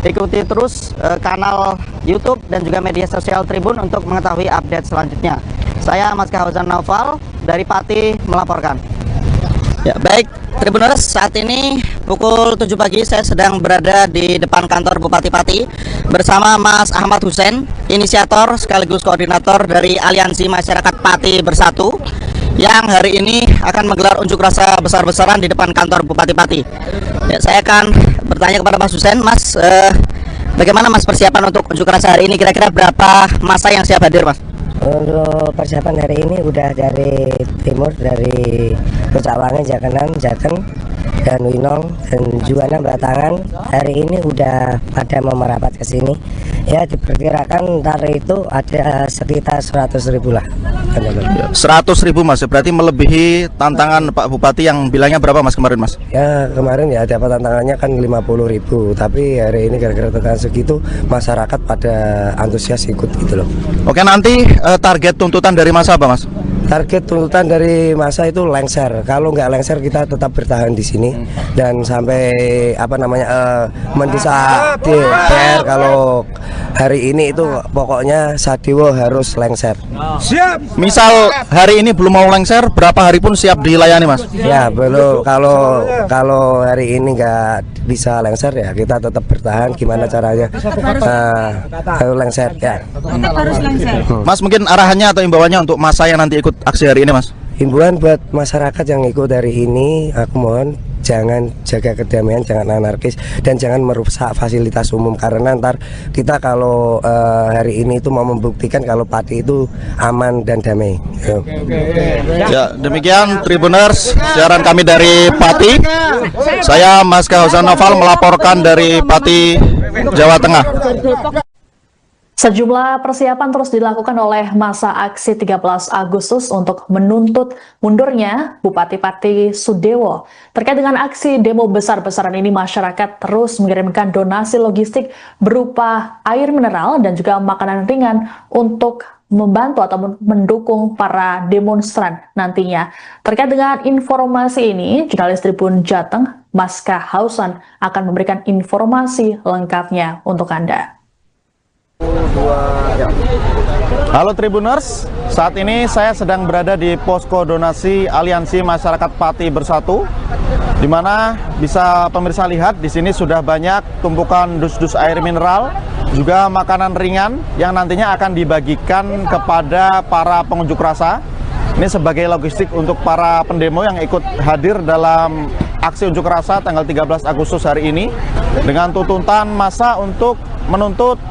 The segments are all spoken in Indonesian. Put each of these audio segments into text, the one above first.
Ikuti terus kanal YouTube dan juga media sosial Tribun untuk mengetahui update selanjutnya. Saya Mas Kahozan Naufal dari Pati melaporkan. Ya, baik Tribuners, saat ini pukul 7 pagi saya sedang berada di depan kantor Bupati Pati bersama Mas Ahmad Hussein, inisiator sekaligus koordinator dari Aliansi Masyarakat Pati Bersatu yang hari ini akan menggelar unjuk rasa besar-besaran di depan kantor Bupati Pati. Ya, saya akan bertanya kepada Mas Hussein, Mas, bagaimana Mas persiapan untuk unjuk rasa hari ini? Kira-kira berapa massa yang siap hadir, Mas? Untuk persiapan hari ini udah dari timur, dari Pecawangan, Jakenan, Jateng, dan Winong, dan Juwana, Batangan. Hari ini udah pada mau merapat ke sini. Ya, diperkirakan ntar itu ada sekitar 100.000 lah. 100.000 Mas, berarti melebihi tantangan Pak Bupati yang bilangnya berapa Mas kemarin, Mas? Ya, kemarin ya dapat tantangannya kan 50.000, tapi hari ini gara-gara tantangan segitu masyarakat pada antusias ikut gitu loh. Oke, nanti target tuntutan dari masa apa, Mas? Target tuntutan dari masa itu lengser. Kalau nggak lengser kita tetap bertahan di sini dan sampai mendesak DPR kalau hari ini itu pokoknya Sadewo harus lengser. Siap. Misal hari ini belum mau lengser, berapa hari pun siap dilayani, Mas? Ya, belum. Kalau hari ini nggak bisa lengser ya kita tetap bertahan. Gimana caranya? Harus lengser ya. Tetap harus lengser. Mas, mungkin arahannya atau imbauannya untuk masa yang nanti ikut aksi hari ini, Mas? Himbauan buat masyarakat yang ikut hari ini, aku mohon jangan jaga kedamaian, jangan anarkis, dan jangan merusak fasilitas umum, karena ntar kita kalau hari ini itu mau membuktikan kalau Pati itu aman dan damai. Ya, demikian Tribuners, siaran kami dari Pati. Saya Mas Kahozan Naufal melaporkan dari Pati, Jawa Tengah. Sejumlah persiapan terus dilakukan oleh masa aksi 13 Agustus untuk menuntut mundurnya Bupati Pati Sudewo. Terkait dengan aksi demo besar-besaran ini, masyarakat terus mengirimkan donasi logistik berupa air mineral dan juga makanan ringan untuk membantu atau mendukung para demonstran nantinya. Terkait dengan informasi ini, jurnalis Tribun Jateng, Mas Kahozan, akan memberikan informasi lengkapnya untuk Anda. Halo Tribuners, saat ini saya sedang berada di posko donasi Aliansi Masyarakat Pati Bersatu, di mana bisa pemirsa lihat di sini sudah banyak tumpukan dus-dus air mineral, juga makanan ringan yang nantinya akan dibagikan kepada para pengunjuk rasa. Ini sebagai logistik untuk para pendemo yang ikut hadir dalam aksi unjuk rasa tanggal 13 Agustus hari ini dengan tuntutan massa untuk menuntut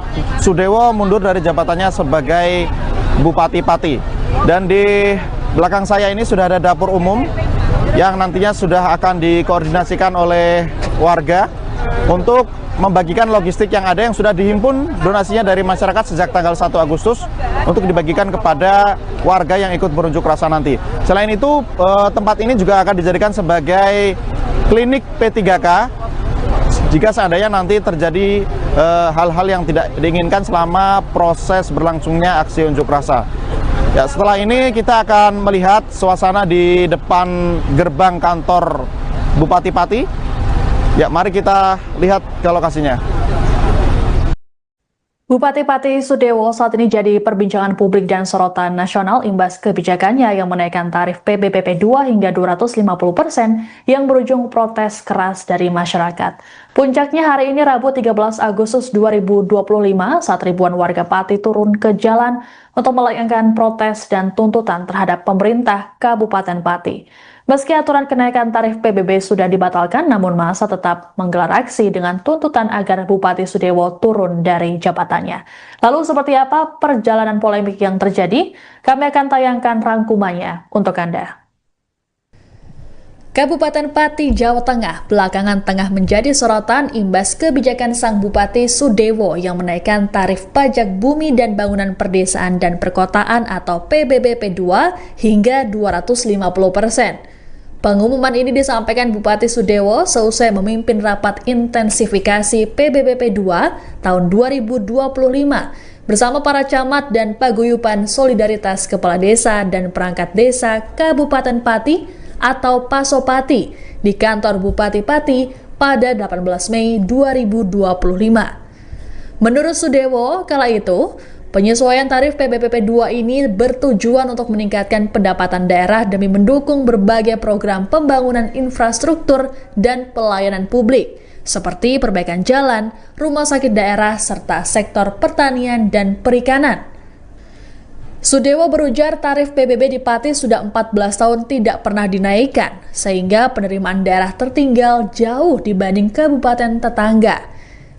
Sudewo mundur dari jabatannya sebagai Bupati Pati. Dan di belakang saya ini sudah ada dapur umum yang nantinya sudah akan dikoordinasikan oleh warga untuk membagikan logistik yang ada yang sudah dihimpun donasinya dari masyarakat sejak tanggal 1 Agustus untuk dibagikan kepada warga yang ikut berunjuk rasa nanti. Selain itu, tempat ini juga akan dijadikan sebagai klinik P3K jika seandainya nanti terjadi hal-hal yang tidak diinginkan selama proses berlangsungnya aksi unjuk rasa. Ya, setelah ini kita akan melihat suasana di depan gerbang kantor Bupati Pati. Ya, mari kita lihat ke lokasinya. Bupati Pati Sudewo saat ini jadi perbincangan publik dan sorotan nasional imbas kebijakannya yang menaikkan tarif PBBP 2 hingga 250% yang berujung protes keras dari masyarakat. Puncaknya hari ini Rabu 13 Agustus 2025 saat ribuan warga Pati turun ke jalan untuk melayangkan protes dan tuntutan terhadap pemerintah Kabupaten Pati. Meski aturan kenaikan tarif PBB sudah dibatalkan, namun massa tetap menggelar aksi dengan tuntutan agar Bupati Sudewo turun dari jabatannya. Lalu seperti apa perjalanan polemik yang terjadi? Kami akan tayangkan rangkumannya untuk Anda. Kabupaten Pati, Jawa Tengah belakangan tengah menjadi sorotan imbas kebijakan sang Bupati Sudewo yang menaikkan tarif pajak bumi dan bangunan perdesaan dan perkotaan atau PBBP 2 hingga 250%. Pengumuman ini disampaikan Bupati Sudewo seusai memimpin rapat intensifikasi PBBP 2 tahun 2025 bersama para camat dan paguyuban solidaritas kepala desa dan perangkat desa Kabupaten Pati atau Pasopati di kantor Bupati Pati pada 18 Mei 2025. Menurut Sudewo, kala itu, penyesuaian tarif PBPP 2 ini bertujuan untuk meningkatkan pendapatan daerah demi mendukung berbagai program pembangunan infrastruktur dan pelayanan publik, seperti perbaikan jalan, rumah sakit daerah, serta sektor pertanian dan perikanan. Sudewo berujar tarif PBB di Pati sudah 14 tahun tidak pernah dinaikkan, sehingga penerimaan daerah tertinggal jauh dibanding kabupaten tetangga.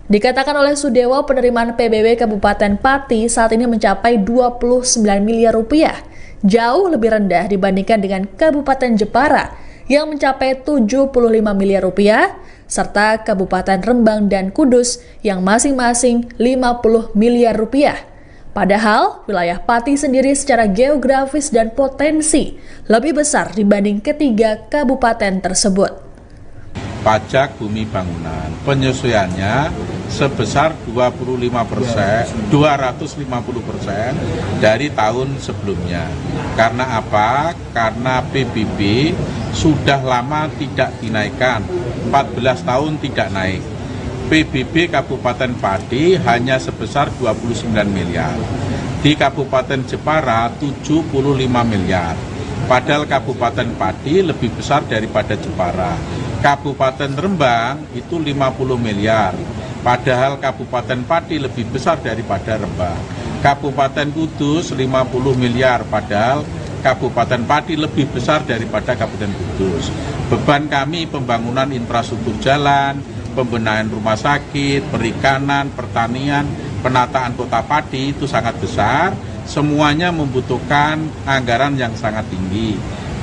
Dikatakan oleh Sudewo, penerimaan PBB Kabupaten Pati saat ini mencapai 29 miliar rupiah, jauh lebih rendah dibandingkan dengan Kabupaten Jepara yang mencapai 75 miliar rupiah, serta Kabupaten Rembang dan Kudus yang masing-masing 50 miliar rupiah. Padahal, wilayah Pati sendiri secara geografis dan potensi lebih besar dibanding ketiga kabupaten tersebut. Pajak bumi bangunan, penyesuaiannya sebesar 250% dari tahun sebelumnya. Karena apa? Karena PBB sudah lama tidak dinaikkan, 14 tahun tidak naik. PBB Kabupaten Pati hanya sebesar 29 miliar. Di Kabupaten Jepara 75 miliar. Padahal Kabupaten Pati lebih besar daripada Jepara. Kabupaten Rembang itu 50 miliar. Padahal Kabupaten Pati lebih besar daripada Rembang. Kabupaten Kudus 50 miliar. Padahal Kabupaten Pati lebih besar daripada Kabupaten Kudus. Beban kami pembangunan infrastruktur jalan, pembenahan rumah sakit, perikanan, pertanian, penataan kota Pati itu sangat besar. Semuanya membutuhkan anggaran yang sangat tinggi.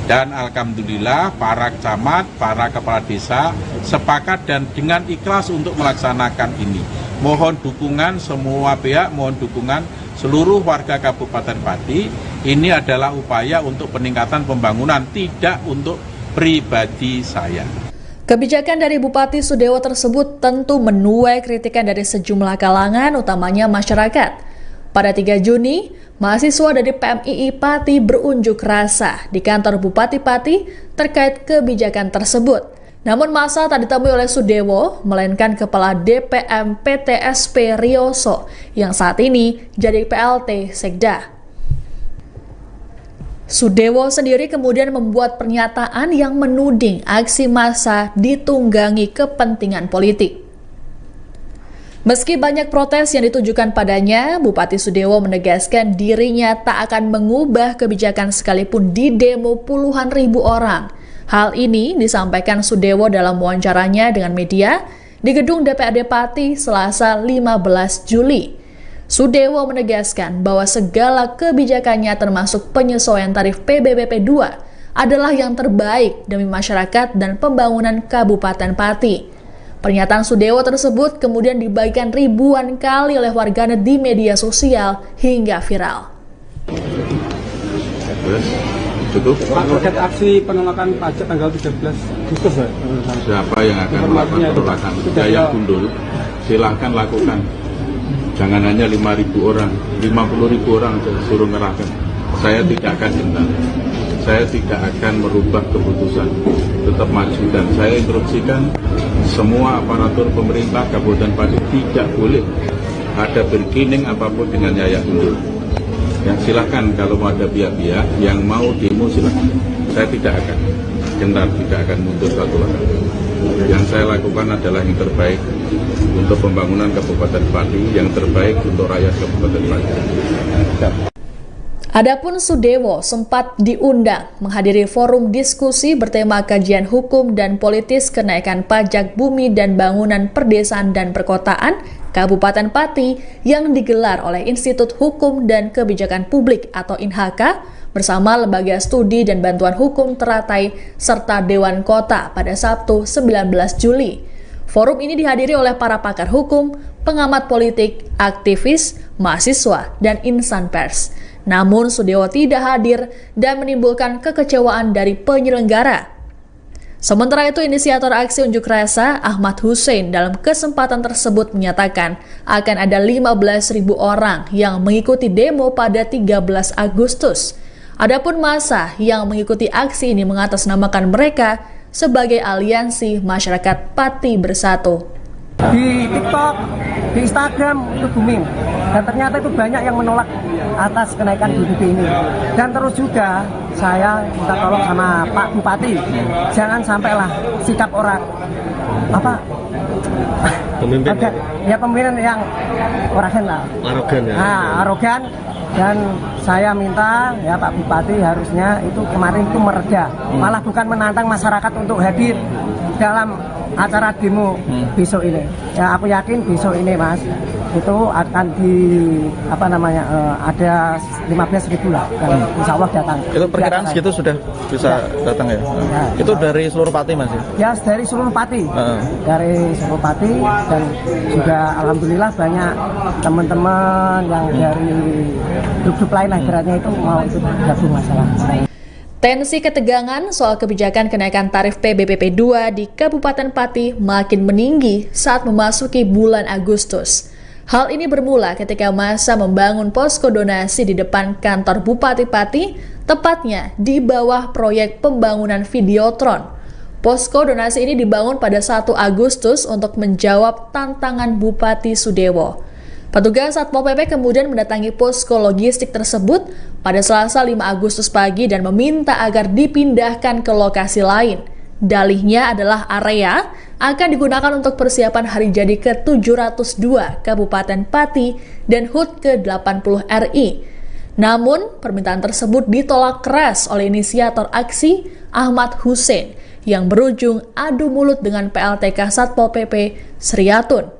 Dan alhamdulillah para camat, para kepala desa sepakat dan dengan ikhlas untuk melaksanakan ini. Mohon dukungan semua pihak, mohon dukungan seluruh warga Kabupaten Pati. Ini adalah upaya untuk peningkatan pembangunan, tidak untuk pribadi saya. Kebijakan dari Bupati Sudewo tersebut tentu menuai kritikan dari sejumlah kalangan, utamanya masyarakat. Pada 3 Juni, mahasiswa dari PMII Pati berunjuk rasa di kantor Bupati Pati terkait kebijakan tersebut. Namun masa tak ditemui oleh Sudewo, melainkan Kepala DPM PTSP Rioso yang saat ini jadi PLT Sekda. Sudewo sendiri kemudian membuat pernyataan yang menuding aksi massa ditunggangi kepentingan politik. Meski banyak protes yang ditujukan padanya, Bupati Sudewo menegaskan dirinya tak akan mengubah kebijakan sekalipun di demo puluhan ribu orang. Hal ini disampaikan Sudewo dalam wawancaranya dengan media di gedung DPRD Pati Selasa 15 Juli. Sudewo menegaskan bahwa segala kebijakannya termasuk penyesuaian tarif PBPP 2 adalah yang terbaik demi masyarakat dan pembangunan Kabupaten Pati. Pernyataan Sudewo tersebut kemudian dibagikan ribuan kali oleh warganet di media sosial hingga viral. Cukup. Pak, terkait aksi penolakan pajak tanggal 13 Agustus, Pak. Siapa yang akan melakukan penolakan? Saya gundul, silahkan lakukan. Jangan hanya 5.000 orang, 50.000 orang suruh ngerahkan. Saya tidak akan gentar. Saya tidak akan merubah keputusan. Tetap maju dan saya instruksikan semua aparatur pemerintah Kabupaten Pati tidak boleh ada bergening apapun dengan Yayak Gundul. Ya, silahkan kalau ada pihak-pihak yang mau demo silahkan. Saya tidak akan gentar, tidak akan mundur satu langkah. Yang saya lakukan adalah yang terbaik untuk pembangunan Kabupaten Pati, yang terbaik untuk rakyat Kabupaten Pati. Adapun Sudewo sempat diundang menghadiri forum diskusi bertema kajian hukum dan politis kenaikan pajak bumi dan bangunan perdesaan dan perkotaan Kabupaten Pati yang digelar oleh Institut Hukum dan Kebijakan Publik atau INHK bersama Lembaga Studi dan Bantuan Hukum Teratai serta Dewan Kota pada Sabtu 19 Juli. Forum ini dihadiri oleh para pakar hukum, pengamat politik, aktivis, mahasiswa, dan insan pers. Namun Sudewo tidak hadir dan menimbulkan kekecewaan dari penyelenggara. Sementara itu, inisiator aksi unjuk rasa Ahmad Hussein dalam kesempatan tersebut menyatakan akan ada 15.000 orang yang mengikuti demo pada 13 Agustus. Adapun massa yang mengikuti aksi ini mengatasnamakan mereka sebagai aliansi masyarakat Pati Bersatu. Di TikTok, di Instagram itu booming, dan ternyata itu banyak yang menolak atas kenaikan BBB ini. Dan terus juga saya minta tolong sama Pak Bupati, jangan sampailah sikap orang pemimpin yang arogan lah, arogan. Dan saya minta ya Pak Bupati harusnya itu kemarin itu mereda, malah bukan menantang masyarakat untuk hadir dalam acara demo besok ini. Ya aku yakin besok ini Mas itu akan ada 15.000 lah, dan insya Allah datang. Itu perkiraan segitu sudah bisa datang ya? Itu dari seluruh Pati Mas? Ya dari seluruh Pati, dari seluruh Pati, dan juga alhamdulillah banyak teman-teman yang dari grup-grup lain lah ibaratnya itu mau ikut gabung masalah. Tensi ketegangan soal kebijakan kenaikan tarif PBBP 2 di Kabupaten Pati makin meninggi saat memasuki bulan Agustus. Hal ini bermula ketika masa membangun posko donasi di depan kantor Bupati Pati, tepatnya di bawah proyek pembangunan Videotron. Posko donasi ini dibangun pada 1 Agustus untuk menjawab tantangan Bupati Sudewo. Petugas Satpol PP kemudian mendatangi posko logistik tersebut pada Selasa 5 Agustus pagi dan meminta agar dipindahkan ke lokasi lain. Dalihnya adalah area akan digunakan untuk persiapan hari jadi ke-702 Kabupaten Pati dan HUT ke-80 RI. Namun, permintaan tersebut ditolak keras oleh inisiator aksi Ahmad Hussein yang berujung adu mulut dengan PLTK Satpol PP Sriatun.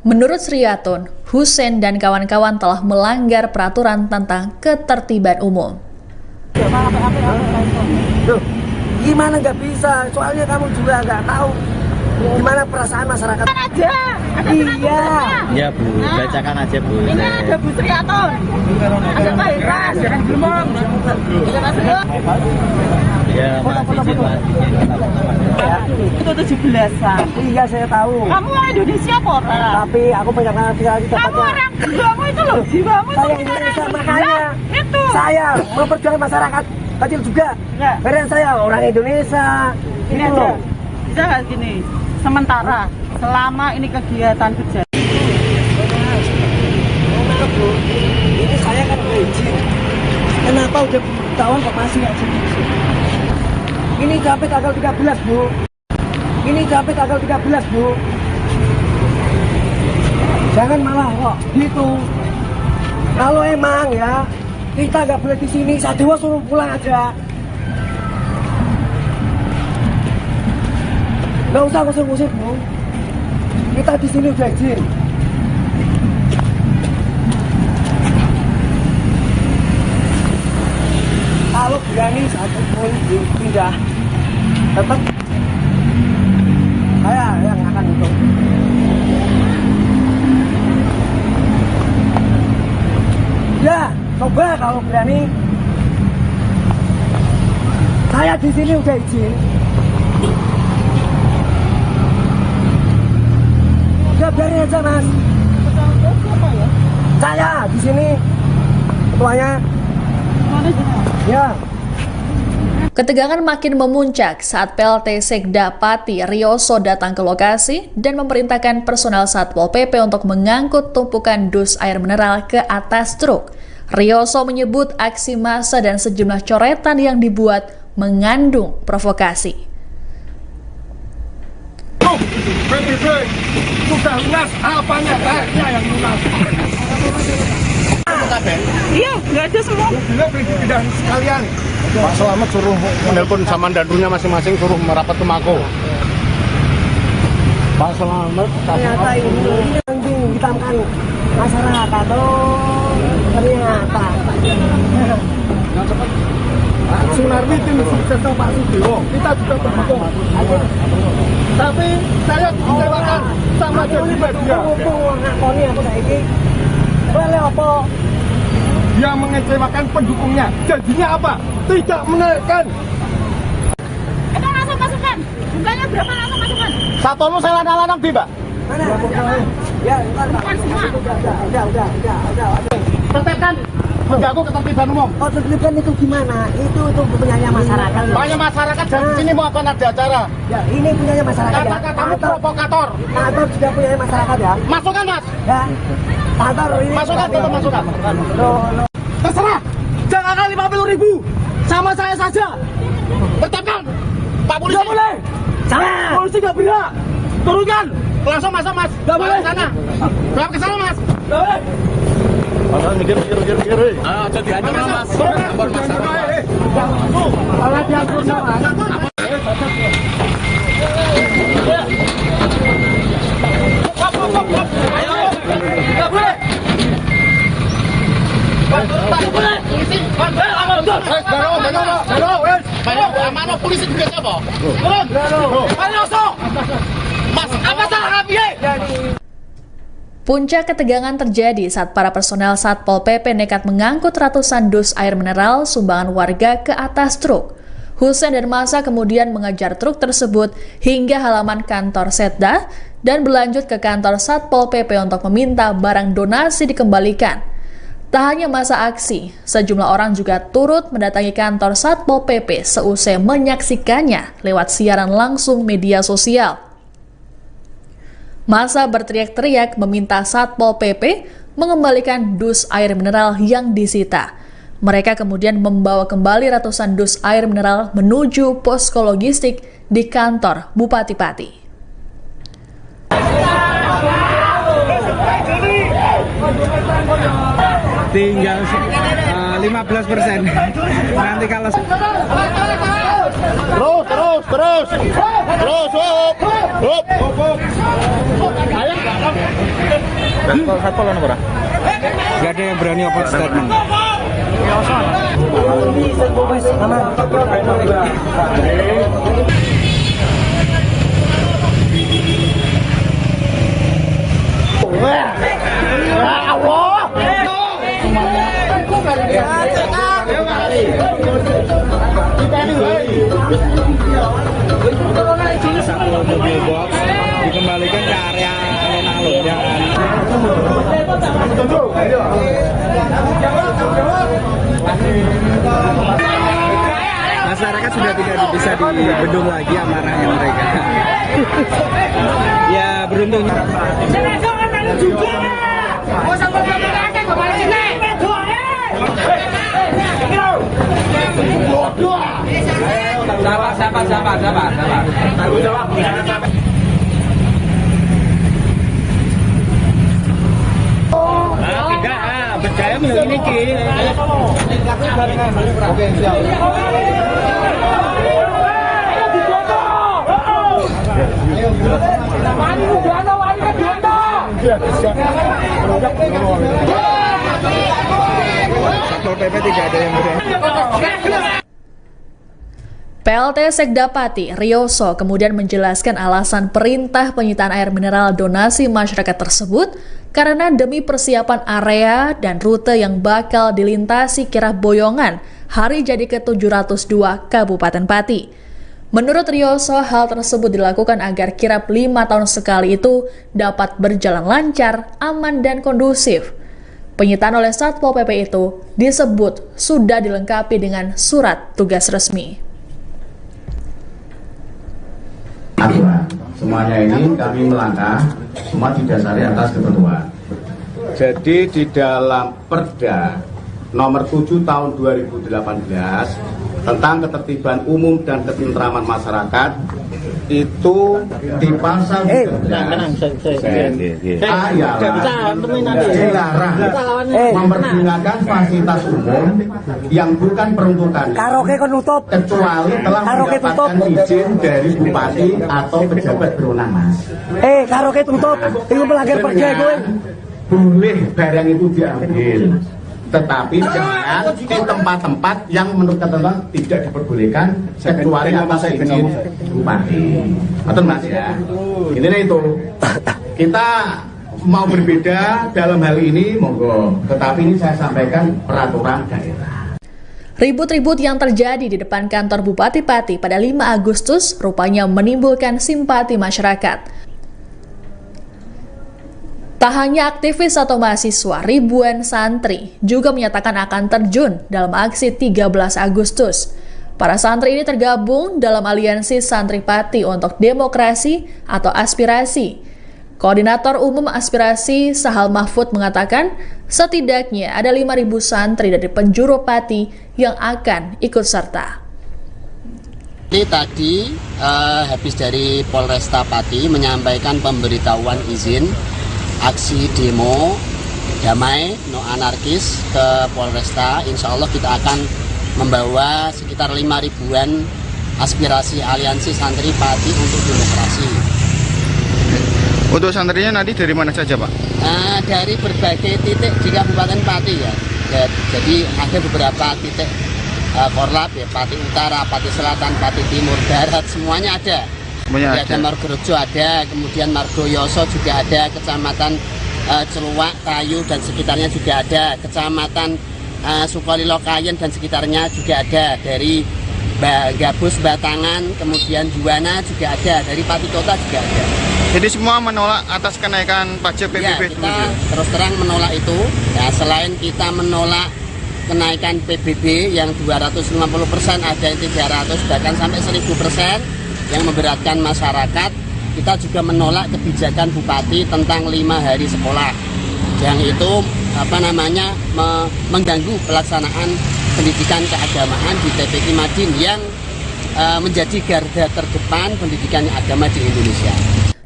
Menurut Sriatun, Hussein dan kawan-kawan telah melanggar peraturan tentang ketertiban umum. Loh, gimana nggak bisa? Soalnya kamu juga nggak tahu gimana perasaan masyarakat. Aja. Iya. Ya Bu, bacakan aja Bu. Ini ada Bu Sriatun. Ada Pak Iras. Ya, masih izin Mas. Itu 17-an. Iya saya tahu. Kamu orang Indonesia kok, Tapi aku banyak tinggal di kamu orang jiwamu itu loh, jiwamu itu Saya bukan Indonesia, orang makanya itu. saya memperjuangkan masyarakat kecil juga. Enggak. Karena saya orang Indonesia. Ini Itu aja. loh. Bisa nggak gini? Sementara selama ini kegiatan berjalan. Ini saya kan udah izin. Kenapa udah tahun kok masih nggak izin? Ini sampai tanggal 13 Bu. Ini sampai tanggal 13 Bu. Jangan malah kok gitu. Kalau emang ya kita nggak boleh di sini, Sadewa suruh pulang aja. Nggak usah ngusir-ngusir Bu. Kita di sini udah izin. Kalau berani satu pun pindah, tetap saya yang akan itu. Ya, coba kalau berani. Saya di sini udah izin. Udah biarin aja Mas. Saya di sini ketuanya. Ya. Ketegangan makin memuncak saat PLT Sekda Pati Rioso datang ke lokasi dan memerintahkan personel Satpol PP untuk mengangkut tumpukan dus air mineral ke atas truk. Rioso menyebut aksi massa dan sejumlah coretan yang dibuat mengandung provokasi. PBB sudah lunas, apanya yang lunas? Iya, nggak ada semua. Bila pindahan sekalian. Pak Selamat suruh menelpon sama dandunya masing-masing, suruh merapat ke Mako. Pak Selamat Ternyata ini yang dihitamkan masyarakat. Oh, ternyata. Sunarwi tim suksesnya Pak Sudewo, kita juga mendukung. Tapi saya dikecewakan sama jadi media. Mumpung ngakoni aku saiki. Boleh apa? Yang mengecewakan pendukungnya. Jadinya apa? Tidak menaikkan. Itu langsung masukkan. Jumlahnya berapa langsung masukkan? Satpolmu saya lanang-lanang di Mbak. Mana? Ya, entar Pak. Bukan semua. Udah. tertibkan, mengganggu ketertiban umum. Oh, tertibkan itu gimana? Itu punyanya masyarakat. Banyak masyarakat dan sini mau akan ada acara. Ya, ini punyanya masyarakat ya. Kata-katamu provokator. Kantor juga punyanya masyarakat ya. Masukkan mas. Ya. Kantor ini. Masukkan, tetap masukkan. Loh. Terserah. Jangan kali 50.000. Sama saya saja. Tertibkan. Pak polisi. Nggak boleh. Jangan. Polisi nggak berhak. Turunkan. Langsung masuk mas. Nggak boleh. Ke sana. Berapa ke sana mas. Nggak boleh. Mas, mikir. Jadi aja mas. Sampor masyarakat. Kalau diatur sama. Ayo. Nggak boleh. Polisi juga siapa? Turun! Mas, apa salah kami? Puncak ketegangan terjadi saat para personel Satpol PP nekat mengangkut ratusan dus air mineral sumbangan warga ke atas truk. Husein dan massa kemudian mengejar truk tersebut hingga halaman kantor Setda dan berlanjut ke kantor Satpol PP untuk meminta barang donasi dikembalikan. Tak hanya masa aksi, sejumlah orang juga turut mendatangi kantor Satpol PP seusai menyaksikannya lewat siaran langsung media sosial. Massa berteriak-teriak meminta Satpol PP mengembalikan dus air mineral yang disita. Mereka kemudian membawa kembali ratusan dus air mineral menuju posko logistik di kantor Bupati Pati. Tinggal 15%. Nanti kalau Terus, hop. Satpol ono ora? nggak ada yang berani open statement. Satpol mobil box dikembalikan ke area alun-alun yang masyarakat sudah tidak bisa dibendung lagi amarahnya mereka. Ya beruntung. Sabar. Tanggung jawab. Enggak, percaya menurut ini ki. Oke, siap. Satpol PP tidak ada yang berani. PLT Sekda Pati, Rioso, kemudian menjelaskan alasan perintah penyitaan air mineral donasi masyarakat tersebut karena demi persiapan area dan rute yang bakal dilintasi kirab Boyongan hari jadi ke-702 Kabupaten Pati. Menurut Rioso, hal tersebut dilakukan agar kirab 5 tahun sekali itu dapat berjalan lancar, aman, dan kondusif. Penyitaan oleh Satpol PP itu disebut sudah dilengkapi dengan surat tugas resmi. Semuanya ini kami melangkah semua didasari atas ketentuan. Jadi di dalam Perda nomor 7 tahun 2018 tentang ketertiban umum dan ketentraman masyarakat itu di pasal 13 dilarang mempergunakan fasilitas umum yang bukan peruntukan kecuali telah mendapatkan izin dari bupati atau pejabat berwenang, Mas. Karaoke tutup, itu melanggar perda gue. Boleh barang itu diambil, tetapi jangan di tempat-tempat yang menurut ketentuan tidak diperbolehkan kecuali atas izin bupati. Betul, Mas ya. Ini itu kita mau berbeda dalam hal ini monggo, tetapi ini saya sampaikan peraturan daerah. Ribut-ribut yang terjadi di depan kantor Bupati Pati pada 5 Agustus rupanya menimbulkan simpati masyarakat. Tak hanya aktivis atau mahasiswa, ribuan santri juga menyatakan akan terjun dalam aksi 13 Agustus. Para santri ini tergabung dalam Aliansi Santri Pati untuk Demokrasi atau Aspirasi. Koordinator Umum Aspirasi Sahal Mahfud mengatakan setidaknya ada 5.000 santri dari penjuru Pati yang akan ikut serta. Ini tadi habis dari Polresta Pati menyampaikan pemberitahuan izin aksi demo damai no anarkis ke Polresta. Insya Allah kita akan membawa sekitar 5.000-an aspirasi Aliansi Santri Pati untuk Demokrasi. Untuk santrinya nanti dari mana saja, Pak? Dari berbagai titik di Kabupaten Pati ya. Jadi ada beberapa titik korlap ya, Pati Utara, Pati Selatan, Pati Timur, Barat, semuanya ada. Ada Margorejo ada, kemudian Margoyoso juga ada, Kecamatan Celuak, Kayu dan sekitarnya juga ada, Kecamatan Sukolilo Kayen dan sekitarnya juga ada, dari Gabus, Batangan, kemudian Juwana juga ada, dari Pati Kota juga ada. Jadi semua menolak atas kenaikan pajak PBB? Ya, kita terus terang menolak itu. Ya, selain kita menolak kenaikan PBB yang 250%, ada yang 300 bahkan sampai 1000% yang memberatkan masyarakat, kita juga menolak kebijakan Bupati tentang 5 hari sekolah yang itu mengganggu pelaksanaan pendidikan keagamaan di TPQ Madin yang menjadi garda terdepan pendidikan agama di Indonesia.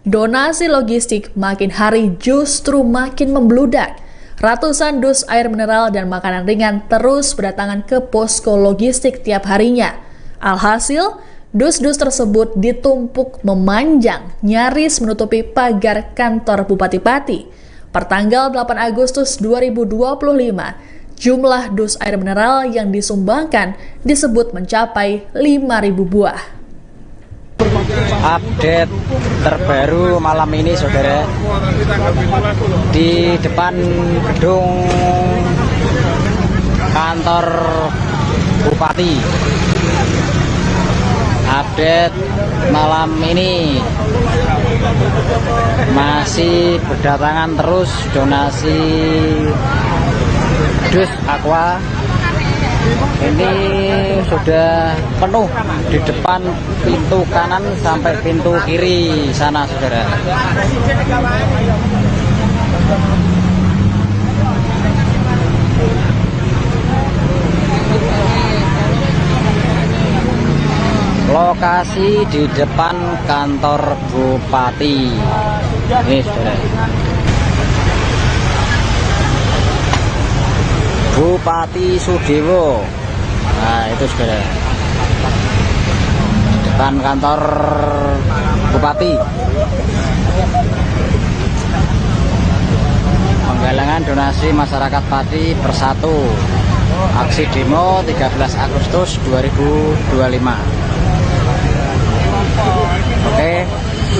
Donasi logistik makin hari justru makin membludak. Ratusan dus air mineral dan makanan ringan terus berdatangan ke posko logistik tiap harinya. Alhasil, dus-dus tersebut ditumpuk memanjang, nyaris menutupi pagar kantor Bupati Pati. Pertanggal 8 Agustus 2025, jumlah dus air mineral yang disumbangkan disebut mencapai 5.000 buah. Update terbaru malam ini, saudara, di depan gedung kantor Bupati. Update malam ini masih berdatangan terus donasi dus aqua. Ini sudah penuh di depan pintu kanan sampai pintu kiri sana, saudara. Lokasi di depan kantor Bupati. Ini, saudara. Bupati Sudewo. Nah, itu, saudara. Di depan kantor Bupati. Penggalangan donasi masyarakat Pati bersatu. Aksi demo 13 Agustus 2025. Oke,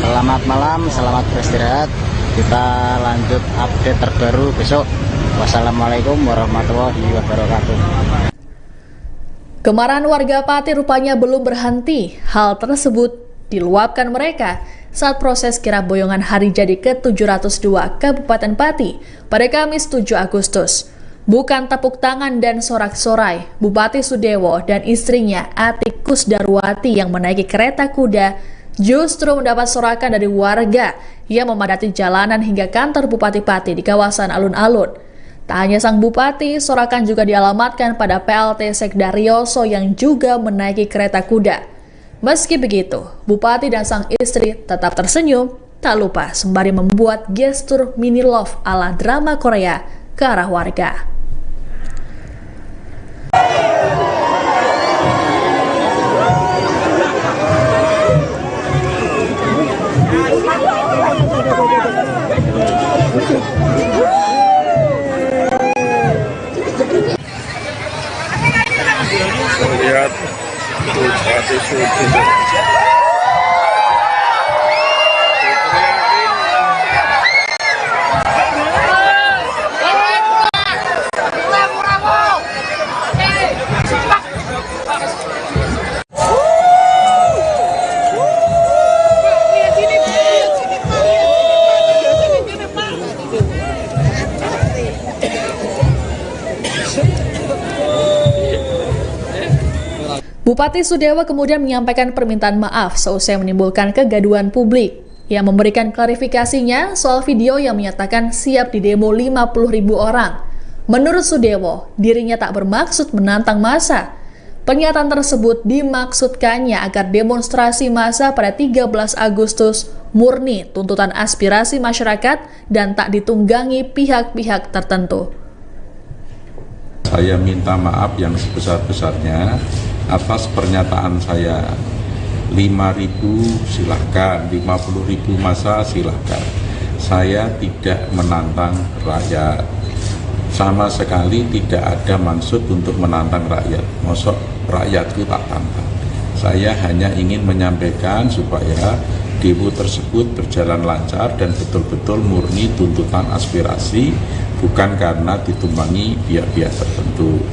selamat malam, selamat beristirahat. Kita lanjut update terbaru besok. Wassalamualaikum warahmatullahi wabarakatuh. Kemarahan warga Pati rupanya belum berhenti. Hal tersebut diluapkan mereka saat proses kirap boyongan hari jadi ke-702 Kabupaten Pati pada Kamis 7 Agustus. Bukan tepuk tangan dan sorak-sorai, Bupati Sudewo dan istrinya Atik Kusdarwati yang menaiki kereta kuda justru mendapat sorakan dari warga yang memadati jalanan hingga kantor Bupati Pati di kawasan alun-alun. Tak hanya sang bupati, sorakan juga dialamatkan pada PLT Sekdaryoso yang juga menaiki kereta kuda. Meski begitu, bupati dan sang istri tetap tersenyum, tak lupa sembari membuat gestur mini love ala drama Korea ke arah warga. Lihat Bupati Sudewo. Bupati Sudewo kemudian menyampaikan permintaan maaf seusai menimbulkan kegaduhan publik. Ia memberikan klarifikasinya soal video yang menyatakan siap didemo 50.000 orang. Menurut Sudewo, dirinya tak bermaksud menantang massa. Pernyataan tersebut dimaksudkannya agar demonstrasi massa pada 13 Agustus murni tuntutan aspirasi masyarakat dan tak ditunggangi pihak-pihak tertentu. Saya minta maaf yang sebesar-besarnya atas pernyataan saya. 5.000 silahkan, 50.000 massa silahkan. Saya tidak menantang rakyat. Sama sekali tidak ada maksud untuk menantang rakyat. Mosok rakyatku tak tantang. Saya hanya ingin menyampaikan supaya demo tersebut berjalan lancar dan betul-betul murni tuntutan aspirasi, bukan karena ditumpangi pihak-pihak tertentu.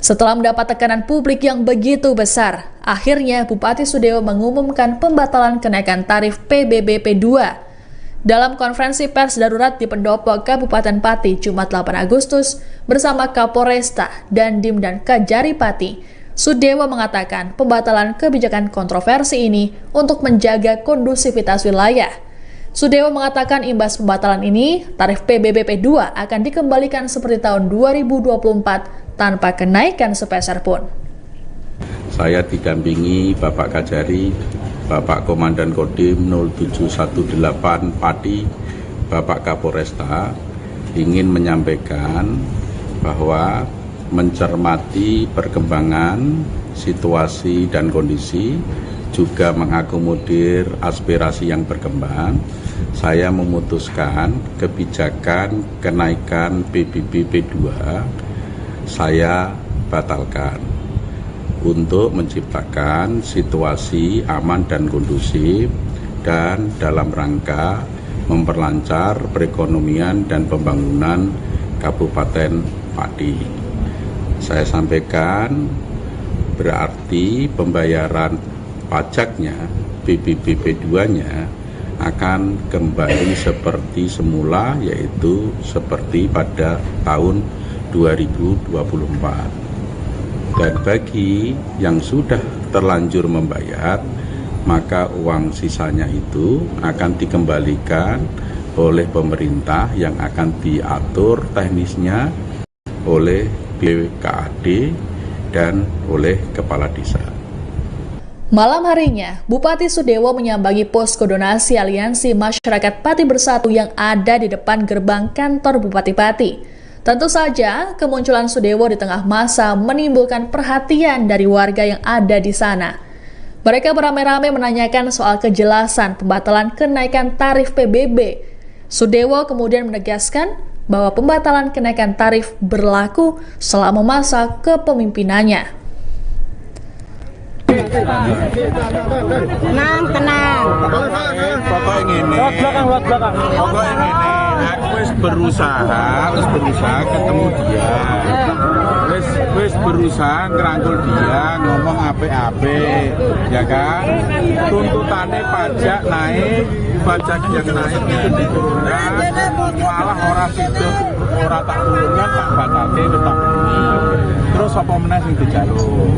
Setelah mendapat tekanan publik yang begitu besar, akhirnya Bupati Sudewo mengumumkan pembatalan kenaikan tarif PBBP 2. Dalam konferensi pers darurat di Pendopo Kabupaten Pati Jumat 8 Agustus bersama Kapolresta, Dandim, dan Kajari Pati, Sudewo mengatakan pembatalan kebijakan kontroversi ini untuk menjaga kondusivitas wilayah. Sudewo mengatakan imbas pembatalan ini, tarif PBBP 2 akan dikembalikan seperti tahun 2024 tanpa kenaikan sepeser pun. Saya didampingi Bapak Kajari, Bapak Komandan Kodim 0718 Pati, Bapak Kapolresta, ingin menyampaikan bahwa mencermati perkembangan situasi dan kondisi, juga mengakomodir aspirasi yang berkembang, saya memutuskan kebijakan kenaikan PBBP 2 saya batalkan untuk menciptakan situasi aman dan kondusif dan dalam rangka memperlancar perekonomian dan pembangunan Kabupaten Pati. Saya sampaikan berarti pembayaran pajaknya PBBP 2-nya akan kembali seperti semula, yaitu seperti pada tahun 2024. Dan bagi yang sudah terlanjur membayar, maka uang sisanya itu akan dikembalikan oleh pemerintah yang akan diatur teknisnya oleh BKAD dan oleh Kepala Desa. Malam harinya, Bupati Sudewo menyambangi posko donasi Aliansi Masyarakat Pati Bersatu yang ada di depan gerbang kantor Bupati Pati. Tentu saja, kemunculan Sudewo di tengah massa menimbulkan perhatian dari warga yang ada di sana. Mereka beramai-ramai menanyakan soal kejelasan pembatalan kenaikan tarif PBB. Sudewo kemudian menegaskan bahwa pembatalan kenaikan tarif berlaku selama masa kepemimpinannya. Tenang. Pokoknya ini. Aku wis berusaha ketemu dia. Wis berusaha ngerangkul dia, ngomong apik-apik, ya kan? Tuntutannya pajak naik, pajak yang naiknya diturunkan, malah orang situ ora tak turunkan, tak batalke tetap ini. Terus apa meneh sing dijaluk?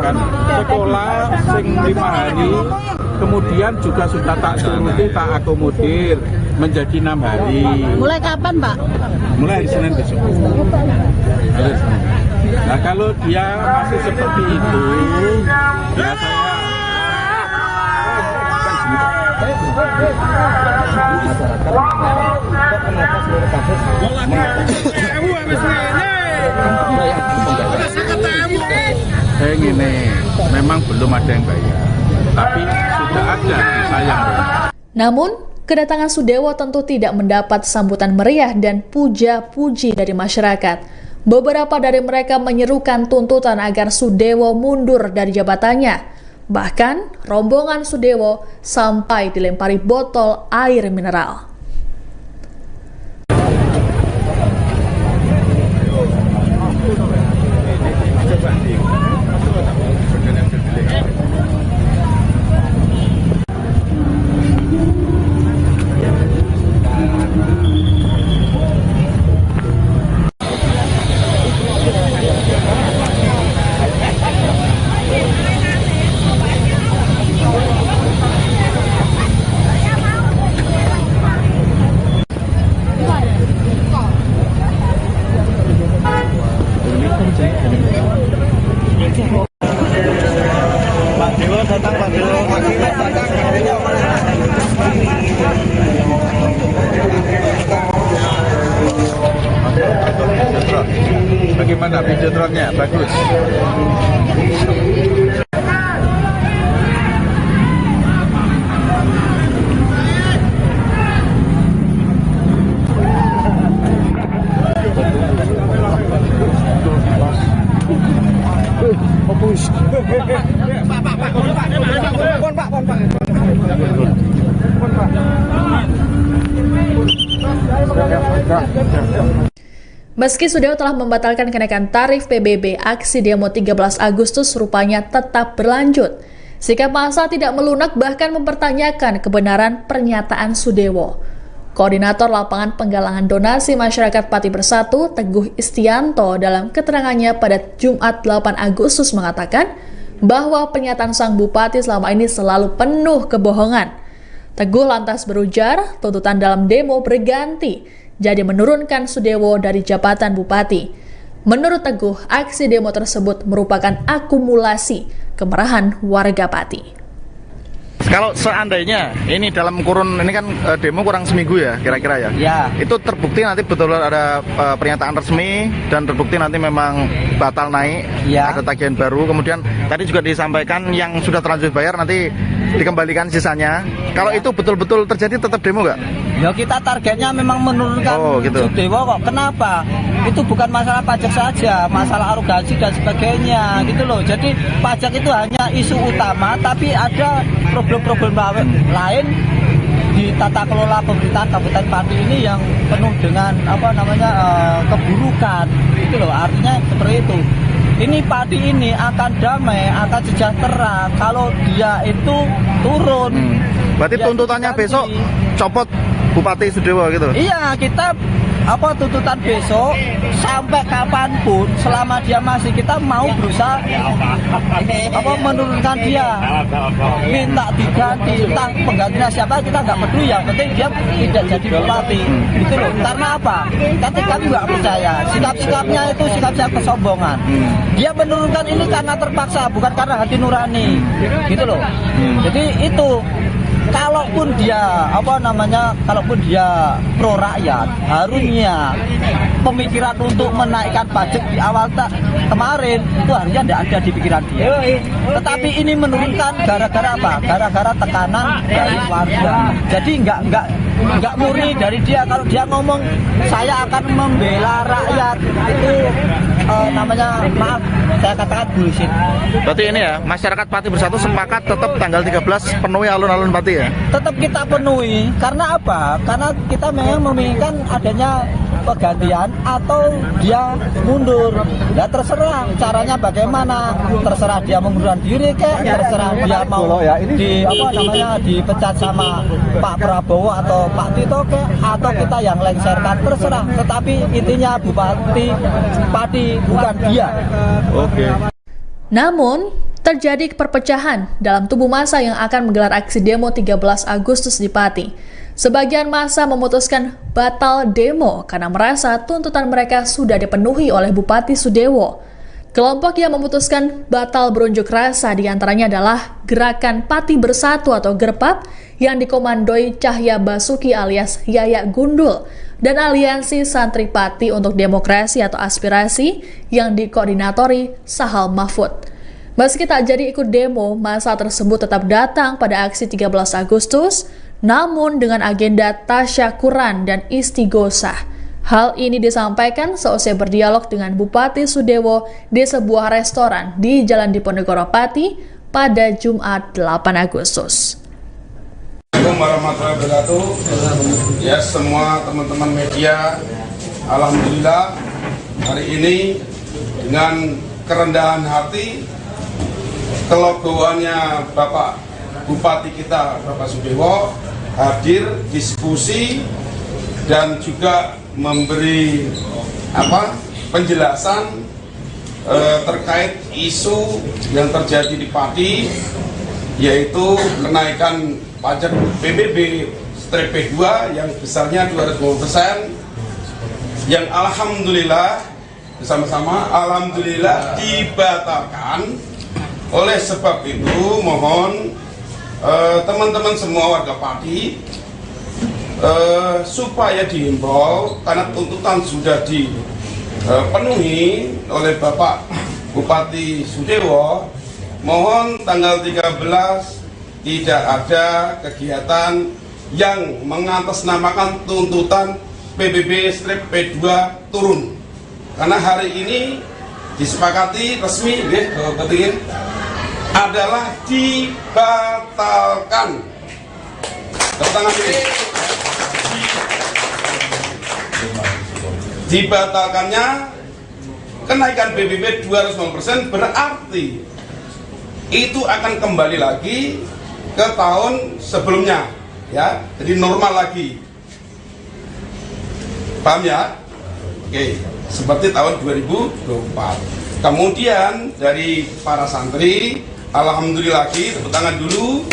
Kan sekolah sing 5 hari, kemudian juga sudah tak turuti, tak akomodir menjadi 6 hari. Mulai kapan, Pak? Mulai hari Senin besok. Hari Senin. Nah, kalau dia masih seperti itu, ya saya gini, memang belum ada yang bayar, tapi sudah ada sayang. Namun, kedatangan Sudewo tentu tidak mendapat sambutan meriah dan puja-puji dari masyarakat. Beberapa dari mereka menyerukan tuntutan agar Sudewo mundur dari jabatannya. Bahkan, rombongan Sudewo sampai dilempari botol air mineral. bagaimana video drone-nya? Bagus. Meski Sudewo telah membatalkan kenaikan tarif PBB, aksi demo 13 Agustus rupanya tetap berlanjut. Sikap massa tidak melunak bahkan mempertanyakan kebenaran pernyataan Sudewo. Koordinator Lapangan Penggalangan Donasi Masyarakat Pati Bersatu, Teguh Istianto, dalam keterangannya pada Jumat 8 Agustus mengatakan bahwa pernyataan sang bupati selama ini selalu penuh kebohongan. Teguh lantas berujar, tuntutan dalam demo berganti, jadi menurunkan Sudewo dari jabatan bupati. Menurut Teguh, aksi demo tersebut merupakan akumulasi kemarahan warga Pati. Kalau seandainya ini dalam kurun ini kan demo kurang seminggu ya kira-kira ya. Ya. Itu terbukti nanti betul ada pernyataan resmi dan terbukti nanti memang batal naik, ya. Ada tagihan baru. Kemudian tadi juga disampaikan yang sudah terlanjur bayar nanti dikembalikan sisanya. Kalau itu betul-betul terjadi tetap demo nggak? Ya kita targetnya memang menurunkan Sudewo kok. Kenapa? Itu bukan masalah pajak saja, masalah arogansi dan sebagainya gitu loh. Jadi pajak itu hanya isu utama, tapi ada problem-problem lain di tata kelola pemerintahan Kabupaten Pati ini yang penuh dengan keburukan gitu loh. Artinya seperti itu. Ini Pati ini akan damai, akan sejahtera kalau dia itu turun. Berarti tuntutannya besok copot Bupati Sudewo gitu? Iya, kita tuntutan besok sampai kapanpun selama dia masih kita mau berusaha menurunkan dia, minta diganti, entah penggantinya siapa kita nggak peduli, yang penting dia tidak jadi bupati gitu loh. Karena apa? Tapi kami nggak percaya sikap-sikapnya itu sikap-sikap kesombongan. Dia menurunkan ini karena terpaksa, bukan karena hati nurani gitu loh. Jadi itu kalaupun dia kalaupun dia pro rakyat, harusnya pemikiran untuk menaikkan pajak di awal kemarin itu harusnya tidak ada di pikiran dia. Tetapi ini menurunkan gara-gara apa? Gara-gara tekanan dari warga. Jadi nggak murni dari dia. Kalau dia ngomong saya akan membela rakyat, itu maaf saya katakan bullshit. Berarti ini ya, masyarakat Pati Bersatu sepakat tetap tanggal 13 penuhi alun-alun Pati ya? Tetap kita penuhi. Karena apa? Karena kita memang menginginkan adanya pergantian atau dia mundur. Ya terserah caranya bagaimana. Terserah dia mengundurkan diri terserah dia mau dipecat sama Pak Prabowo atau Pak Tito atau kita yang lengserkan, terserah. Tetapi intinya Bupati Pati bukan dia. Oke. Namun, terjadi perpecahan dalam tubuh massa yang akan menggelar aksi demo 13 Agustus di Pati. Sebagian massa memutuskan batal demo karena merasa tuntutan mereka sudah dipenuhi oleh Bupati Sudewo. Kelompok yang memutuskan batal berunjuk rasa diantaranya adalah Gerakan Pati Bersatu atau GERPAP yang dikomandoi Cahya Basuki alias Yaya Gundul dan Aliansi Santri Pati untuk Demokrasi atau Aspirasi yang dikoordinatori Sahal Mahfud. Meski tak jadi ikut demo, massa tersebut tetap datang pada aksi 13 Agustus, namun dengan agenda tasyakuran dan istighosah. Hal ini disampaikan seusai berdialog dengan Bupati Sudewo di sebuah restoran di Jalan Diponegoro Pati pada Jumat 8 Agustus. Assalamualaikum warahmatullahi wabarakatuh. Ya, semua teman-teman media, alhamdulillah hari ini dengan kerendahan hati, kelegoannya Bapak Bupati kita, Bapak Sudewo, hadir diskusi dan juga memberi penjelasan terkait isu yang terjadi di Pati, yaitu kenaikan pajak PBB P2 yang besarnya 250%, yang alhamdulillah bersama-sama alhamdulillah dibatalkan. Oleh sebab itu mohon teman-teman semua warga Pati supaya dihimbau, karena tuntutan sudah penuhi oleh Bapak Bupati Sudewo, mohon tanggal 13 tidak ada kegiatan yang mengatasnamakan tuntutan PBB-P2 turun. Karena hari ini disepakati resmi adalah dibatalkan. Tangan ini. Dibatalkannya kenaikan PBB 250% berarti itu akan kembali lagi ke tahun sebelumnya, ya, jadi normal lagi. Paham ya? Oke, seperti tahun 2024. Kemudian dari para santri, alhamdulillah lagi, tepuk tangan dulu.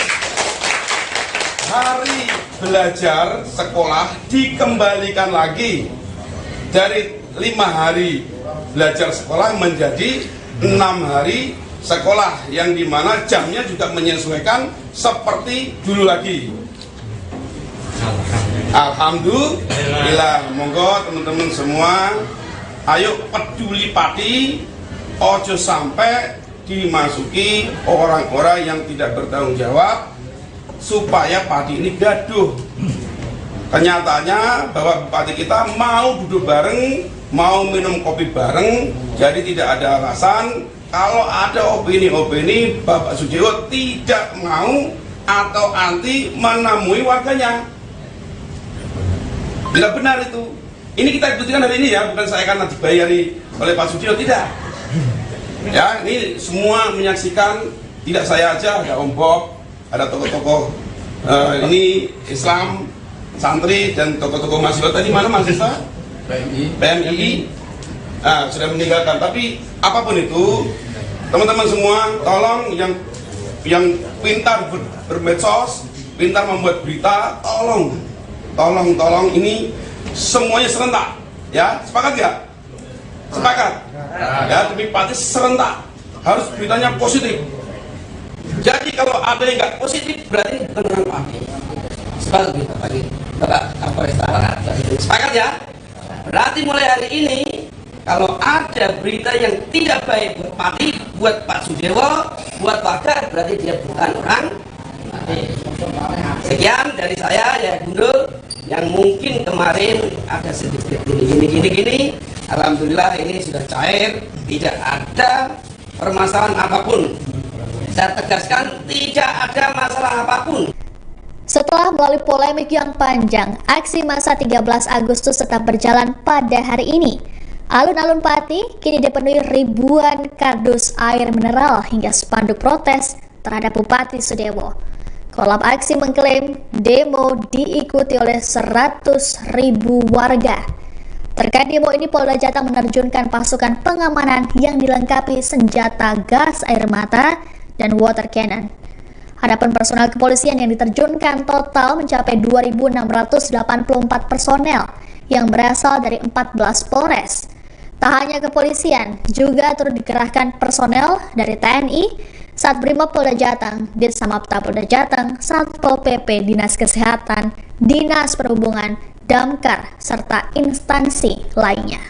Hari belajar sekolah dikembalikan lagi dari 5 hari belajar sekolah menjadi 6 hari sekolah, yang dimana jamnya juga menyesuaikan seperti dulu lagi. Alhamdulillah. Monggo teman-teman semua, ayo peduli Pati, ojo sampai dimasuki orang-orang yang tidak bertanggung jawab supaya Pati ini gaduh. Kenyataannya bahwa Bupati kita mau duduk bareng, mau minum kopi bareng, jadi tidak ada alasan kalau ada opini-opini Bapak Sudewo tidak mau atau anti menemui warganya. Tidak benar itu. Ini kita buktikan hari ini ya, bukan saya karena dibayari oleh Pak Sudewo, tidak. Ya, ini semua menyaksikan, tidak saya aja, ada Om Bob, ada tokoh-tokoh ini Islam, santri dan tokoh-tokoh mahasiswa tadi mana mahasiswa? PMI. Sudah meninggalkan. Tapi apapun itu, teman-teman semua, tolong yang pintar bermedsos, pintar membuat berita, tolong ini semuanya serentak, ya, sepakat ya? Sepakat? Ya, demi Pati serentak, harus beritanya positif. Jadi kalau ada yang nggak positif berarti benar Pati. Sepakat kita Pati, Bapak Kapolres. Sepakat ya? Berarti mulai hari ini kalau ada berita yang tidak baik buat Pati, buat Pak Sudewo, buat warga, berarti dia bukan orang. Sekian dari saya ya Gundul, yang mungkin kemarin ada sedikit gini. Alhamdulillah ini sudah cair, tidak ada permasalahan apapun. Saya tegaskan, tidak ada masalah apapun. Setelah melalui polemik yang panjang, aksi massa 13 Agustus tetap berjalan pada hari ini. Alun-alun Pati kini dipenuhi ribuan kardus air mineral hingga spanduk protes terhadap Bupati Sudewo. Korlap aksi mengklaim demo diikuti oleh 100.000 warga. Terkait demo ini, Polda Jateng menerjunkan pasukan pengamanan yang dilengkapi senjata gas air mata dan water cannon. Adapun personel kepolisian yang diterjunkan total mencapai 2.684 personel yang berasal dari 14 Polres. Tak hanya kepolisian, juga turut dikerahkan personel dari TNI, Satbrimob Polda Jateng, Ditsamapta Polda Jateng, Satpol PP, Dinas Kesehatan, Dinas Perhubungan, Damkar, serta instansi lainnya.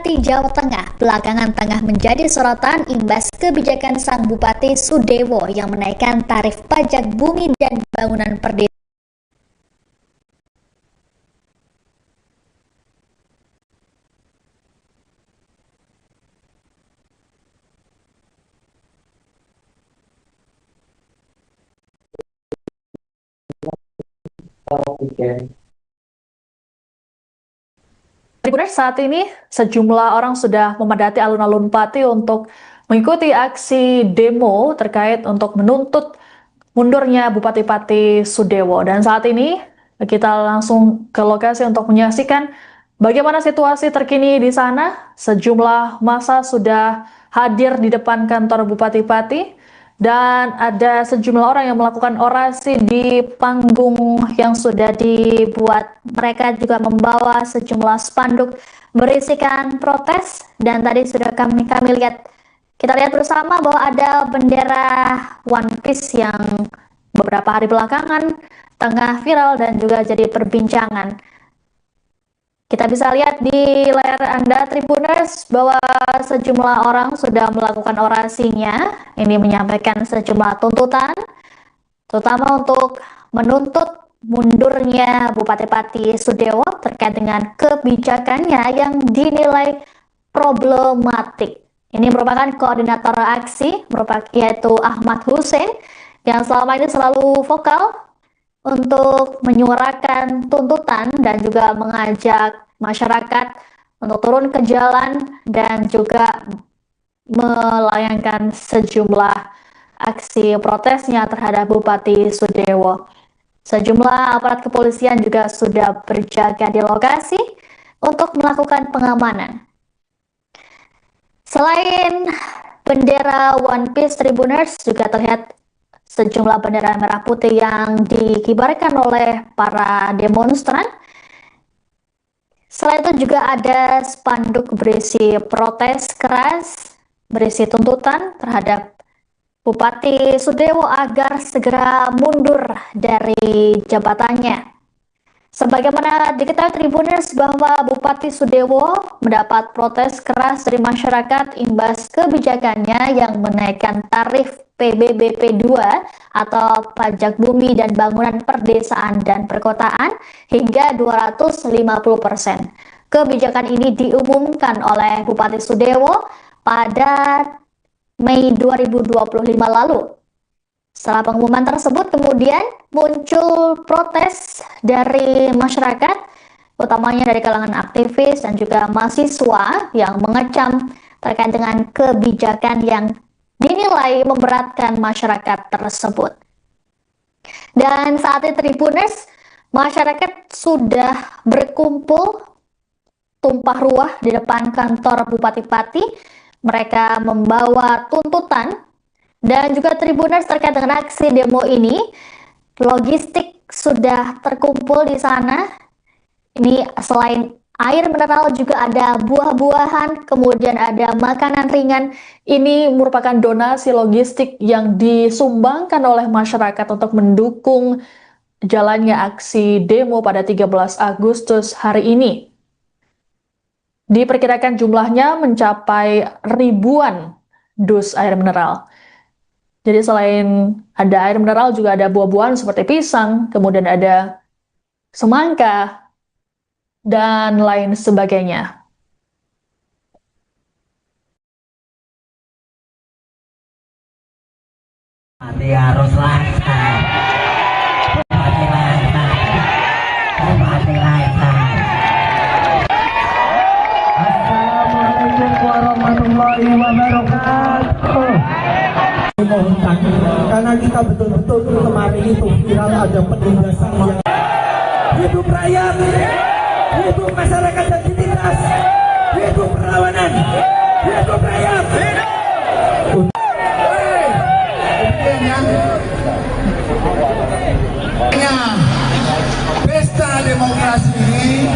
Pati, Jawa Tengah belakangan tengah menjadi sorotan imbas kebijakan sang Bupati Sudewo yang menaikkan tarif pajak bumi dan bangunan per desa. Tribuners, saat ini sejumlah orang sudah memadati alun-alun Pati untuk mengikuti aksi demo terkait untuk menuntut mundurnya Bupati Pati Sudewo. Dan saat ini kita langsung ke lokasi untuk menyaksikan bagaimana situasi terkini di sana. Sejumlah massa sudah hadir di depan kantor Bupati Pati dan ada sejumlah orang yang melakukan orasi di panggung yang sudah dibuat. Mereka juga membawa sejumlah spanduk berisikan protes, dan tadi sudah kita lihat bersama bahwa ada bendera One Piece yang beberapa hari belakangan tengah viral dan juga jadi perbincangan. Kita bisa lihat di layar Anda, Tribuners, bahwa sejumlah orang sudah melakukan orasinya. Ini menyampaikan sejumlah tuntutan, terutama untuk menuntut mundurnya Bupati Pati Sudewo terkait dengan kebijakannya yang dinilai problematik. Ini merupakan koordinator aksi, yaitu Ahmad Hussein, yang selama ini selalu vokal untuk menyuarakan tuntutan dan juga mengajak masyarakat untuk turun ke jalan dan juga melayangkan sejumlah aksi protesnya terhadap Bupati Sudewo. Sejumlah aparat kepolisian juga sudah berjaga di lokasi untuk melakukan pengamanan. Selain bendera One Piece, Tribuners, juga terlihat sejumlah bendera merah putih yang dikibarkan oleh para demonstran. Selain itu juga ada spanduk berisi protes keras, berisi tuntutan terhadap Bupati Sudewo agar segera mundur dari jabatannya. Sebagaimana diketahui Tribuners bahwa Bupati Sudewo mendapat protes keras dari masyarakat imbas kebijakannya yang menaikkan tarif PBBP 2 atau pajak bumi dan bangunan perdesaan dan perkotaan hingga 250%. Kebijakan ini diumumkan oleh Bupati Sudewo pada Mei 2025 lalu. Setelah pengumuman tersebut kemudian muncul protes dari masyarakat, utamanya dari kalangan aktivis dan juga mahasiswa yang mengecam terkait dengan kebijakan yang dinilai memberatkan masyarakat tersebut. Dan saat ini Tribuners, masyarakat sudah berkumpul tumpah ruah di depan kantor Bupati Pati. Mereka membawa tuntutan dan juga Tribuners terkait dengan aksi demo ini. Logistik sudah terkumpul di sana. Ini selain air mineral juga ada buah-buahan, kemudian ada makanan ringan. Ini merupakan donasi logistik yang disumbangkan oleh masyarakat untuk mendukung jalannya aksi demo pada 13 Agustus hari ini. Diperkirakan jumlahnya mencapai ribuan dus air mineral. Jadi selain ada air mineral juga ada buah-buahan seperti pisang, kemudian ada semangka, dan lain sebagainya. Mati harus lancar. Mati lancar. Mati lancar. Assalamualaikum warahmatullahi wabarakatuh. Mohon takdir, karena kita betul-betul kemarin itu viral ada penindasan yang hidup rakyat, hidup masyarakat yang ditindas, hidup perlawanan, hidup rakyat. Pesta demokrasi ini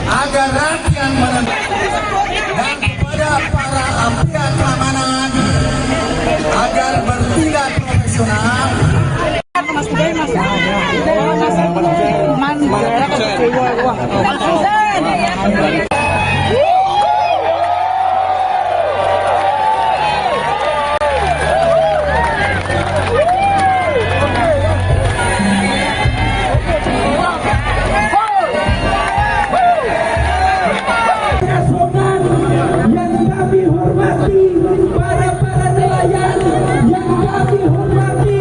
agar rakyat menentukan dan kepada para aparat keamanan agar bertindak profesional. hormati, para nelayan yang kami hormati.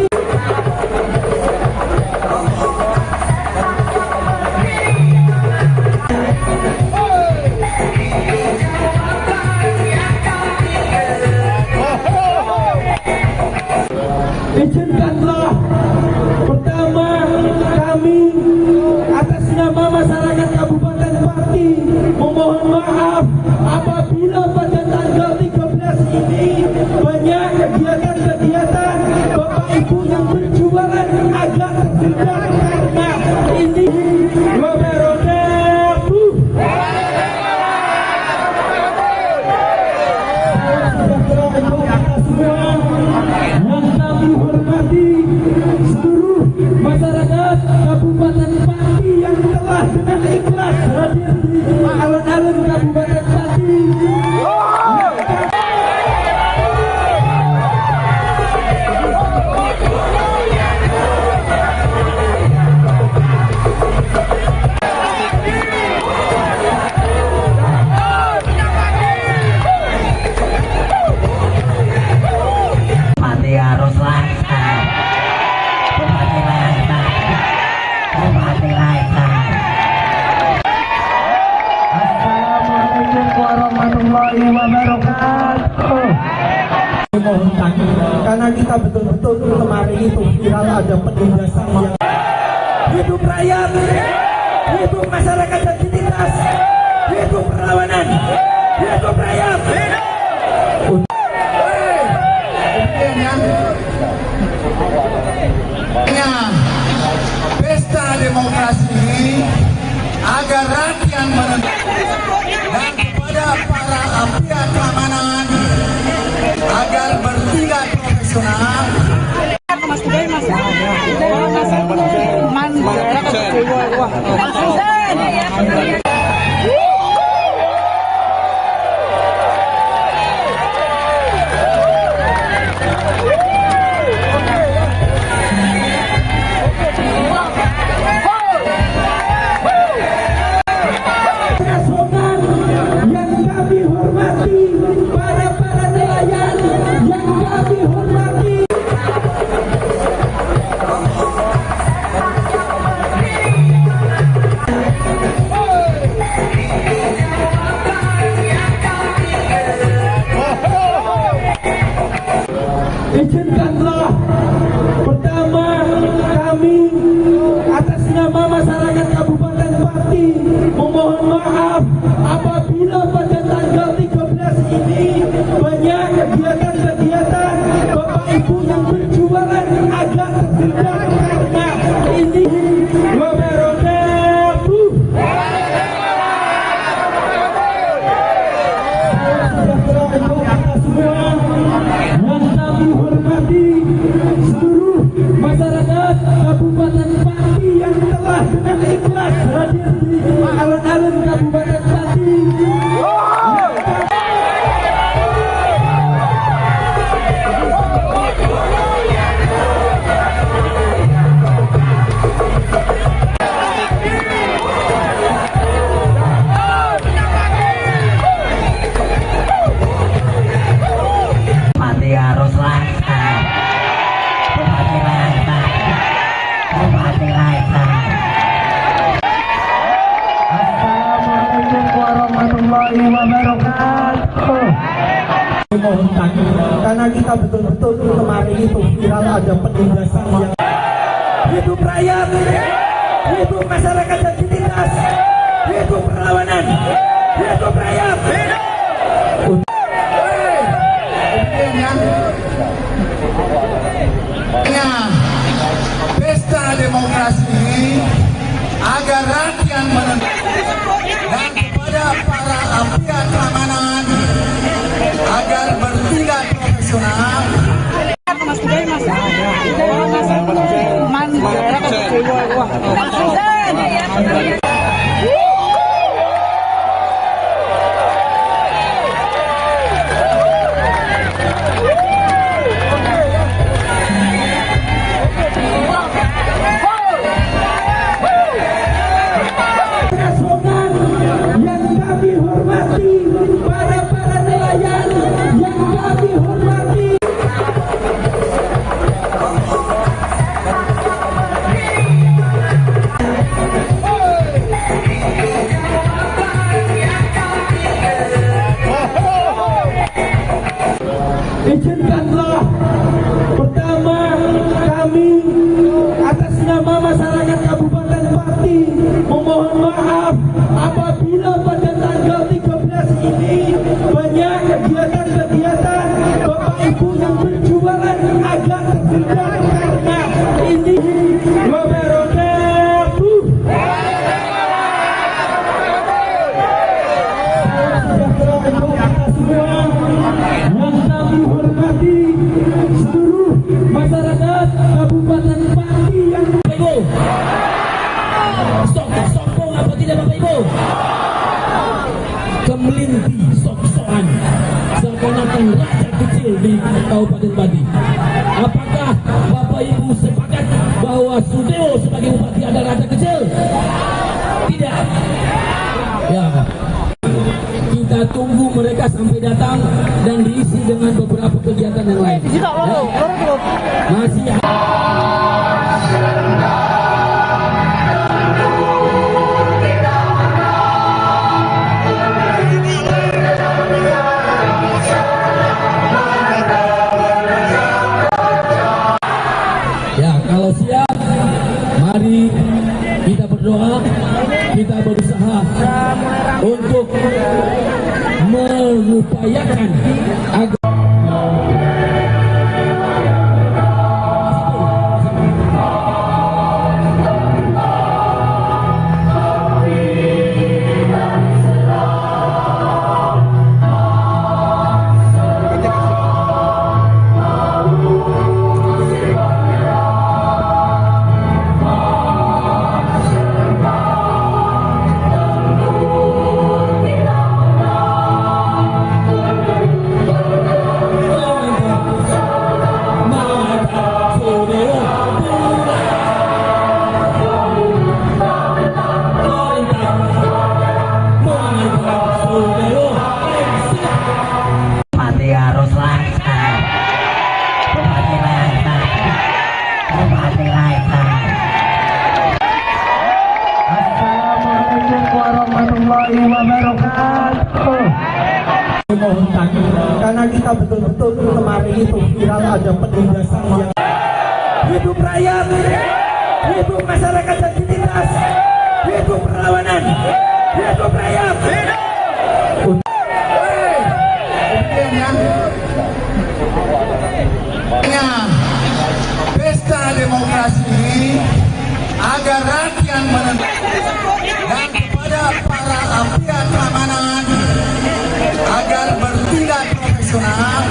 Izinkanlah pertama kami atas nama masyarakat Kabupaten Pati memohon maaf apabila pada tanggal 13 ini banyak kegiatan-kegiatan Bapak Ibu yang berjualan agak tersendat karena ini wabarakatuh. Hormati seluruh masyarakat Kabupaten Pati yang telah dengan ikhlas hadir di alun-alun Kabupaten Pati. Pati harus lancar. Pati lancar. Pati lancar. Assalamualaikum warahmatullahi wabarakatuh. Mohon takut karena kita betul-betul kemarin itu viral ada penindasan yang hidup rakyat, hidup masyarakat dan ditindas, hidup perlawanan, hidup rakyat. Pesta demokrasi ini agar rakyat menentukan dan kepada para pihak keamanan agar bertindak profesional. Yang kami hormati, para nelayan yang kami hormati. Izinkanlah pertama kami atas nama masyarakat Kabupaten Pati memohon maaf apabila pada tanggal 13 ini banyak kegiatan-kegiatan Bapak Ibu yang berjualan agak tersendat karena ini wabarakatuh. Yang kami hormati seluruh masyarakat Kabupaten Pati yang telah dengan ikhlas hadir di alun-alun Kabupaten Pati. Pati harus lancar. Pati lancar. Pati lancar. Assalamualaikum warahmatullahi wabarakatuh. Mohon takut karena kita betul-betul kemarin itu viral ada penindasan yang hidup rakyat, hidup masyarakat dan ditindas, hidup perlawanan, hidup rakyat. Pesta demokrasi ini agar rakyat menentukan dan kepada para pihak keamanan agar bertindak profesional. ini wabarakatuh. Yang kami hormati seluruh masyarakat Kabupaten Pati yang sombong apa tidak Bapak Ibu? Kemelinti sok-sokan seakan-akan raja kecil di Kabupaten Pati. Apakah Bapak Ibu sepakat bahwa Sudewo sebagai bupati adalah raja kecil? Tidak. Ya. Kita tunggu mereka sampai datang dan diisi dengan beberapa kegiatan yang lain. Ya. Masih siap, mari kita berdoa, kita berusaha untuk mengupayakan agar karena kita betul-betul kemarin itu viral ada penindasan yang hidup rakyat, hidup masyarakat yang ditindas, hidup perlawanan, hidup rakyat. Pesta demokrasi ini agar rakyat menentukan dan kepada para pihak keamanan agar bertindak profesional.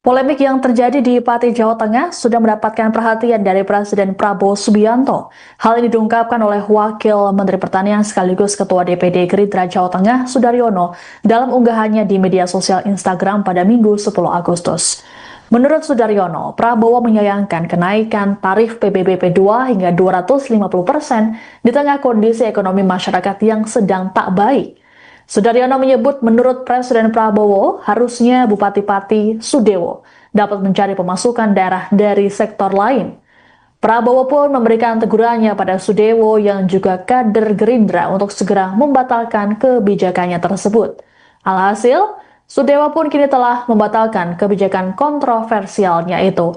Polemik yang terjadi di Pati, Jawa Tengah sudah mendapatkan perhatian dari Presiden Prabowo Subianto. Hal ini diungkapkan oleh Wakil Menteri Pertanian sekaligus Ketua DPD Gerindra Jawa Tengah, Sudaryono, dalam unggahannya di media sosial Instagram pada Minggu 10 Agustus. Menurut Sudaryono, Prabowo menyayangkan kenaikan tarif PBBP 2 hingga 250% di tengah kondisi ekonomi masyarakat yang sedang tak baik. Sudaryono menyebut menurut Presiden Prabowo, harusnya Bupati Pati Sudewo dapat mencari pemasukan daerah dari sektor lain. Prabowo pun memberikan tegurannya pada Sudewo yang juga kader Gerindra untuk segera membatalkan kebijakannya tersebut. Alhasil, Sudewo pun kini telah membatalkan kebijakan kontroversialnya itu.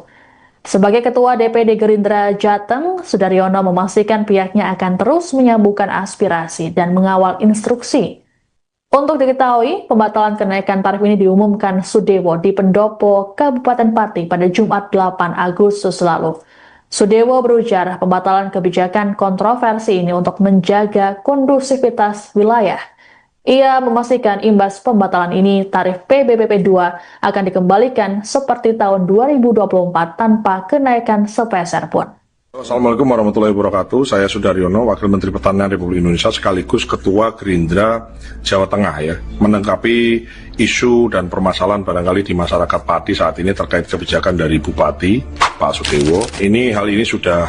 Sebagai Ketua DPD Gerindra Jateng, Sudaryono memastikan pihaknya akan terus menyambungkan aspirasi dan mengawal instruksi. Untuk diketahui, pembatalan kenaikan tarif ini diumumkan Sudewo di Pendopo, Kabupaten Pati pada Jumat 8 Agustus lalu. Sudewo berujar pembatalan kebijakan kontroversi ini untuk menjaga kondusivitas wilayah. Ia memastikan imbas pembatalan ini tarif PBBP 2 akan dikembalikan seperti tahun 2024 tanpa kenaikan sepeser pun. Assalamualaikum warahmatullahi wabarakatuh. Saya Sudaryono, Wakil Menteri Pertanian Republik Indonesia sekaligus Ketua Gerindra Jawa Tengah ya, menanggapi isu dan permasalahan barangkali di masyarakat Pati saat ini terkait kebijakan dari Bupati Pak Sudewo. Hal ini sudah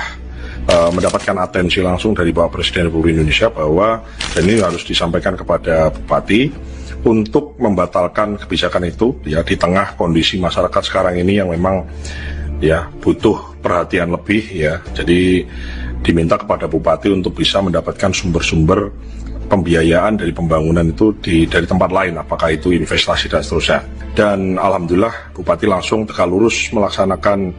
mendapatkan atensi langsung dari Bapak Presiden Republik Indonesia bahwa dan ini harus disampaikan kepada Bupati untuk membatalkan kebijakan itu ya di tengah kondisi masyarakat sekarang ini yang memang ya butuh perhatian lebih ya. Jadi diminta kepada Bupati untuk bisa mendapatkan sumber-sumber pembiayaan dari pembangunan itu dari tempat lain, apakah itu investasi dan seterusnya. Dan alhamdulillah Bupati langsung tegak lurus melaksanakan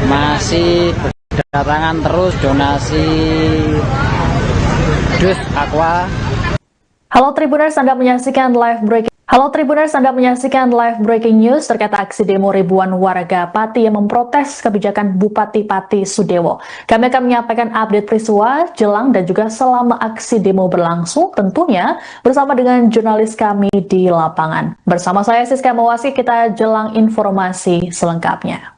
masih berdatangan terus donasi dus aqua. Halo Tribuners, Anda menyaksikan live breaking news terkait aksi demo ribuan warga Pati yang memprotes kebijakan Bupati Pati Sudewo. Kami akan menyampaikan update peristiwa jelang dan juga selama aksi demo berlangsung, tentunya bersama dengan jurnalis kami di lapangan. Bersama saya Siska Mawasi, kita jelang informasi selengkapnya.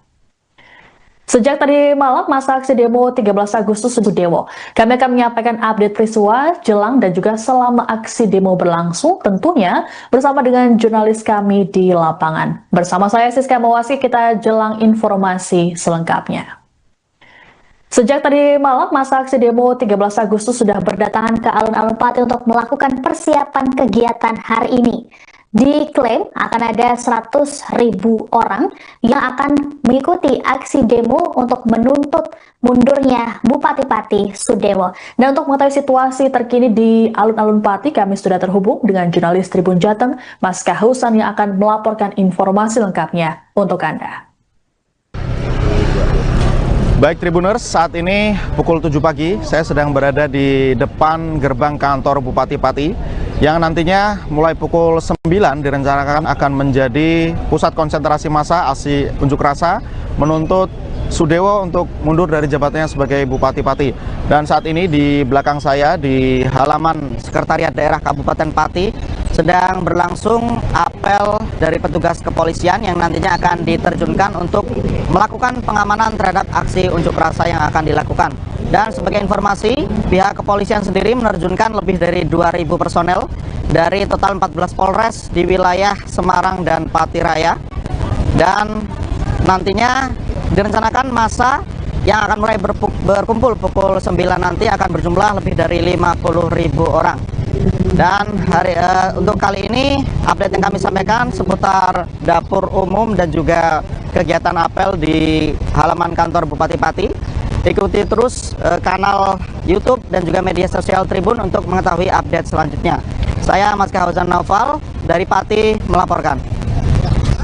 Sejak tadi malam masa aksi demo 13 Agustus Sudewo, kami akan menyampaikan update peristiwa jelang dan juga selama aksi demo berlangsung, tentunya bersama dengan jurnalis kami di lapangan. Bersama saya Siska Mawasi, kita jelang informasi selengkapnya. Sejak tadi malam masa aksi demo 13 Agustus sudah berdatangan ke alun-alun Pati untuk melakukan persiapan kegiatan hari ini. Diklaim akan ada 100.000 orang yang akan mengikuti aksi demo untuk menuntut mundurnya Bupati Pati Sudewo. Dan untuk mengetahui situasi terkini di alun-alun Pati, kami sudah terhubung dengan jurnalis Tribun Jateng, Mas Kahusan, yang akan melaporkan informasi lengkapnya untuk Anda. Baik Tribuners, saat ini pukul 7 pagi, saya sedang berada di depan gerbang kantor Bupati Pati yang nantinya mulai pukul 9 direncanakan akan menjadi pusat konsentrasi massa aksi unjuk rasa menuntut Sudewo untuk mundur dari jabatannya sebagai Bupati Pati. Dan saat ini di belakang saya di halaman Sekretariat Daerah Kabupaten Pati sedang berlangsung apel dari petugas kepolisian yang nantinya akan diterjunkan untuk melakukan pengamanan terhadap aksi unjuk rasa yang akan dilakukan. Dan sebagai informasi, pihak kepolisian sendiri menerjunkan lebih dari 2.000 personel dari total 14 Polres di wilayah Semarang dan Pati Raya. Dan nantinya direncanakan massa yang akan mulai berkumpul pukul 9 nanti akan berjumlah lebih dari 50.000 orang. Dan untuk kali ini update yang kami sampaikan seputar dapur umum dan juga kegiatan apel di halaman kantor Bupati Pati. Ikuti terus kanal YouTube dan juga media sosial Tribun untuk mengetahui update selanjutnya. Saya Mas Kahusan Naufal dari Pati melaporkan.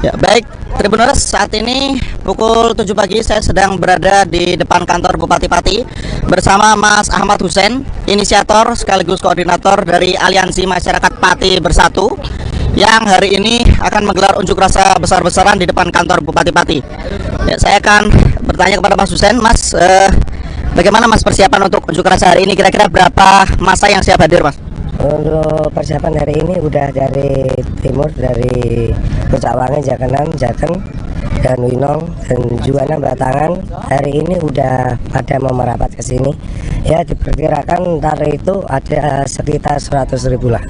Ya, baik Tribuners, saat ini pukul 7 pagi saya sedang berada di depan kantor Bupati Pati bersama Mas Ahmad Hussein, inisiator sekaligus koordinator dari Aliansi Masyarakat Pati Bersatu yang hari ini akan menggelar unjuk rasa besar-besaran di depan kantor Bupati Pati. Ya, saya akan bertanya kepada Mas Hussein, Mas, bagaimana Mas persiapan untuk unjuk rasa hari ini? Kira-kira berapa massa yang siap hadir, Mas? Untuk persiapan hari ini udah dari timur, dari Bocawangen, Jakenan, Jateng, dan Winong dan Juwana berdatangan. Hari ini udah pada mau merapat ke sini. Ya diperkirakan ntar itu ada sekitar 100.000 lah.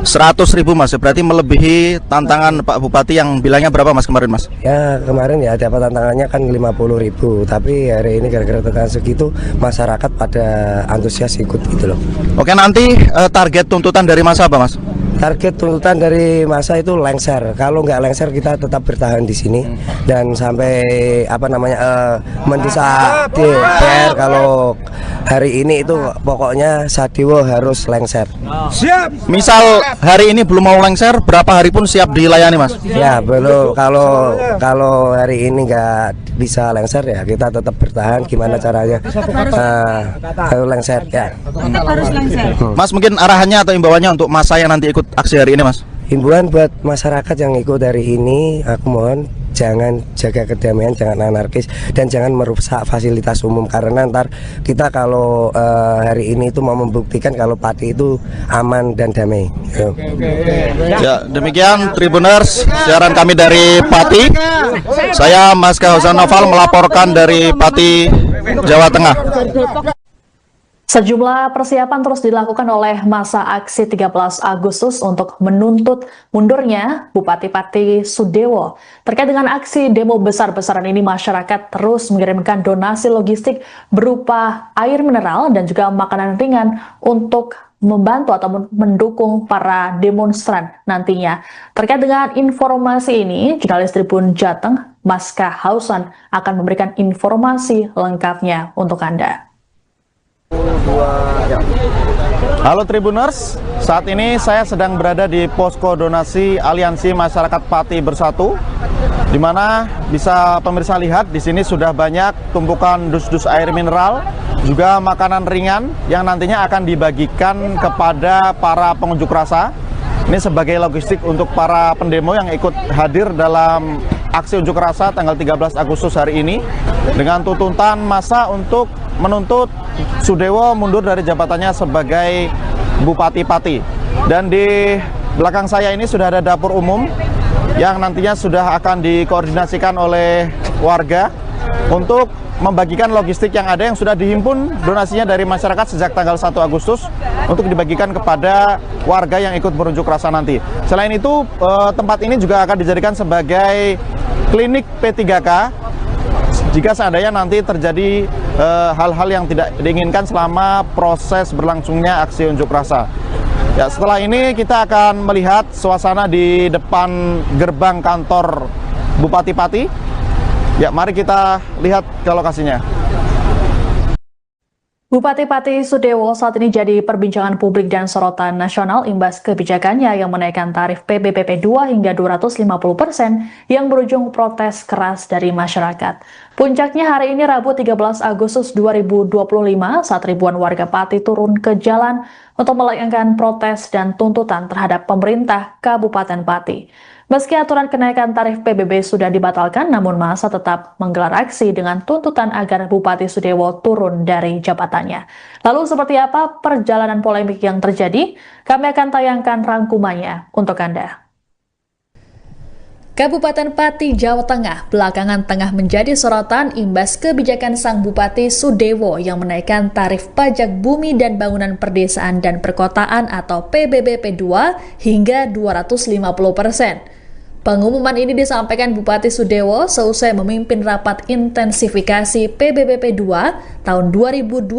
100.000 Mas, berarti melebihi tantangan Pak Bupati yang bilangnya berapa Mas kemarin Mas? Ya kemarin ya dapat tantangannya kan 50.000, tapi hari ini gara-gara tekan segitu masyarakat pada antusias ikut gitu loh. Oke, nanti target tuntutan dari masa apa Mas? Target tuntutan dari masa itu lengser. Kalau nggak lengser kita tetap bertahan di sini dan sampai mendesak DPR kalau hari ini itu pokoknya Sadewo harus lengser. Siap. Misal hari ini belum mau lengser, berapa hari pun siap dilayani Mas? Ya belum. Kalau hari ini nggak bisa lengser ya kita tetap bertahan. Gimana caranya? Harus lengser ya. Tetap harus lengser. Mas mungkin arahannya atau imbauannya untuk masa yang nanti ikut aksi hari ini Mas? Himbauan buat masyarakat yang ikut hari ini, aku mohon jangan jaga kedamaian, jangan anarkis, dan jangan merusak fasilitas umum karena ntar kita kalau hari ini itu mau membuktikan kalau Pati itu aman dan damai. Ya, demikian Tribuners siaran kami dari Pati. Saya Mas Kahozan Noval melaporkan dari Pati, Jawa Tengah. Sejumlah persiapan terus dilakukan oleh masa aksi 13 Agustus untuk menuntut mundurnya Bupati Pati Sudewo. Terkait dengan aksi demo besar-besaran ini, masyarakat terus mengirimkan donasi logistik berupa air mineral dan juga makanan ringan untuk membantu atau mendukung para demonstran nantinya. Terkait dengan informasi ini, jurnalis Tribun Jateng, Mas Kahozan, akan memberikan informasi lengkapnya untuk Anda. Halo Tribuners, saat ini saya sedang berada di posko donasi Aliansi Masyarakat Pati Bersatu, di mana bisa pemirsa lihat di sini sudah banyak tumpukan dus-dus air mineral, juga makanan ringan yang nantinya akan dibagikan kepada para pengunjuk rasa. Ini sebagai logistik untuk para pendemo yang ikut hadir dalam aksi unjuk rasa tanggal 13 Agustus hari ini dengan tuntutan massa untuk menuntut Sudewo mundur dari jabatannya sebagai Bupati Pati. Dan di belakang saya ini sudah ada dapur umum yang nantinya sudah akan dikoordinasikan oleh warga untuk membagikan logistik yang ada yang sudah dihimpun donasinya dari masyarakat sejak tanggal 1 Agustus untuk dibagikan kepada warga yang ikut berunjuk rasa nanti. Selain itu, tempat ini juga akan dijadikan sebagai klinik P3K jika seandainya nanti terjadi hal-hal yang tidak diinginkan selama proses berlangsungnya aksi unjuk rasa. Ya, setelah ini kita akan melihat suasana di depan gerbang kantor Bupati Pati. Ya, mari kita lihat ke lokasinya. Bupati Pati Sudewo saat ini jadi perbincangan publik dan sorotan nasional imbas kebijakannya yang menaikkan tarif PBBP 2 hingga 250% yang berujung protes keras dari masyarakat. Puncaknya hari ini Rabu 13 Agustus 2025 saat ribuan warga Pati turun ke jalan untuk melayangkan protes dan tuntutan terhadap pemerintah Kabupaten Pati. Meski aturan kenaikan tarif PBB sudah dibatalkan, namun massa tetap menggelar aksi dengan tuntutan agar Bupati Sudewo turun dari jabatannya. Lalu seperti apa perjalanan polemik yang terjadi? Kami akan tayangkan rangkumannya untuk Anda. Kabupaten Pati, Jawa Tengah belakangan tengah menjadi sorotan imbas kebijakan sang Bupati Sudewo yang menaikkan tarif pajak bumi dan bangunan perdesaan dan perkotaan atau PBBP 2 hingga 250%. Pengumuman ini disampaikan Bupati Sudewo seusai memimpin rapat intensifikasi PBBP 2 tahun 2025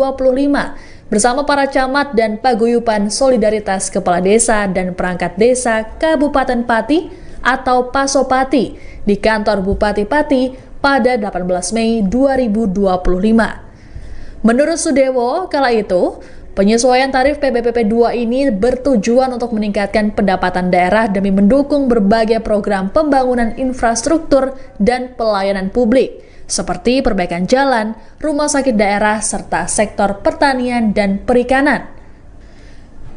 bersama para camat dan paguyuban solidaritas kepala desa dan perangkat desa Kabupaten Pati atau Pasopati di kantor Bupati Pati pada 18 Mei 2025. Menurut Sudewo, kala itu, penyesuaian tarif PBBP 2 ini bertujuan untuk meningkatkan pendapatan daerah demi mendukung berbagai program pembangunan infrastruktur dan pelayanan publik, seperti perbaikan jalan, rumah sakit daerah, serta sektor pertanian dan perikanan.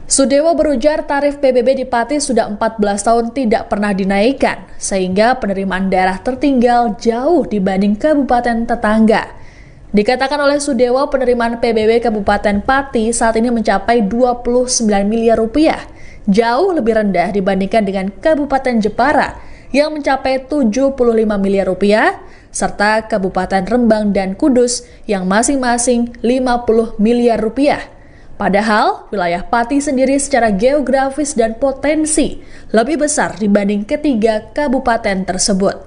Sudewo berujar tarif PBB di Pati sudah 14 tahun tidak pernah dinaikkan, sehingga penerimaan daerah tertinggal jauh dibanding kabupaten tetangga. Dikatakan oleh Sudewo, penerimaan PBB Kabupaten Pati saat ini mencapai 29 miliar rupiah, jauh lebih rendah dibandingkan dengan Kabupaten Jepara yang mencapai 75 miliar rupiah, serta Kabupaten Rembang dan Kudus yang masing-masing 50 miliar rupiah. Padahal wilayah Pati sendiri secara geografis dan potensi lebih besar dibanding ketiga kabupaten tersebut.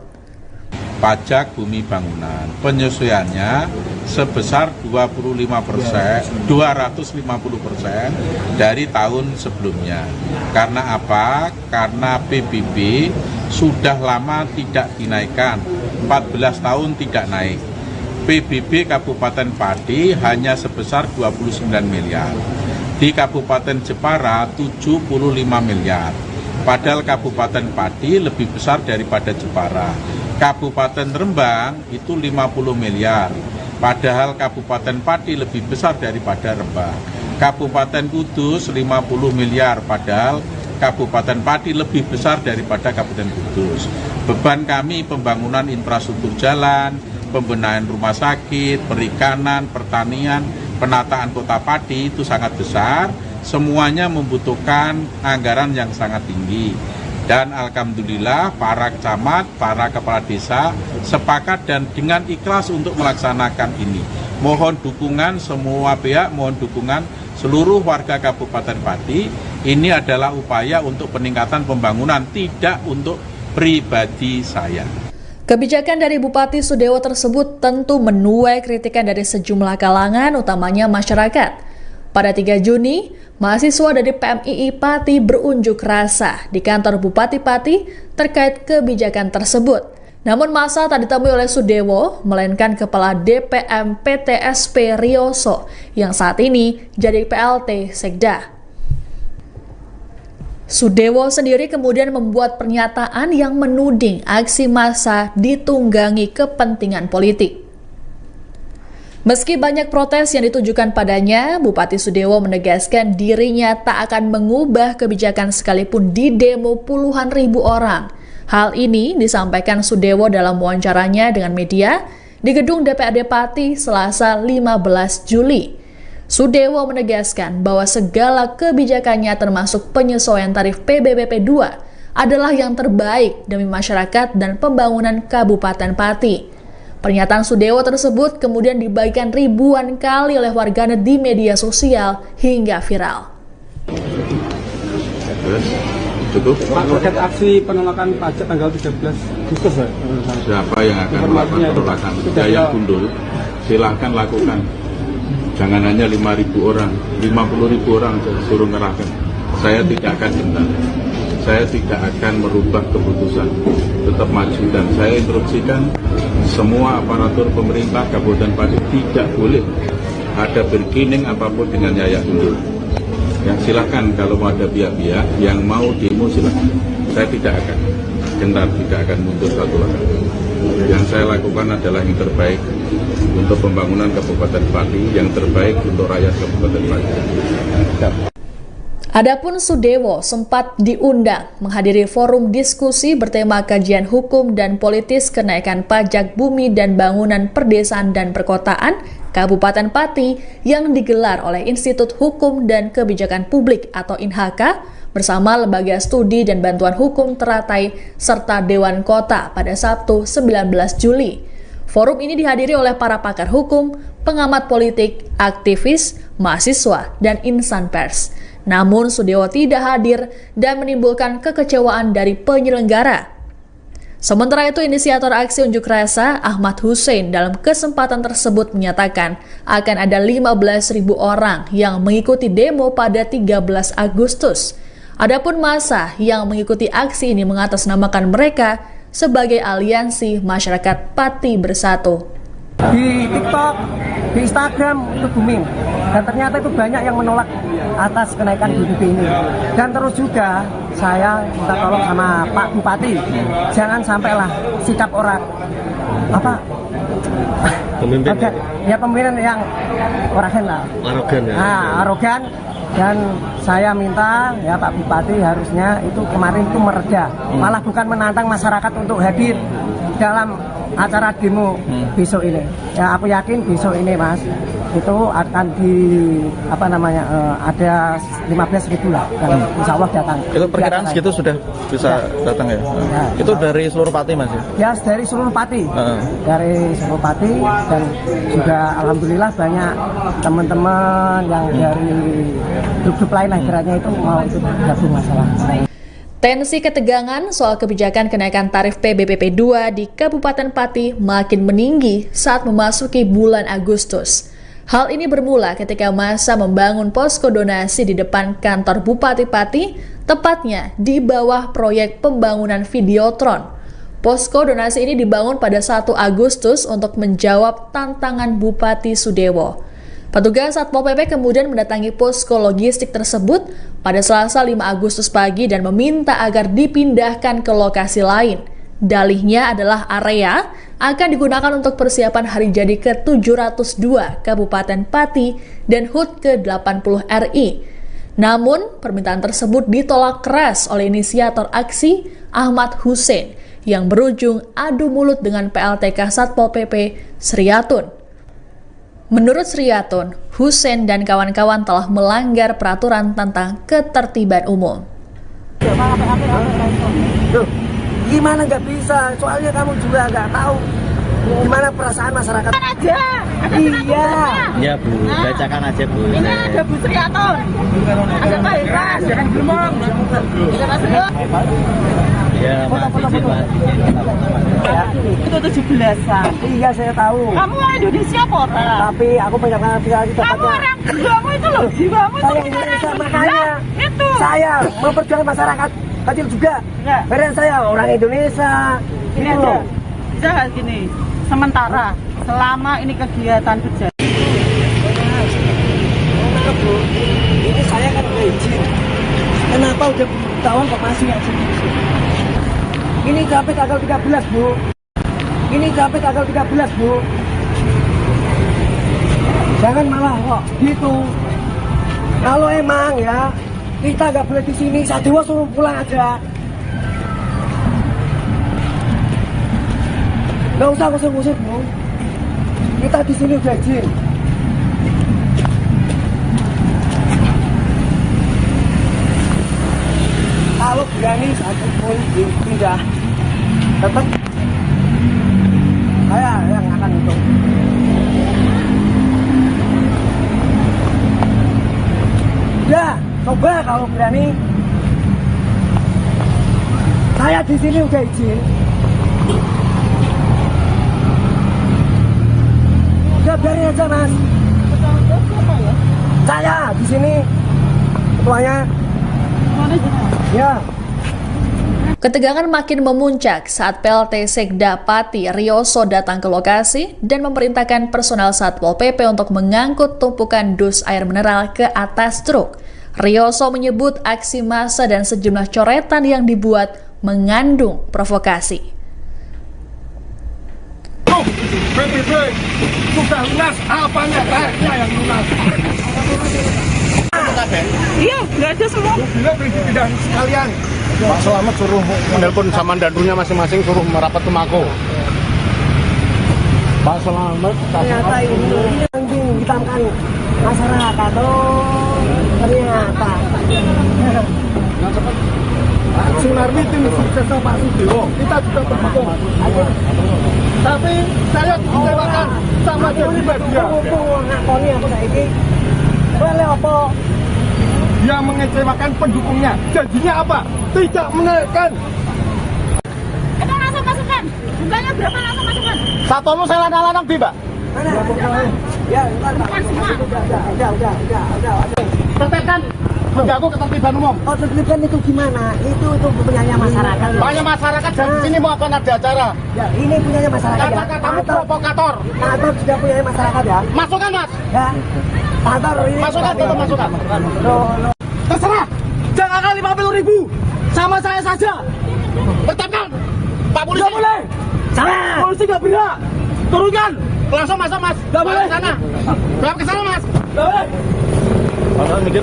Pajak bumi bangunan penyesuaiannya sebesar 250% dari tahun sebelumnya. Karena apa? Karena PBB sudah lama tidak dinaikkan, 14 tahun tidak naik. PBB Kabupaten Pati hanya sebesar 29 miliar. Di Kabupaten Jepara 75 miliar. Padahal Kabupaten Pati lebih besar daripada Jepara. Kabupaten Rembang itu 50 miliar, padahal Kabupaten Pati lebih besar daripada Rembang. Kabupaten Kudus 50 miliar, padahal Kabupaten Pati lebih besar daripada Kabupaten Kudus. Beban kami pembangunan infrastruktur jalan, pembenahan rumah sakit, perikanan, pertanian, penataan kota Pati itu sangat besar, semuanya membutuhkan anggaran yang sangat tinggi. Dan alhamdulillah para camat, para kepala desa sepakat dan dengan ikhlas untuk melaksanakan ini. Mohon dukungan semua pihak, mohon dukungan seluruh warga Kabupaten Pati. Ini adalah upaya untuk peningkatan pembangunan, tidak untuk pribadi saya. Kebijakan dari Bupati Sudewo tersebut tentu menuai kritikan dari sejumlah kalangan, utamanya masyarakat. Pada 3 Juni, mahasiswa dari PMII Pati berunjuk rasa di kantor Bupati Pati terkait kebijakan tersebut. Namun massa tak ditemui oleh Sudewo, melainkan Kepala DPM PTSP Rioso yang saat ini jadi PLT Sekda. Sudewo sendiri kemudian membuat pernyataan yang menuding aksi massa ditunggangi kepentingan politik. Meski banyak protes yang ditujukan padanya, Bupati Sudewo menegaskan dirinya tak akan mengubah kebijakan sekalipun di demo puluhan ribu orang. Hal ini disampaikan Sudewo dalam wawancaranya dengan media di gedung DPRD Pati Selasa 15 Juli. Sudewo menegaskan bahwa segala kebijakannya termasuk penyesuaian tarif PBBP 2 adalah yang terbaik demi masyarakat dan pembangunan Kabupaten Pati. Pernyataan Sudewo tersebut kemudian dibagikan ribuan kali oleh warganet di media sosial hingga viral. Cukup. Pak, terkait aksi penolakan pajak tanggal 13 Agustus ya? Siapa yang akan melakukan penolakan? Jaya gundul, silahkan lakukan. Jangan hanya 5.000 orang, 50.000 orang suruh ngerahkan. Saya tidak akan gentar. Saya tidak akan merubah keputusan, tetap maju, dan saya instruksikan semua aparatur pemerintah Kabupaten Pati tidak boleh ada bergening apapun dengan Yaya Gundul. Ya, silahkan kalau mau ada pihak-pihak yang mau demo silahkan. Saya tidak akan gentar, tidak akan mundur satu langkah. Yang saya lakukan adalah yang terbaik untuk pembangunan Kabupaten Pati, yang terbaik untuk rakyat Kabupaten Pati. Adapun Sudewo sempat diundang menghadiri forum diskusi bertema kajian hukum dan politis kenaikan pajak bumi dan bangunan perdesaan dan perkotaan Kabupaten Pati yang digelar oleh Institut Hukum dan Kebijakan Publik atau INHK bersama Lembaga Studi dan Bantuan Hukum Teratai serta Dewan Kota pada Sabtu 19 Juli. Forum ini dihadiri oleh para pakar hukum, pengamat politik, aktivis, mahasiswa, dan insan pers. Namun Sudewo tidak hadir dan menimbulkan kekecewaan dari penyelenggara. Sementara itu, inisiator aksi unjuk rasa Ahmad Hussein dalam kesempatan tersebut menyatakan akan ada 15.000 orang yang mengikuti demo pada 13 Agustus. Adapun massa yang mengikuti aksi ini mengatasnamakan mereka sebagai Aliansi Masyarakat Pati Bersatu. Di TikTok, di Instagram itu booming, dan ternyata itu banyak yang menolak atas kenaikan BBB ini. Dan terus juga saya minta tolong sama Pak Bupati, jangan sampailah sikap orang pemimpin yang arogan lah. Arogan. Dan saya minta ya Pak Bupati harusnya itu kemarin itu mereda, malah bukan menantang masyarakat untuk hadir dalam acara demo besok ini. Ya aku yakin besok ini Mas itu akan ada 15.000 lah yang insya Allah datang. Itu perkiraan segitu sudah bisa datang ya? Itu dari seluruh Pati Mas ya? Ya dari seluruh Pati, dari seluruh Pati, dan juga alhamdulillah banyak teman-teman yang dari grup-grup lain ibaratnya itu mau ikut gabung masalah. Tensi ketegangan soal kebijakan kenaikan tarif PBBP 2 di Kabupaten Pati makin meninggi saat memasuki bulan Agustus. Hal ini bermula ketika masa membangun posko donasi di depan kantor Bupati Pati, tepatnya di bawah proyek pembangunan Videotron. Posko donasi ini dibangun pada 1 Agustus untuk menjawab tantangan Bupati Sudewo. Petugas Satpol PP kemudian mendatangi posko logistik tersebut pada Selasa 5 Agustus pagi dan meminta agar dipindahkan ke lokasi lain. Dalihnya adalah area akan digunakan untuk persiapan hari jadi ke-702 Kabupaten Pati dan HUT ke-80 RI. Namun, permintaan tersebut ditolak keras oleh inisiator aksi Ahmad Hussein yang berujung adu mulut dengan PLTK Satpol PP Sriatun. Menurut Sriatun, Hussein dan kawan-kawan telah melanggar peraturan tentang ketertiban umum. Gimana nggak bisa? Soalnya kamu juga nggak tahu gimana perasaan masyarakat. Aja. Iya. Ya Bu, bacakan aja Bu. Ini ada Bu Sriatun. Ada Pak Ikhlas. Jangan gemong. Ya, makasih Pak. Itu 17-an. Iya saya tahu. Kamu orang Indonesia apa orang? Tapi aku banyak tinggal di tempatnya. Kamu orang jiwamu itu loh, jiwamu itu saya Indonesia, makanya itu. Saya memperjuangkan masyarakat kecil juga. Karena saya orang Indonesia. Ini aja. Bisa nggak gini? Sementara selama ini kegiatan berjalan. Ini saya kan udah izin. Kenapa udah tahun kok masih nggak izin? Ini sampai tanggal 13 Bu. Ini sampai tanggal 13 Bu. Jangan malah kok gitu. Kalau emang ya kita nggak boleh di sini, Sadewa suruh pulang aja. Nggak usah ngusir-ngusir Bu. Kita di sini udah izin. Kalau berani satu pun tidak, tetap saya yang akan itu. Udah, coba kalau berani. Saya di sini udah izin. Udah biarin aja Mas. Saya di sini ketuanya. Ya. Ketegangan makin memuncak saat PLT Sekda Pati Rioso datang ke lokasi dan memerintahkan personel Satpol PP untuk mengangkut tumpukan dus air mineral ke atas truk. Rioso menyebut aksi massa dan sejumlah coretan yang dibuat mengandung provokasi. PBB sudah lunas, apanya tarifnya yang lunas? Iya, nggak ada semua. Bila tidak sekalian. Pak Selamat suruh menelpon sama dandunya masing-masing, suruh merapat ke Mako. Pak Selamat. Ternyata ini yang dihitamkan masyarakat. Oh, ternyata. Sunarmi tim suksesnya Pak Sudewo, kita juga mendukung. Tapi saya dikecewakan sama jadi bagian. Ngakoni aku saiki. Boleh apa? Dia mengecewakan pendukungnya. Janjinya apa? Tidak menaikkan. Itu langsung masukkan. Jumlahnya berapa langsung masukkan? Satono saya lanang-lanang di Mbak. Mana? Ya, bukan semua. Udah. Tetapkan mengganggu ketertiban umum. Oh, tertiban itu gimana? Itu punyanya masyarakat. Banyak masyarakat dan di sini mau akan ada acara. Ya, ini punyanya masyarakat ya. Kata-katamu provokator. Kantor juga punyanya masyarakat ya. Masukkan Mas. Ya. Kantor ini. Masukkan itu masukkan. Terserah. Jangan kali 50.000. Sama saya saja. Bertangkap. Pak Polisi. Nggak boleh. Salah. Polisi nggak berhak. Turunkan. Langsung masuk Mas. Nggak boleh. Sana. Berapa ke sana Mas. Nggak boleh. Mikir.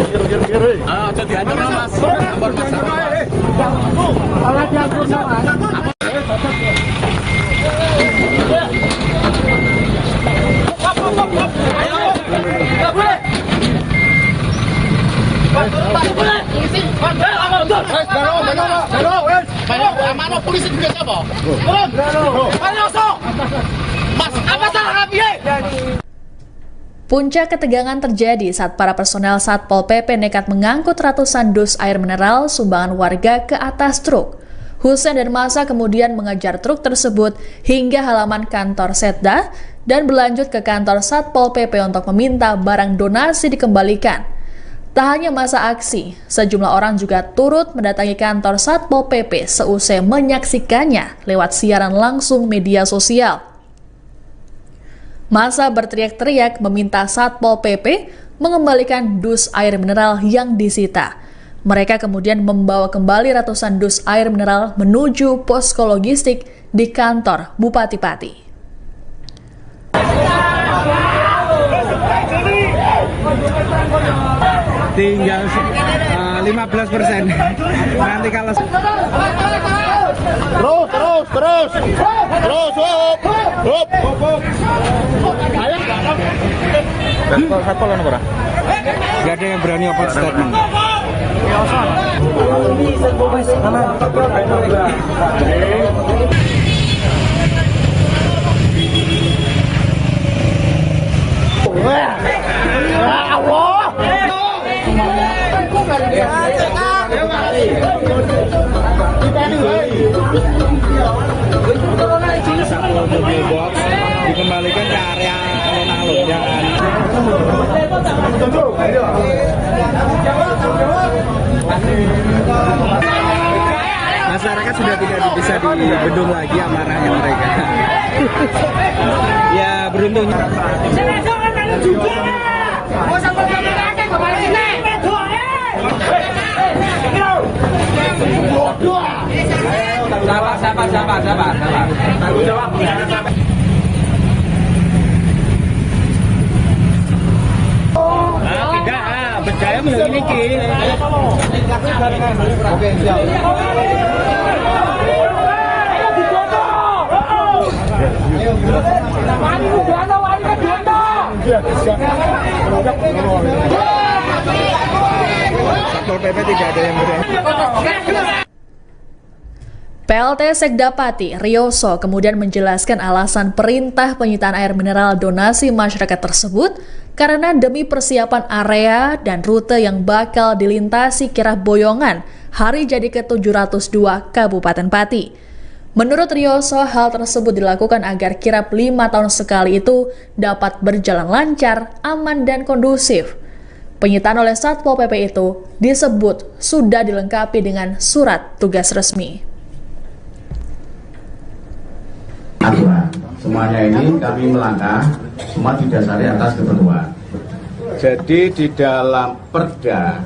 Ah, jadi aja Mas. Gambar masyarakat. Kalau diatur sama. polisi juga siapa? Turun! Ayo, Mas, apa salah piye? Puncak ketegangan terjadi saat para personel Satpol PP nekat mengangkut ratusan dus air mineral sumbangan warga ke atas truk. Husein dan massa kemudian mengejar truk tersebut hingga halaman kantor Setda dan berlanjut ke kantor Satpol PP untuk meminta barang donasi dikembalikan. Tak hanya masa aksi, sejumlah orang juga turut mendatangi kantor Satpol PP seusai menyaksikannya lewat siaran langsung media sosial. Massa berteriak-teriak meminta Satpol PP mengembalikan dus air mineral yang disita. Mereka kemudian membawa kembali ratusan dus air mineral menuju posko logistik di kantor Bupati Pati. Tinggal 15%. Nanti kalau Terus, hop. Satpol apa? Gak ada yang berani open statement. Allah. Box dikembalikan ke area alun-alun yang masyarakat sudah tidak bisa dibendung lagi amarahnya mereka. Ya beruntungnya. Sabar. Tanggung jawab. Tidak, berjaya menurut ini ki. Oke, siap. Satpol PP tidak ada yang berani. PLT Sekda Pati, Rioso, kemudian menjelaskan alasan perintah penyitaan air mineral donasi masyarakat tersebut karena demi persiapan area dan rute yang bakal dilintasi kirab Boyongan hari jadi ke-702 Kabupaten Pati. Menurut Rioso, hal tersebut dilakukan agar kirab 5 tahun sekali itu dapat berjalan lancar, aman, dan kondusif. Penyitaan oleh Satpol PP itu disebut sudah dilengkapi dengan surat tugas resmi. Semuanya ini kami melangkah semua didasari atas ketentuan. Jadi di dalam Perda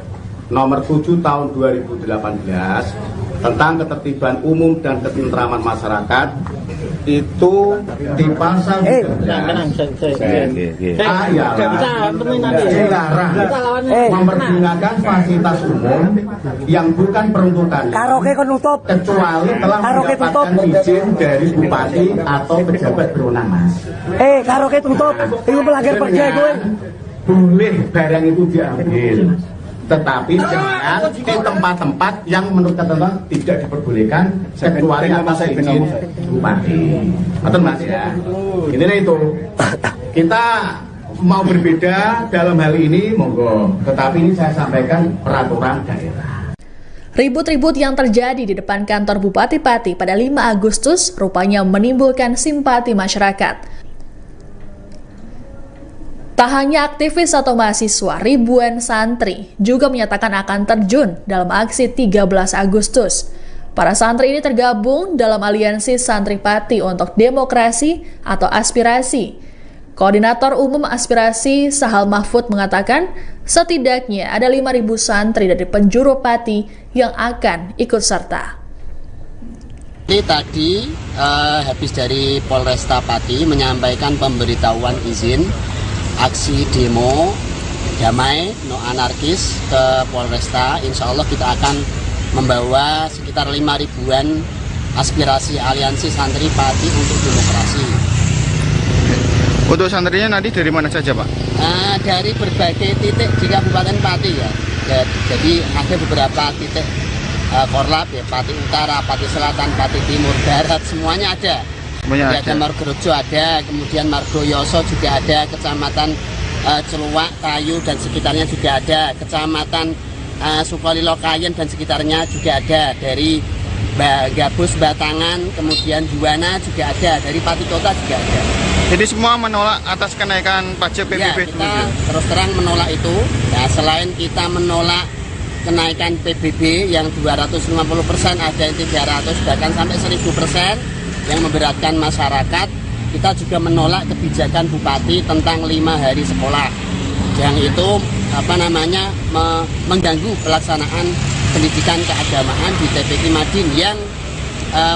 nomor 7 tahun 2018 tentang ketertiban umum dan ketentraman masyarakat itu di pasal 13 dilarang mempergunakan fasilitas umum yang bukan peruntukannya kecuali telah mendapatkan izin dari bupati atau pejabat berwenang, Mas. Karaoke tutup, itu melanggar perda gue. Boleh barang itu diambil, tetapi jangan di tempat-tempat yang menurut ketentuan tidak diperbolehkan kecuali atas izin bupati. Betul, Mas, ya. Ini itu kita mau berbeda dalam hal ini, monggo. Tetapi ini saya sampaikan peraturan daerah. Ribut-ribut yang terjadi di depan kantor Bupati Pati pada 5 Agustus rupanya menimbulkan simpati masyarakat. Tak hanya aktivis atau mahasiswa, ribuan santri juga menyatakan akan terjun dalam aksi 13 Agustus. Para santri ini tergabung dalam aliansi Santri Pati untuk Demokrasi atau Aspirasi. Koordinator Umum Aspirasi Sahal Mahfud mengatakan setidaknya ada 5.000 santri dari penjuru Pati yang akan ikut serta. Tadi habis dari Polresta Pati menyampaikan pemberitahuan izin aksi demo damai no anarkis ke Polresta. Insya Allah kita akan membawa sekitar 5.000-an aspirasi aliansi Santri Pati untuk Demokrasi. Untuk santrinya nanti dari mana saja, Pak? Dari berbagai titik di Kabupaten Pati ya. Jadi ada beberapa titik Korlap ya, Pati Utara, Pati Selatan, Pati Timur, Barat, semuanya ada. Ada Margorejo ada, kemudian Margoyoso juga ada, Kecamatan Celuak, Kayu dan sekitarnya juga ada, Kecamatan Sukolilo Kayen dan sekitarnya juga ada, dari Gabus, Batangan, kemudian Juwana juga ada, dari Pati Kota juga ada. Jadi semua menolak atas kenaikan pajak PBB? Ya, kita terus terang menolak itu. Nah, selain kita menolak kenaikan PBB yang 250%, ada yang 300 bahkan sampai 1000% yang memberatkan masyarakat, kita juga menolak kebijakan Bupati tentang 5 hari sekolah yang itu mengganggu pelaksanaan pendidikan keagamaan di TPI Madin yang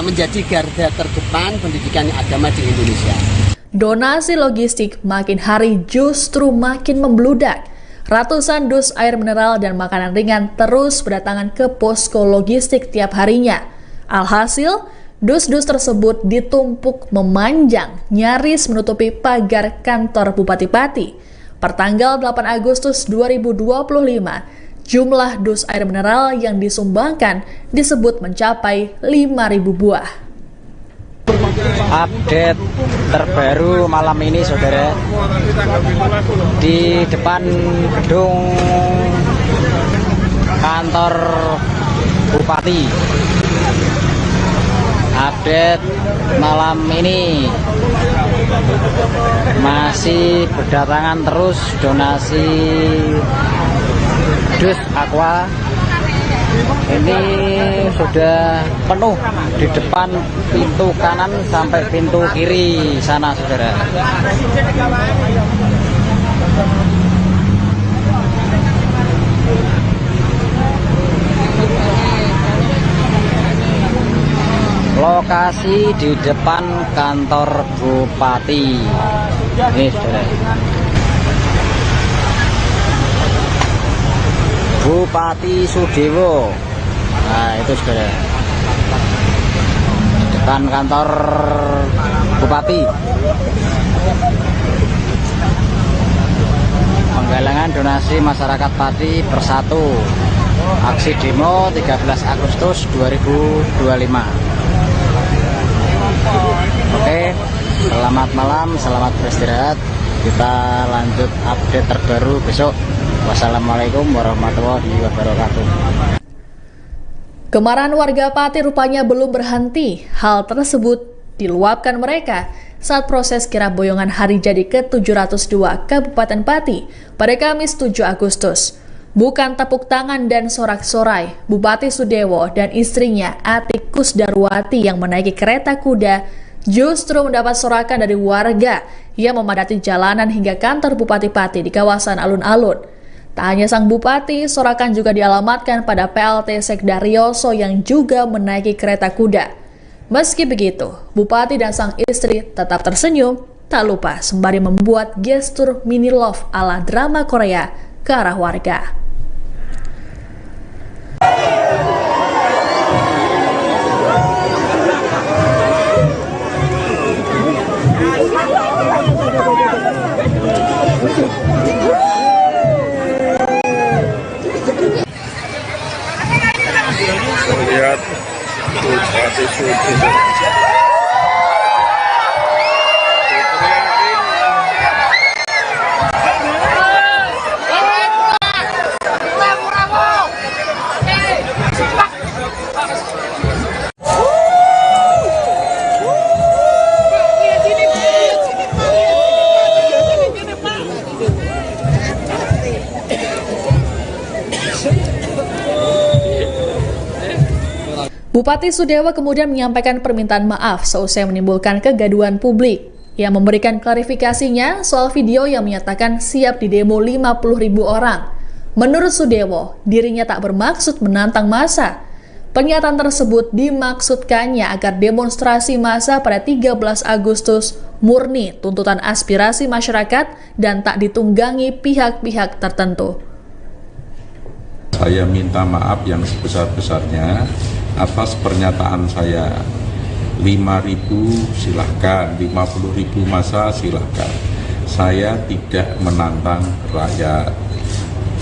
menjadi garda terdepan pendidikan agama di Indonesia. Donasi logistik makin hari justru makin membludak. Ratusan dus air mineral dan makanan ringan terus berdatangan ke posko logistik tiap harinya. Alhasil, dus-dus tersebut ditumpuk memanjang, nyaris menutupi pagar kantor Bupati Pati. Pertanggal 8 Agustus 2025, jumlah dus air mineral yang disumbangkan disebut mencapai 5.000 buah. Update terbaru malam ini, saudara, di depan gedung kantor Bupati. Update malam ini masih berdatangan terus donasi dus aqua. Ini sudah penuh di depan pintu kanan sampai pintu kiri sana, saudara. Lokasi di depan kantor Bupati. Ini, saudara. Bupati Sudewo. Nah, itu, saudara, depan kantor Bupati. Penggalangan donasi masyarakat Pati bersatu. Aksi demo 13 Agustus 2025. Oke, selamat malam, selamat beristirahat. Kita lanjut update terbaru besok. Wassalamualaikum warahmatullahi wabarakatuh. Kemarahan warga Pati rupanya belum berhenti. Hal tersebut diluapkan mereka saat proses kirap boyongan hari jadi ke-702 Kabupaten Pati pada Kamis 7 Agustus. Bukan tepuk tangan dan sorak-sorai, Bupati Sudewo dan istrinya Ati Kusdarwati yang menaiki kereta kuda justru mendapat sorakan dari warga yang memadati jalanan hingga kantor Bupati Pati di kawasan alun-alun. Tak hanya sang bupati, sorakan juga dialamatkan pada PLT Sekdaryoso yang juga menaiki kereta kuda. Meski begitu, bupati dan sang istri tetap tersenyum, tak lupa sembari membuat gestur mini love ala drama Korea ke arah warga. Lihat Bupati Sudewo. Bupati Sudewo kemudian menyampaikan permintaan maaf seusai menimbulkan kegaduhan publik. Ia memberikan klarifikasinya soal video yang menyatakan siap didemo 50.000 orang. Menurut Sudewo, dirinya tak bermaksud menantang massa. Pernyataan tersebut dimaksudkannya agar demonstrasi massa pada 13 Agustus murni tuntutan aspirasi masyarakat dan tak ditunggangi pihak-pihak tertentu. Saya minta maaf yang sebesar-besarnya atas pernyataan saya. 5.000 silahkan, 50.000 massa silahkan. Saya tidak menantang rakyat.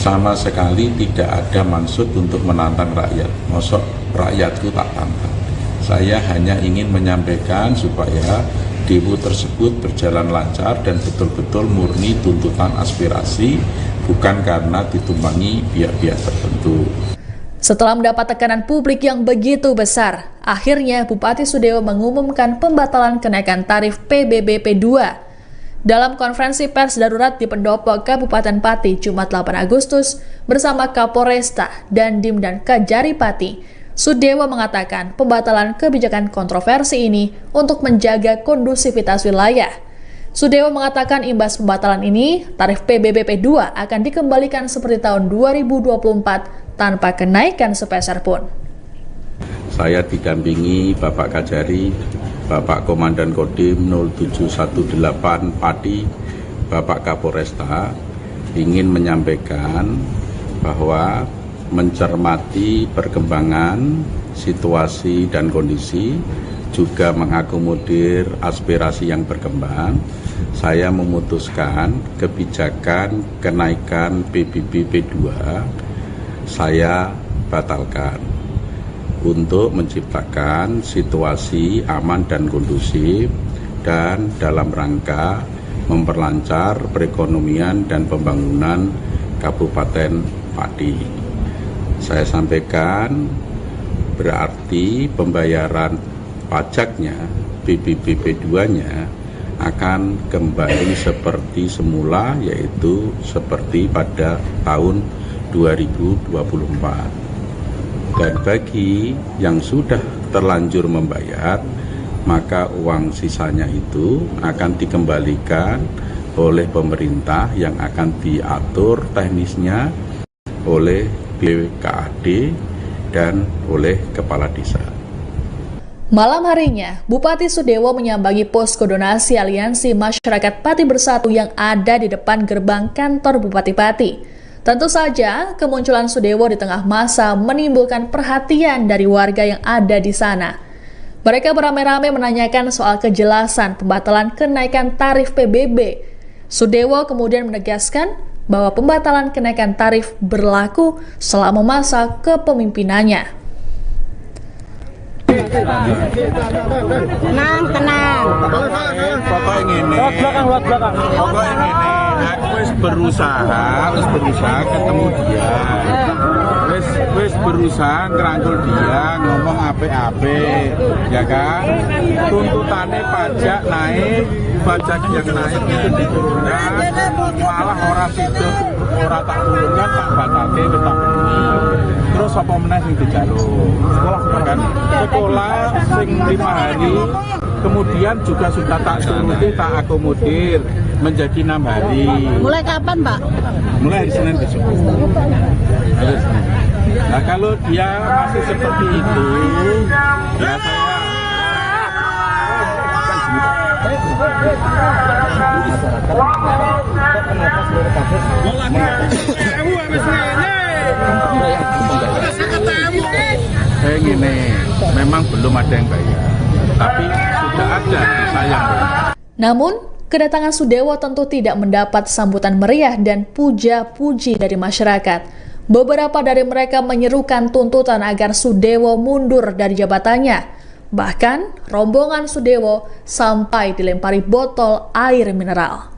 Sama sekali tidak ada maksud untuk menantang rakyat. Mosok rakyatku tak tantang. Saya hanya ingin menyampaikan supaya demo tersebut berjalan lancar dan betul-betul murni tuntutan aspirasi, bukan karena ditumpangi pihak-pihak tertentu. Setelah mendapat tekanan publik yang begitu besar, akhirnya Bupati Sudewo mengumumkan pembatalan kenaikan tarif PBBP 2. Dalam konferensi pers darurat di Pendopo Kabupaten Pati Jumat 8 Agustus bersama Kapolresta, Dandim dan Kajari Pati, Sudewo mengatakan pembatalan kebijakan kontroversi ini untuk menjaga kondusivitas wilayah. Sudewo mengatakan imbas pembatalan ini, tarif PBBP 2 akan dikembalikan seperti tahun 2024 tanpa kenaikan sepeser pun. Saya didampingi Bapak Kajari, Bapak Komandan Kodim 0718 Pati, Bapak Kapolresta, ingin menyampaikan bahwa mencermati perkembangan situasi dan kondisi, juga mengakomodir aspirasi yang berkembang, saya memutuskan kebijakan kenaikan PBBP 2 saya batalkan untuk menciptakan situasi aman dan kondusif dan dalam rangka memperlancar perekonomian dan pembangunan Kabupaten Pati. Saya sampaikan berarti pembayaran pajaknya PBBP 2-nya akan kembali seperti semula, yaitu seperti pada tahun 2024. Dan bagi yang sudah terlanjur membayar, maka uang sisanya itu akan dikembalikan oleh pemerintah yang akan diatur teknisnya oleh BKAD dan oleh Kepala Desa. Malam harinya, Bupati Sudewo menyambangi posko donasi Aliansi Masyarakat Pati Bersatu yang ada di depan gerbang kantor Bupati Pati. Tentu saja, kemunculan Sudewo di tengah masa menimbulkan perhatian dari warga yang ada di sana. Mereka beramai-ramai menanyakan soal kejelasan pembatalan kenaikan tarif PBB. Sudewo kemudian menegaskan bahwa pembatalan kenaikan tarif berlaku selama masa kepemimpinannya. Tenang. Pokoknya ini. Pokoknya ini. Aku wis berusaha ketemu dia. Wis berusaha ngerangkul dia, ngomong apik-apik, ya kan? Tuntutannya pajak naik, pajak yang naik itu diturunkan, malah orang situ orang tak turunkan, tak batalke tak ini. Terus apa meneh sing dijaluk? Sekolah kan? Sekolah sing 5 hari, kemudian juga sudah tak turuti, tak akomodir menjadi 6 hari. Mulai kapan, Pak? Mulai hari Senin besok. Hari Senin. Nah, kalau dia masih seperti itu, ya saya ini memang belum ada yang bayar, tapi sudah ada desa yang bayar. Namun, kedatangan Sudewo tentu tidak mendapat sambutan meriah dan puja-puji dari masyarakat. Beberapa dari mereka menyerukan tuntutan agar Sudewo mundur dari jabatannya. Bahkan, rombongan Sudewo sampai dilempari botol air mineral.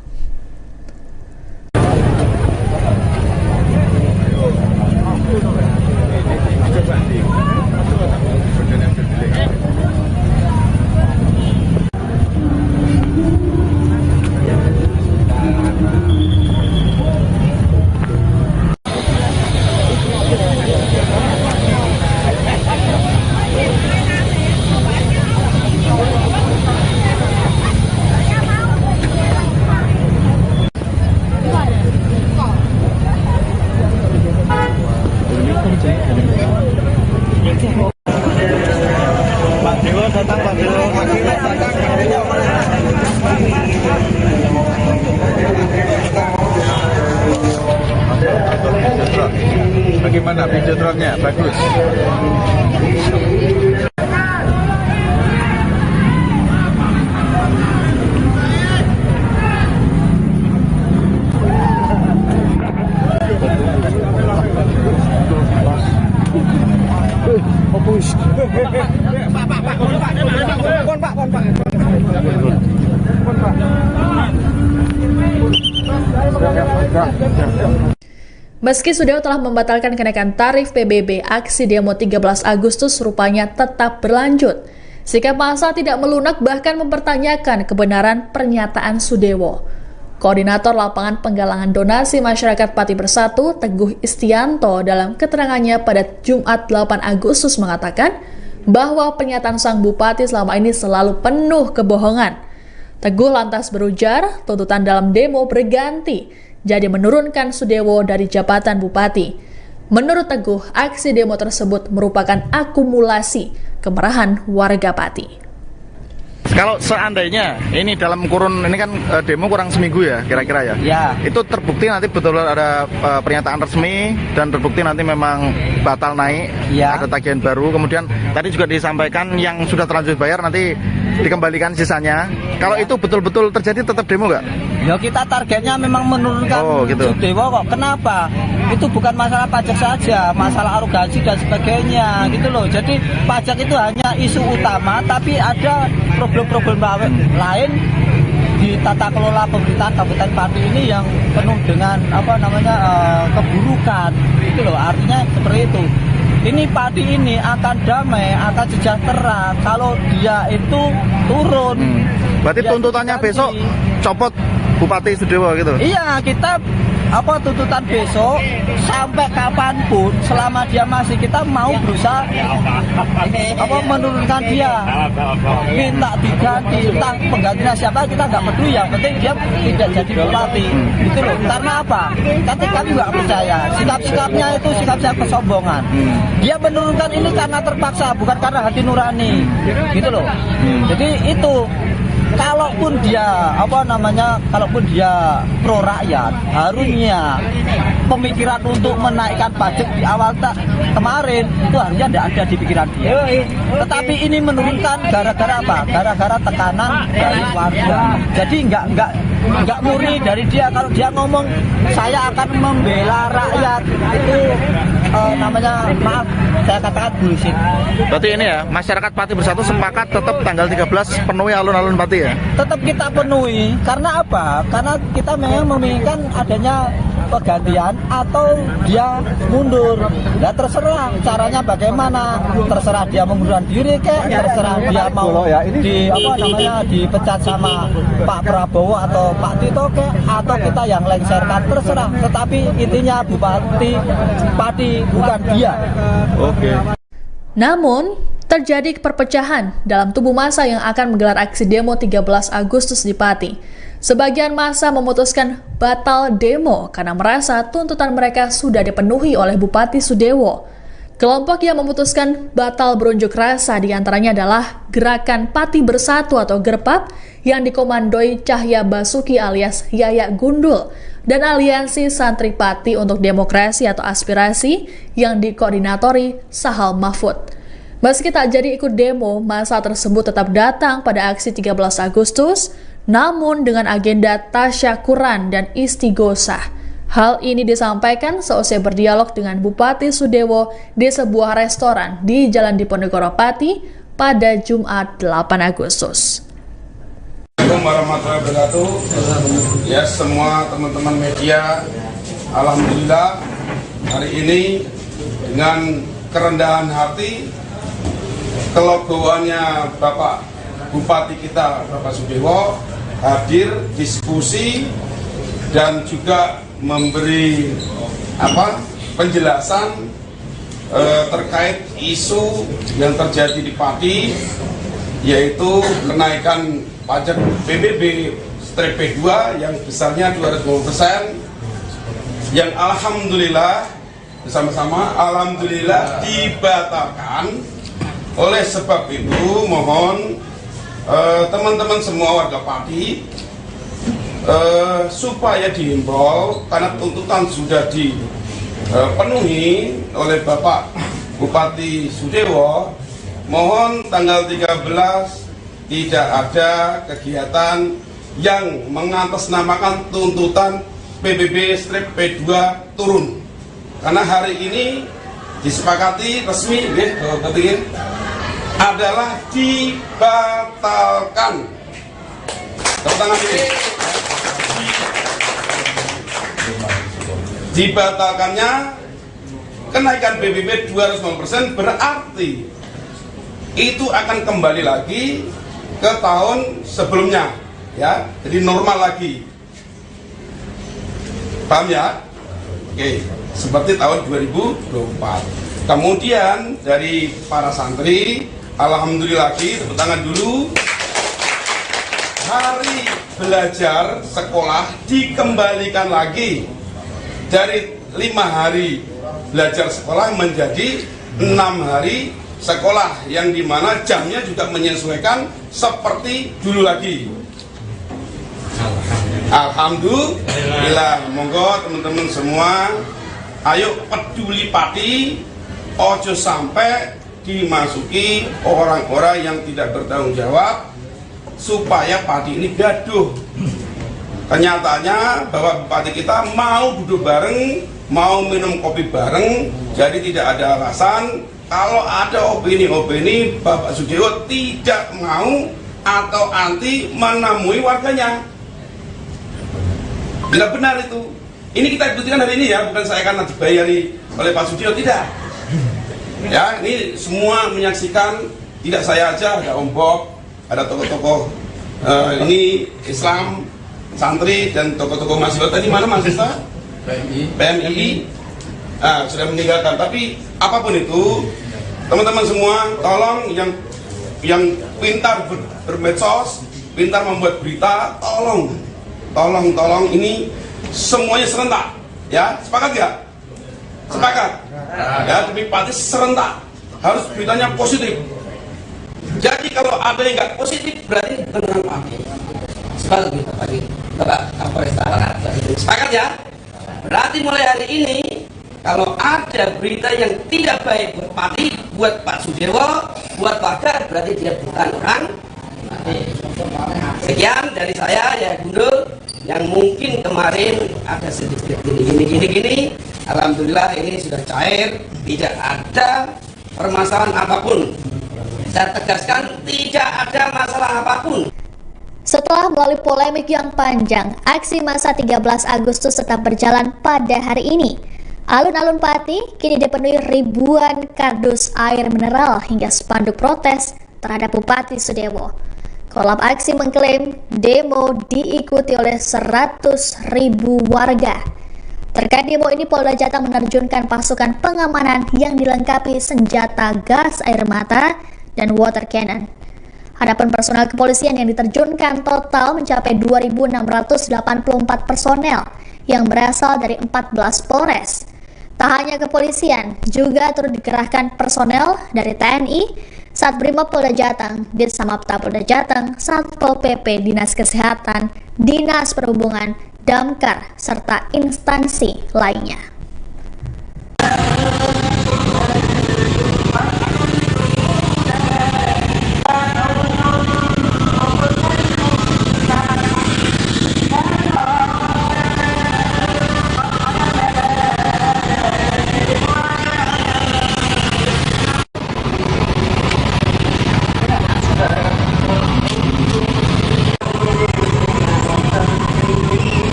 Pak Dewo datang, Pak Dewo. Bagaimana video drone-nya? Bagus. Meski Sudewo telah membatalkan kenaikan tarif PBB, aksi demo 13 Agustus rupanya tetap berlanjut. Sikap massa tidak melunak bahkan mempertanyakan kebenaran pernyataan Sudewo. Koordinator Lapangan Penggalangan Donasi Masyarakat Pati Bersatu, Teguh Istianto, dalam keterangannya pada Jumat 8 Agustus mengatakan bahwa pernyataan sang bupati selama ini selalu penuh kebohongan. Teguh lantas berujar, tuntutan dalam demo berganti, jadi menurunkan Sudewo dari jabatan bupati. Menurut Teguh, aksi demo tersebut merupakan akumulasi kemarahan warga Pati. Kalau seandainya ini dalam kurun ini kan demo kurang seminggu ya kira-kira ya. Ya. Itu terbukti nanti betul-betul ada pernyataan resmi dan terbukti nanti memang batal naik, ada tagihan baru. Kemudian tadi juga disampaikan yang sudah terlanjur bayar nanti dikembalikan sisanya. Kalau itu betul-betul terjadi tetap demo nggak? Ya kita targetnya memang menurunkan Sudewo kok. Kenapa? Itu bukan masalah pajak saja, masalah arogansi dan sebagainya gitu loh. Jadi pajak itu hanya isu utama, tapi ada problem-problem lain di tata kelola pemerintahan Kabupaten Pati ini yang penuh dengan keburukan gitu loh. Artinya seperti itu. Ini Pati ini akan damai, akan sejahtera kalau dia itu turun. Berarti tuntutannya besok copot Bupati Sudewo gitu? Iya, kita tuntutan besok sampai kapanpun selama dia masih kita mau berusaha menurunkan dia, minta diganti, entah penggantinya siapa kita nggak peduli, yang penting dia tidak jadi bupati gitu loh. Karena apa? Tapi kami nggak percaya sikap-sikapnya itu sikap-sikap kesombongan. Dia menurunkan ini karena terpaksa, bukan karena hati nurani gitu loh. Jadi itu kalaupun dia kalaupun dia pro rakyat, harusnya pemikiran untuk menaikkan pajak di awal kemarin itu harusnya tidak ada di pikiran dia. Tetapi ini menurunkan gara-gara apa? Gara-gara tekanan dari warga. Jadi nggak murni dari dia. Kalau dia ngomong saya akan membela rakyat, itu maaf saya katakan bullshit. Berarti ini ya, masyarakat Pati Bersatu sepakat tetap tanggal 13 penuhi alun-alun Pati ya? Tetap kita penuhi. Karena apa? Karena kita memang menginginkan adanya pergantian atau dia mundur. Ya terserah caranya bagaimana. Terserah dia mengundurkan diri terserah dia mau dipecat sama Pak Prabowo atau Pak Tito atau kita yang lengserkan, terserah. Tetapi intinya Bupati Pati bukan dia. Oke. Namun, terjadi perpecahan dalam tubuh massa yang akan menggelar aksi demo 13 Agustus di Pati. Sebagian massa memutuskan batal demo karena merasa tuntutan mereka sudah dipenuhi oleh Bupati Sudewo. Kelompok yang memutuskan batal berunjuk rasa diantaranya adalah Gerakan Pati Bersatu atau GERPAP yang dikomandoi Cahya Basuki alias Yaya Gundul dan Aliansi Santri Pati untuk Demokrasi atau Aspirasi yang dikoordinatori Sahal Mahfud. Meski tak jadi ikut demo, massa tersebut tetap datang pada aksi 13 Agustus, namun dengan agenda tasyakuran dan istighosah. Hal ini disampaikan seusai berdialog dengan Bupati Sudewo di sebuah restoran di Jalan Diponegoro Pati pada Jumat 8 Agustus. Assalamualaikum warahmatullahi wabarakatuh. Ya, semua teman-teman media, alhamdulillah hari ini dengan kerendahan hati, kelegoannya Bapak Bupati kita, Bapak Sudewo, hadir diskusi dan juga memberi penjelasan terkait isu yang terjadi di Pati, yaitu kenaikan pajak PBB-P2 yang besarnya 250%, yang alhamdulillah bersama-sama alhamdulillah dibatalkan. Oleh sebab itu mohon teman-teman semua warga Pati supaya dihimbau, karena tuntutan sudah dipenuhi oleh Bapak Bupati Sudewo, mohon tanggal 13 tidak ada kegiatan yang mengatasnamakan tuntutan PBB-P2 turun, karena hari ini disepakati resmi adalah dibatalkan. Tepuk tangan ini. Dibatalkannya kenaikan PBB 250% berarti itu akan kembali lagi ke tahun sebelumnya, ya, jadi normal lagi. Paham ya? Oke, seperti tahun 2024. Kemudian dari para santri, alhamdulillah lagi, tepuk tangan dulu. Hari belajar sekolah dikembalikan lagi dari 5 hari belajar sekolah menjadi 6 hari sekolah, yang dimana jamnya juga menyesuaikan seperti dulu lagi. Alhamdulillah. Monggo teman-teman semua, ayo peduli Pati, ojo sampai dimasuki orang-orang yang tidak bertanggung jawab, supaya Pati ini gaduh. Kenyataannya bahwa Bupati kita mau duduk bareng, mau minum kopi bareng, jadi tidak ada alasan kalau ada opini-opini Bapak Sudewo tidak mau atau anti menemui warganya. Tidak benar itu. Ini kita buktikan hari ini ya, bukan saya karena dibayari oleh Pak Sudewo, tidak. Ya, ini semua menyaksikan, tidak saya aja, ada Om Bob, ada tokoh-tokoh ini Islam, santri dan tokoh-tokoh mahasiswa. Tadi mana mahasiswa? PMI sudah meninggalkan. Tapi apapun itu, teman-teman semua, tolong yang pintar bermedsos, pintar membuat berita, tolong ini semuanya serentak, ya, sepakat ya? Sepakat, ya, demi Pati serentak, harus beritanya positif. Jadi kalau ada yang nggak positif berarti benar Pati. Sepakat gitu Pati, Bapak Kapolres. Sepakat ya? Berarti mulai hari ini kalau ada berita yang tidak baik buat Pati, buat Pak Sudewo, buat warga, berarti dia bukan orang. Sekian dari saya ya Gundul, yang mungkin kemarin ada sedikit gini. Alhamdulillah ini sudah cair, tidak ada permasalahan apapun. Saya tegaskan, tidak ada masalah apapun. Setelah melalui polemik yang panjang, aksi massa 13 Agustus tetap berjalan pada hari ini. Alun-alun Pati kini dipenuhi ribuan kardus air mineral hingga spanduk protes terhadap Bupati Sudewo. Kolab aksi mengklaim demo diikuti oleh 100.000 warga. Terkait demo ini, Polda Jateng menerjunkan pasukan pengamanan yang dilengkapi senjata gas air mata dan water cannon. Adapun personel kepolisian yang diterjunkan total mencapai 2.684 personel yang berasal dari 14 Polres. Tak hanya kepolisian, juga turut dikerahkan personel dari TNI, Satbrimob Polda Jateng, Ditsamapta Polda Jateng, Satpol PP, Dinas Kesehatan, Dinas Perhubungan, Damkar, serta instansi lainnya.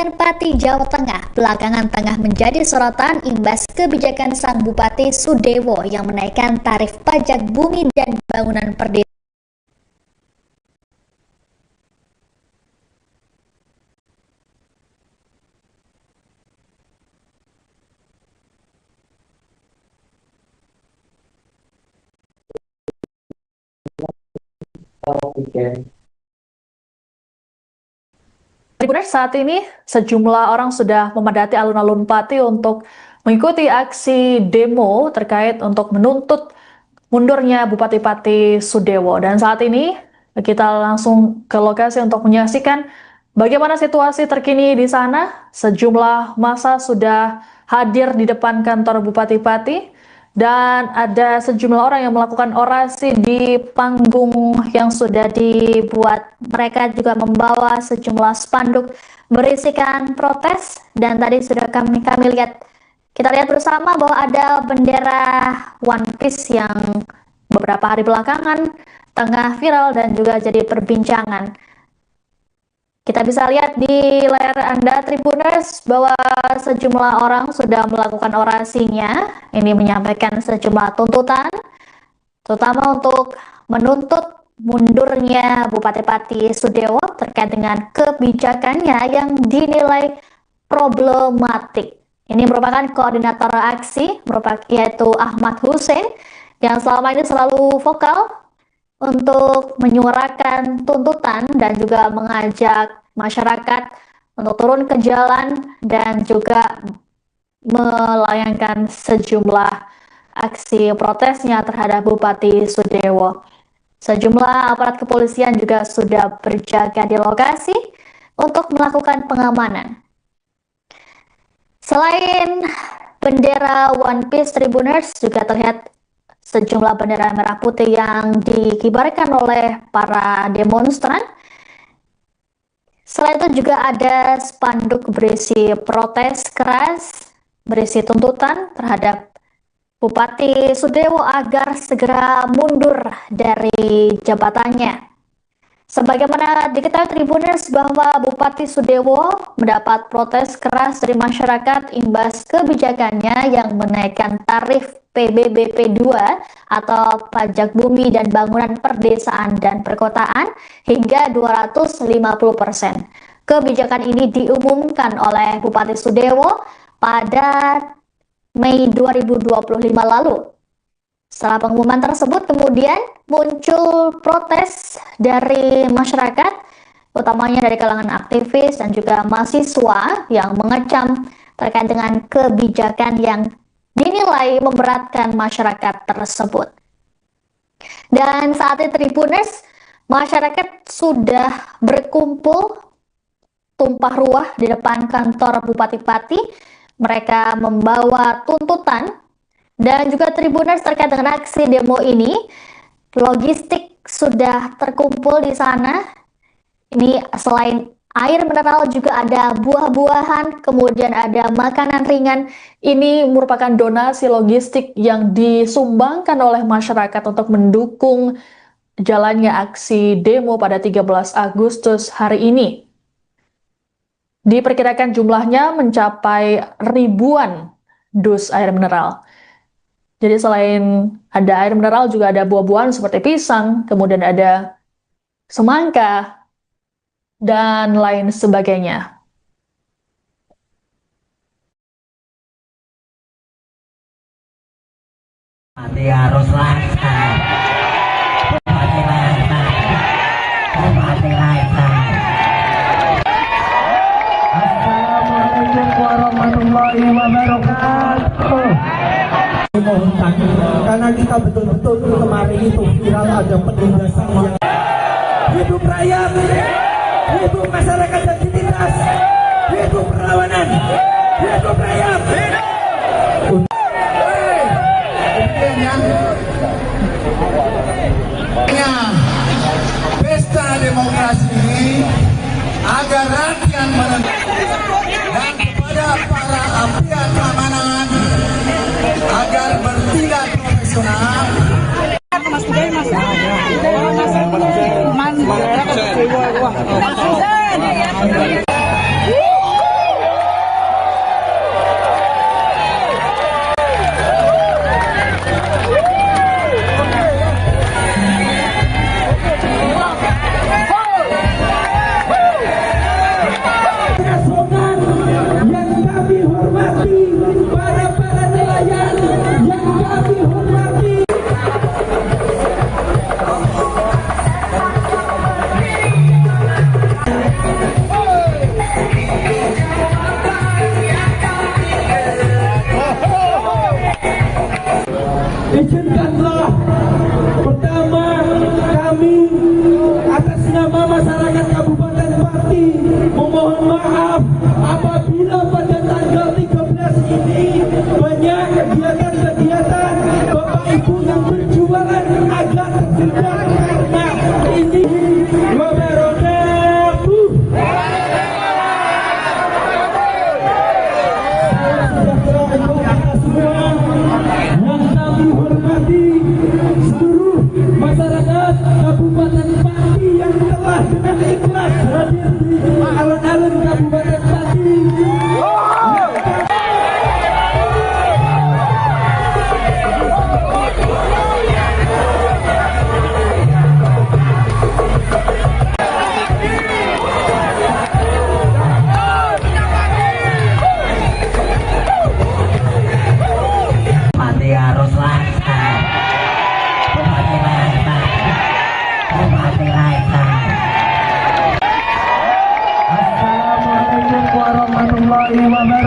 Kabupaten Pati, Jawa Tengah belakangan tengah menjadi sorotan imbas kebijakan sang Bupati Sudewo yang menaikkan tarif pajak bumi dan bangunan per desa. Saat ini sejumlah orang sudah memadati alun-alun Pati untuk mengikuti aksi demo terkait untuk menuntut mundurnya Bupati Pati Sudewo. Dan saat ini kita langsung ke lokasi untuk menyaksikan bagaimana situasi terkini di sana. Sejumlah massa sudah hadir di depan kantor Bupati Pati dan ada sejumlah orang yang melakukan orasi di panggung yang sudah dibuat. Mereka juga membawa sejumlah spanduk berisikan protes, dan tadi sudah kita lihat bersama bahwa ada bendera One Piece yang beberapa hari belakangan tengah viral dan juga jadi perbincangan. Kita bisa lihat di layar Anda Tribuners bahwa sejumlah orang sudah melakukan orasinya. Ini menyampaikan sejumlah tuntutan, terutama untuk menuntut mundurnya Bupati Pati Sudewo terkait dengan kebijakannya yang dinilai problematik. Ini merupakan koordinator aksi, yaitu Ahmad Hussein, yang selama ini selalu vokal untuk menyuarakan tuntutan dan juga mengajak masyarakat untuk turun ke jalan dan juga melayangkan sejumlah aksi protesnya terhadap Bupati Sudewo. Sejumlah aparat kepolisian juga sudah berjaga di lokasi untuk melakukan pengamanan. Selain bendera One Piece, Tribuners, juga terlihat sejumlah bendera merah putih yang dikibarkan oleh para demonstran. Selain itu juga ada spanduk berisi protes keras, berisi tuntutan terhadap Bupati Sudewo agar segera mundur dari jabatannya. Sebagaimana diketahui Tribuners bahwa Bupati Sudewo mendapat protes keras dari masyarakat imbas kebijakannya yang menaikkan tarif PBBP 2 atau pajak bumi dan bangunan perdesaan dan perkotaan hingga 250%. Kebijakan ini diumumkan oleh Bupati Sudewo pada Mei 2025 lalu. Setelah pengumuman tersebut kemudian muncul protes dari masyarakat, utamanya dari kalangan aktivis dan juga mahasiswa yang mengecam terkait dengan kebijakan yang dinilai memberatkan masyarakat tersebut. Dan saat ini Tribuners, masyarakat sudah berkumpul tumpah ruah di depan kantor Bupati Pati. Mereka membawa tuntutan dan juga Tribuners terkait dengan aksi demo ini. Logistik sudah terkumpul di sana. Ini selain air mineral juga ada buah-buahan, kemudian ada makanan ringan. Ini merupakan donasi logistik yang disumbangkan oleh masyarakat untuk mendukung jalannya aksi demo pada 13 Agustus hari ini. Diperkirakan jumlahnya mencapai ribuan dus air mineral. Jadi selain ada air mineral juga ada buah-buahan seperti pisang, kemudian ada semangka, dan lain sebagainya. Mati harus lancar. Mati lancar. Mati lancar. Assalamualaikum warahmatullahi wabarakatuh. Karena kita betul-betul kemarin itu viral ada penindasan yang hidup rakyat, hidup masyarakat yang ditindas, hidup perlawanan, hidup rakyat. Pesta demokrasi ini agar rakyat menentukan dan kepada para aparat keamanan agar bertindak profesional.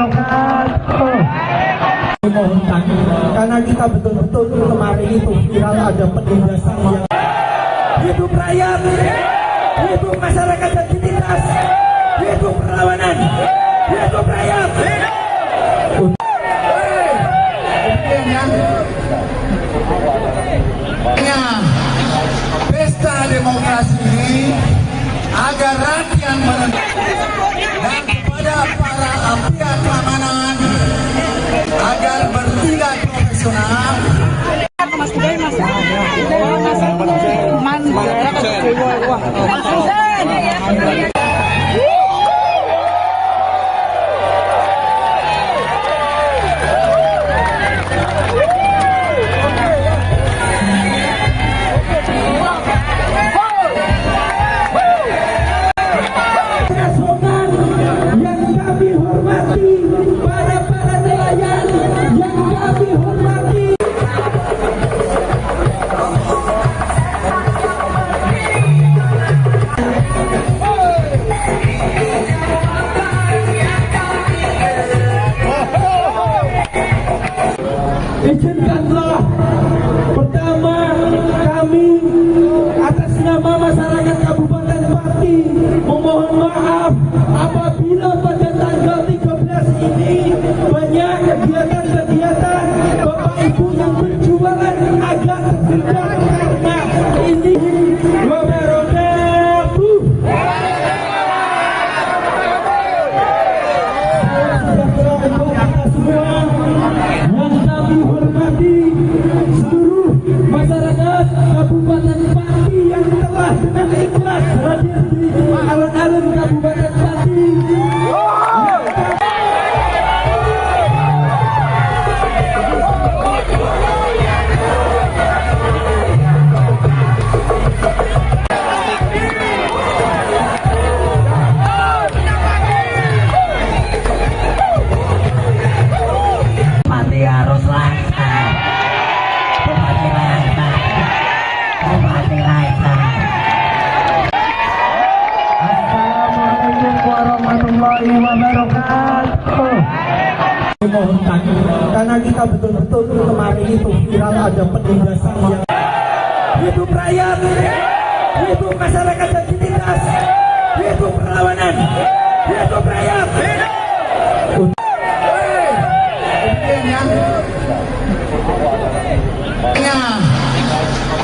wabarakatuh. Mohon takut karena kita betul-betul kemarin itu viral ada penindasan yang hidup rakyat, hidup masyarakat dan ditindas, hidup perlawanan, hidup rakyat. Pesta demokrasi ini agar rakyat menentukan dan kepada para pihak keamanan agar bertindak profesional. Izinkanlah pertama kami atas nama masyarakat Kabupaten Pati memohon maaf apabila pada tanggal 13 ini banyak kegiatan-kegiatan Bapak Ibu yang berjualan agak tersendat karena ini wabarakatuh. Kami hormati seluruh masyarakat Kabupaten Pati yang telah dengan ikhlas hadir di alun-alun Kabupaten Pati. Mohon takut karena kita betul-betul kemarin itu viral ada penindasan yang hidup rakyat, hidup masyarakat dan ditindas, hidup perlawanan, hidup rakyat.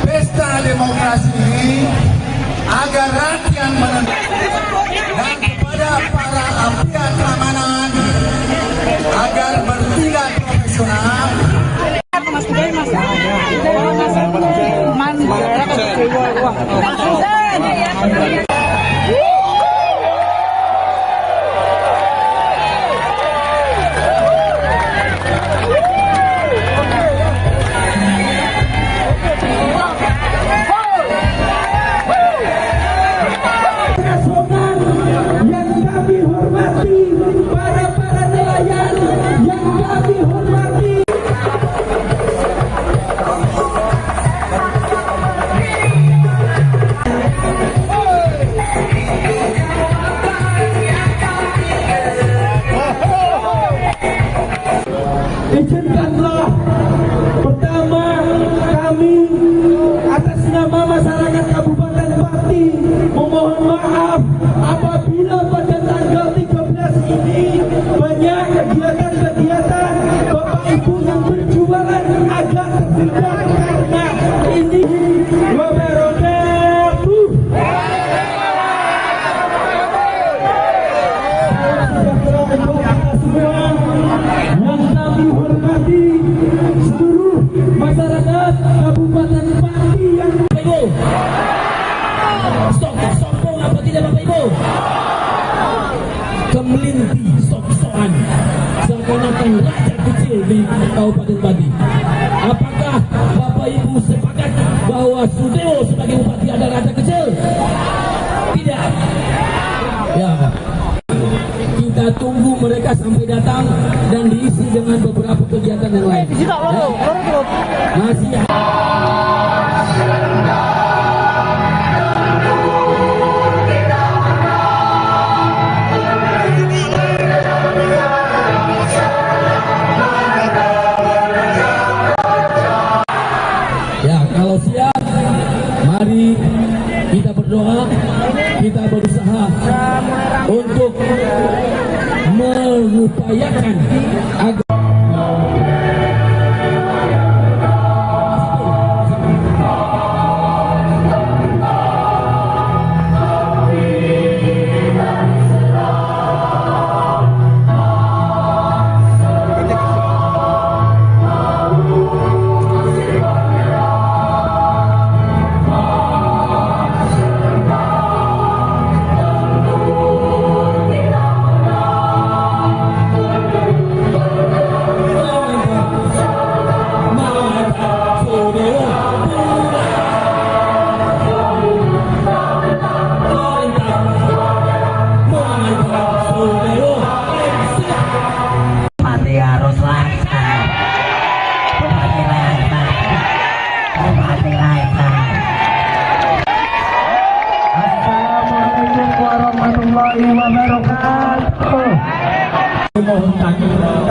Pesta demokrasi ini agar rakyat menentukan dan kepada para pihak keamanan agar bertindak profesional. Yang kami hormati para nelayan, yang kami hormati. Izinkanlah pertama kami atas nama masyarakat Kabupaten Pati memohon maaf apabila pada tanggal 13 ini banyak kegiatan-kegiatan Bapak Ibu yang berjualan agak tersendat karena ini wabarakatuh. Yang kami hormati seluruh masyarakat Kabupaten Pati yang sombong apa tidak Bapak Ibu? Kemelinti sok-sokan seakan-akan raja kecil di Kabupaten Pati. Apakah Bapak Ibu sepakat bahwa Sudewo sebagai bupati adalah raja kecil? Tidak. Ya. Kita tunggu mereka sampai datang dan diisi dengan beberapa kegiatan yang lain. Masih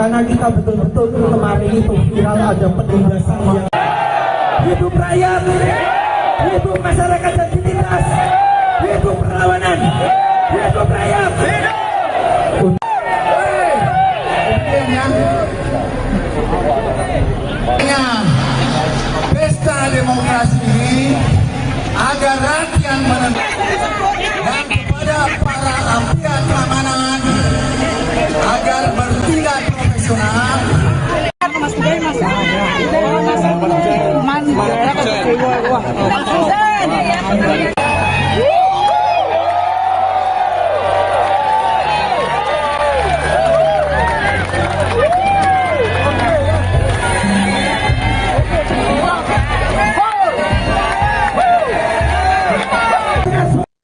Karena kita betul-betul kemarin itu viral ada penindasan yang hidup rakyat, hidup masyarakat yang ditindas, hidup perlawanan, hidup rakyat. Pesta demokrasi ini agar rakyat menentukan dan kepada para pihak keamanan agar bertindak profesional.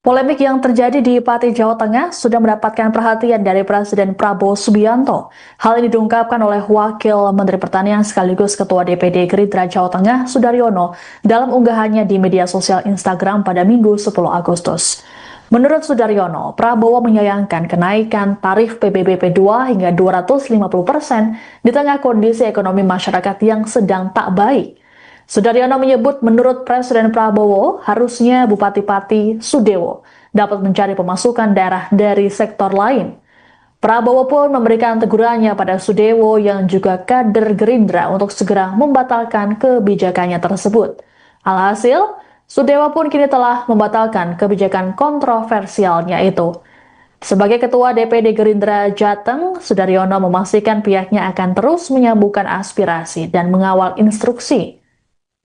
Polemik yang terjadi di Pati, Jawa Tengah sudah mendapatkan perhatian dari Presiden Prabowo Subianto. Hal ini diungkapkan oleh Wakil Menteri Pertanian sekaligus Ketua DPD Gerindra Jawa Tengah, Sudaryono, dalam unggahannya di media sosial Instagram pada Minggu 10 Agustus. Menurut Sudaryono, Prabowo menyayangkan kenaikan tarif PBBP 2 hingga 250% di tengah kondisi ekonomi masyarakat yang sedang tak baik. Sudaryono menyebut menurut Presiden Prabowo, harusnya Bupati Pati Sudewo dapat mencari pemasukan daerah dari sektor lain. Prabowo pun memberikan tegurannya pada Sudewo yang juga kader Gerindra untuk segera membatalkan kebijakannya tersebut. Alhasil, Sudewo pun kini telah membatalkan kebijakan kontroversialnya itu. Sebagai Ketua DPD Gerindra Jateng, Sudaryono memastikan pihaknya akan terus menyambungkan aspirasi dan mengawal instruksi.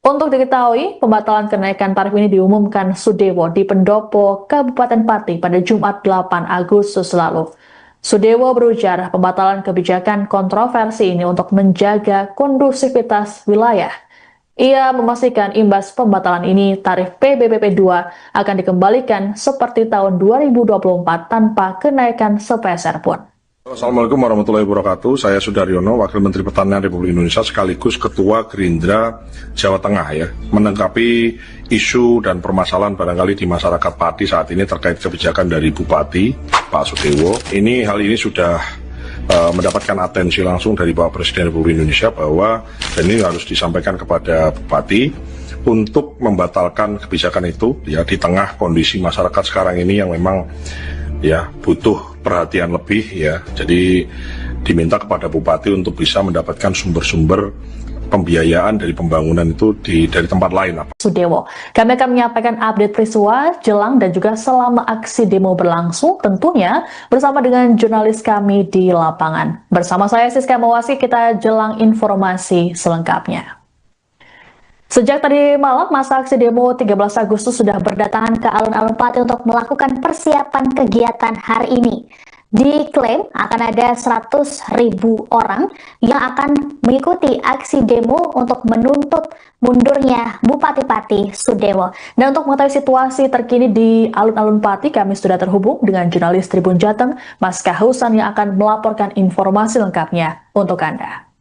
Untuk diketahui, pembatalan kenaikan tarif ini diumumkan Sudewo di Pendopo, Kabupaten Pati pada Jumat 8 Agustus lalu. Sudewo berujar pembatalan kebijakan kontroversi ini untuk menjaga kondusivitas wilayah. Ia memastikan imbas pembatalan ini tarif PBBP 2 akan dikembalikan seperti tahun 2024 tanpa kenaikan sepeser pun. Assalamualaikum warahmatullahi wabarakatuh. Saya Sudaryono, Wakil Menteri Pertanian Republik Indonesia sekaligus Ketua Gerindra Jawa Tengah ya, menanggapi isu dan permasalahan barangkali di masyarakat Pati saat ini terkait kebijakan dari Bupati Pak Sudewo. Hal ini sudah mendapatkan atensi langsung dari Bapak Presiden Republik Indonesia bahwa dan ini harus disampaikan kepada Bupati untuk membatalkan kebijakan itu ya di tengah kondisi masyarakat sekarang ini yang memang ya butuh perhatian lebih ya. Jadi diminta kepada Bupati untuk bisa mendapatkan sumber-sumber pembiayaan dari pembangunan itu dari tempat lain. Sudewo, kami akan menyampaikan update peristiwa jelang dan juga selama aksi demo berlangsung, tentunya bersama dengan jurnalis kami di lapangan. Bersama saya Siska Mawasi, kita jelang informasi selengkapnya. Sejak tadi malam, masa aksi demo 13 Agustus sudah berdatangan ke alun-alun Pati untuk melakukan persiapan kegiatan hari ini. Diklaim akan ada 100.000 orang yang akan mengikuti aksi demo untuk menuntut mundurnya Bupati Pati Sudewo. Dan untuk mengetahui situasi terkini di alun-alun Pati, kami sudah terhubung dengan jurnalis Tribun Jateng, Mas Kahusan, yang akan melaporkan informasi lengkapnya untuk Anda.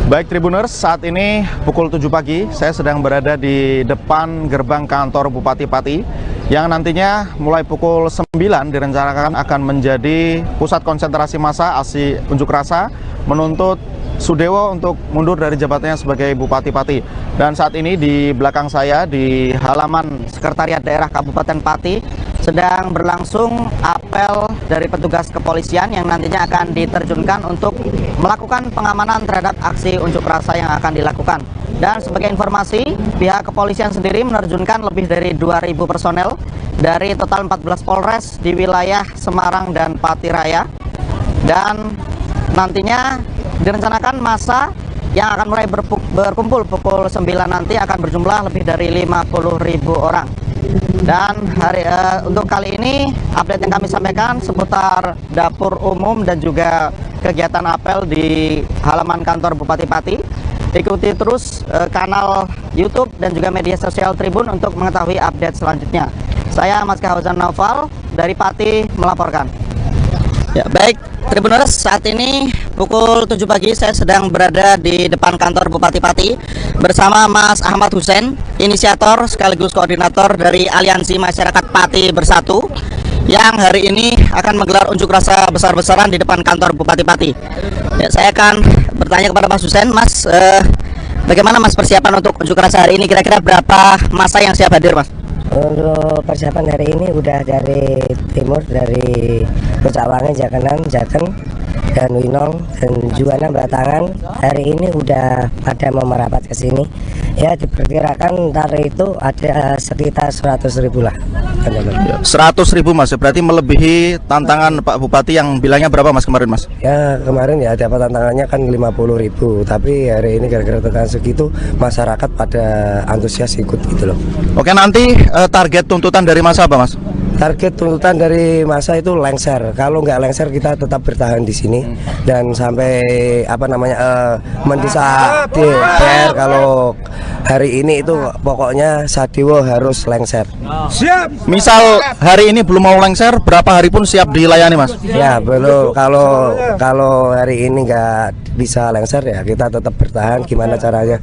Baik Tribuners, saat ini pukul 7 pagi, saya sedang berada di depan gerbang kantor Bupati Pati yang nantinya mulai pukul 9 direncanakan akan menjadi pusat konsentrasi massa aksi unjuk rasa menuntut Sudewo untuk mundur dari jabatannya sebagai Bupati Pati. Dan saat ini di belakang saya di halaman Sekretariat Daerah Kabupaten Pati sedang berlangsung apel dari petugas kepolisian yang nantinya akan diterjunkan untuk melakukan pengamanan terhadap aksi unjuk rasa yang akan dilakukan. Dan sebagai informasi, pihak kepolisian sendiri menerjunkan lebih dari 2.000 personel dari total 14 Polres di wilayah Semarang dan Pati Raya. Dan nantinya direncanakan massa yang akan mulai berkumpul pukul 9 nanti akan berjumlah lebih dari 50.000 orang. Dan untuk kali ini update yang kami sampaikan seputar dapur umum dan juga kegiatan apel di halaman kantor Bupati Pati. Ikuti terus kanal YouTube dan juga media sosial Tribun untuk mengetahui update selanjutnya. Saya Mas Kahozan Naufal dari Pati melaporkan. Ya, baik Tribuners, saat ini pukul 7 pagi saya sedang berada di depan kantor Bupati Pati bersama Mas Ahmad Hussein, inisiator sekaligus koordinator dari Aliansi Masyarakat Pati Bersatu yang hari ini akan menggelar unjuk rasa besar-besaran di depan kantor Bupati Pati. Ya, saya akan bertanya kepada Mas Hussein, Mas, bagaimana Mas persiapan untuk unjuk rasa hari ini? Kira-kira berapa massa yang siap hadir, Mas? Untuk persiapan hari ini udah dari timur, dari Pecawangan, Jakenan, Jateng, dan Winong, dan Juwana, Batangan. Hari ini udah pada mau merapat ke sini. Ya, diperkirakan ntar itu ada sekitar 100.000 lah. 100.000 Mas, berarti melebihi tantangan Pak Bupati yang bilangnya berapa Mas kemarin, Mas? Ya, kemarin ya dapat tantangannya kan 50.000, tapi hari ini gara-gara tekan segitu masyarakat pada antusias ikut gitu loh. Oke, nanti target tuntutan dari massa apa, Mas? Target tuntutan dari massa itu lengser. Kalau nggak lengser kita tetap bertahan di sini dan sampai mendesak DPR kalau hari ini itu pokoknya Sadewo harus lengser. Siap. Misal hari ini belum mau lengser, berapa hari pun siap dilayani, Mas? Ya belum. Kalau hari ini nggak bisa lengser ya kita tetap bertahan. Gimana caranya?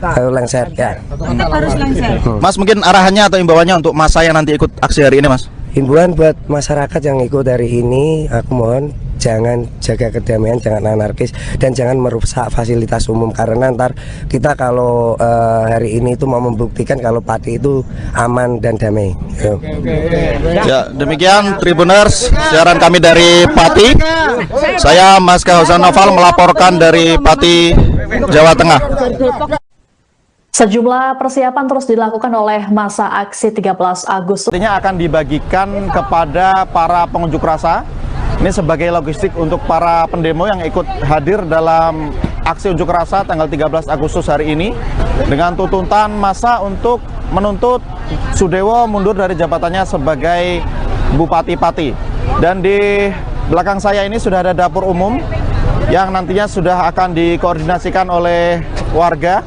Harus lengser ya. Tetap harus lengser. Mas, mungkin arahannya atau imbauannya untuk massa yang nanti ikut aksi hari ini, Mas? Himbauan buat masyarakat yang ikut hari ini, aku mohon jangan jaga kedamaian, jangan anarkis, dan jangan merusak fasilitas umum, karena ntar kita kalau hari ini itu mau membuktikan kalau Pati itu aman dan damai. Ya, demikian Tribuners, siaran kami dari Pati. Saya Mas Kahozan Naufal melaporkan dari Pati, Jawa Tengah. Sejumlah persiapan terus dilakukan oleh masa aksi 13 Agustus. Nantinya akan dibagikan kepada para pengunjuk rasa. Ini sebagai logistik untuk para pendemo yang ikut hadir dalam aksi unjuk rasa tanggal 13 Agustus hari ini dengan tuntutan massa untuk menuntut Sudewo mundur dari jabatannya sebagai Bupati Pati. Dan di belakang saya ini sudah ada dapur umum yang nantinya sudah akan dikoordinasikan oleh warga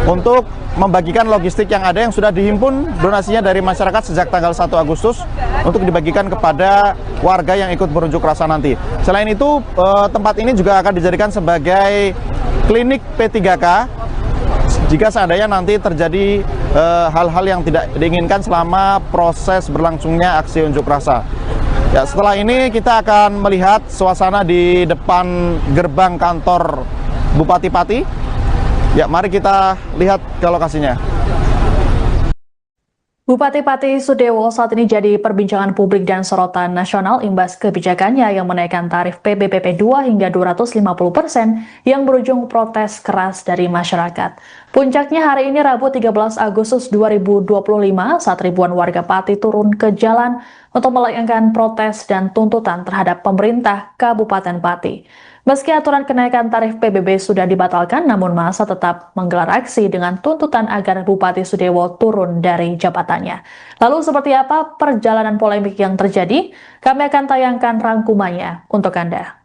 untuk membagikan logistik yang ada yang sudah dihimpun donasinya dari masyarakat sejak tanggal 1 Agustus untuk dibagikan kepada warga yang ikut berunjuk rasa nanti. Selain itu, tempat ini juga akan dijadikan sebagai klinik P3K jika seandainya nanti terjadi hal-hal yang tidak diinginkan selama proses berlangsungnya aksi unjuk rasa. Ya, setelah ini kita akan melihat suasana di depan gerbang kantor Bupati Pati. Ya, mari kita lihat ke lokasinya. Bupati Pati Sudewo saat ini jadi perbincangan publik dan sorotan nasional imbas kebijakannya yang menaikkan tarif PBBP 2 hingga 250% yang berujung protes keras dari masyarakat. Puncaknya hari ini Rabu 13 Agustus 2025 saat ribuan warga Pati turun ke jalan untuk melayangkan protes dan tuntutan terhadap pemerintah Kabupaten Pati. Meski aturan kenaikan tarif PBB sudah dibatalkan, namun massa tetap menggelar aksi dengan tuntutan agar Bupati Sudewo turun dari jabatannya. Lalu seperti apa perjalanan polemik yang terjadi? Kami akan tayangkan rangkumannya untuk Anda.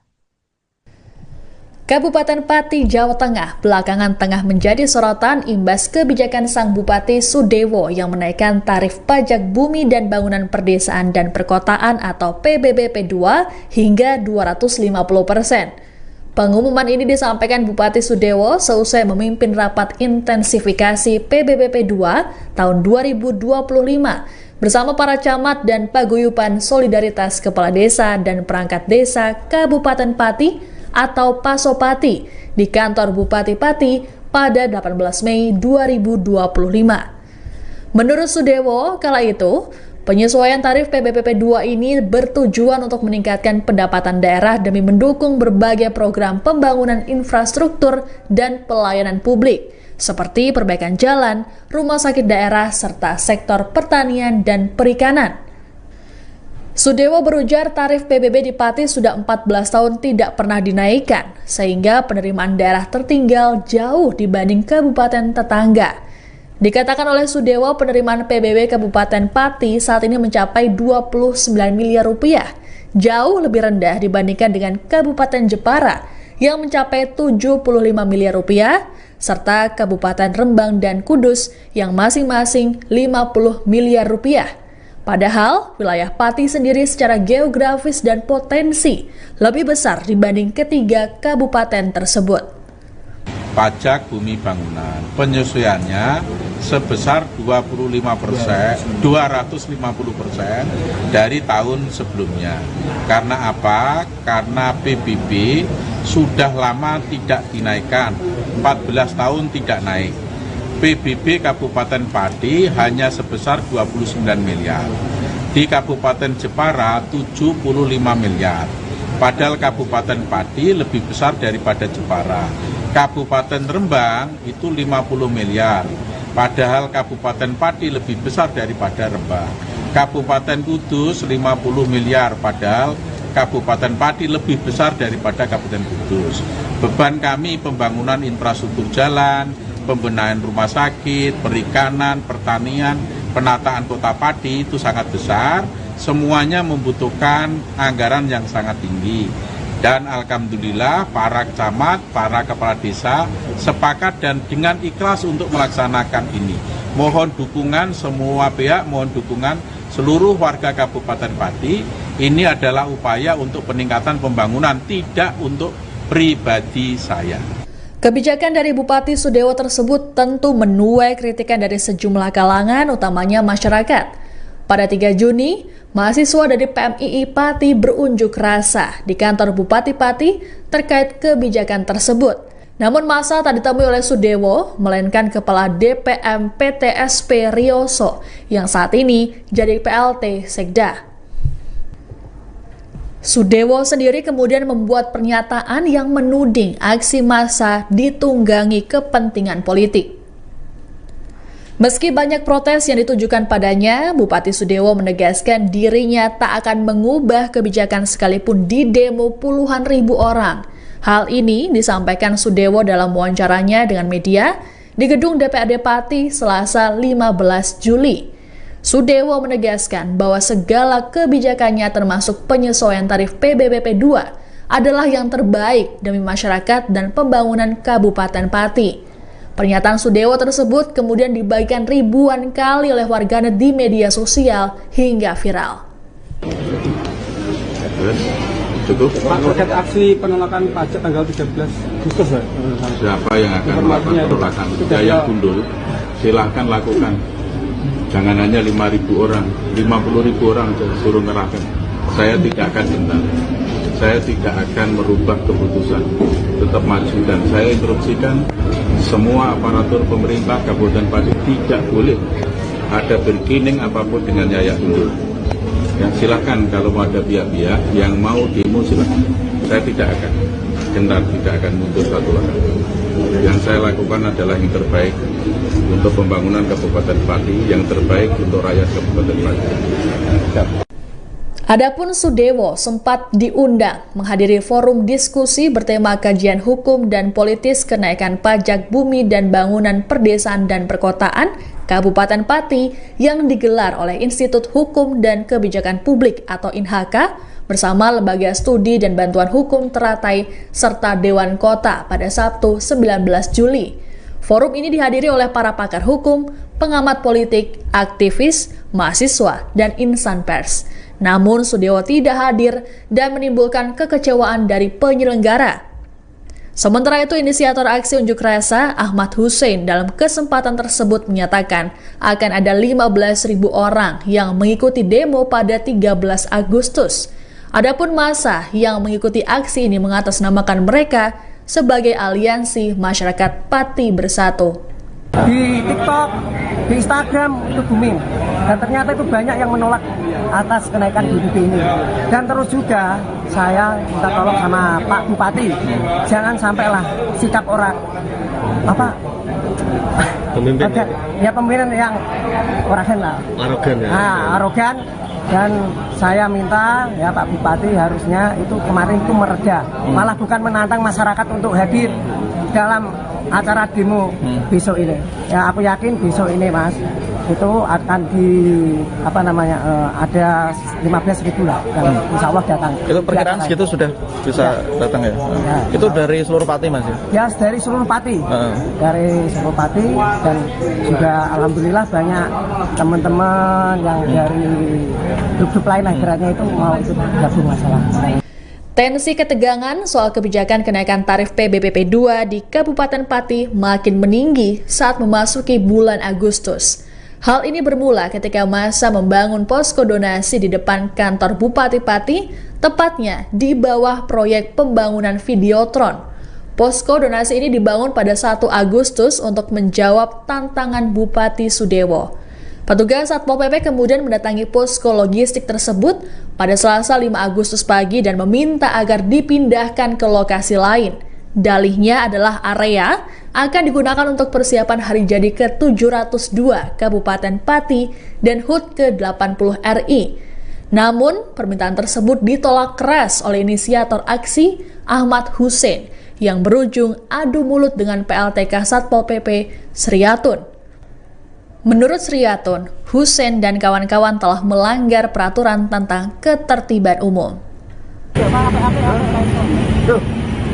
Kabupaten Pati, Jawa Tengah belakangan tengah menjadi sorotan imbas kebijakan sang Bupati Sudewo yang menaikkan tarif pajak bumi dan bangunan perdesaan dan perkotaan atau PBBP 2 hingga 250%. Pengumuman ini disampaikan Bupati Sudewo seusai memimpin rapat intensifikasi PBBP 2 tahun 2025 bersama para camat dan paguyuban solidaritas kepala desa dan perangkat desa Kabupaten Pati atau Pasopati di kantor Bupati Pati pada 18 Mei 2025. Menurut Sudewo, kala itu Penyesuaian tarif PBBP 2 ini bertujuan untuk meningkatkan pendapatan daerah demi mendukung berbagai program pembangunan infrastruktur dan pelayanan publik, seperti perbaikan jalan, rumah sakit daerah, serta sektor pertanian dan perikanan. Sudewo berujar tarif PBB di Pati sudah 14 tahun tidak pernah dinaikkan, sehingga penerimaan daerah tertinggal jauh dibanding kabupaten tetangga. Dikatakan oleh Sudewo, penerimaan PBB Kabupaten Pati saat ini mencapai 29 miliar rupiah, jauh lebih rendah dibandingkan dengan Kabupaten Jepara yang mencapai 75 miliar rupiah, serta Kabupaten Rembang dan Kudus yang masing-masing 50 miliar rupiah. Padahal wilayah Pati sendiri secara geografis dan potensi lebih besar dibanding ketiga kabupaten tersebut. Pajak bumi bangunan penyesuaiannya sebesar 250% dari tahun sebelumnya. Karena apa? Karena PBB sudah lama tidak dinaikkan, 14 tahun tidak naik. PBB Kabupaten Pati hanya sebesar 29 miliar. Di Kabupaten Jepara 75 miliar. Padahal Kabupaten Pati lebih besar daripada Jepara. Kabupaten Rembang itu 50 miliar, padahal Kabupaten Pati lebih besar daripada Rembang. Kabupaten Kudus 50 miliar, padahal Kabupaten Pati lebih besar daripada Kabupaten Kudus. Beban kami pembangunan infrastruktur jalan, pembenahan rumah sakit, perikanan, pertanian, penataan kota Pati itu sangat besar, semuanya membutuhkan anggaran yang sangat tinggi. Dan alhamdulillah para camat, para kepala desa sepakat dan dengan ikhlas untuk melaksanakan ini. Mohon dukungan semua pihak, mohon dukungan seluruh warga Kabupaten Pati. Ini adalah upaya untuk peningkatan pembangunan, tidak untuk pribadi saya. Kebijakan dari Bupati Sudewo tersebut tentu menuai kritikan dari sejumlah kalangan, utamanya masyarakat. Pada 3 Juni, mahasiswa dari PMII Pati berunjuk rasa di kantor Bupati Pati terkait kebijakan tersebut. Namun masa tak ditemui oleh Sudewo, melainkan Kepala DPM PTSP Rioso yang saat ini jadi PLT Sekda. Sudewo sendiri kemudian membuat pernyataan yang menuding aksi massa ditunggangi kepentingan politik. Meski banyak protes yang ditujukan padanya, Bupati Sudewo menegaskan dirinya tak akan mengubah kebijakan sekalipun di demo puluhan ribu orang. Hal ini disampaikan Sudewo dalam wawancaranya dengan media di gedung DPRD Pati Selasa 15 Juli. Sudewo menegaskan bahwa segala kebijakannya termasuk penyesuaian tarif PBBP 2 adalah yang terbaik demi masyarakat dan pembangunan Kabupaten Pati. Pernyataan Sudewo tersebut kemudian dibagikan ribuan kali oleh warganet di media sosial hingga viral. Cukup. Pak, terkait aksi penolakan pajak tanggal 13 Agustus, siapa yang akan melakukan penolakan? Yang gundul, silahkan lakukan. Jangan hanya 5.000 orang, 50.000 orang suruh ngerahkan. Saya tidak akan gentar. Saya tidak akan merubah keputusan, tetap maju, dan saya instruksikan semua aparatur pemerintah Kabupaten Pati tidak boleh ada bergening apapun dengan Yayak Gundul. Yang silakan kalau mau ada pihak-pihak yang mau demo silakan. Saya tidak akan gentar, tidak akan mundur satu langkah. Yang saya lakukan adalah yang terbaik untuk pembangunan Kabupaten Pati, yang terbaik untuk rakyat Kabupaten Pati. Adapun Sudewo sempat diundang menghadiri forum diskusi bertema kajian hukum dan politis kenaikan pajak bumi dan bangunan perdesaan dan perkotaan Kabupaten Pati yang digelar oleh Institut Hukum dan Kebijakan Publik atau INHK bersama Lembaga Studi dan Bantuan Hukum Teratai serta Dewan Kota pada Sabtu 19 Juli. Forum ini dihadiri oleh para pakar hukum, pengamat politik, aktivis, mahasiswa, dan insan pers. Namun Sudewo tidak hadir dan menimbulkan kekecewaan dari penyelenggara. Sementara itu, inisiator aksi unjuk rasa Ahmad Hussein dalam kesempatan tersebut menyatakan akan ada 15.000 orang yang mengikuti demo pada 13 Agustus. Adapun massa yang mengikuti aksi ini mengatasnamakan mereka sebagai Aliansi Masyarakat Pati Bersatu. Di TikTok di Instagram itu booming, dan ternyata itu banyak yang menolak atas kenaikan PBB ini. Dan terus juga saya minta tolong sama Pak Bupati, jangan sampailah sikap orang pemimpin pemimpinan yang arogan arogan. Dan saya minta ya Pak Bupati harusnya itu kemarin itu mereda, malah bukan menantang masyarakat untuk hadir dalam acara demo besok ini. Ya aku yakin besok ini Mas itu akan ada 15.000 lah, dan insya Allah datang. Itu perkiraan segitu sudah bisa datang ya? Itu dari seluruh Pati Mas ya? Ya dari seluruh Pati, dari seluruh Pati, dan juga alhamdulillah banyak teman-teman yang dari grup-grup lain lah beratnya itu mau ikut gabung masalah. Tensi ketegangan soal kebijakan kenaikan tarif PBBP 2 di Kabupaten Pati makin meninggi saat memasuki bulan Agustus. Hal ini bermula ketika masa membangun posko donasi di depan kantor Bupati Pati, tepatnya di bawah proyek pembangunan Videotron. Posko donasi ini dibangun pada 1 Agustus untuk menjawab tantangan Bupati Sudewo. Petugas Satpol PP kemudian mendatangi posko logistik tersebut pada Selasa 5 Agustus pagi dan meminta agar dipindahkan ke lokasi lain. Dalihnya adalah area akan digunakan untuk persiapan hari jadi ke-702 Kabupaten Pati dan HUT ke-80 RI. Namun, permintaan tersebut ditolak keras oleh inisiator aksi Ahmad Hussein yang berujung adu mulut dengan PLTK Satpol PP Sriatun. Menurut Sriatun, Hussein dan kawan-kawan telah melanggar peraturan tentang ketertiban umum.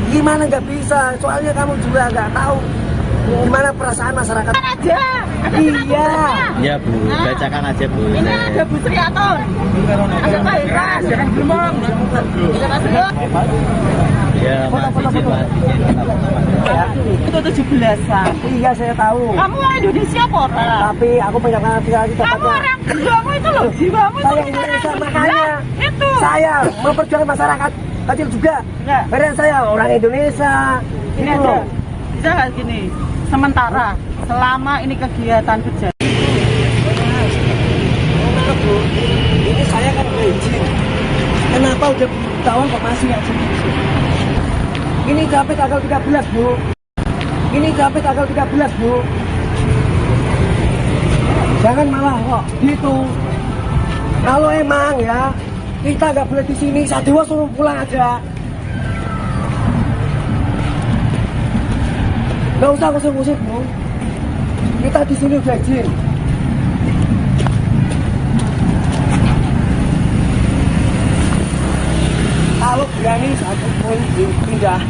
Gimana nggak bisa? Soalnya kamu juga nggak tahu gimana perasaan masyarakat. Aja. Iya. Iya Bu, bacakan aja Bu. Ini ada Bu Sriatun. Ada Pak Ikhlas. Jangan gembong. Ya, masih Pak. Itu 17-an. Iya saya tahu. Kamu orang Indonesia kok. Tapi aku pengen tinggal di tempatnya. Kamu orang jiwamu itu loh, jiwamu itu. Saya Indonesia, makanya itu. Saya memperjuangkan masyarakat kecil juga. Karena saya orang Indonesia. Ini loh. Bisa nggak gini? Sementara selama ini kegiatan berjalan. Ini saya kan izin. Kenapa udah tahun kok masih nggak izin? Ini sampai tanggal 13 Bu. Ini sampai tanggal 13 Bu. Jangan malah kok gitu. Kalau emang ya kita nggak boleh di sini, Sadewa suruh pulang aja. Nggak usah ngusir-ngusir Bu. Kita di sini udah izin. Kalau berani satu pun pindah,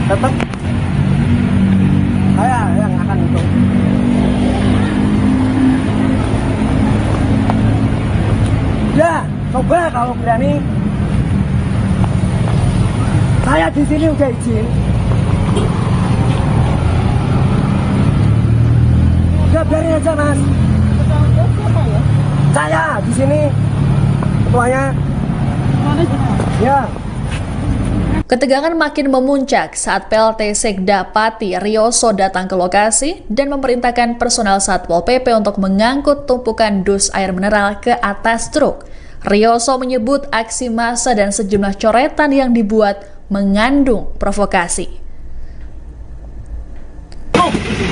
tetap saya yang akan itu. Ya, coba kalau berani. Saya di sini udah izin. Udah biarin aja Mas. Saya di sini ketuanya. Ya. Ketegangan makin memuncak saat PLT Sekda Pati Rioso datang ke lokasi dan memerintahkan personel Satpol PP untuk mengangkut tumpukan dus air mineral ke atas truk. Rioso menyebut aksi massa dan sejumlah coretan yang dibuat mengandung provokasi.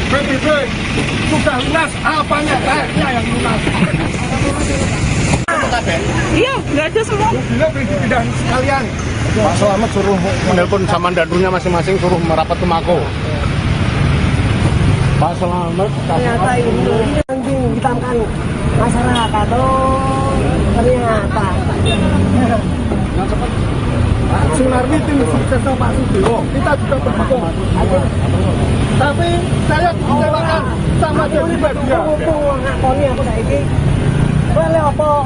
PBB sudah lunas, apanya tarifnya yang lunas? Iya, nggak ada semua. Tidak sekalian. Pak Selamat suruh menelpon sama dandunya masing-masing, suruh merapat ke Mako. Pak Selamat ternyata ini yang dihitamkan masyarakat. Oh, ternyata. Sunardi tim sukses Pak Sudewo, kita juga berdukung. Tapi saya kecewakan sama jadi bagian. Ngakoni aku saiki. Boleh apa?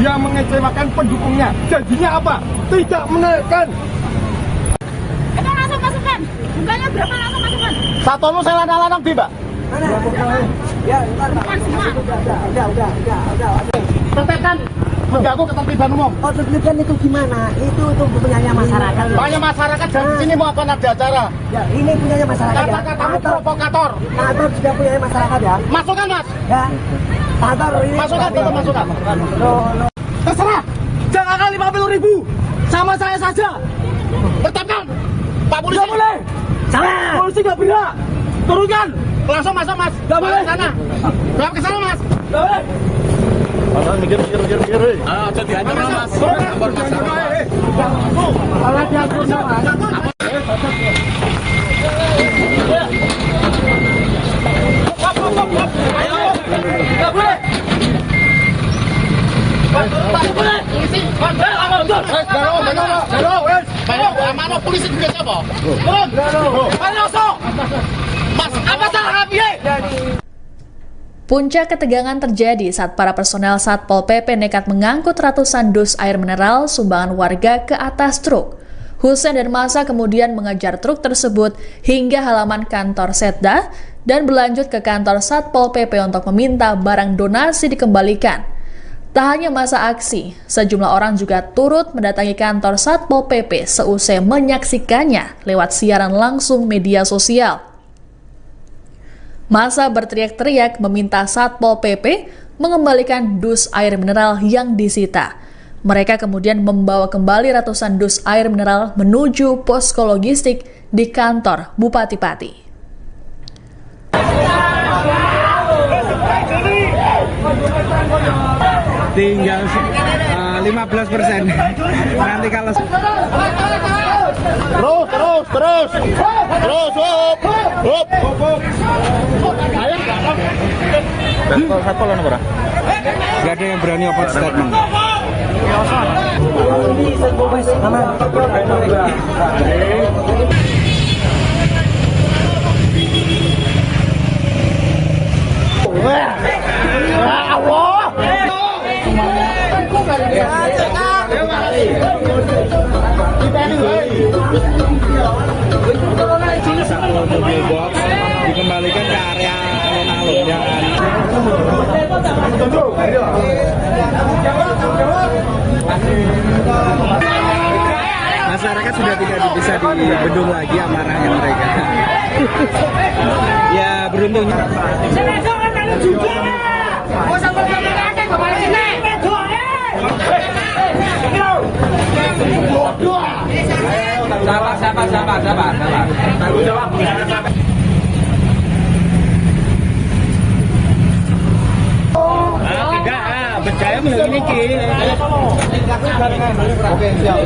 Dia mengecewakan pendukungnya. Janjinya apa? Tidak menaikkan. Itu langsung masukkan. Bunganya berapa langsung masukkan? Satono saya lanang-lanang di Mbak. Mana? Ya, ntar Pak. Semua. Udah. Tetekan mengganggu ketertiban umum. Oh, ketertiban itu gimana? Itu punyanya masyarakat. Punya masyarakat dan di sini mau apa ada acara? Ya, ini punyanya masyarakat. Kata-katamu provokator. Kantor juga punyanya masyarakat ya. Masukkan, Mas. Ya. Kantor ini. Masukkan, itu masukkan. Terserah. Jangan kali 50.000. Sama saya saja. Bertepkan. Pak polisi. Nggak boleh. Salah. Polisi nggak berhak. Turunkan. Langsung masuk, Mas. Nggak boleh. Sana. Bawa ke sana, Mas. Nggak boleh. Mas, mikir. Ayo diatur, Mas. Ampun, Mas. Kalau diatur, Mas. Ayo. Nggak boleh. Polisi juga siapa? Mas, apa salah Puncak ketegangan terjadi saat para personel Satpol PP nekat mengangkut ratusan dus air mineral sumbangan warga ke atas truk. Husein dan massa kemudian mengejar truk tersebut hingga halaman kantor Setda dan berlanjut ke kantor Satpol PP untuk meminta barang donasi dikembalikan. Tak hanya masa aksi, sejumlah orang juga turut mendatangi kantor Satpol PP seusai menyaksikannya lewat siaran langsung media sosial. Massa berteriak-teriak meminta Satpol PP mengembalikan dus air mineral yang disita. Mereka kemudian membawa kembali ratusan dus air mineral menuju posko logistik di kantor Bupati Pati. Tinggal 15%. Nanti kalau terus nggak ada yang berani open statement. Satu mobil box dikembalikan ke area alun-alun jangan. Masyarakat sudah tidak bisa dibendung lagi amarahnya mereka. Ya beruntungnya. Sabar. Tanggung jawab. Enggak, percaya menurut ini ki. Oke, siap.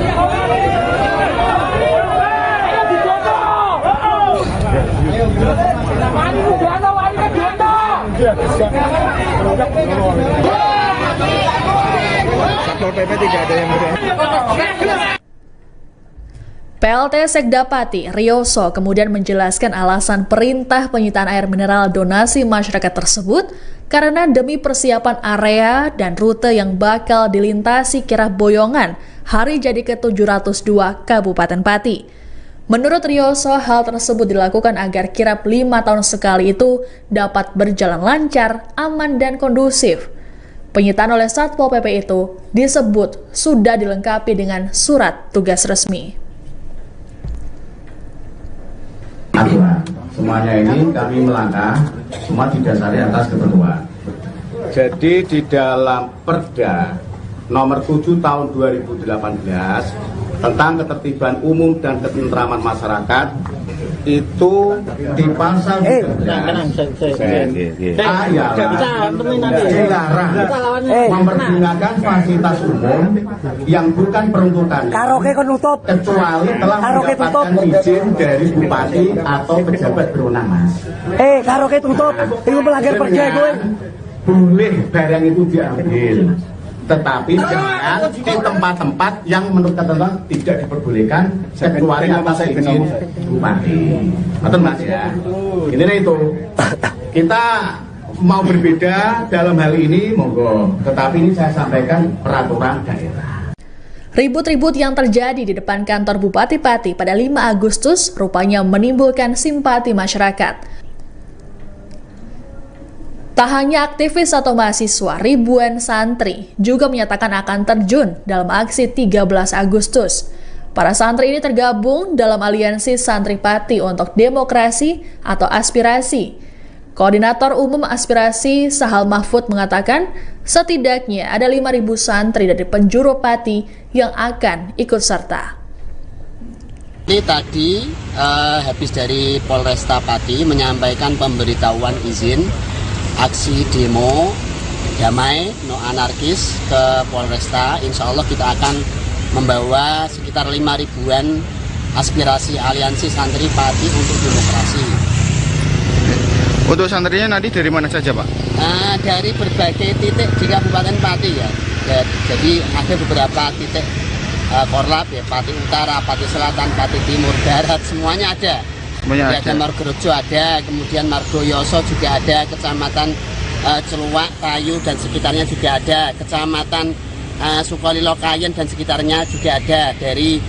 Satpol PP tidak ada yang mudah. PLT Sekda Pati, Rioso, kemudian menjelaskan alasan perintah penyitaan air mineral donasi masyarakat tersebut karena demi persiapan area dan rute yang bakal dilintasi kirab Boyongan hari jadi ke-702 Kabupaten Pati. Menurut Rioso, hal tersebut dilakukan agar kirab 5 tahun sekali itu dapat berjalan lancar, aman, dan kondusif. Penyitaan oleh Satpol PP itu disebut sudah dilengkapi dengan surat tugas resmi. Aturan. Semuanya ini kami melangkah semua didasari atas ketentuan. Jadi di dalam Perda nomor 7 tahun 2018 tentang ketertiban umum dan ketentraman masyarakat itu di pasal 13 dilarang mempergunakan fasilitas umum yang bukan peruntukan kecuali telah mendapatkan izin dari bupati atau pejabat berwenang. Karaoke tutup, itu melanggar perda gue. Boleh barang itu diambil, tetapi jangan di tempat-tempat yang menurut ketentuan tidak diperbolehkan kecuali atas izin bupati. Betul Mas ya? Ini itu. Kita mau berbeda dalam hal ini monggo, tetapi ini saya sampaikan peraturan daerah. Ribut-ribut yang terjadi di depan kantor Bupati Pati pada 5 Agustus rupanya menimbulkan simpati masyarakat. Tak hanya aktivis atau mahasiswa, ribuan santri juga menyatakan akan terjun dalam aksi 13 Agustus. Para santri ini tergabung dalam Aliansi Santri Pati untuk Demokrasi atau Aspirasi. Koordinator Umum Aspirasi Sahal Mahfud mengatakan setidaknya ada 5.000 santri dari penjuru Pati yang akan ikut serta. Ini tadi habis dari Polresta Pati menyampaikan pemberitahuan izin aksi demo damai no anarkis ke Polresta. Insya Allah kita akan membawa sekitar 5.000-an aspirasi Aliansi Santri Pati untuk Demokrasi. Untuk santrinya nanti dari mana saja, Pak? Dari berbagai titik di Kabupaten Pati ya. Jadi ada beberapa titik korlap ya, Pati Utara, Pati Selatan, Pati Timur, Barat, semuanya ada. Ada Margorejo ada, kemudian Margoyoso juga ada, Kecamatan Celuak, Tayu dan sekitarnya juga ada, Kecamatan Sukolilo Kayen dan sekitarnya juga ada, dari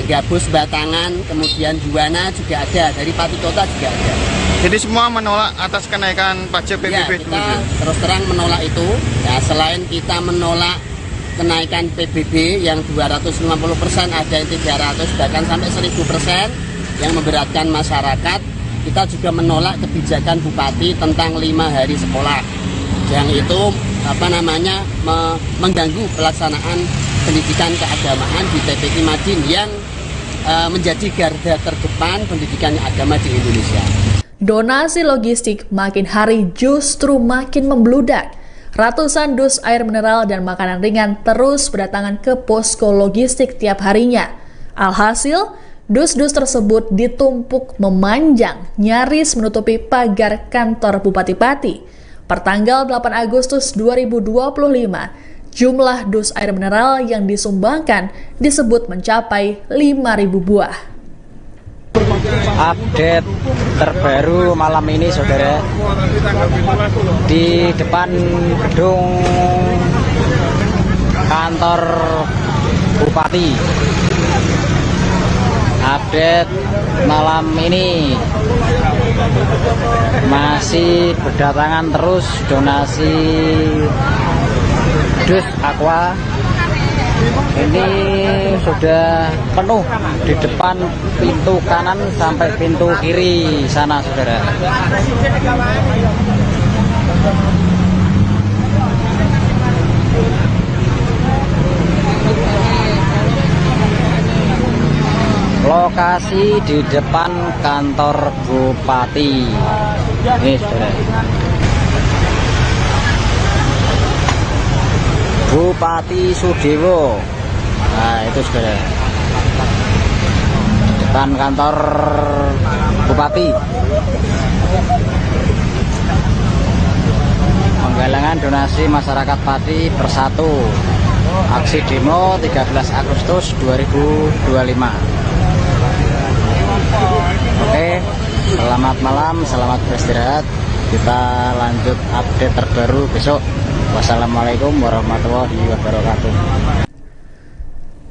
Gabus, Batangan, kemudian Juwana juga ada, dari Pati Kota juga ada. Jadi semua menolak atas kenaikan pajak PBB? Ya, kita terus terang menolak itu. Ya, selain kita menolak kenaikan PBB yang 250%, ada yang 300 bahkan sampai 1000% yang memberatkan masyarakat, kita juga menolak kebijakan Bupati tentang 5 hari sekolah yang itu mengganggu pelaksanaan pendidikan keagamaan di TPQ Madin yang menjadi garda terdepan pendidikan agama di Indonesia. Donasi logistik makin hari justru makin membludak. Ratusan dus air mineral dan makanan ringan terus berdatangan ke posko logistik tiap harinya. Alhasil, dus-dus tersebut ditumpuk memanjang, nyaris menutupi pagar kantor Bupati Pati. Pertanggal 8 Agustus 2025, jumlah dus air mineral yang disumbangkan disebut mencapai 5.000 buah. Update terbaru malam ini, saudara, di depan gedung kantor Bupati. Update malam ini masih berdatangan terus donasi dus aqua. Ini sudah penuh di depan pintu kanan sampai pintu kiri sana, saudara. Lokasi di depan kantor Bupati. Ini, saudara. Bupati Sudewo. Nah, itu saudara, depan kantor Bupati. Penggalangan donasi masyarakat Pati bersatu. Aksi demo 13 Agustus 2025. Oke, selamat malam, selamat beristirahat. Kita lanjut update terbaru besok. Wassalamualaikum warahmatullahi wabarakatuh.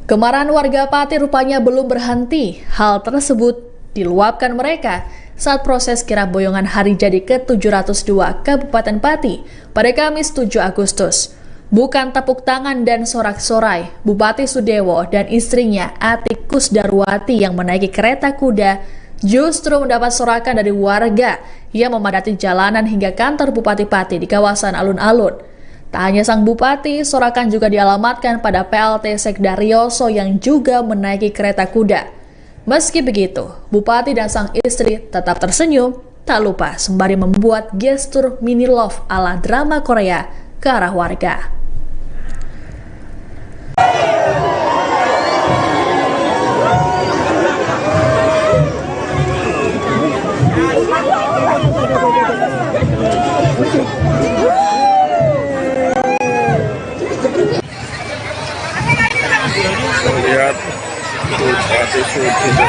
Kemarahan warga Pati rupanya belum berhenti. Hal tersebut diluapkan mereka saat proses kirap boyongan hari jadi ke-702 Kabupaten Pati pada Kamis 7 Agustus. Bukan tepuk tangan dan sorak-sorai, Bupati Sudewo dan istrinya Atik Kusdarwati yang menaiki kereta kuda justru mendapat sorakan dari warga yang memadati jalanan hingga kantor Bupati Pati di kawasan alun-alun. Tak hanya sang bupati, sorakan juga dialamatkan pada PLT Sekdaryoso yang juga menaiki kereta kuda. Meski begitu, bupati dan sang istri tetap tersenyum, tak lupa sembari membuat gestur mini love ala drama Korea ke arah warga. Lihat Bupati Sudewo.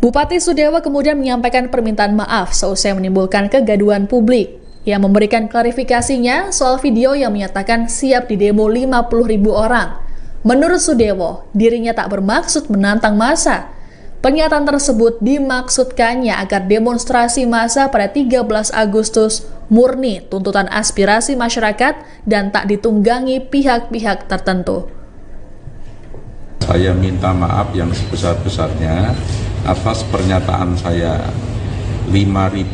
Bupati Sudewo kemudian menyampaikan permintaan maaf seusai menimbulkan kegaduhan publik. Ia memberikan klarifikasinya soal video yang menyatakan siap didemo 50.000 orang. Menurut Sudewo, dirinya tak bermaksud menantang massa. Pernyataan tersebut dimaksudkannya agar demonstrasi massa pada 13 Agustus murni tuntutan aspirasi masyarakat dan tak ditunggangi pihak-pihak tertentu. Saya minta maaf yang sebesar-besarnya atas pernyataan saya. 5.000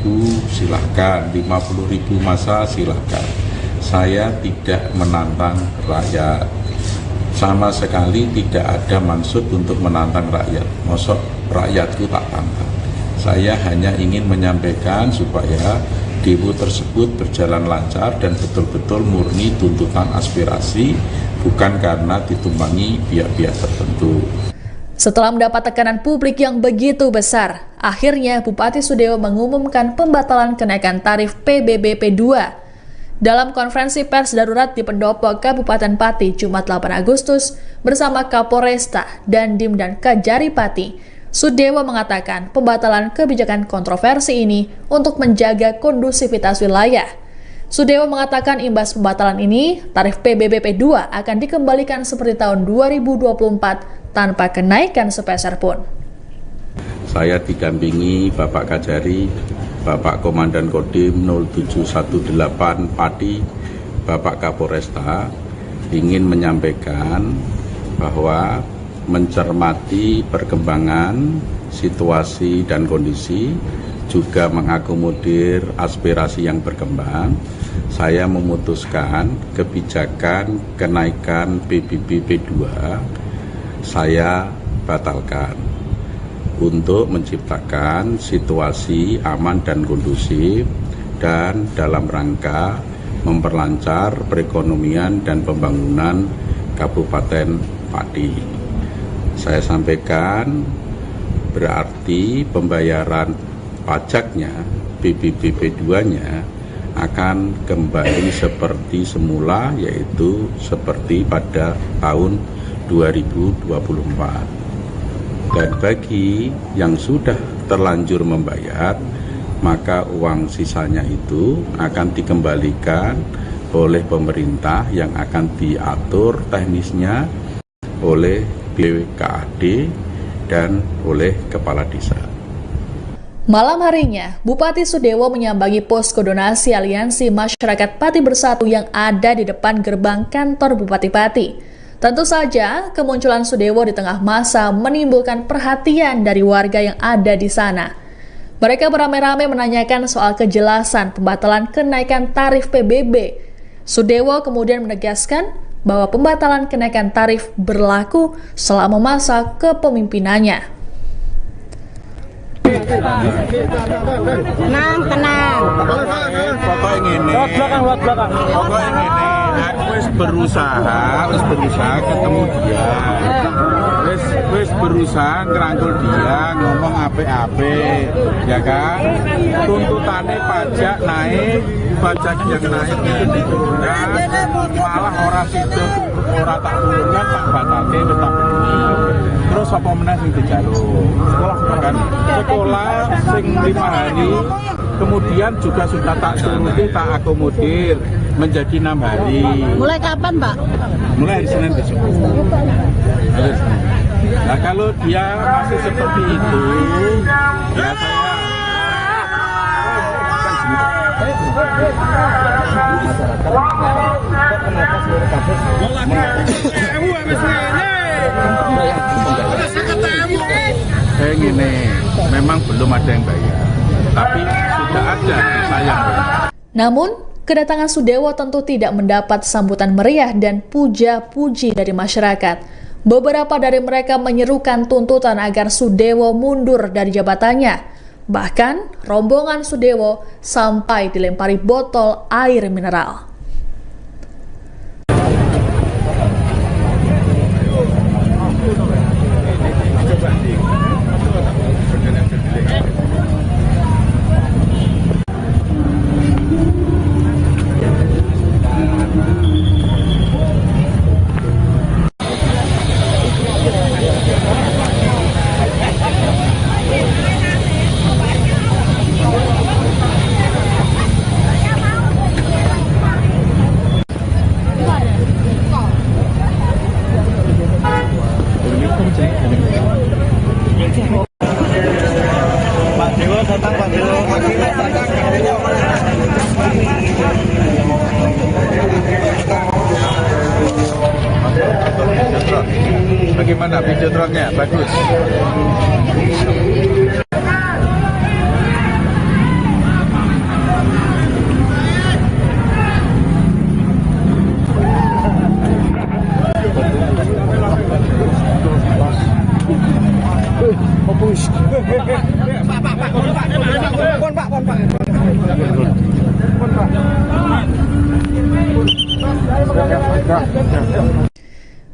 silahkan, 50.000 massa silahkan. Saya tidak menantang rakyat. Sama sekali tidak ada maksud untuk menantang rakyat. Mosok rakyatku tak tantang. Saya hanya ingin menyampaikan supaya demo tersebut berjalan lancar dan betul-betul murni tuntutan aspirasi, bukan karena ditumpangi pihak-pihak tertentu. Setelah mendapat tekanan publik yang begitu besar, akhirnya Bupati Sudewo mengumumkan pembatalan kenaikan tarif PBBP 2. Dalam konferensi pers darurat di Pendopo Kabupaten Pati Jumat 8 Agustus bersama Kapolresta, Dandim dan Kajari Pati, Sudewo mengatakan pembatalan kebijakan kontroversi ini untuk menjaga kondusivitas wilayah. Sudewo mengatakan imbas pembatalan ini, tarif PBBP 2 akan dikembalikan seperti tahun 2024 tanpa kenaikan sepeser pun. Saya didampingi Bapak Kajari, Bapak Komandan Kodim 0718 Pati, Bapak Kapolresta, ingin menyampaikan bahwa mencermati perkembangan situasi dan kondisi, juga mengakomodir aspirasi yang berkembang, saya memutuskan kebijakan kenaikan PBBP 2 saya batalkan untuk menciptakan situasi aman dan kondusif dan dalam rangka memperlancar perekonomian dan pembangunan Kabupaten Pati. Saya sampaikan berarti pembayaran pajaknya, PBBP 2-nya akan kembali seperti semula, yaitu seperti pada tahun 2024. Dan bagi yang sudah terlanjur membayar, maka uang sisanya itu akan dikembalikan oleh pemerintah yang akan diatur teknisnya oleh BKAD dan oleh Kepala Desa. Malam harinya, Bupati Sudewo menyambangi posko donasi Aliansi Masyarakat Pati Bersatu yang ada di depan gerbang kantor Bupati Pati. Tentu saja, kemunculan Sudewo di tengah massa menimbulkan perhatian dari warga yang ada di sana. Mereka beramai-ramai menanyakan soal kejelasan pembatalan kenaikan tarif PBB. Sudewo kemudian menegaskan bahwa pembatalan kenaikan tarif berlaku selama masa kepemimpinannya. Tenang. Pokoknya ini. Pokoknya ini. Aku wis berusaha ketemu dia. Wis berusaha ngerangkul dia, ngomong apik-apik, ya kan? Tuntutannya pajak naik, pajak yang naik itu diturunkan, malah orang situ orang tak turunkan, tak batalke, tetap begini. Terus apa meneh sing dijaluk? Kan sekolah sing 5 hari, kemudian juga sudah tak turuti, tak akomodir menjadi 6 hari. Mulai kapan, Pak? Mulai hari Senin besok. Nah, kalau dia masih seperti itu, ya saya gini, memang belum ada yang bayar, tapi sudah ada saya. Namun, kedatangan Sudewo tentu tidak mendapat sambutan meriah dan puja-puji dari masyarakat. Beberapa dari mereka menyerukan tuntutan agar Sudewo mundur dari jabatannya. Bahkan, rombongan Sudewo sampai dilempari botol air mineral. Bagaimana video drone-nya? Bagus.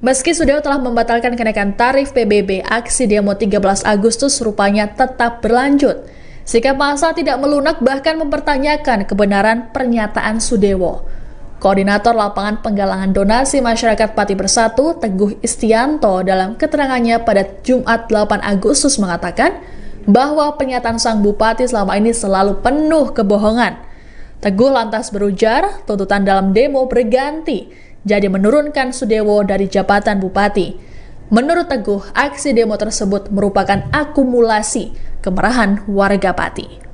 Meski Sudewo telah membatalkan kenaikan tarif PBB, aksi demo 13 Agustus rupanya tetap berlanjut. Sikap massa tidak melunak bahkan mempertanyakan kebenaran pernyataan Sudewo. Koordinator Lapangan Penggalangan Donasi Masyarakat Pati Bersatu, Teguh Istianto, dalam keterangannya pada Jumat 8 Agustus mengatakan bahwa pernyataan sang bupati selama ini selalu penuh kebohongan. Teguh lantas berujar, tuntutan dalam demo berganti, jadi menurunkan Sudewo dari jabatan bupati. Menurut Teguh, aksi demo tersebut merupakan akumulasi kemarahan warga Pati.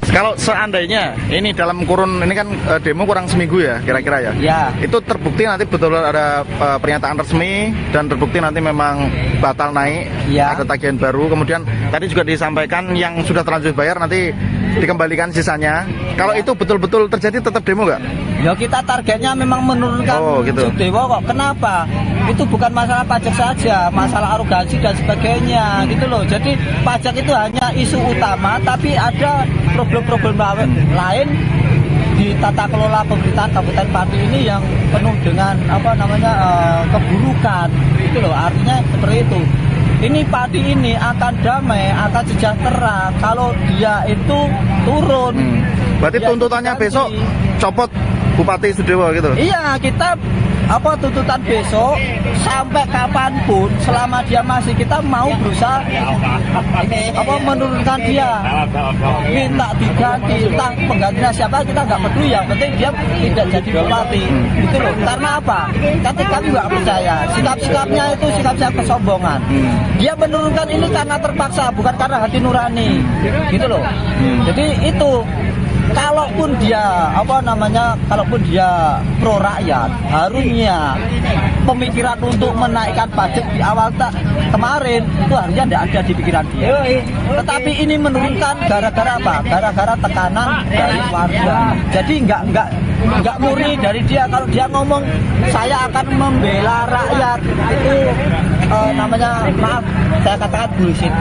Kalau seandainya ini dalam kurun ini kan demo kurang seminggu ya kira-kira ya. Ya. Itu terbukti nanti betul ada pernyataan resmi dan terbukti nanti memang batal naik, ada tagihan baru. Kemudian tadi juga disampaikan yang sudah terlanjur bayar nanti dikembalikan sisanya. Kalau itu betul-betul terjadi tetap demo nggak? Ya kita targetnya memang menurunkan Sudewo kok. Kenapa? Itu bukan masalah pajak saja, masalah arogansi dan sebagainya gitu loh. Jadi pajak itu hanya isu utama, tapi ada problem-problem lain di tata kelola pemerintahan Kabupaten Pati ini yang penuh dengan keburukan gitu loh. Artinya seperti itu. Ini Pati ini akan damai, akan sejahtera kalau dia itu turun. Berarti tuntutannya besok copot Bupati Sudewo gitu? Iya, kita tuntutan besok sampai kapanpun selama dia masih kita mau berusaha menurunkan dia, minta diganti, entah penggantinya siapa kita nggak peduli, yang penting dia tidak jadi bupati gitu loh. Karena apa? Tapi kami nggak percaya sikap-sikapnya itu sikap-sikap kesombongan. Dia menurunkan ini karena terpaksa, bukan karena hati nurani gitu loh. Jadi itu kalaupun dia kalaupun dia pro rakyat, harusnya pemikiran untuk menaikkan pajak di awal kemarin itu harusnya tidak ada di pikiran dia. Tetapi ini menurunkan gara-gara apa? Gara-gara tekanan dari warga. Jadi nggak murni dari dia. Kalau dia ngomong saya akan membela rakyat, itu maaf saya katakan bullshit.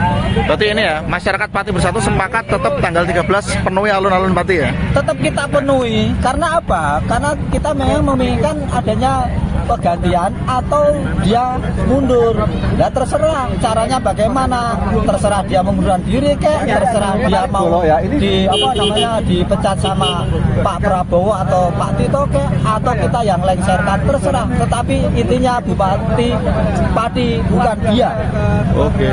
Berarti ini ya, masyarakat Pati Bersatu sepakat tetap tanggal 13 penuhi alun-alun Pati ya? Tetap kita penuhi. Karena apa? Karena kita memang menginginkan adanya pergantian atau dia mundur. Ya terserah caranya bagaimana. Terserah dia mengundurkan diri terserah dia mau dipecat sama Pak Prabowo atau Pak Tito atau kita yang lengserkan, terserah. Tetapi intinya Bupati Pati bukan dia. Oke.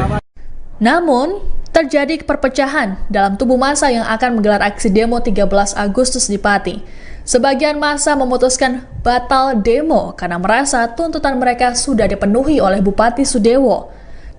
Namun, terjadi perpecahan dalam tubuh massa yang akan menggelar aksi demo 13 Agustus di Pati. Sebagian massa memutuskan batal demo karena merasa tuntutan mereka sudah dipenuhi oleh Bupati Sudewo.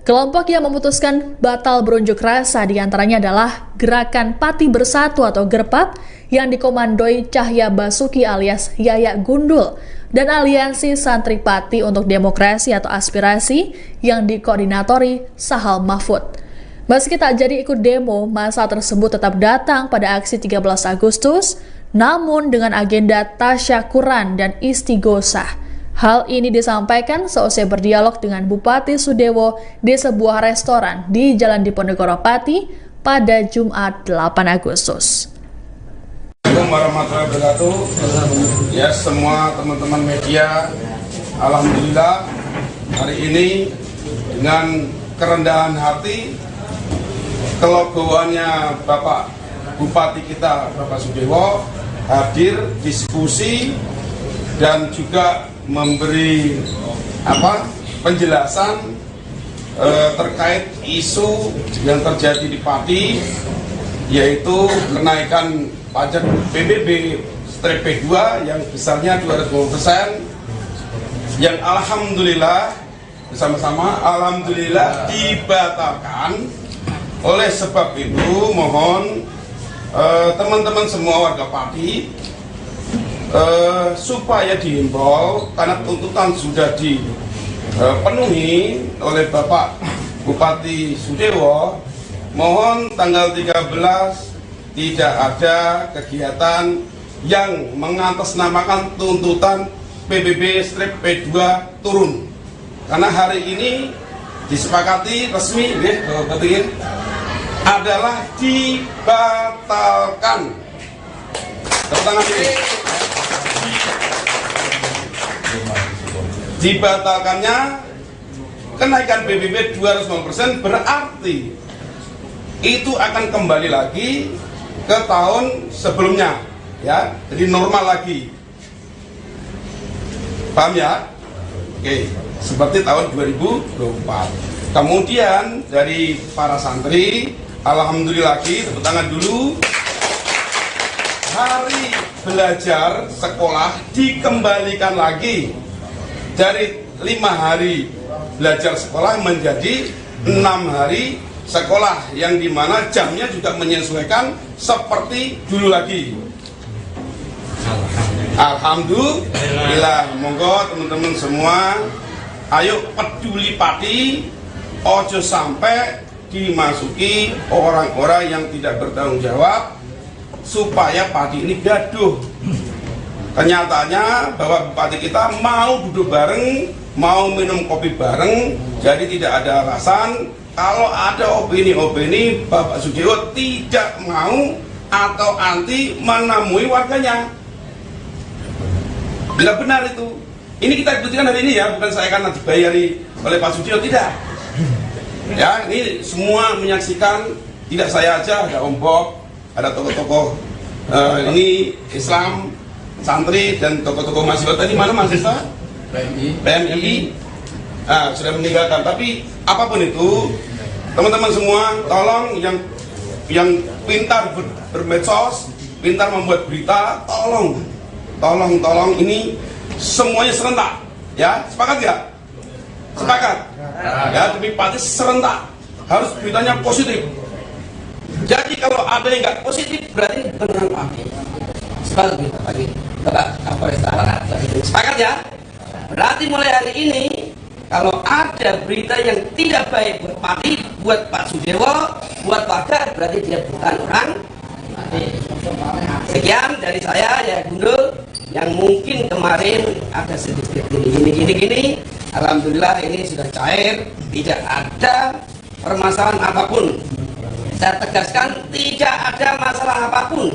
Kelompok yang memutuskan batal berunjuk rasa diantaranya adalah Gerakan Pati Bersatu atau GERPAP yang dikomandoi Cahya Basuki alias Yaya Gundul dan Aliansi Santri Pati untuk Demokrasi atau Aspirasi yang dikoordinatori Sahal Mahfud. Meski tak jadi ikut demo, massa tersebut tetap datang pada aksi 13 Agustus, namun dengan agenda tasyakuran dan istighosah. Hal ini disampaikan seusai berdialog dengan Bupati Sudewo di sebuah restoran di Jalan Diponegoro Pati pada Jumat 8 Agustus. Assalamualaikum warahmatullahi wabarakatuh. Ya, semua teman-teman media, alhamdulillah hari ini dengan kerendahan hati, kelegowoannya Bapak Bupati kita Bapak Sudewo hadir diskusi dan juga memberi penjelasan terkait isu yang terjadi di Pati, yaitu kenaikan pajak PBB/P2 yang besarnya 250%, yang alhamdulillah bersama-sama alhamdulillah dibatalkan Oleh sebab itu mohon teman-teman semua warga Pati supaya dihimbau, karena tuntutan sudah dipenuhi oleh Bapak Bupati Sudewo, mohon tanggal 13 tidak ada kegiatan yang mengatasnamakan tuntutan PBB-P2 turun. Karena hari ini disepakati resmi adalah dibatalkan. Dibatalkannya kenaikan PBB 250% berarti itu akan kembali lagi ke tahun sebelumnya, ya, jadi normal lagi. Paham ya? Oke, seperti tahun 2024. Kemudian dari para santri, alhamdulillah lagi, tepuk tangan dulu. Hari belajar sekolah dikembalikan lagi dari 5 hari belajar sekolah menjadi 6 hari sekolah, yang dimana jamnya juga menyesuaikan seperti dulu lagi. Alhamdulillah. Monggo teman-teman semua, ayo peduli Pati, ojo sampai dimasuki orang-orang yang tidak bertanggung jawab, supaya Pati ini gaduh. Kenyataannya bahwa Bupati kita mau duduk bareng, mau minum kopi bareng, jadi tidak ada alasan kalau ada opini-opini Bapak Sudewo tidak mau atau anti menemui warganya. Bila benar itu, ini kita buktikan hari ini ya, bukan saya karena dibayari oleh Pak Sudewo, tidak. Ya, ini semua menyaksikan, tidak saya aja, ada Om Bob, ada tokoh-tokoh ini Islam, santri dan tokoh-tokoh mahasiswa. Tadi mana mahasiswa? PMI. Sudah meninggalkan. Tapi apapun itu, teman-teman semua, tolong yang pintar bermedsos, pintar membuat berita, tolong ini semuanya serentak, ya, sepakat ya? Sepakat, ya, demi Pati serentak, harus beritanya positif. Jadi kalau ada yang nggak positif berarti beneran Pati. Sepakat kita lagi, sepakat ya? Berarti mulai hari ini kalau ada berita yang tidak baik buat Pati, buat Pak Sudewo, buat warga, berarti dia bukan orang. Sekian dari saya ya Gundul, yang mungkin kemarin ada sedikit gini. Alhamdulillah ini sudah cair, tidak ada permasalahan apapun. Saya tegaskan, tidak ada masalah apapun.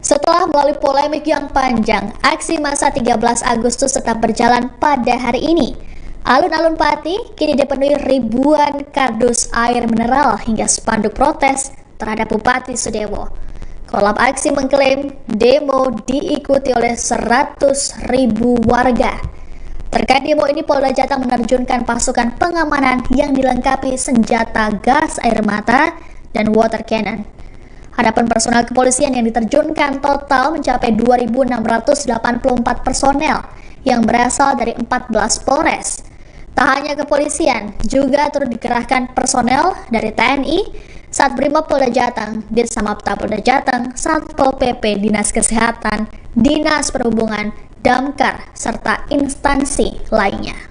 Setelah melalui polemik yang panjang, aksi massa 13 Agustus tetap berjalan pada hari ini. Alun-alun Pati kini dipenuhi ribuan kardus air mineral hingga spanduk protes terhadap Bupati Sudewo. Kolab aksi mengklaim demo diikuti oleh 100.000 warga. Terkait demo ini, Polda Jateng menerjunkan pasukan pengamanan yang dilengkapi senjata gas air mata dan water cannon. Adapun personel kepolisian yang diterjunkan total mencapai 2.684 personel yang berasal dari 14 Polres. Tak hanya kepolisian, juga turut dikerahkan personel dari TNI, Satbrimob Polda Jateng, Ditsamapta Polda Jateng, Satpol PP, Dinas Kesehatan, Dinas Perhubungan, Damkar, serta instansi lainnya.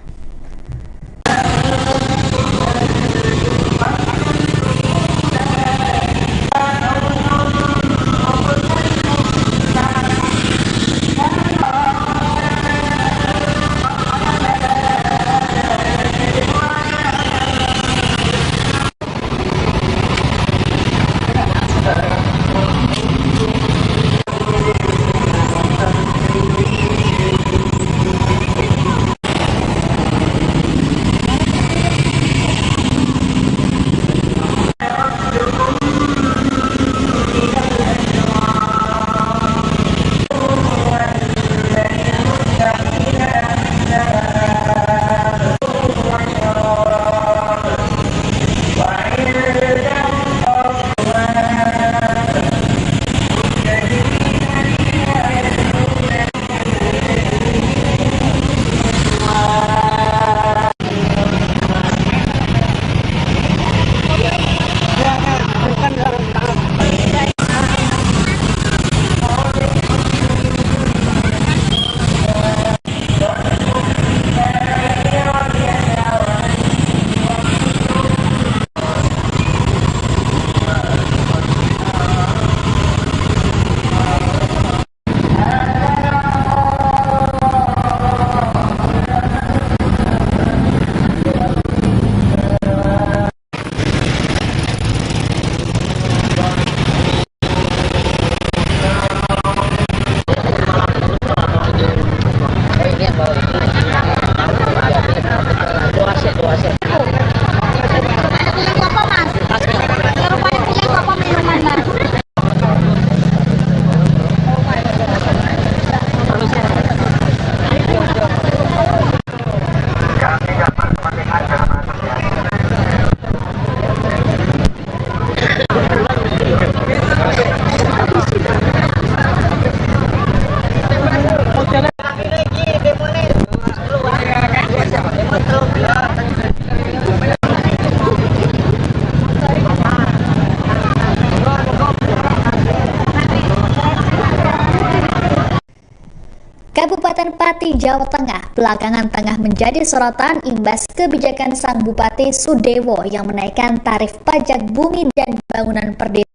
Kabupaten Pati, Jawa Tengah, belakangan tengah menjadi sorotan imbas kebijakan sang Bupati Sudewo yang menaikkan tarif pajak bumi dan bangunan per desa.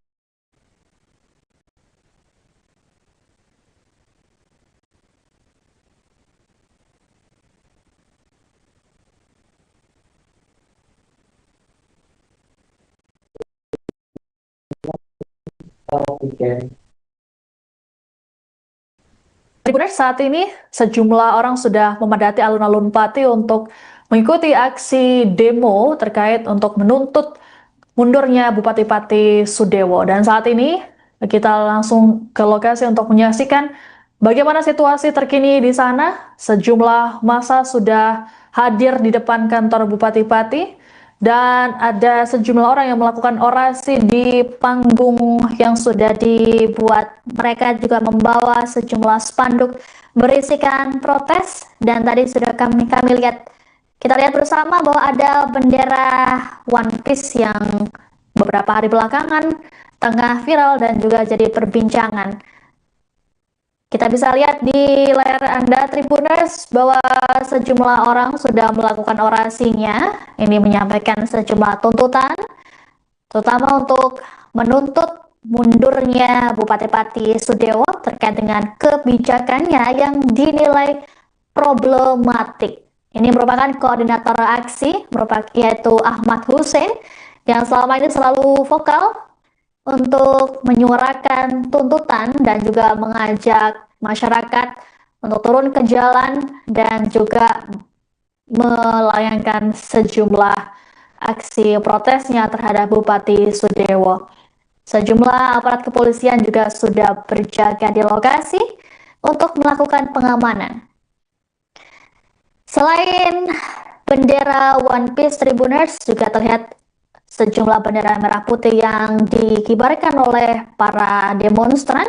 Tribuners, saat ini sejumlah orang sudah memadati alun-alun Pati untuk mengikuti aksi demo terkait untuk menuntut mundurnya Bupati Pati Sudewo. Dan saat ini kita langsung ke lokasi untuk menyaksikan bagaimana situasi terkini di sana. Sejumlah massa sudah hadir di depan kantor Bupati Pati dan ada sejumlah orang yang melakukan orasi di panggung yang sudah dibuat. Mereka juga membawa sejumlah spanduk berisikan protes dan tadi sudah kami lihat, kita lihat bersama bahwa ada bendera One Piece yang beberapa hari belakangan tengah viral dan juga jadi perbincangan. Kita bisa lihat di layar Anda Tribuners bahwa sejumlah orang sudah melakukan orasinya. Ini menyampaikan sejumlah tuntutan, terutama untuk menuntut mundurnya Bupati Pati Sudewo terkait dengan kebijakannya yang dinilai problematik. Ini merupakan koordinator aksi, yaitu Ahmad Hussein, yang selama ini selalu vokal untuk menyuarakan tuntutan dan juga mengajak masyarakat untuk turun ke jalan dan juga melayangkan sejumlah aksi protesnya terhadap Bupati Sudewo. Sejumlah aparat kepolisian juga sudah berjaga di lokasi untuk melakukan pengamanan. Selain bendera One Piece, Tribuners, juga terlihat sejumlah bendera merah putih yang dikibarkan oleh para demonstran.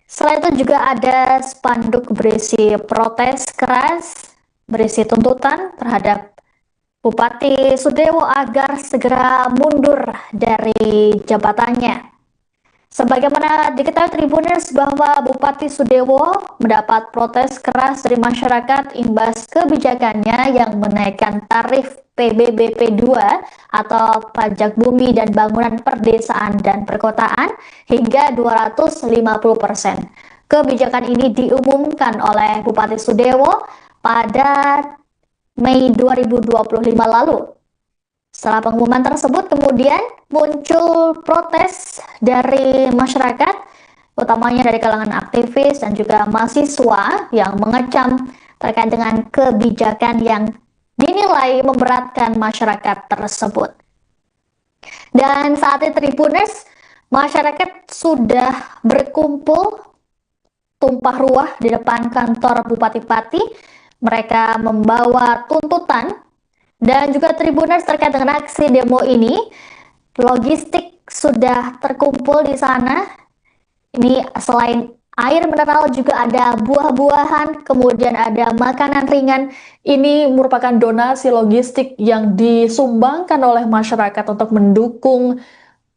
Selain itu juga ada spanduk berisi protes keras, berisi tuntutan terhadap Bupati Sudewo agar segera mundur dari jabatannya. Sebagaimana diketahui Tribuners bahwa Bupati Sudewo mendapat protes keras dari masyarakat imbas kebijakannya yang menaikkan tarif PBBP 2 atau pajak bumi dan bangunan perdesaan dan perkotaan hingga 250%. Kebijakan ini diumumkan oleh Bupati Sudewo pada Mei 2025 lalu. Setelah pengumuman tersebut kemudian muncul protes dari masyarakat, utamanya dari kalangan aktivis dan juga mahasiswa yang mengecam terkait dengan kebijakan yang dinilai memberatkan masyarakat tersebut. Dan saat ini Tribuners, masyarakat sudah berkumpul tumpah ruah di depan kantor Bupati Pati. Mereka membawa tuntutan dan juga Tribuners terkait dengan aksi demo ini. Logistik sudah terkumpul di sana. Ini selain air mineral juga ada buah-buahan, kemudian ada makanan ringan. Ini merupakan donasi logistik yang disumbangkan oleh masyarakat untuk mendukung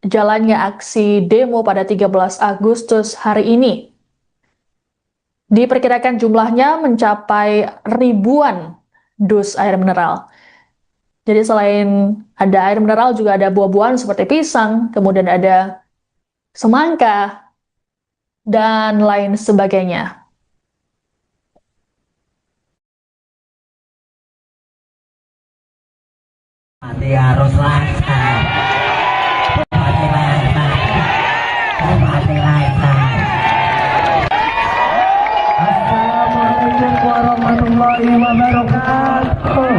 jalannya aksi demo pada 13 Agustus hari ini. Diperkirakan jumlahnya mencapai ribuan dus air mineral. Jadi selain ada air mineral juga ada buah-buahan seperti pisang, kemudian ada semangka, dan lain sebagainya. Mati harus lancar. Mati lancar. Mati lancar. Assalamualaikum warahmatullahi wabarakatuh.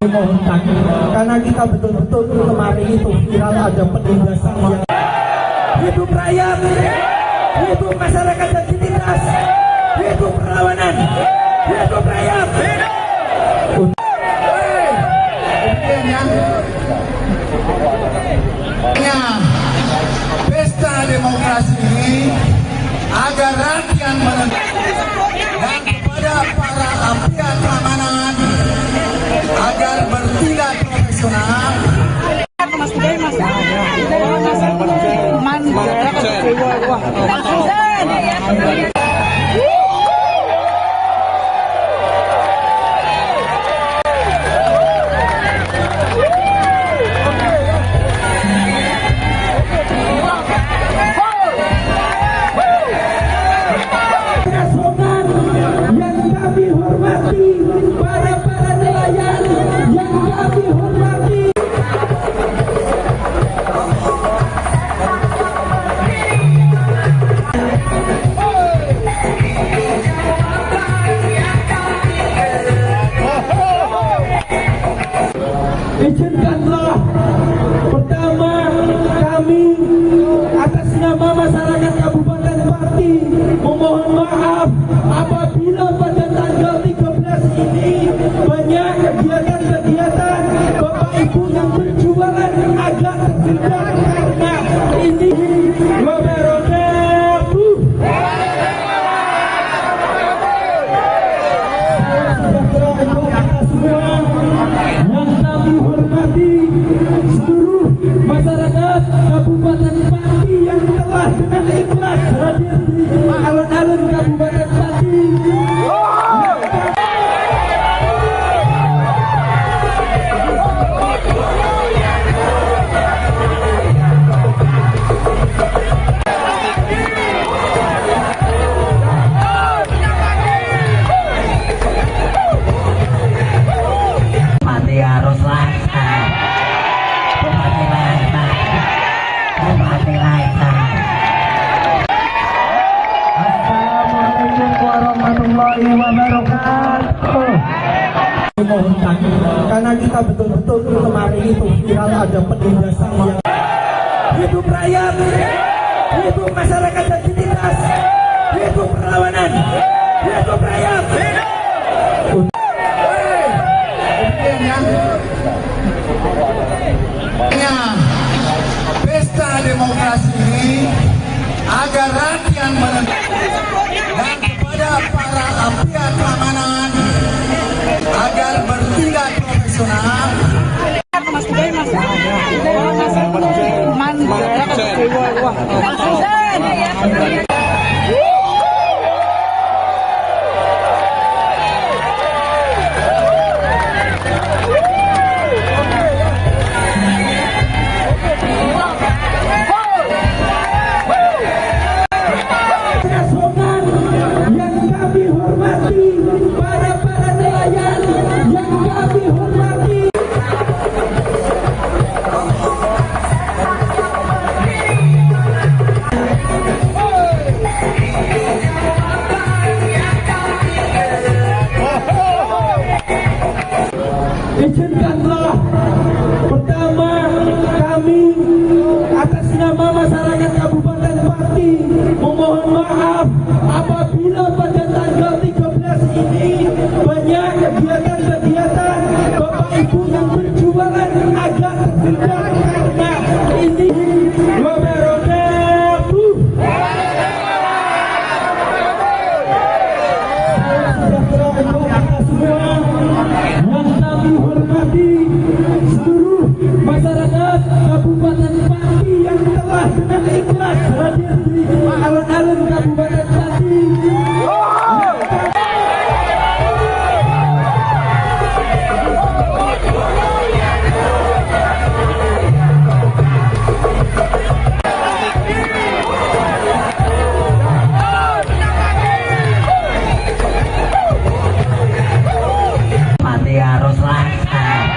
Mohon takdir karena kita betul-betul kemarin itu viral ada penindasan yang hidup rakyat, hidup masyarakat yang ditindas, hidup perlawanan, hidup rakyat. Pesta demokrasi ini agar rakyat dan kepada para pihak keamanan agar bertindak profesional. lifestyle. Assalamualaikum warahmatullahi wabarakatuh. Dimohonkan karena kita betul-betul kemarin itu viral ada penindasan yang hidup rakyat, hidup masyarakat dan ditindas, hidup perlawanan, hidup rakyat. Pesta demokrasi ini agar rakyat dan kepada para pihak keamanan agar bertindak profesional. Izinkanlah pertama kami atas nama masyarakat Kabupaten Pati memohon maaf apabila pada tanggal 13 ini banyak kegiatan-kegiatan Bapak Ibu yang berjualan agak tersendat karena ini wabarakatuh. Seluruh masyarakat Kabupaten Pati yang telah dengan ikhlas hadir di alun-alun Kabupaten Pati. Pati harus lifestyle.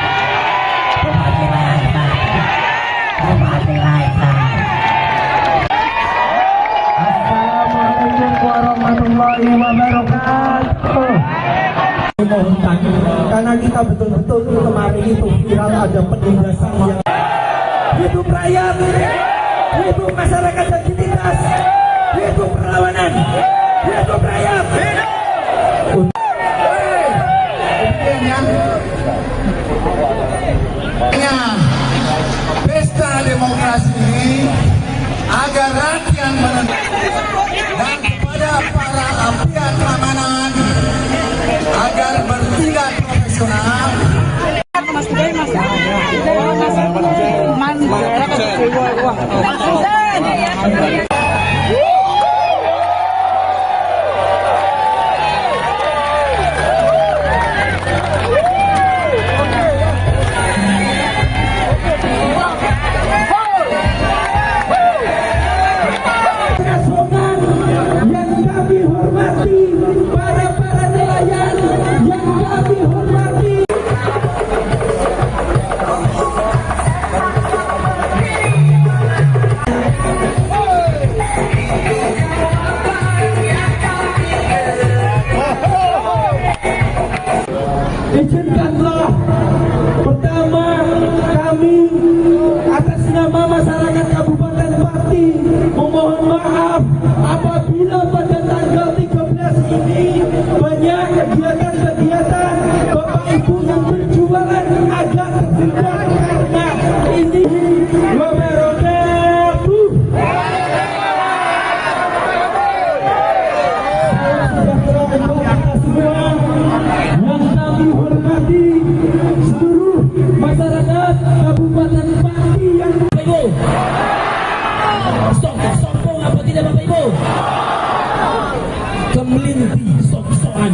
Assalamualaikum warahmatullahi wabarakatuh. Dimohonkan karena kita betul-betul kemarin itu viral ada penindasan yang hidup rakyat, hidup masyarakat dan ditindas, hidup perlawanan, hidup rakyat. Pesta demokrasi ini agar rakyat dan kepada para pihak keamanan agar bertindak profesional. Para nelayan yang kami hormati. Izinkanlah pertama kami atas nama masyarakat Kabupaten Pati memohon maaf apabila pada tanggal 13 ini banyak kegiatan-kegiatan Bapak Ibu yang berjualan agak tersendat karena ini wabarakatuh. Yang kami hormati seluruh masyarakat Kabupaten Pati yang sombong apa tidak Bapak Ibu? Kemelinti sok-sokan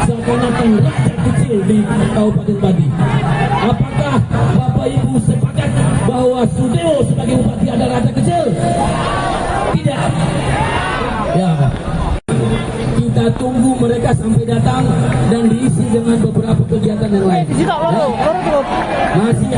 seakan-akan rakyat kecil di Kabupaten Pati. Apakah Bapak Ibu sepakat bahwa Sudewo sebagai bupati adalah rakyat kecil? Tidak. Ya. Kita tunggu mereka sampai datang dan diisi dengan beberapa kegiatan yang lain. Masih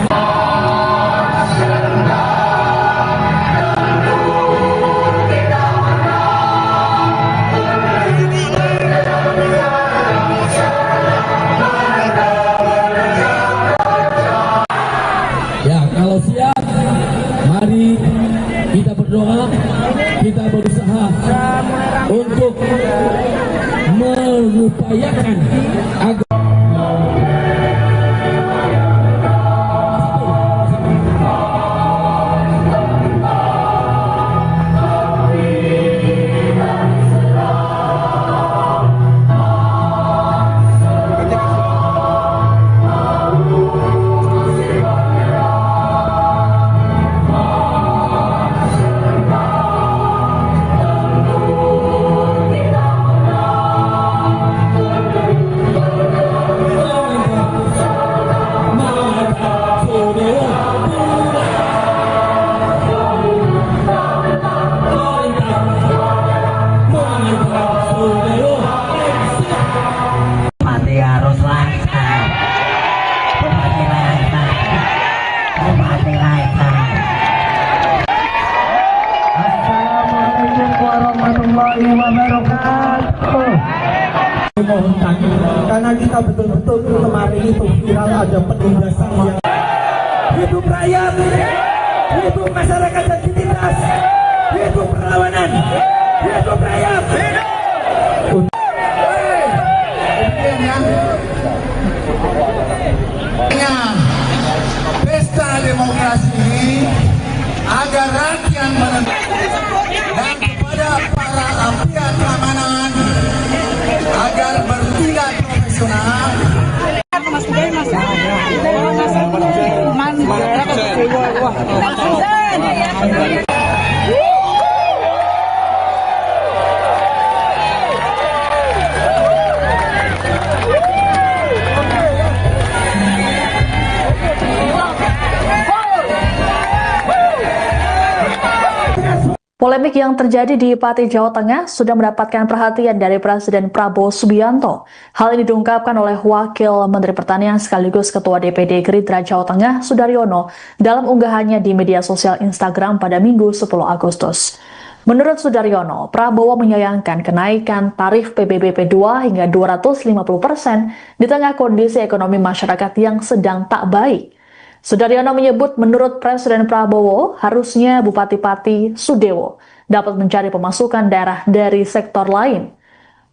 kita berusaha untuk mengupayakan agar karena kita betul-betul kemarin itu viral ada penindasan yang hidup rakyat, hidup masyarakat yang ditindas, hidup perlawanan, hidup rakyat. Pesta demokrasi ini agar rakyat menentukan dan kepada para pihak keamanan agar bertindak profesional. Polemik yang terjadi di Pati, Jawa Tengah sudah mendapatkan perhatian dari Presiden Prabowo Subianto. Hal ini diungkapkan oleh Wakil Menteri Pertanian sekaligus Ketua DPD Gerindra Jawa Tengah, Sudaryono, dalam unggahannya di media sosial Instagram pada Minggu 10 Agustus. Menurut Sudaryono, Prabowo menyayangkan kenaikan tarif PBBP 2 hingga 250% di tengah kondisi ekonomi masyarakat yang sedang tak baik. Sudaryono menyebut menurut Presiden Prabowo, harusnya Bupati Pati Sudewo dapat mencari pemasukan daerah dari sektor lain.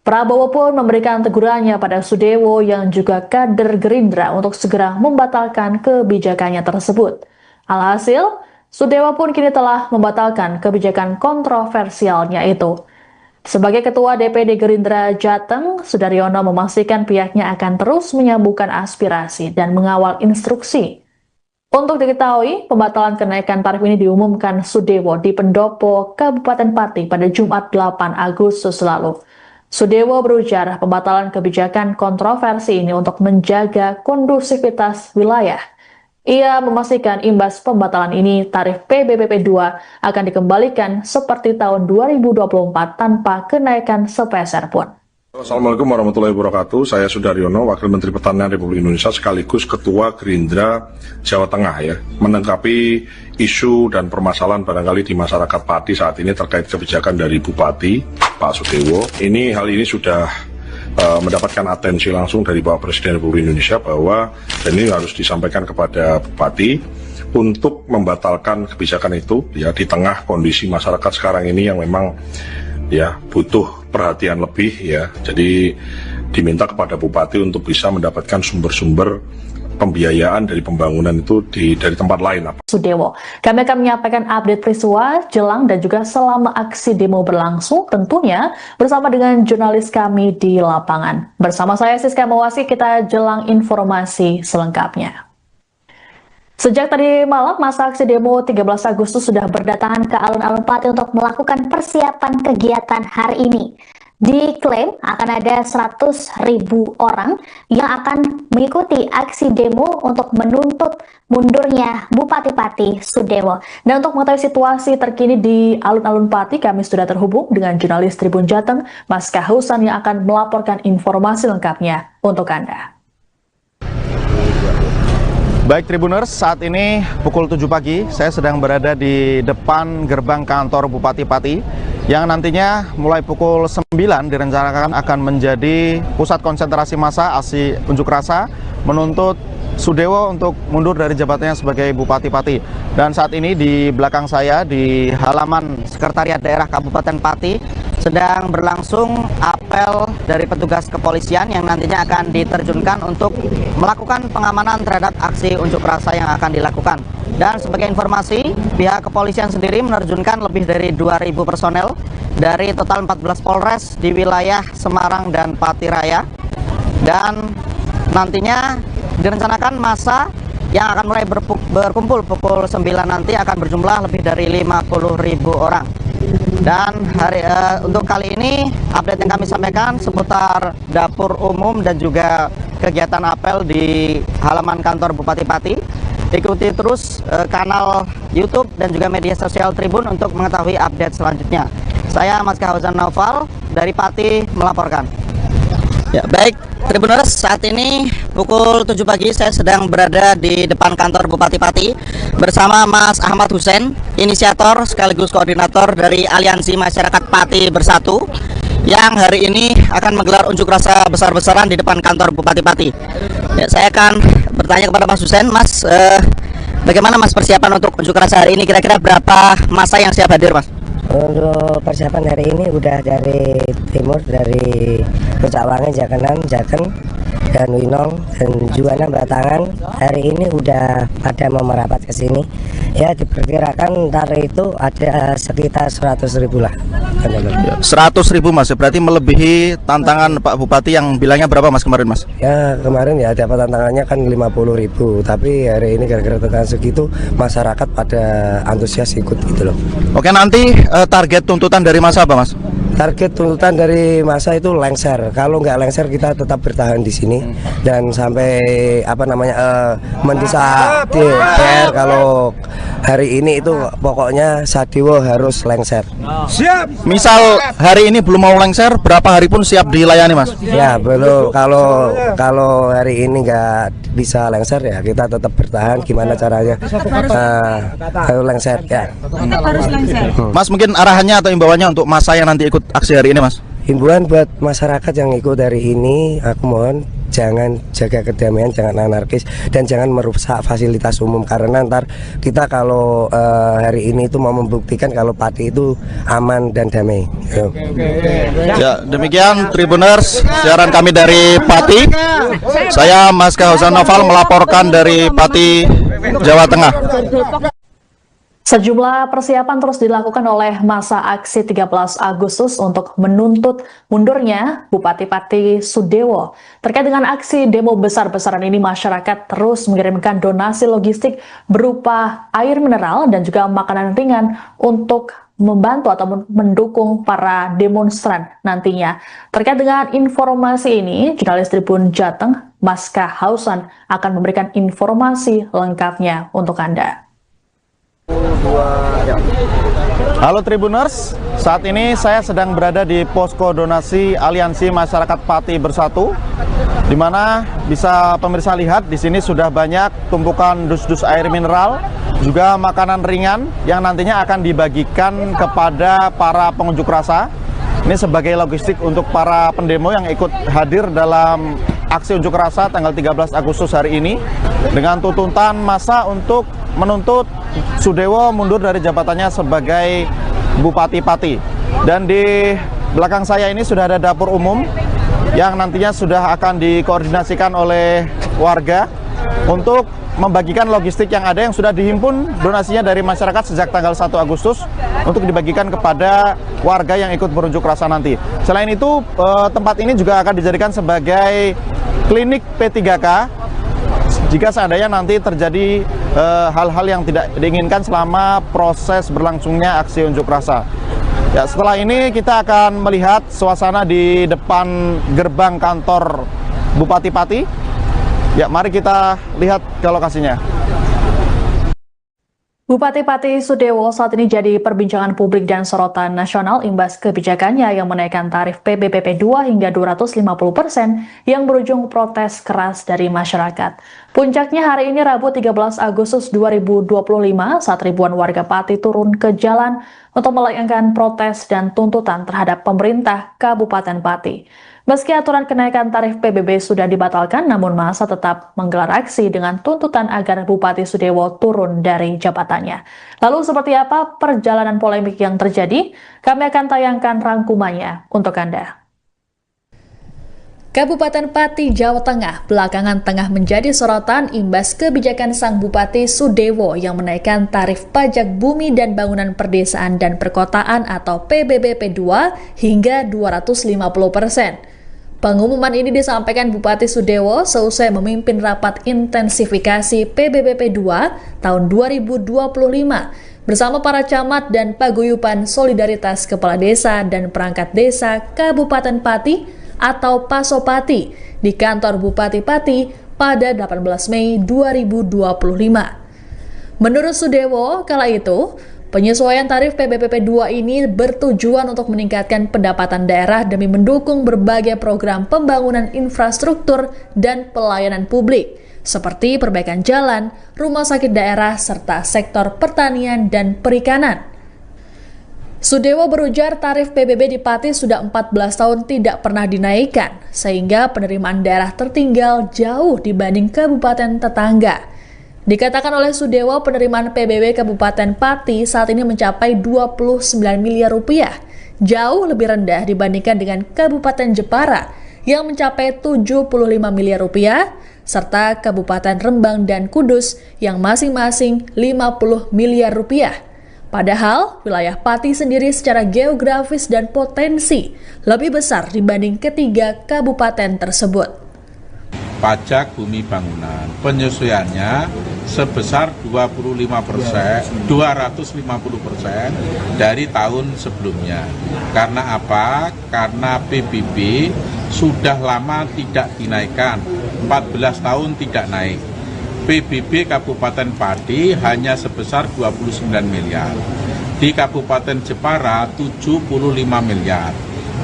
Prabowo pun memberikan tegurannya pada Sudewo yang juga kader Gerindra untuk segera membatalkan kebijakannya tersebut. Alhasil, Sudewo pun kini telah membatalkan kebijakan kontroversialnya itu. Sebagai Ketua DPD Gerindra Jateng, Sudaryono memastikan pihaknya akan terus menyambungkan aspirasi dan mengawal instruksi. Untuk diketahui, pembatalan kenaikan tarif ini diumumkan Sudewo di Pendopo, Kabupaten Pati pada Jumat 8 Agustus lalu. Sudewo berujar pembatalan kebijakan kontroversi ini untuk menjaga kondusivitas wilayah. Ia memastikan imbas pembatalan ini, tarif PBBP 2 akan dikembalikan seperti tahun 2024 tanpa kenaikan sepeser pun. Assalamualaikum warahmatullahi wabarakatuh. Saya Sudaryono, Wakil Menteri Pertanian Republik Indonesia sekaligus Ketua Gerindra Jawa Tengah ya, menanggapi isu dan permasalahan barangkali di masyarakat Pati saat ini terkait kebijakan dari Bupati Pak Sudewo. Hal ini sudah mendapatkan atensi langsung dari Bapak Presiden Republik Indonesia bahwa dan ini harus disampaikan kepada Bupati untuk membatalkan kebijakan itu ya di tengah kondisi masyarakat sekarang ini yang memang ya butuh perhatian lebih ya. Jadi diminta kepada Bupati untuk bisa mendapatkan sumber-sumber pembiayaan dari pembangunan itu dari tempat lain. Sudewo, kami akan menyampaikan update peristiwa jelang dan juga selama aksi demo berlangsung, tentunya bersama dengan jurnalis kami di lapangan. Bersama saya Siska Mawasi, kita jelang informasi selengkapnya. Sejak tadi malam, masa aksi demo 13 Agustus sudah berdatangan ke alun-alun Pati untuk melakukan persiapan kegiatan hari ini. Diklaim akan ada 100.000 orang yang akan mengikuti aksi demo untuk menuntut mundurnya Bupati Pati Sudewo. Dan untuk mengetahui situasi terkini di alun-alun Pati, kami sudah terhubung dengan jurnalis Tribun Jateng, Mas Kahusan, yang akan melaporkan informasi lengkapnya untuk Anda. Baik Tribuners, saat ini pukul 7 pagi, saya sedang berada di depan gerbang kantor Bupati Pati yang nantinya mulai pukul 9 direncanakan akan menjadi pusat konsentrasi massa aksi unjuk rasa menuntut Sudewo untuk mundur dari jabatannya sebagai Bupati Pati. Dan saat ini di belakang saya di halaman Sekretariat Daerah Kabupaten Pati sedang berlangsung apel dari petugas kepolisian yang nantinya akan diterjunkan untuk melakukan pengamanan terhadap aksi unjuk rasa yang akan dilakukan. Dan sebagai informasi, pihak kepolisian sendiri menerjunkan lebih dari 2.000 personel dari total 14 Polres di wilayah Semarang dan Pati Raya. Dan nantinya direncanakan massa yang akan mulai berkumpul pukul 9 nanti akan berjumlah lebih dari 50.000 orang. Dan untuk kali ini update yang kami sampaikan seputar dapur umum dan juga kegiatan apel di halaman kantor Bupati Pati. Ikuti terus kanal YouTube dan juga media sosial Tribun untuk mengetahui update selanjutnya. Saya Mas Kahozan Naufal dari Pati melaporkan. Ya, baik Tribuners, saat ini pukul 7 pagi saya sedang berada di depan kantor Bupati Pati bersama Mas Ahmad Hussein, inisiator sekaligus koordinator dari Aliansi Masyarakat Pati Bersatu yang hari ini akan menggelar unjuk rasa besar-besaran di depan kantor Bupati Pati. Ya, saya akan bertanya kepada Mas Hussein, Mas, bagaimana Mas persiapan untuk unjuk rasa hari ini? Kira-kira berapa massa yang siap hadir, Mas? Untuk persiapan hari ini udah dari timur, dari Pecawangan, Jakenan, Jaken, dan Winong, dan Juwana, Batangan. Hari ini udah pada mau merapat ke sini. Ya, diperkirakan ntar itu ada sekitar 100.000 lah. 100.000 Mas, berarti melebihi tantangan Pak Bupati yang bilangnya berapa Mas kemarin, Mas? Ya, kemarin ya dapat tantangannya kan 50.000, tapi hari ini gara-gara tantangan segitu masyarakat pada antusias ikut gitu loh. Oke, nanti target tuntutan dari masa apa, Mas? Target tuntutan dari masa itu lengser. Kalau nggak lengser kita tetap bertahan di sini dan sampai mendesak DPR. Kalau hari ini itu pokoknya Sadewo harus lengser. Siap. Misal hari ini belum mau lengser, berapa hari pun siap dilayani, Mas? Ya belum. Kalau hari ini nggak bisa lengser ya kita tetap bertahan. Gimana caranya? Harus lengser ya. Harus lengser. Mas, mungkin arahannya atau imbauannya untuk masa yang nanti ikut aksi hari ini, Mas? Himbauan buat masyarakat yang ikut hari ini, aku mohon jangan jaga kedamaian, jangan anarkis, dan jangan merusak fasilitas umum, karena ntar kita kalau hari ini itu mau membuktikan kalau Pati itu aman dan damai. Ya, demikian Tribuners, siaran kami dari Pati. Saya Mas Kahozan Naufal melaporkan dari Pati, Jawa Tengah. Sejumlah persiapan terus dilakukan oleh masa aksi 13 Agustus untuk menuntut mundurnya Bupati Pati Sudewo. Terkait dengan aksi demo besar-besaran ini, masyarakat terus mengirimkan donasi logistik berupa air mineral dan juga makanan ringan untuk membantu atau mendukung para demonstran nantinya. Terkait dengan informasi ini, jurnalis Tribun Jateng, Mas Kahozan, akan memberikan informasi lengkapnya untuk Anda. Halo Tribuners, saat ini saya sedang berada di posko donasi Aliansi Masyarakat Pati Bersatu, di mana bisa pemirsa lihat di sini sudah banyak tumpukan dus-dus air mineral, juga makanan ringan yang nantinya akan dibagikan kepada para pengunjuk rasa. Ini sebagai logistik untuk para pendemo yang ikut hadir dalam aksi unjuk rasa tanggal 13 Agustus hari ini dengan tuntutan massa untuk menuntut Sudewo mundur dari jabatannya sebagai Bupati Pati. Dan di belakang saya ini sudah ada dapur umum yang nantinya sudah akan dikoordinasikan oleh warga untuk membagikan logistik yang ada yang sudah dihimpun donasinya dari masyarakat sejak tanggal 1 Agustus untuk dibagikan kepada warga yang ikut berunjuk rasa nanti. Selain itu, tempat ini juga akan dijadikan sebagai klinik P3K jika seandainya nanti terjadi hal-hal yang tidak diinginkan selama proses berlangsungnya aksi unjuk rasa. Ya, setelah ini kita akan melihat suasana di depan gerbang kantor Bupati Pati. Ya, mari kita lihat ke lokasinya. Bupati Pati Sudewo saat ini jadi perbincangan publik dan sorotan nasional imbas kebijakannya yang menaikkan tarif PBBP 2 hingga 250% yang berujung protes keras dari masyarakat. Puncaknya hari ini Rabu 13 Agustus 2025 saat ribuan warga Pati turun ke jalan untuk melayangkan protes dan tuntutan terhadap pemerintah Kabupaten Pati. Meski aturan kenaikan tarif PBB sudah dibatalkan, namun massa tetap menggelar aksi dengan tuntutan agar Bupati Sudewo turun dari jabatannya. Lalu seperti apa perjalanan polemik yang terjadi? Kami akan tayangkan rangkumannya untuk Anda. Kabupaten Pati, Jawa Tengah belakangan tengah menjadi sorotan imbas kebijakan sang Bupati Sudewo yang menaikkan tarif pajak bumi dan bangunan perdesaan dan perkotaan atau PBBP 2 hingga 250%. Pengumuman ini disampaikan Bupati Sudewo seusai memimpin rapat intensifikasi PBBP 2 tahun 2025 bersama para camat dan paguyuban solidaritas kepala desa dan perangkat desa Kabupaten Pati atau Pasopati di kantor Bupati Pati pada 18 Mei 2025. Menurut Sudewo, kala itu, penyesuaian tarif PBBP 2 ini bertujuan untuk meningkatkan pendapatan daerah demi mendukung berbagai program pembangunan infrastruktur dan pelayanan publik, seperti perbaikan jalan, rumah sakit daerah, serta sektor pertanian dan perikanan. Sudewo berujar tarif PBB di Pati sudah 14 tahun tidak pernah dinaikkan, sehingga penerimaan daerah tertinggal jauh dibanding kabupaten tetangga. Dikatakan oleh Sudewo, penerimaan PBB Kabupaten Pati saat ini mencapai 29 miliar rupiah, jauh lebih rendah dibandingkan dengan Kabupaten Jepara yang mencapai 75 miliar rupiah, serta Kabupaten Rembang dan Kudus yang masing-masing 50 miliar rupiah. Padahal, wilayah Pati sendiri secara geografis dan potensi lebih besar dibanding ketiga kabupaten tersebut. Pajak bumi bangunan penyesuaiannya sebesar 250% dari tahun sebelumnya. Karena apa? Karena PBB sudah lama tidak dinaikkan, 14 tahun tidak naik. PBB Kabupaten Pati hanya sebesar 29 miliar. Di Kabupaten Jepara 75 miliar.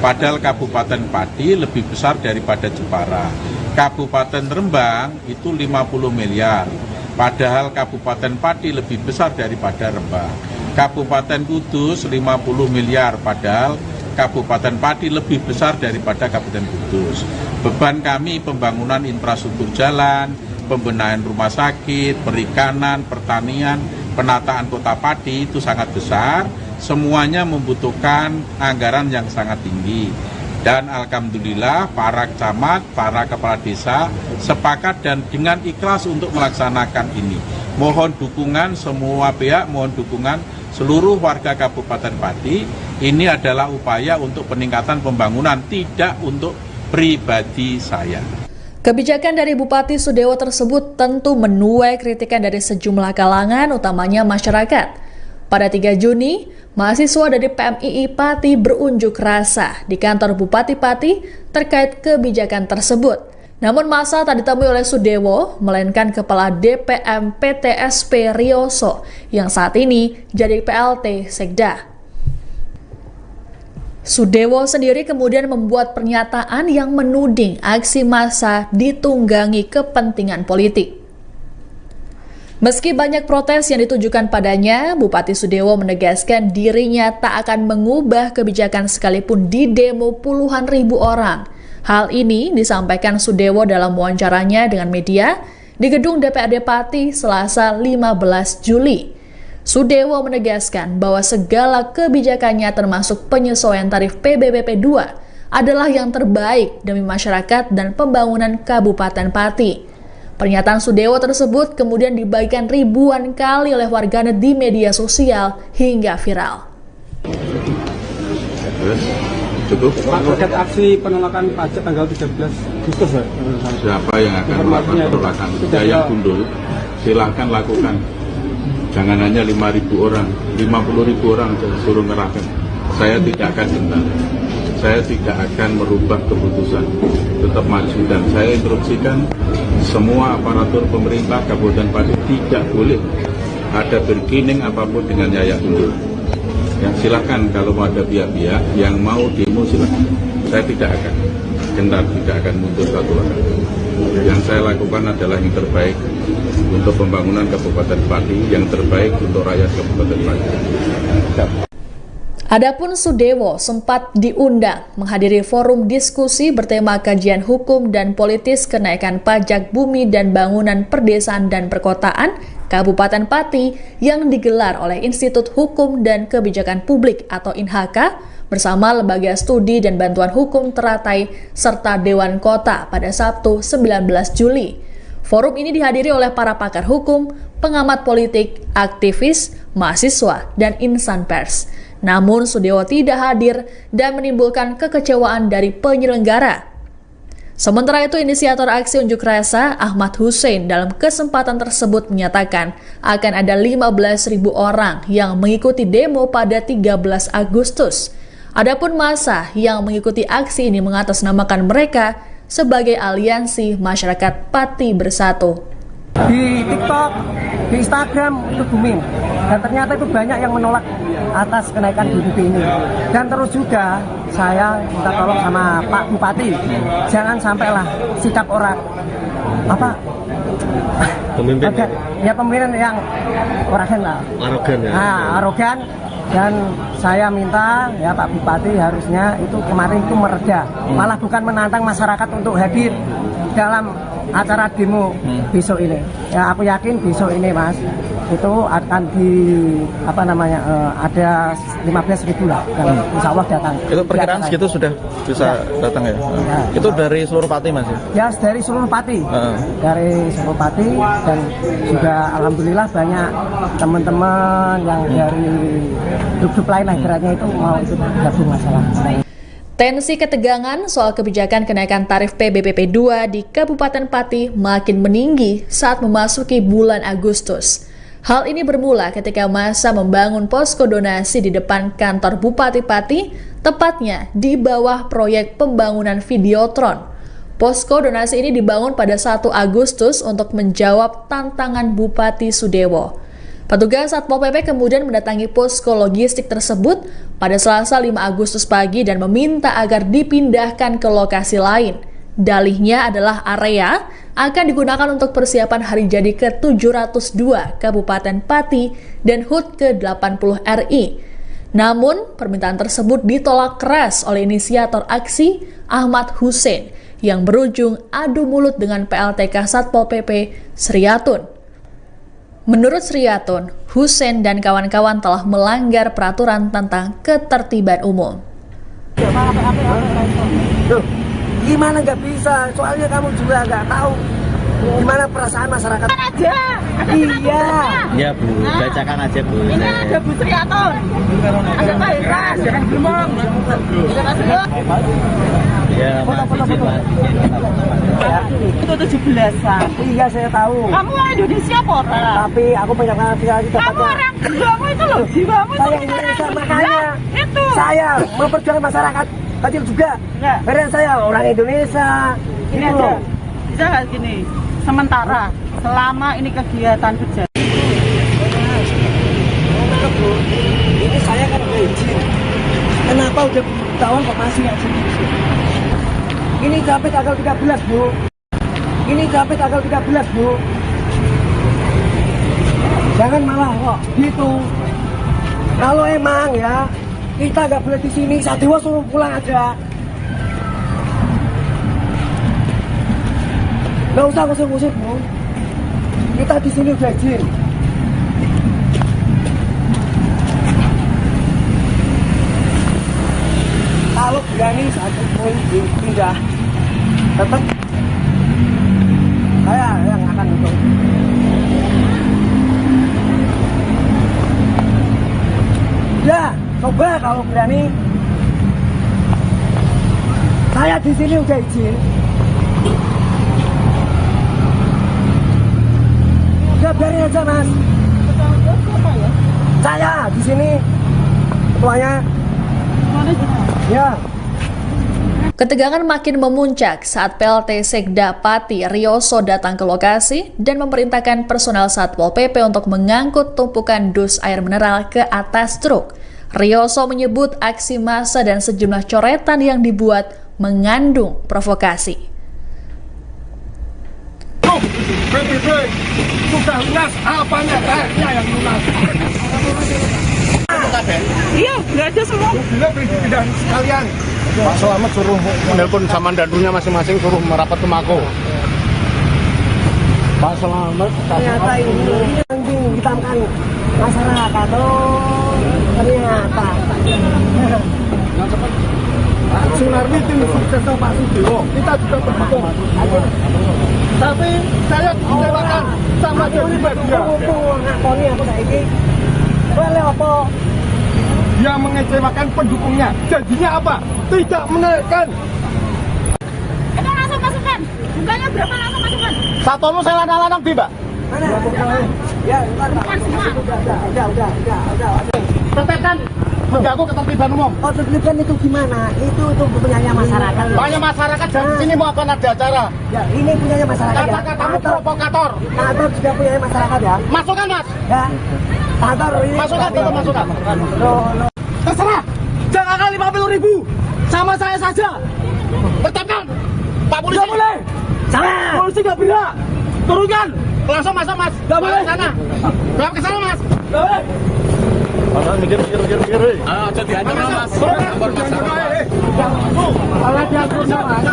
Padahal Kabupaten Pati lebih besar daripada Jepara. Kabupaten Rembang itu 50 miliar. Padahal Kabupaten Pati lebih besar daripada Rembang. Kabupaten Kudus 50 miliar. Padahal Kabupaten Pati lebih besar daripada Kabupaten Kudus. Beban kami pembangunan infrastruktur jalan, pembenahan rumah sakit, perikanan, pertanian, penataan kota Pati itu sangat besar. Semuanya membutuhkan anggaran yang sangat tinggi. Dan alhamdulillah para camat, para kepala desa sepakat dan dengan ikhlas untuk melaksanakan ini. Mohon dukungan semua pihak, mohon dukungan seluruh warga Kabupaten Pati. Ini adalah upaya untuk peningkatan pembangunan, tidak untuk pribadi saya. Kebijakan dari Bupati Sudewo tersebut tentu menuai kritikan dari sejumlah kalangan, utamanya masyarakat. Pada 3 Juni, mahasiswa dari PMII Pati berunjuk rasa di kantor Bupati Pati terkait kebijakan tersebut. Namun massa tak ditemui oleh Sudewo, melainkan Kepala DPM PTSP Rioso yang saat ini jadi PLT Sekda. Sudewo sendiri kemudian membuat pernyataan yang menuding aksi massa ditunggangi kepentingan politik. Meski banyak protes yang ditujukan padanya, Bupati Sudewo menegaskan dirinya tak akan mengubah kebijakan sekalipun di demo puluhan ribu orang. Hal ini disampaikan Sudewo dalam wawancaranya dengan media di gedung DPRD Pati Selasa 15 Juli. Sudewo menegaskan bahwa segala kebijakannya termasuk penyesuaian tarif PBBP 2 adalah yang terbaik demi masyarakat dan pembangunan Kabupaten Pati. Pernyataan Sudewo tersebut kemudian dibagikan ribuan kali oleh warganet di media sosial hingga viral. Cukup. Terkait aksi penolakan pajak tanggal 13 Agustus, siapa yang akan melakukan penolakan? Yang gundul, silahkan lakukan. Jangan hanya 5.000 orang, 50.000 orang suruh ngerahkan. Saya tidak akan gentar. Saya tidak akan merubah keputusan. Tetap maju dan saya instruksikan semua aparatur pemerintah Kabupaten Pati tidak boleh ada bergening apapun dengan Yayak Gundul. Yang silakan kalau mau ada pihak-pihak yang mau demo silakan. Saya tidak akan. gentar, tidak akan mundur satu langkah. Yang saya lakukan adalah yang terbaik untuk pembangunan Kabupaten Pati, yang terbaik untuk rakyat Kabupaten Pati. Adapun Sudewo sempat diundang menghadiri forum diskusi bertema kajian hukum dan politis kenaikan pajak bumi dan bangunan perdesaan dan perkotaan Kabupaten Pati yang digelar oleh Institut Hukum dan Kebijakan Publik atau INHK bersama Lembaga Studi dan Bantuan Hukum Teratai serta Dewan Kota pada Sabtu 19 Juli. Forum ini dihadiri oleh para pakar hukum, pengamat politik, aktivis, mahasiswa, dan insan pers. Namun Sudewo tidak hadir dan menimbulkan kekecewaan dari penyelenggara. Sementara itu, inisiator aksi unjuk rasa Ahmad Hussein dalam kesempatan tersebut menyatakan akan ada 15.000 orang yang mengikuti demo pada 13 Agustus. Adapun massa yang mengikuti aksi ini mengatasnamakan mereka sebagai Aliansi Masyarakat Pati Bersatu. Di TikTok, di Instagram itu booming, dan ternyata itu banyak yang menolak atas kenaikan BBB ini. Dan terus juga saya minta tolong sama Pak Bupati, jangan sampailah sikap orang pemimpin pemimpinan yang arogan arogan. Dan saya minta ya Pak Bupati harusnya itu kemarin itu mereda, malah bukan menantang masyarakat untuk hadir dalam acara demo besok ini. Ya aku yakin besok ini Mas itu akan ada 15.000 lah yang insya Allah datang. Itu perkiraan segitu sudah bisa datang ya? Itu dari seluruh Pati Mas? Ya dari seluruh Pati, dari seluruh Pati, dan juga alhamdulillah banyak teman-teman yang dari grup lain ibaratnya itu mau ikut gabung masalah. Tensi ketegangan soal kebijakan kenaikan tarif PBBP 2 di Kabupaten Pati makin meninggi saat memasuki bulan Agustus. Hal ini bermula ketika masa membangun posko donasi di depan kantor Bupati Pati, tepatnya di bawah proyek pembangunan Videotron. Posko donasi ini dibangun pada 1 Agustus untuk menjawab tantangan Bupati Sudewo. Petugas Satpol PP kemudian mendatangi posko logistik tersebut pada Selasa 5 Agustus pagi dan meminta agar dipindahkan ke lokasi lain. Dalihnya adalah area akan digunakan untuk persiapan hari jadi ke-702 Kabupaten Pati dan HUT ke-80 RI. Namun, permintaan tersebut ditolak keras oleh inisiator aksi Ahmad Hussein yang berujung adu mulut dengan PLTK Satpol PP Sriatun. Menurut Sriatun, Hussein dan kawan-kawan telah melanggar peraturan tentang ketertiban umum. Gimana nggak bisa? Soalnya kamu juga nggak tahu gimana perasaan masyarakat. Aja. Iya. Ya Bu, bacakan aja Bu. Ini ada Bu Sriatun. Ada Pak Iras. Jangan ngomong. Ya, makasih Pak. Itu 17-an. Iya saya tahu. Kamu orang Indonesia orang. Tapi aku banyak lagi dapatnya. Kamu orang jiwamu itu loh, jiwamu itu. Saya Indonesia makanya. Itu. Saya memperjuangkan masyarakat kecil juga. Karena saya orang Indonesia. Ini aja. Bisa nggak gini? Sementara selama ini kegiatan berjalan. Ini saya kan izin. Kenapa udah tahun kok masih nggak sini? Ini sampai tanggal 13 Bu. Ini sampai tanggal 13 Bu. Jangan malah kok gitu. Kalau emang ya kita nggak boleh di sini, Sadewo suruh pulang aja. Nggak usah ngusir-ngusir Bu. Kita di sini udah izin. Kalau berani satu poin pindah, tetap saya yang akan untuk. Ya, coba kalau berani. Saya di sini udah izin. Udah biarin aja Mas. Saya di sini ketuanya. Ya. Ketegangan makin memuncak saat PLT Sekda Pati Rioso datang ke lokasi dan memerintahkan personel Satpol PP untuk mengangkut tumpukan dus air mineral ke atas truk. Rioso menyebut aksi massa dan sejumlah coretan yang dibuat mengandung provokasi. PBB sudah lunas, apanya kayaknya yang lunas? Iya, nggak ada semua. Tidak sekalian. Pak Selamat suruh menelpon sama dandunya masing-masing, suruh merapat ke Mako. Pak Selamat ternyata ini yang dihitamkan masyarakat. Oh, ternyata Pak Sunardi tim sukses Pak Sudewo, kita juga mendukung. Tapi saya kecewakan sama jadi bagian. ngakoni aku saiki. Boleh apa? Dia mengecewakan pendukungnya. Janjinya apa? Tidak menaikkan. Itu langsung masukkan. Bunganya berapa langsung masukkan? Satono saya lanang-lanang di, Mbak. Mana? Ya, bukan semua. Udah. Tetekan mengganggu ketertiban umum. Oh, terlibat itu gimana? Itu punyanya masyarakat. Banyak masyarakat dan di sini mau akan ada acara. Ya, ini punyanya masyarakat. Kata-katamu provokator. Kantor juga punya masyarakat ya. Masukkan, Mas. Ya. Kantor ini. Masukkan. Terserah. Jangan kali 50.000. Sama saya saja. Bertepkan. Pak Polisi. Nggak boleh. Jangan. Polisi nggak berhak. Turunkan. Langsung masuk, Mas. Nggak boleh. Sana. Belok ke sana, Mas. Nggak boleh. Mas, mikir. Ayo, aja diancam, Mas. Kalau diatur, Mas.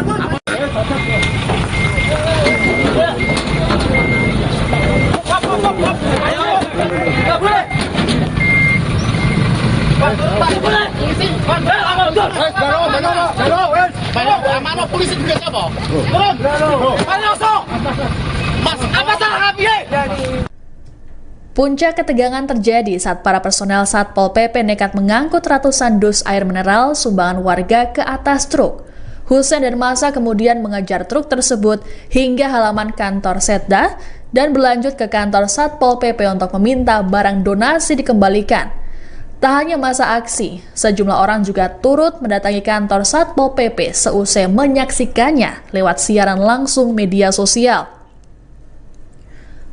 Ayo. Nggak boleh. Polisi juga siapa? Turun! Mas, apa salah kami? Puncak ketegangan terjadi saat para personel Satpol PP nekat mengangkut ratusan dus air mineral sumbangan warga ke atas truk. Husein dan massa kemudian mengejar truk tersebut hingga halaman kantor Setda dan berlanjut ke kantor Satpol PP untuk meminta barang donasi dikembalikan. Tak hanya masa aksi, sejumlah orang juga turut mendatangi kantor Satpol PP seusai menyaksikannya lewat siaran langsung media sosial.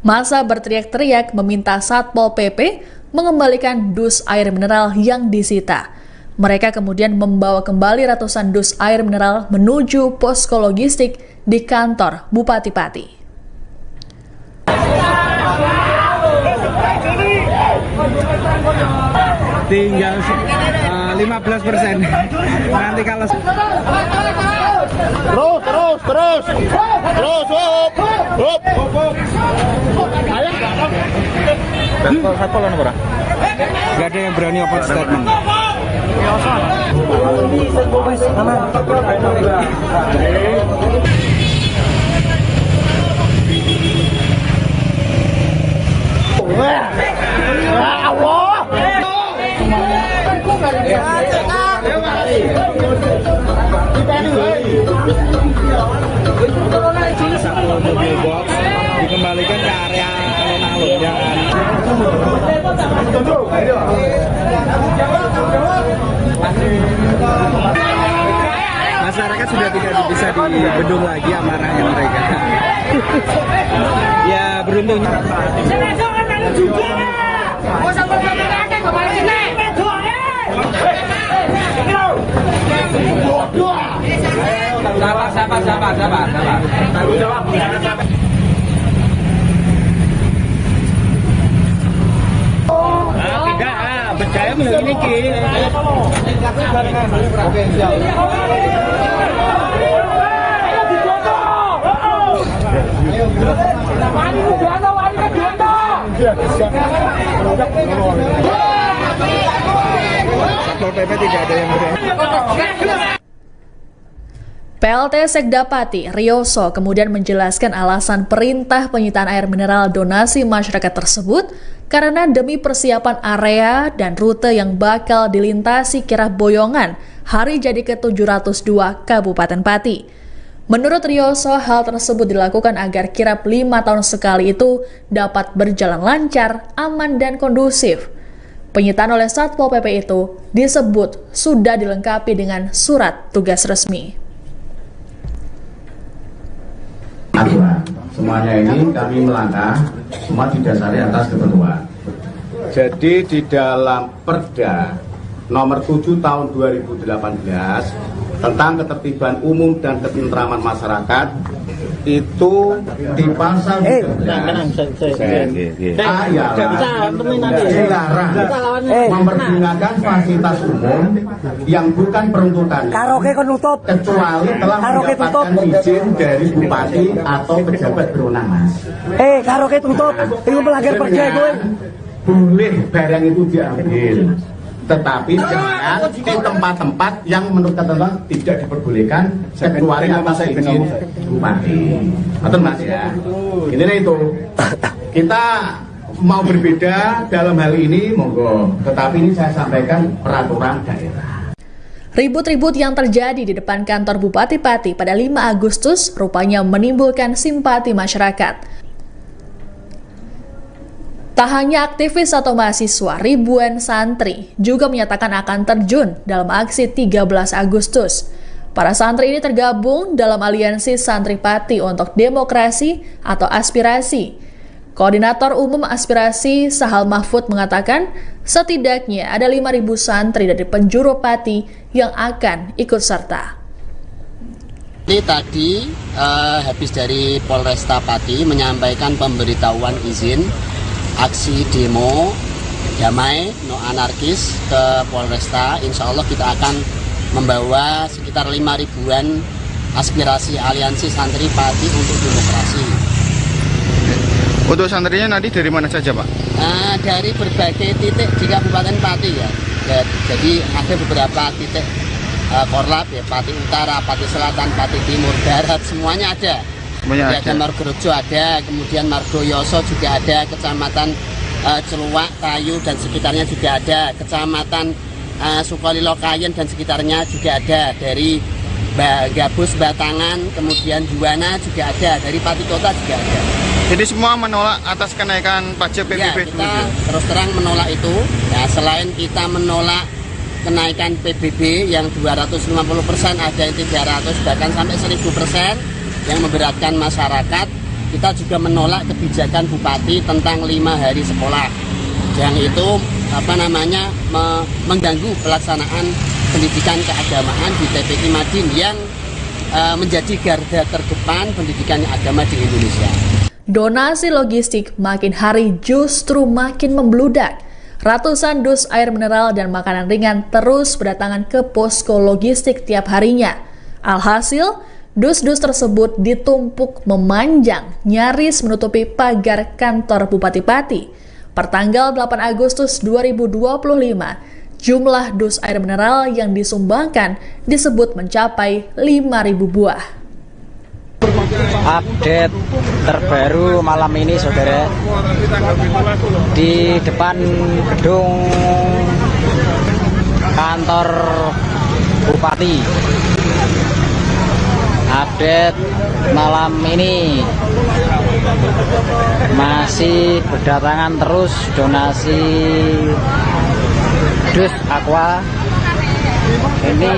Massa berteriak-teriak meminta Satpol PP mengembalikan dus air mineral yang disita. Mereka kemudian membawa kembali ratusan dus air mineral menuju posko logistik di kantor Bupati Pati. Tinggal 15%. Nanti kalau Terus. nggak ada yang berani open statement. Satu mobil box dikembalikan ke area alun-alun, jangan. Masyarakat sudah tidak bisa dibendung lagi amarahnya mereka. Ya beruntungnya. Sabar. Tidak, percaya ini ki. Oke, siap. Satpol PP tidak ada yang berani. PLT Sekda Pati, Rioso, kemudian menjelaskan alasan perintah penyitaan air mineral donasi masyarakat tersebut karena demi persiapan area dan rute yang bakal dilintasi kirab Boyongan hari jadi ke-702 Kabupaten Pati. Menurut Rioso, hal tersebut dilakukan agar kirab 5 tahun sekali itu dapat berjalan lancar, aman, dan kondusif. Penyitaan oleh Satpol PP itu disebut sudah dilengkapi dengan surat tugas resmi. Aturan semuanya ini kami melangkah semua didasari atas ketentuan. Jadi di dalam Perda nomor 7 tahun 2018 tentang ketertiban umum dan ketentraman masyarakat itu di pasal 13 dilarang mempergunakan fasilitas umum yang bukan peruntukannya kecuali telah mendapatkan izin dari bupati atau pejabat berwenang. Karaoke tutup, itu melanggar perda gue. Boleh barang itu diambil, tetapi jangan di tempat-tempat yang menurut ketentuan tidak diperbolehkan kecuali atas izin bupati. Betul Mas ya. Intinya itu. Kita mau berbeda dalam hal ini monggo, tetapi ini saya sampaikan peraturan daerah. Ribut-ribut yang terjadi di depan kantor Bupati Pati pada 5 Agustus rupanya menimbulkan simpati masyarakat. Tak hanya aktivis atau mahasiswa, ribuan santri juga menyatakan akan terjun dalam aksi 13 Agustus. Para santri ini tergabung dalam Aliansi Santri Pati untuk Demokrasi atau Aspirasi. Koordinator Umum Aspirasi Sahal Mahfud mengatakan setidaknya ada 5.000 santri dari penjuru Pati yang akan ikut serta. Ini tadi habis dari Polresta Pati menyampaikan pemberitahuan izin aksi demo damai no anarkis ke Polresta. Insya Allah kita akan membawa sekitar 5.000-an aspirasi Aliansi Santri Pati untuk Demokrasi. Untuk santrinya nanti dari mana saja Pak? Dari berbagai titik di Kabupaten Pati ya. Jadi ada beberapa titik korlap ya, Pati Utara, Pati Selatan, Pati Timur, Barat, semuanya ada. Ada Margorejo ada, kemudian Margoyoso juga ada, Kecamatan Celuak, Kayu dan sekitarnya juga ada, Kecamatan Sukolilo Kayen dan sekitarnya juga ada, dari Gabus, Batangan, kemudian Juwana juga ada, dari Pati Kota juga ada. Jadi semua menolak atas kenaikan pajak PBB? Ya, kita terus terang menolak itu. Ya, selain kita menolak kenaikan PBB yang 250%, ada yang 300 bahkan sampai 1000%. Yang memberatkan masyarakat, kita juga menolak kebijakan Bupati tentang 5 hari sekolah yang itu mengganggu pelaksanaan pendidikan keagamaan di TPI Madin yang menjadi garda terdepan pendidikan agama di Indonesia. Donasi logistik makin hari justru makin membludak. Ratusan dus air mineral dan makanan ringan terus berdatangan ke posko logistik tiap harinya. Alhasil, dus-dus tersebut ditumpuk memanjang, nyaris menutupi pagar kantor Bupati Pati. Pertanggal 8 Agustus 2025, jumlah dus air mineral yang disumbangkan disebut mencapai 5.000 buah. Update terbaru malam ini saudara, di depan gedung kantor Bupati. Update malam ini masih berdatangan terus donasi dus aqua. Ini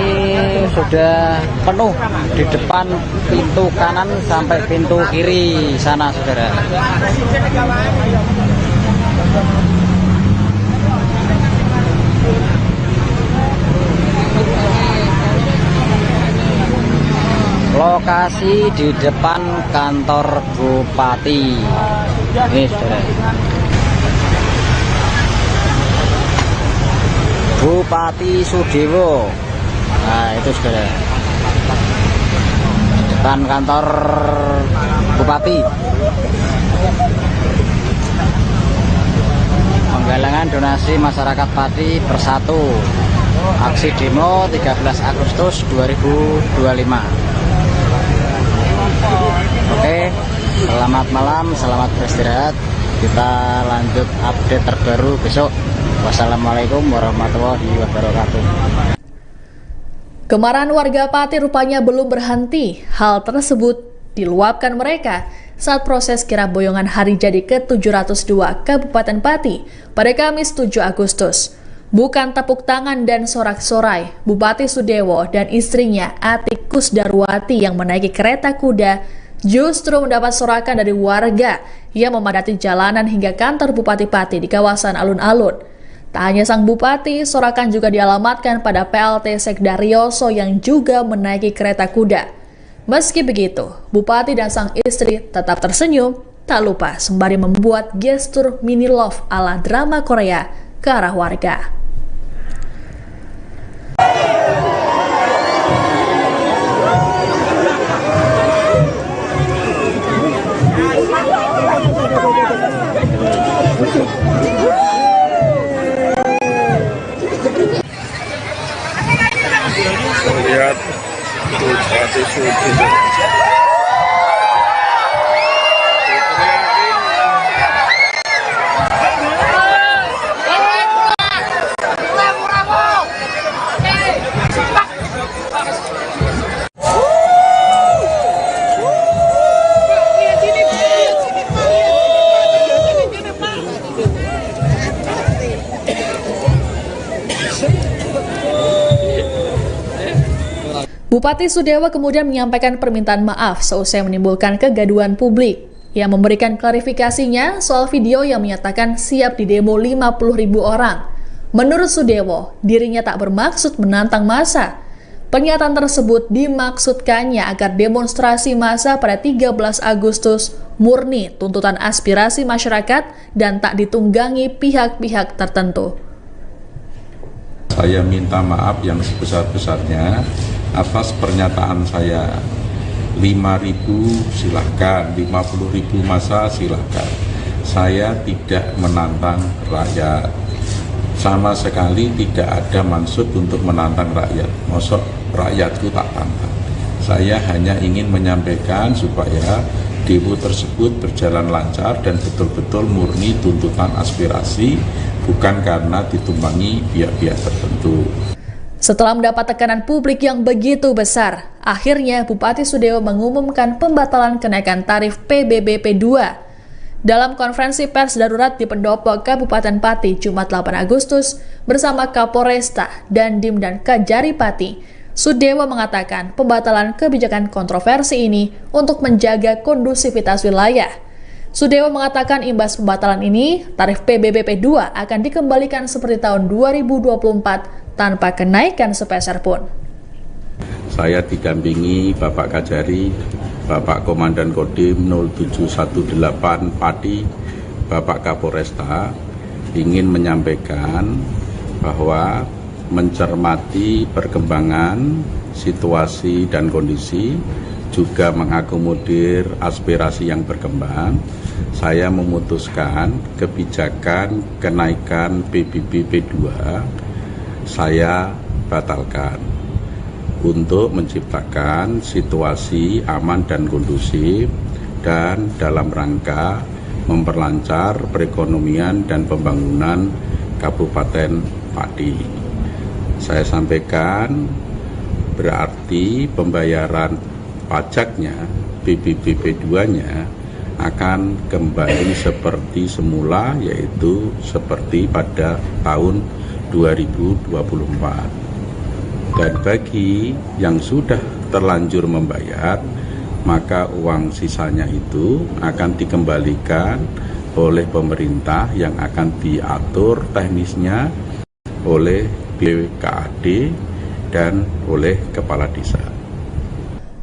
sudah penuh di depan pintu kanan sampai pintu kiri sana saudara. Lokasi di depan kantor Bupati. Ini saudara, Bupati Sudewo. Nah itu saudara, depan kantor Bupati. Penggalangan donasi masyarakat Pati bersatu. Aksi demo 13 Agustus 2025. Oke, selamat malam, selamat beristirahat. Kita lanjut update terbaru besok. Wassalamualaikum warahmatullahi wabarakatuh. Kemarahan warga Pati rupanya belum berhenti. Hal tersebut diluapkan mereka saat proses kirap boyongan hari jadi ke-702 Kabupaten Pati pada Kamis 7 Agustus. Bukan tepuk tangan dan sorak-sorai, Bupati Sudewo dan istrinya Atik Kusdarwati yang menaiki kereta kuda justru mendapat sorakan dari warga yang memadati jalanan hingga kantor Bupati Pati di kawasan alun-alun. Tak hanya sang bupati, sorakan juga dialamatkan pada PLT Sekdaryoso yang juga menaiki kereta kuda. Meski begitu, bupati dan sang istri tetap tersenyum, tak lupa sembari membuat gestur mini love ala drama Korea ke arah warga. Lihat Bupati Sudewo. Bupati Sudewo kemudian menyampaikan permintaan maaf seusai menimbulkan kegaduhan publik. Ia memberikan klarifikasinya soal video yang menyatakan siap didemo 50.000 orang. Menurut Sudewo, dirinya tak bermaksud menantang massa. Pernyataan tersebut dimaksudkannya agar demonstrasi massa pada 13 Agustus murni tuntutan aspirasi masyarakat dan tak ditunggangi pihak-pihak tertentu. Saya minta maaf yang sebesar-besarnya atas pernyataan saya. 5.000 silahkan, 50.000 massa silahkan. Saya tidak menantang rakyat. Sama sekali tidak ada maksud untuk menantang rakyat. Mosok rakyatku tak tantang. Saya hanya ingin menyampaikan supaya demo tersebut berjalan lancar dan betul-betul murni tuntutan aspirasi, bukan karena ditumpangi pihak-pihak tertentu. Setelah mendapat tekanan publik yang begitu besar, akhirnya Bupati Sudewo mengumumkan pembatalan kenaikan tarif PBBP 2. Dalam konferensi pers darurat di Pendopo Kabupaten Pati Jumat 8 Agustus bersama Kapolresta, Dandim dan Kajari Pati, Sudewo mengatakan pembatalan kebijakan kontroversi ini untuk menjaga kondusivitas wilayah. Sudewo mengatakan imbas pembatalan ini, tarif PBBP 2 akan dikembalikan seperti tahun 2024 tanpa kenaikan sepeser pun. Saya didampingi Bapak Kajari, Bapak Komandan Kodim 0718 Pati, Bapak Kapolresta, ingin menyampaikan bahwa mencermati perkembangan situasi dan kondisi, juga mengakomodir aspirasi yang berkembang, saya memutuskan kebijakan kenaikan PBBP 2 saya batalkan untuk menciptakan situasi aman dan kondusif dan dalam rangka memperlancar perekonomian dan pembangunan Kabupaten Pati. Saya sampaikan berarti pembayaran pajaknya PBBP 2-nya akan kembali seperti semula, yaitu seperti pada tahun 2024. Dan bagi yang sudah terlanjur membayar, maka uang sisanya itu akan dikembalikan oleh pemerintah yang akan diatur teknisnya oleh BKAD dan oleh Kepala Desa.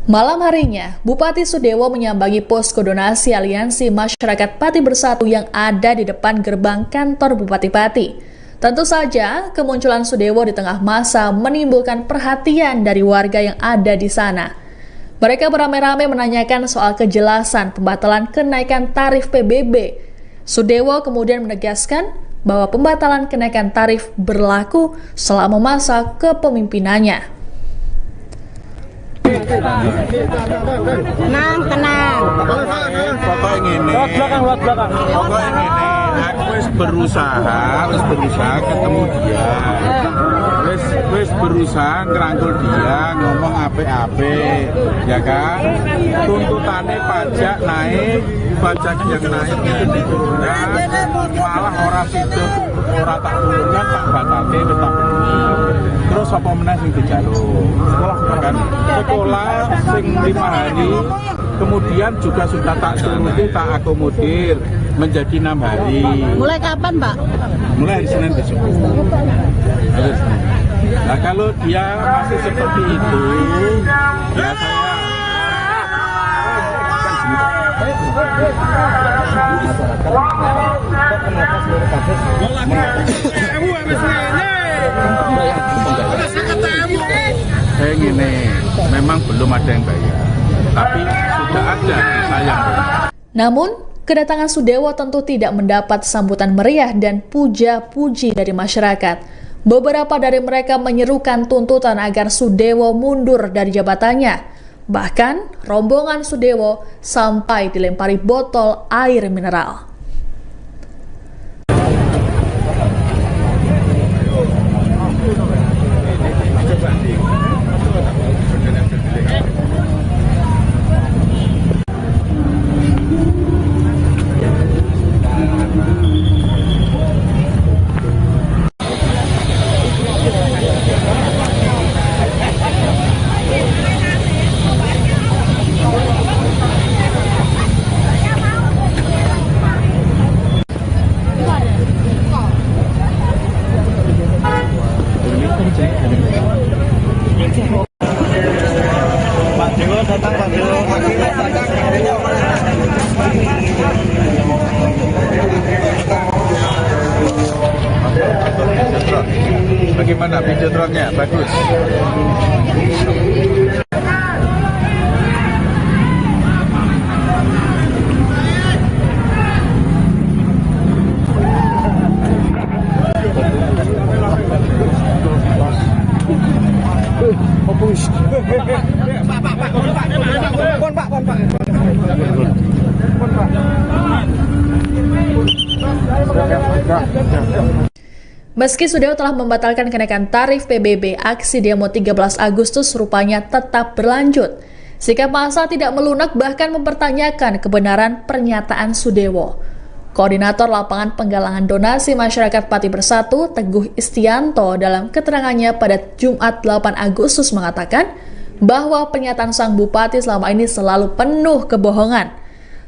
Malam harinya, Bupati Sudewo menyambangi posko donasi Aliansi Masyarakat Pati Bersatu yang ada di depan gerbang kantor Bupati Pati. Tentu saja, kemunculan Sudewo di tengah massa menimbulkan perhatian dari warga yang ada di sana. Mereka beramai-ramai menanyakan soal kejelasan pembatalan kenaikan tarif PBB. Sudewo kemudian menegaskan bahwa pembatalan kenaikan tarif berlaku selama masa kepemimpinannya. Tenang. Pokoknya ini. Aku wis berusaha ketemu dia. Wis berusaha ngerangkul dia, ngomong apik-apik, ya kan? Tuntutannya pajak naik, pajak yang naik itu diturunkan, malah orang situ ora tak turunkan, tak batalke tetap. Terus apa meneh sing dijaluk? Kan sekolah sing 5 hari, kemudian juga sudah tak turuti, tak akomodir. menjadi 6 hari. Mulai kapan, Pak? Mulai hari Senin besok. Hari Senin. Nah, kalau dia masih seperti itu, ya saya saya gini, memang belum ada yang bayar, tapi sudah ada saya. Namun, kedatangan Sudewo tentu tidak mendapat sambutan meriah dan puja-puji dari masyarakat. Beberapa dari mereka menyerukan tuntutan agar Sudewo mundur dari jabatannya. Bahkan, rombongan Sudewo sampai dilempari botol air mineral. Bagaimana video drone-nya? Bagus. Meski Sudewo telah membatalkan kenaikan tarif PBB, aksi demo 13 Agustus rupanya tetap berlanjut. Sikap massa tidak melunak bahkan mempertanyakan kebenaran pernyataan Sudewo. Koordinator Lapangan Penggalangan Donasi Masyarakat Pati Bersatu, Teguh Istianto, dalam keterangannya pada Jumat 8 Agustus mengatakan bahwa pernyataan sang bupati selama ini selalu penuh kebohongan.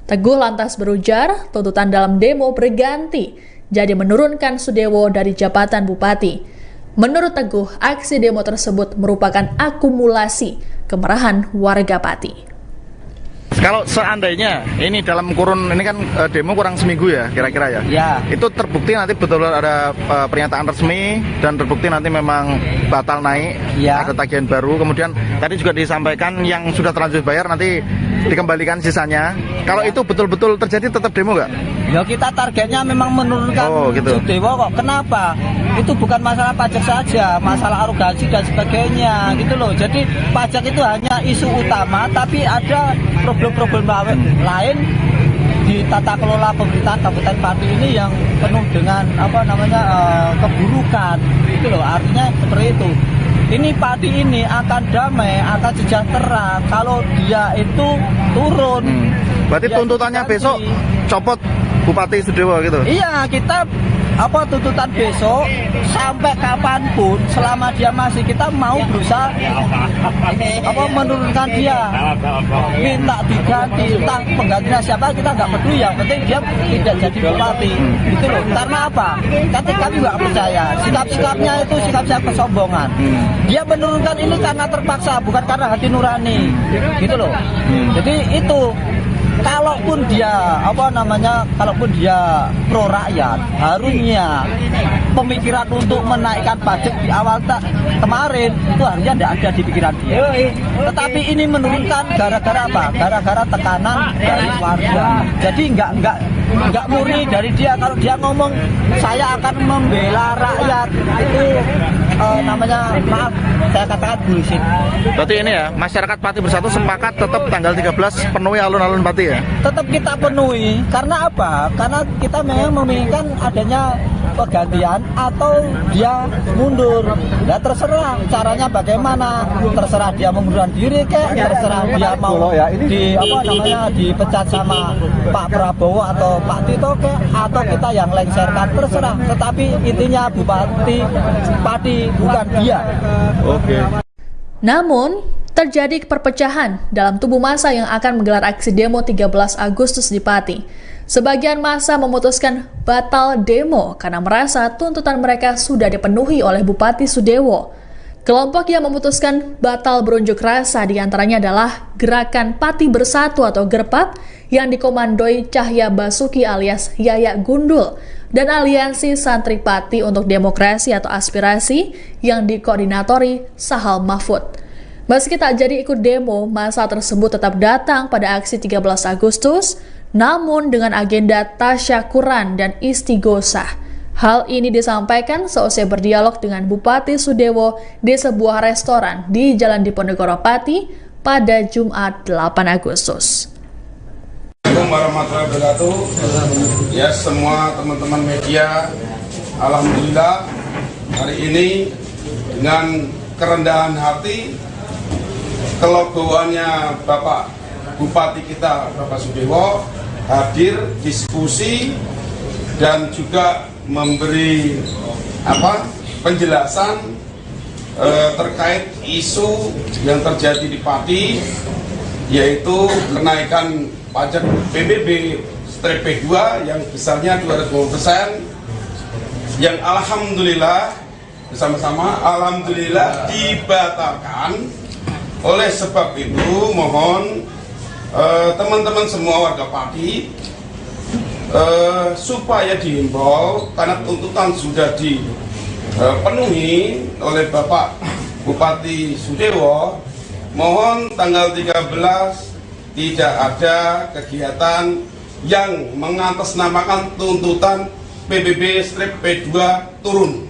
Teguh lantas berujar, tuntutan dalam demo berganti, jadi menurunkan Sudewo dari jabatan bupati. Menurut Teguh, aksi demo tersebut merupakan akumulasi kemarahan warga Pati. Kalau seandainya ini dalam kurun ini kan demo kurang seminggu ya kira-kira ya. Ya. Itu terbukti nanti betul ada pernyataan resmi dan terbukti nanti memang batal naik, ada tagihan baru. Kemudian tadi juga disampaikan yang sudah terlanjur bayar nanti dikembalikan sisanya. Kalau itu betul-betul terjadi tetap demo nggak? Ya kita targetnya memang menurunkan Sudewo kok. Kenapa? Itu bukan masalah pajak saja, masalah arogansi dan sebagainya gitu loh. Jadi pajak itu hanya isu utama, tapi ada problem-problem lain di tata kelola pemerintahan Kabupaten Pati ini yang penuh dengan keburukan gitu loh. Artinya seperti itu. Ini Pati ini akan damai, akan sejahtera kalau dia itu turun. Berarti tuntutannya besok copot Bupati Sudewo gitu? Iya, kita tuntutan besok sampai kapanpun selama dia masih kita mau berusaha menurunkan dia, minta diganti, entah penggantinya siapa kita nggak peduli, yang penting dia tidak jadi bupati gitu loh. Karena apa? Tapi kami nggak percaya sikap-sikapnya itu sikap-sikap kesombongan. Dia menurunkan ini karena terpaksa, bukan karena hati nurani gitu loh. Jadi itu kalaupun dia kalaupun dia pro rakyat, harusnya pemikiran untuk menaikkan pajak di awal kemarin itu harusnya tidak ada di pikiran dia. Tetapi ini menurunkan gara-gara apa? Gara-gara tekanan dari warga. Jadi nggak murni dari dia. Kalau dia ngomong saya akan membela rakyat, itu maaf saya katakan bullshit. Berarti ini ya, masyarakat Pati Bersatu sepakat tetap tanggal 13 penuhi alun-alun Pati ya? Tetap kita penuhi. Karena apa? Karena kita memang menginginkan adanya pergantian atau dia mundur. Ya terserah caranya bagaimana. Terserah dia mengundurkan diri terserah dia mau dipecat sama Pak Prabowo atau Pak Tito atau kita yang lengserkan, terserah. Tetapi intinya Bupati Pati bukan dia. Oke. Namun, terjadi perpecahan dalam tubuh massa yang akan menggelar aksi demo 13 Agustus di Pati. Sebagian massa memutuskan batal demo karena merasa tuntutan mereka sudah dipenuhi oleh Bupati Sudewo. Kelompok yang memutuskan batal berunjuk rasa diantaranya adalah Gerakan Pati Bersatu atau GERPAP yang dikomandoi Cahya Basuki alias Yaya Gundul dan Aliansi Santri Pati untuk Demokrasi atau Aspirasi yang dikoordinatori Sahal Mahfud. Meski tak jadi ikut demo, massa tersebut tetap datang pada aksi 13 Agustus, namun dengan agenda tasyakuran dan istighosah. Hal ini disampaikan seusai berdialog dengan Bupati Sudewo di sebuah restoran di Jalan Diponegoro Pati pada Jumat 8 Agustus. Assalamualaikum warahmatullahi wabarakatuh. Ya, semua teman-teman media, alhamdulillah hari ini dengan kerendahan hati, kelegoannya Bapak Bupati kita, Bapak Sudewo, hadir diskusi dan juga memberi penjelasan terkait isu yang terjadi di Pati, yaitu kenaikan pajak PBB/P2 yang besarnya 250%, yang alhamdulillah bersama-sama alhamdulillah dibatalkan. Oleh sebab itu mohon teman-teman semua warga Pati supaya dihimbau, karena tuntutan sudah dipenuhi oleh Bapak Bupati Sudewo, mohon tanggal 13 tidak ada kegiatan yang mengatasnamakan tuntutan PBB/P2 turun,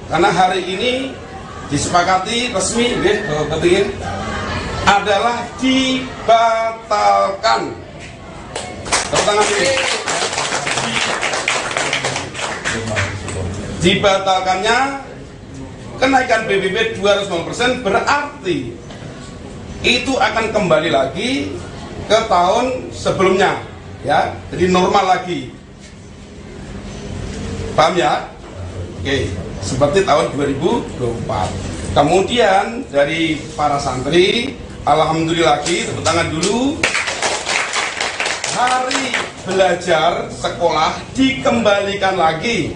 karena hari ini disepakati resmi adalah dibatalkan. Dibatalkannya kenaikan PBB 250% berarti itu akan kembali lagi ke tahun sebelumnya, ya, jadi normal lagi. Paham ya? Oke, seperti tahun 2024. Kemudian dari para santri, alhamdulillah lagi, tepuk tangan dulu. Hari belajar sekolah dikembalikan lagi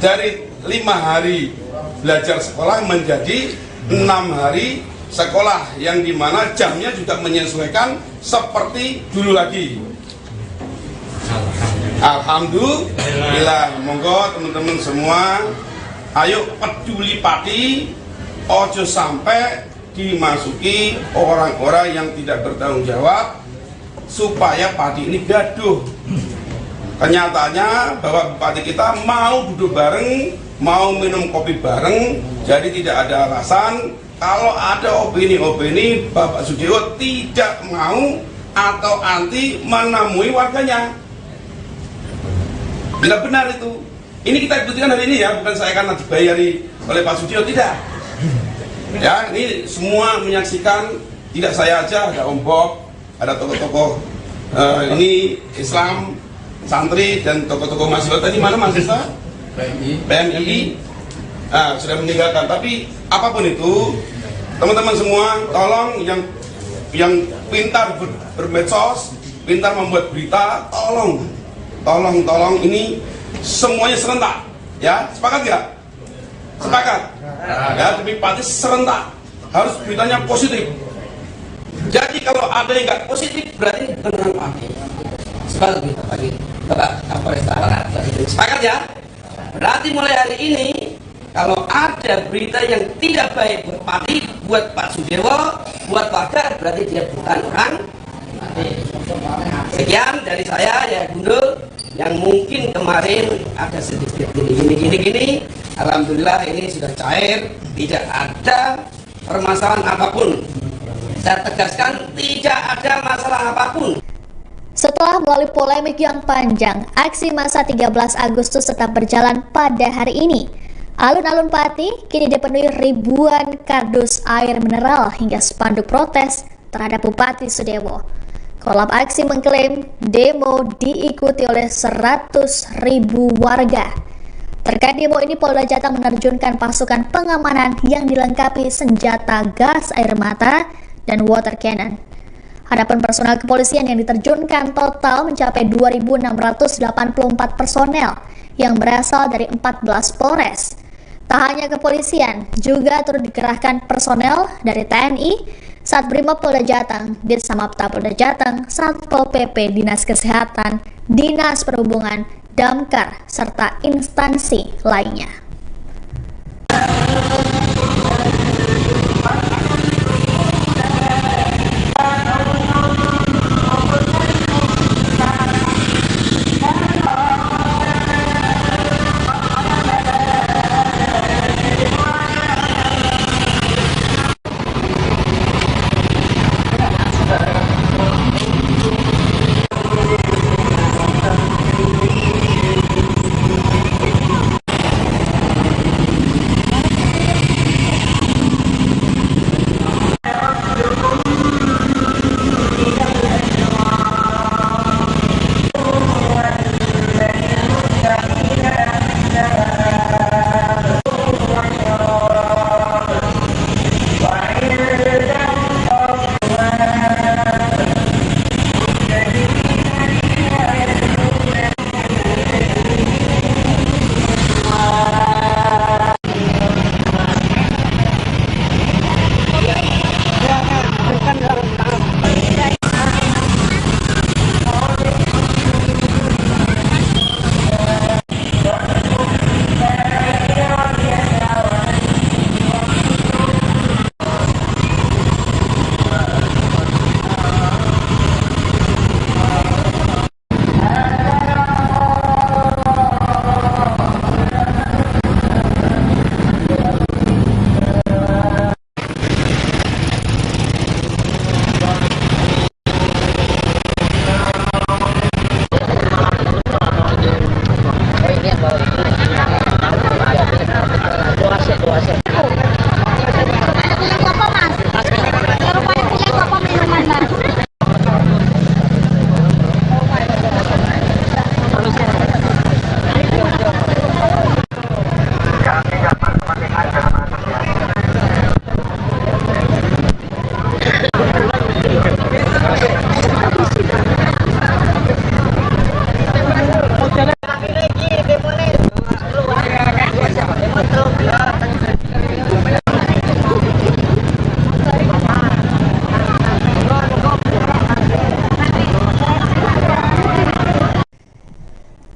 dari 5 hari belajar sekolah menjadi 6 hari sekolah, yang dimana jamnya juga menyesuaikan seperti dulu lagi. Alhamdulillah. Monggo teman-teman semua, ayo peduli Pati, ojo sampai dimasuki orang-orang yang tidak bertanggung jawab supaya Pati ini gaduh. Kenyataannya bahwa Bupati kita mau duduk bareng, mau minum kopi bareng, jadi tidak ada alasan kalau ada opini-opini Bapak Sudewo tidak mau atau anti menemui warganya. Bila benar itu, ini kita buktikan hari ini ya, bukan saya karena dibayari oleh Pak Sudewo, tidak. Ya, ini semua menyaksikan, tidak saya aja, ada Om Bob, ada tokoh-tokoh ini Islam, santri dan tokoh-tokoh mahasiswa. Tadi mana mahasiswa? PMI. Sudah meninggalkan. Tapi apapun itu, teman-teman semua, tolong yang pintar bermedsos, pintar membuat berita, tolong ini semuanya serentak, ya, sepakat nggak? Sepakat. Ya, demi Pati serentak, harus beritanya positif. Jadi kalau ada yang nggak positif berarti tentang Pati. Sepakat kita lagi, sepakat ya? Berarti mulai hari ini kalau ada berita yang tidak baik buat Pati, buat Pak Sudewo, buat warga, berarti dia bukan orang Pati. Sekian dari saya, ya Gundul, yang mungkin kemarin ada sedikit gini. Alhamdulillah ini sudah cair, tidak ada permasalahan apapun. Saya tegaskan, tidak ada masalah apapun. Setelah melalui polemik yang panjang, aksi massa 13 Agustus tetap berjalan pada hari ini. Alun-alun Pati kini dipenuhi ribuan kardus air mineral hingga spanduk protes terhadap Bupati Sudewo. Kolab aksi mengklaim demo diikuti oleh 100.000 warga. Terkait demo ini, Polda Jateng menerjunkan pasukan pengamanan yang dilengkapi senjata gas air mata dan water cannon. Adapun personel kepolisian yang diterjunkan total mencapai 2.684 personel yang berasal dari 14 Polres. Tak hanya kepolisian, juga turut dikerahkan personel dari TNI, Satbrimob Polda Jateng, Ditsamapta Polda Jateng, Satpol PP, Dinas Kesehatan, Dinas Perhubungan, Damkar, serta instansi lainnya.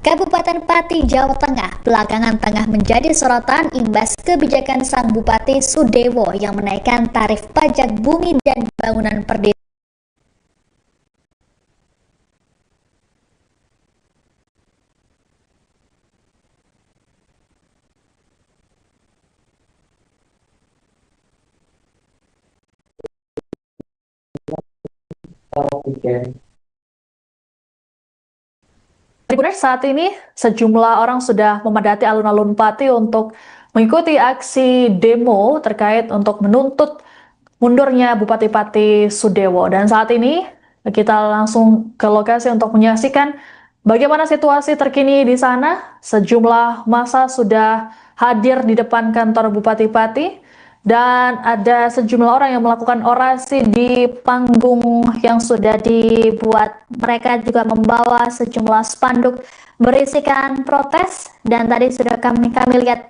Kabupaten Pati, Jawa Tengah belakangan tengah menjadi sorotan imbas kebijakan sang Bupati Sudewo yang menaikkan tarif pajak bumi dan bangunan per desa. Tribuners, saat ini sejumlah orang sudah memadati alun-alun Pati untuk mengikuti aksi demo terkait untuk menuntut mundurnya Bupati Pati Sudewo. Dan saat ini kita langsung ke lokasi untuk menyaksikan bagaimana situasi terkini di sana. Sejumlah massa sudah hadir di depan kantor Bupati Pati dan ada sejumlah orang yang melakukan orasi di panggung yang sudah dibuat. Mereka juga membawa sejumlah spanduk berisikan protes dan tadi sudah kami lihat,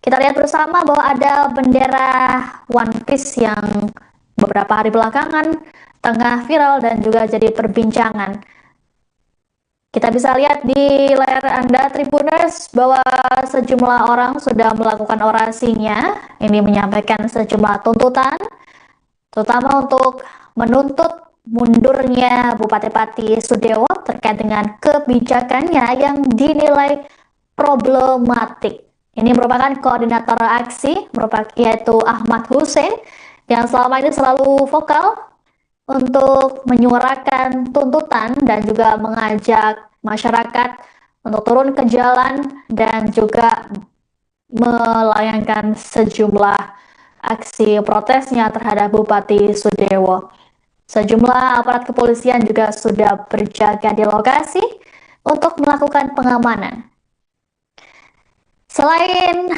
kita lihat bersama bahwa ada bendera One Piece yang beberapa hari belakangan tengah viral dan juga jadi perbincangan. Kita bisa lihat di layar Anda, Tribuners, bahwa sejumlah orang sudah melakukan orasinya. Ini menyampaikan sejumlah tuntutan, terutama untuk menuntut mundurnya Bupati Pati Sudewo terkait dengan kebijakannya yang dinilai problematik. Ini merupakan koordinator aksi, yaitu Ahmad Hussein, yang selama ini selalu vokal untuk menyuarakan tuntutan dan juga mengajak masyarakat untuk turun ke jalan dan juga melayangkan sejumlah aksi protesnya terhadap Bupati Sudewo. Sejumlah aparat kepolisian juga sudah berjaga di lokasi untuk melakukan pengamanan. Selain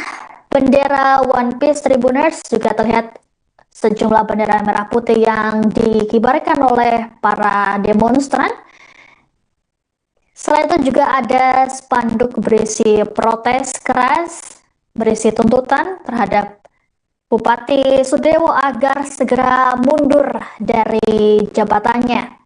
bendera One Piece Tribuners, juga terlihat sejumlah bendera merah putih yang dikibarkan oleh para demonstran. Selain itu juga ada spanduk berisi protes keras, berisi tuntutan terhadap Bupati Sudewo agar segera mundur dari jabatannya.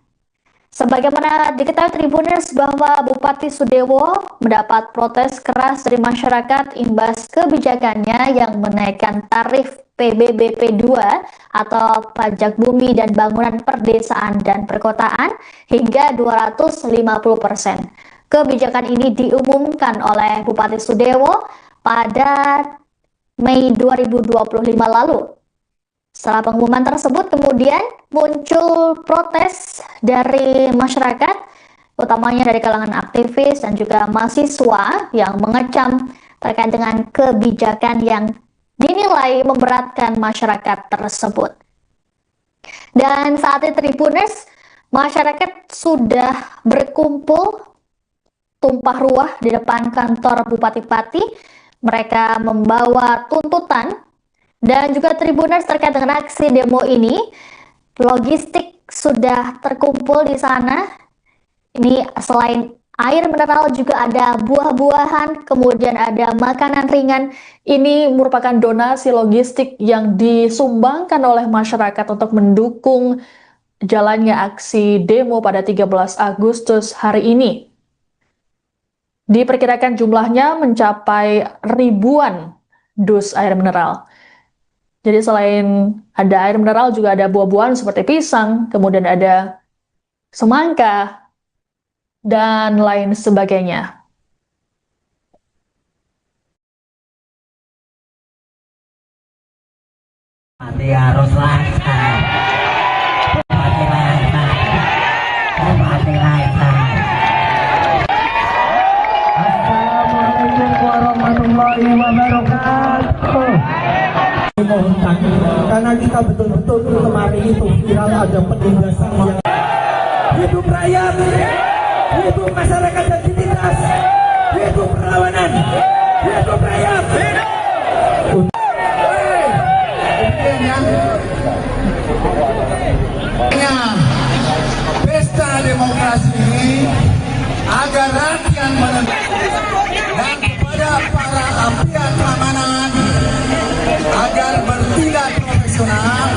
Sebagaimana diketahui Tribuners bahwa Bupati Sudewo mendapat protes keras dari masyarakat imbas kebijakannya yang menaikkan tarif PBBP 2 atau pajak bumi dan bangunan perdesaan dan perkotaan hingga 250%. Kebijakan ini diumumkan oleh Bupati Sudewo pada Mei 2025 lalu. Setelah pengumuman tersebut kemudian muncul protes dari masyarakat, utamanya dari kalangan aktivis dan juga mahasiswa yang mengecam terkait dengan kebijakan yang dinilai memberatkan masyarakat tersebut. Dan saat ini Tribuners, masyarakat sudah berkumpul tumpah ruah di depan kantor Bupati Pati. Mereka membawa tuntutan. Dan juga Tribuners terkait dengan aksi demo ini, logistik sudah terkumpul di sana. Ini selain air mineral juga ada buah-buahan, kemudian ada makanan ringan. Ini merupakan donasi logistik yang disumbangkan oleh masyarakat untuk mendukung jalannya aksi demo pada 13 Agustus hari ini. Diperkirakan jumlahnya mencapai ribuan dus air mineral. Jadi selain ada air mineral juga ada buah-buahan seperti pisang, kemudian ada semangka, dan lain sebagainya. Mati harus lancar. Mati lancar. Mati lancar. Assalamualaikum warahmatullahi wabarakatuh. Mohon takdir, karena kita betul-betul kemarin itu viral ada penindasan yang hidup rakyat, hidup masyarakat yang ditindas, hidup perlawanan, hidup rakyat. Pesta demokrasi ini agar rakyat menentukan dan kepada para pihak keamanan agar bertindak profesional.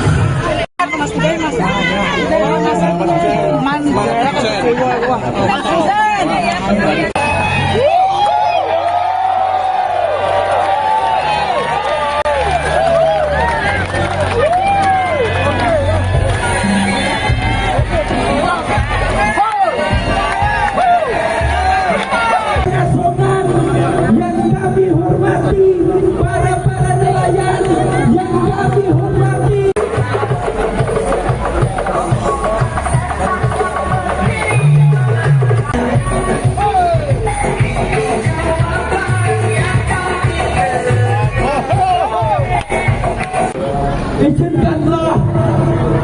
Izinkanlah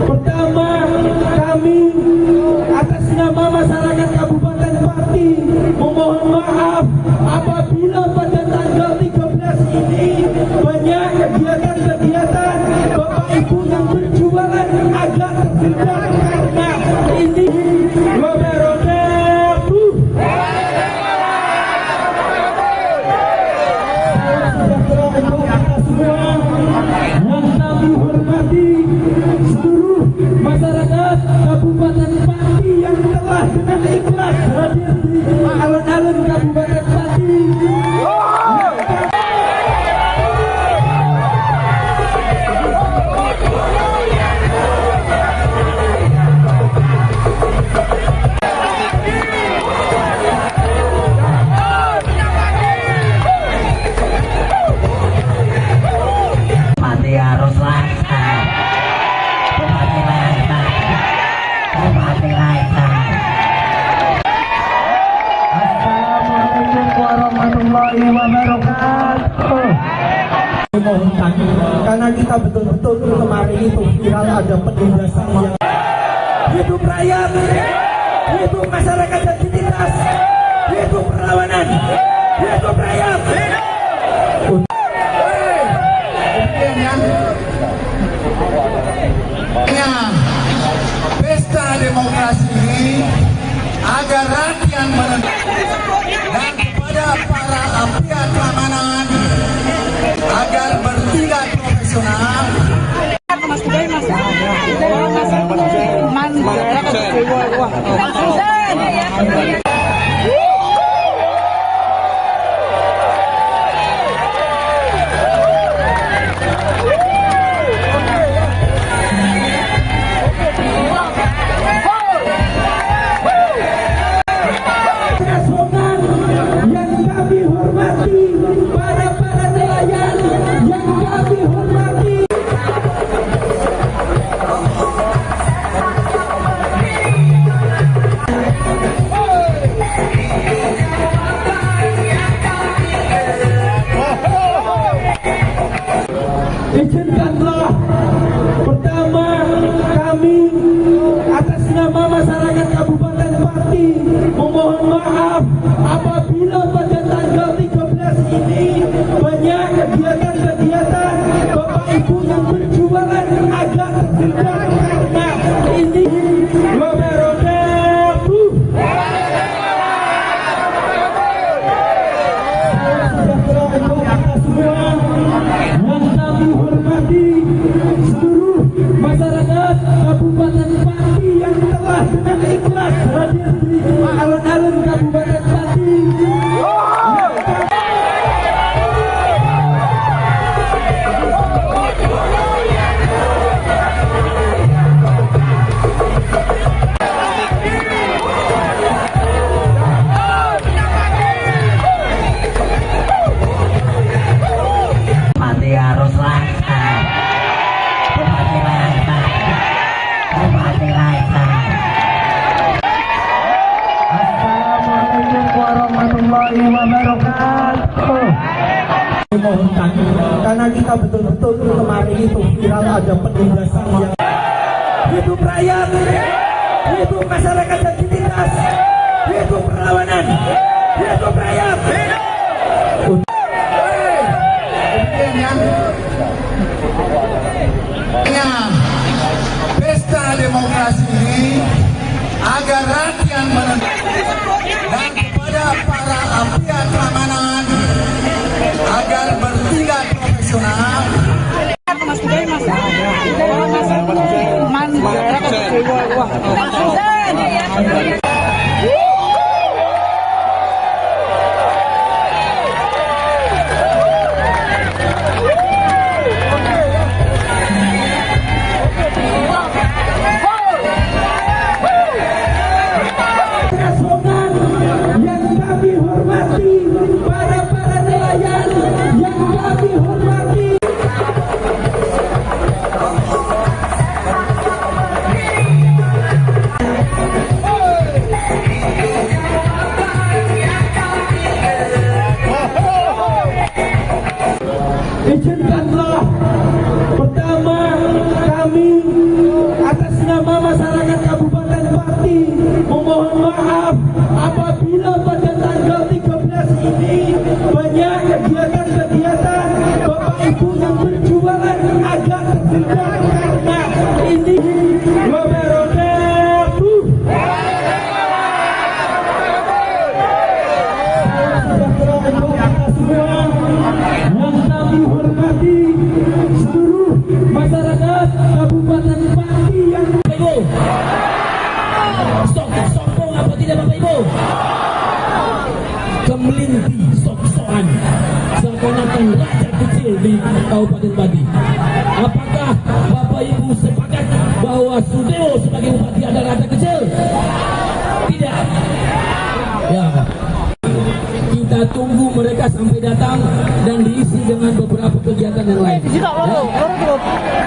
pertama kami atas nama masyarakat Kabupaten Pati memohon maaf apabila pada tanggal 13 ini banyak kegiatan-kegiatan Bapak Ibu yang berjualan agak tersendat karena ini wabarakatuh. Kami hormati seluruh masyarakat Kabupaten Pati yang telah dengan ikhlas hadir di alun-alun Kabupaten Pati. Mati harus lancar. Mati lancar. Mati lancar. Assalamualaikum warahmatullahi wabarakatuh. Mohon takdir, karena kita betul-betul kemarin itu viral ada penindasan yang hidup rakyat, hidup masyarakat yang ditindas, hidup perlawanan, hidup rakyat. Pesta demokrasi ini agar rakyat menentukan dan kepada para pihak keamanan agar bertindak profesional. Izinkanlah pertama kami atas nama masyarakat Kabupaten Pati memohon maaf apabila pada tanggal 13 ini banyak kegiatan-kegiatan Bapak Ibu yang berjualan agak tersendat karena ini seluruh masyarakat Kabupaten Pati yang telah dengan ikhlas hadir di alun-alun Kabupaten Pati. Pati harus lancar. Assalamualaikum warahmatullahi wabarakatuh. Dimohonkan karena kita betul-betul kemarin itu viral ada penindasan yang hidup rakyat, hidup masyarakat yang ditindas, hidup perlawanan, hidup rakyat. Pesta demokrasi ini agar rakyat menentukan dan kepada para pihak keamanan agar bertindak profesional. Para nelayan yang kami hormati. Izinkanlah pertama kami atas nama masyarakat Kabupaten Pati memohon maaf apabila pada tanggal 13 ini banyak kegiatan-kegiatan Bapak Ibu yang berjualan agak tersendat karena ini wabarakatuh. Yang kami hormati seluruh masyarakat Kabupaten Pati yang sombong apa tidak Bapak Ibu? Kemelinti sok-sokan seakan-akan rakyat kecil di Kabupaten Pati. Apakah Bapak Ibu sepakat bahwa Sudewo sebagai bupati adalah rakyat kecil? Tidak. Ya. Kita tunggu mereka sampai datang dan diisi dengan beberapa kegiatan yang lain.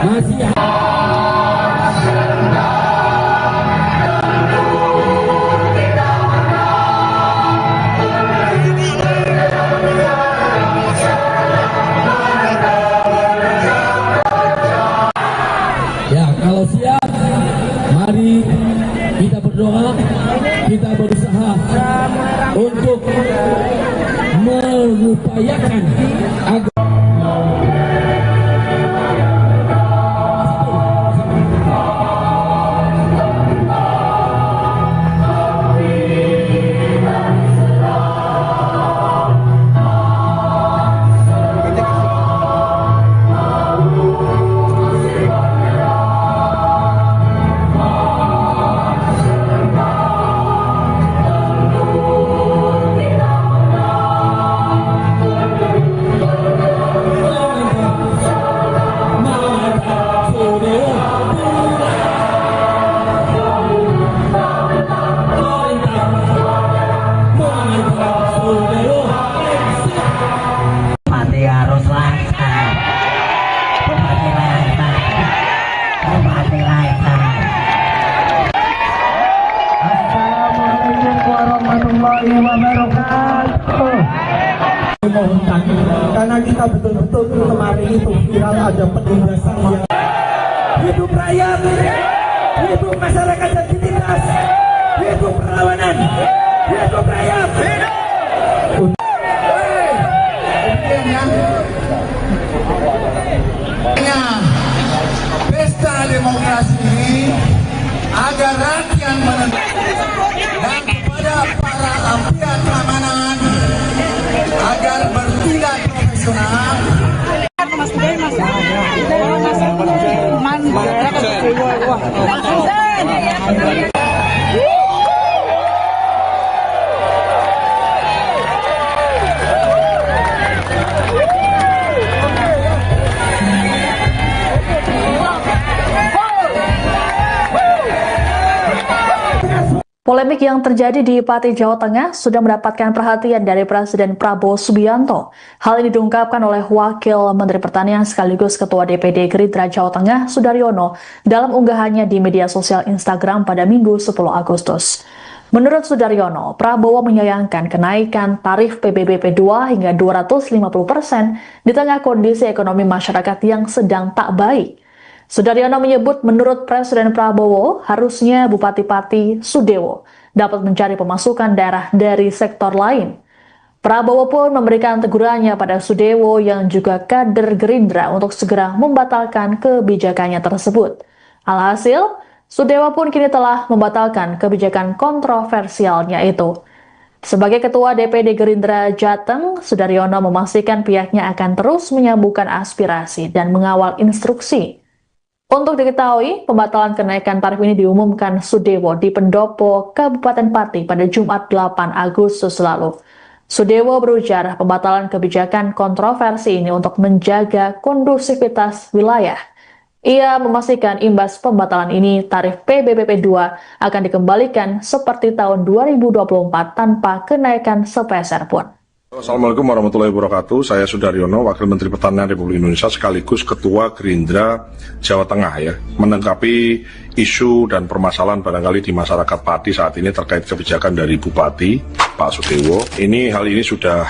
Masih ya, kalau siap, mari kita berdoa, kita berusaha untuk mengupayakan agar dimohonkan karena kita betul-betul kemarin itu viral ada penindasan yang hidup rakyat, hidup masyarakat yang ditindas, hidup perlawanan, hidup rakyat. Pesta demokrasi ini agar rakyat menentukan dan kepada para pihak keamanan agar bertindak profesional. Polemik yang terjadi di Pati, Jawa Tengah sudah mendapatkan perhatian dari Presiden Prabowo Subianto. Hal ini diungkapkan oleh Wakil Menteri Pertanian sekaligus Ketua DPD Gerindra Jawa Tengah, Sudaryono, dalam unggahannya di media sosial Instagram pada Minggu 10 Agustus. Menurut Sudaryono, Prabowo menyayangkan kenaikan tarif PBBP 2 hingga 250% di tengah kondisi ekonomi masyarakat yang sedang tak baik. Sudaryono menyebut menurut Presiden Prabowo, harusnya Bupati Pati Sudewo dapat mencari pemasukan daerah dari sektor lain. Prabowo pun memberikan tegurannya pada Sudewo yang juga kader Gerindra untuk segera membatalkan kebijakannya tersebut. Alhasil, Sudewo pun kini telah membatalkan kebijakan kontroversialnya itu. Sebagai Ketua DPD Gerindra Jateng, Sudaryono memastikan pihaknya akan terus menyambungkan aspirasi dan mengawal instruksi. Untuk diketahui, pembatalan kenaikan tarif ini diumumkan Sudewo di Pendopo, Kabupaten Pati pada Jumat 8 Agustus lalu. Sudewo berujar pembatalan kebijakan kontroversi ini untuk menjaga kondusivitas wilayah. Ia memastikan imbas pembatalan ini tarif PBBP 2 akan dikembalikan seperti tahun 2024 tanpa kenaikan sepeser pun. Assalamualaikum warahmatullahi wabarakatuh. Saya Sudaryono, Wakil Menteri Pertanian Republik Indonesia sekaligus Ketua Gerindra Jawa Tengah ya, menanggapi isu dan permasalahan barangkali di masyarakat Pati saat ini terkait kebijakan dari Bupati Pak Sudewo. Hal ini sudah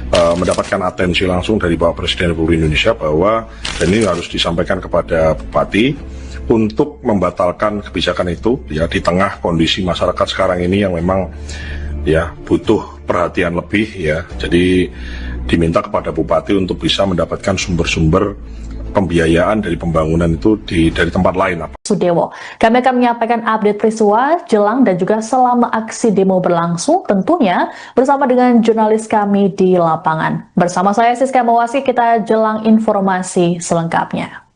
mendapatkan atensi langsung dari Bapak Presiden Republik Indonesia bahwa dan ini harus disampaikan kepada Bupati untuk membatalkan kebijakan itu ya di tengah kondisi masyarakat sekarang ini yang memang ya butuh perhatian lebih ya. Jadi diminta kepada Bupati untuk bisa mendapatkan sumber-sumber pembiayaan dari pembangunan itu dari tempat lain. Sudewo, kami akan menyampaikan update peristiwa jelang dan juga selama aksi demo berlangsung, tentunya bersama dengan jurnalis kami di lapangan. Bersama saya Siska Mawasi, kita jelang informasi selengkapnya.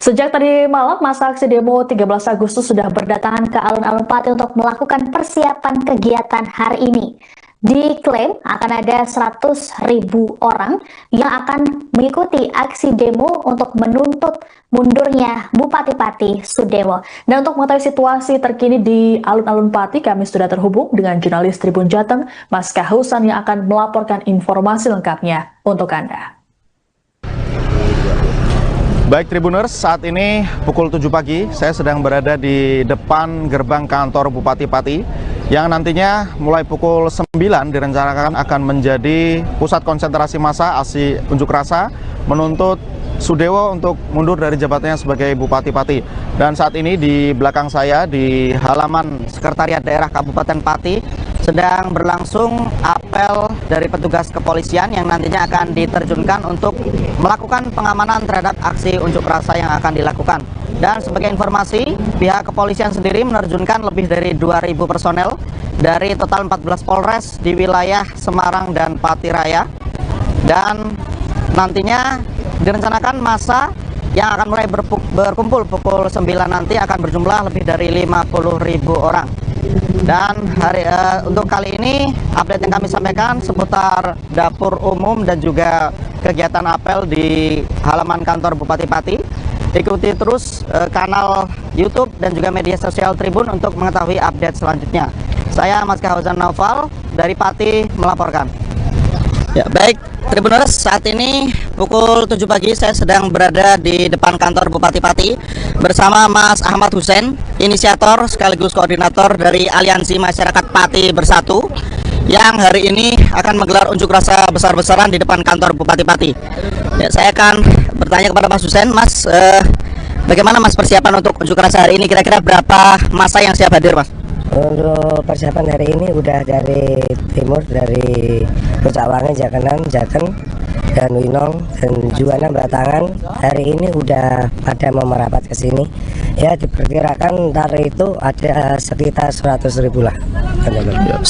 Sejak tadi malam, masa aksi demo 13 Agustus sudah berdatangan ke alun-alun Pati untuk melakukan persiapan kegiatan hari ini. Diklaim akan ada 100.000 orang yang akan mengikuti aksi demo untuk menuntut mundurnya Bupati Pati Sudewo. Dan untuk mengetahui situasi terkini di alun-alun Pati, kami sudah terhubung dengan jurnalis Tribun Jateng, Mas Kahusan, yang akan melaporkan informasi lengkapnya untuk Anda. Baik Tribuners, saat ini pukul 7 pagi, saya sedang berada di depan gerbang kantor Bupati Pati yang nantinya mulai pukul 9 direncanakan akan menjadi pusat konsentrasi massa aksi unjuk rasa menuntut Sudewo untuk mundur dari jabatannya sebagai Bupati Pati. Dan saat ini di belakang saya di halaman Sekretariat Daerah Kabupaten Pati sedang berlangsung apel dari petugas kepolisian yang nantinya akan diterjunkan untuk melakukan pengamanan terhadap aksi unjuk rasa yang akan dilakukan. Dan sebagai informasi, pihak kepolisian sendiri menerjunkan lebih dari 2.000 personel dari total 14 Polres di wilayah Semarang dan Pati Raya. Dan nantinya direncanakan massa yang akan mulai berkumpul pukul 9 nanti akan berjumlah lebih dari 50.000 orang. Dan untuk kali ini update yang kami sampaikan seputar dapur umum dan juga kegiatan apel di halaman kantor Bupati Pati. Ikuti terus kanal YouTube dan juga media sosial Tribun untuk mengetahui update selanjutnya. Saya Mas Kahuzan Naufal dari Pati melaporkan. Ya, baik Tribuners, saat ini pukul 7 pagi saya sedang berada di depan kantor Bupati Pati bersama Mas Ahmad Hussein, inisiator sekaligus koordinator dari Aliansi Masyarakat Pati Bersatu, yang hari ini akan menggelar unjuk rasa besar-besaran di depan kantor Bupati Pati. Ya, saya akan bertanya kepada Mas Husein, Mas, bagaimana Mas persiapan untuk unjuk rasa hari ini? Kira-kira berapa massa yang siap hadir, Mas? Untuk persiapan hari ini udah dari timur, dari Pecawangan, Jakenan, Jateng, dan Winong, dan Juwana, Batangan. Hari ini udah pada mau merapat ke sini. Ya, diperkirakan ntar itu ada sekitar 100.000 lah. 100.000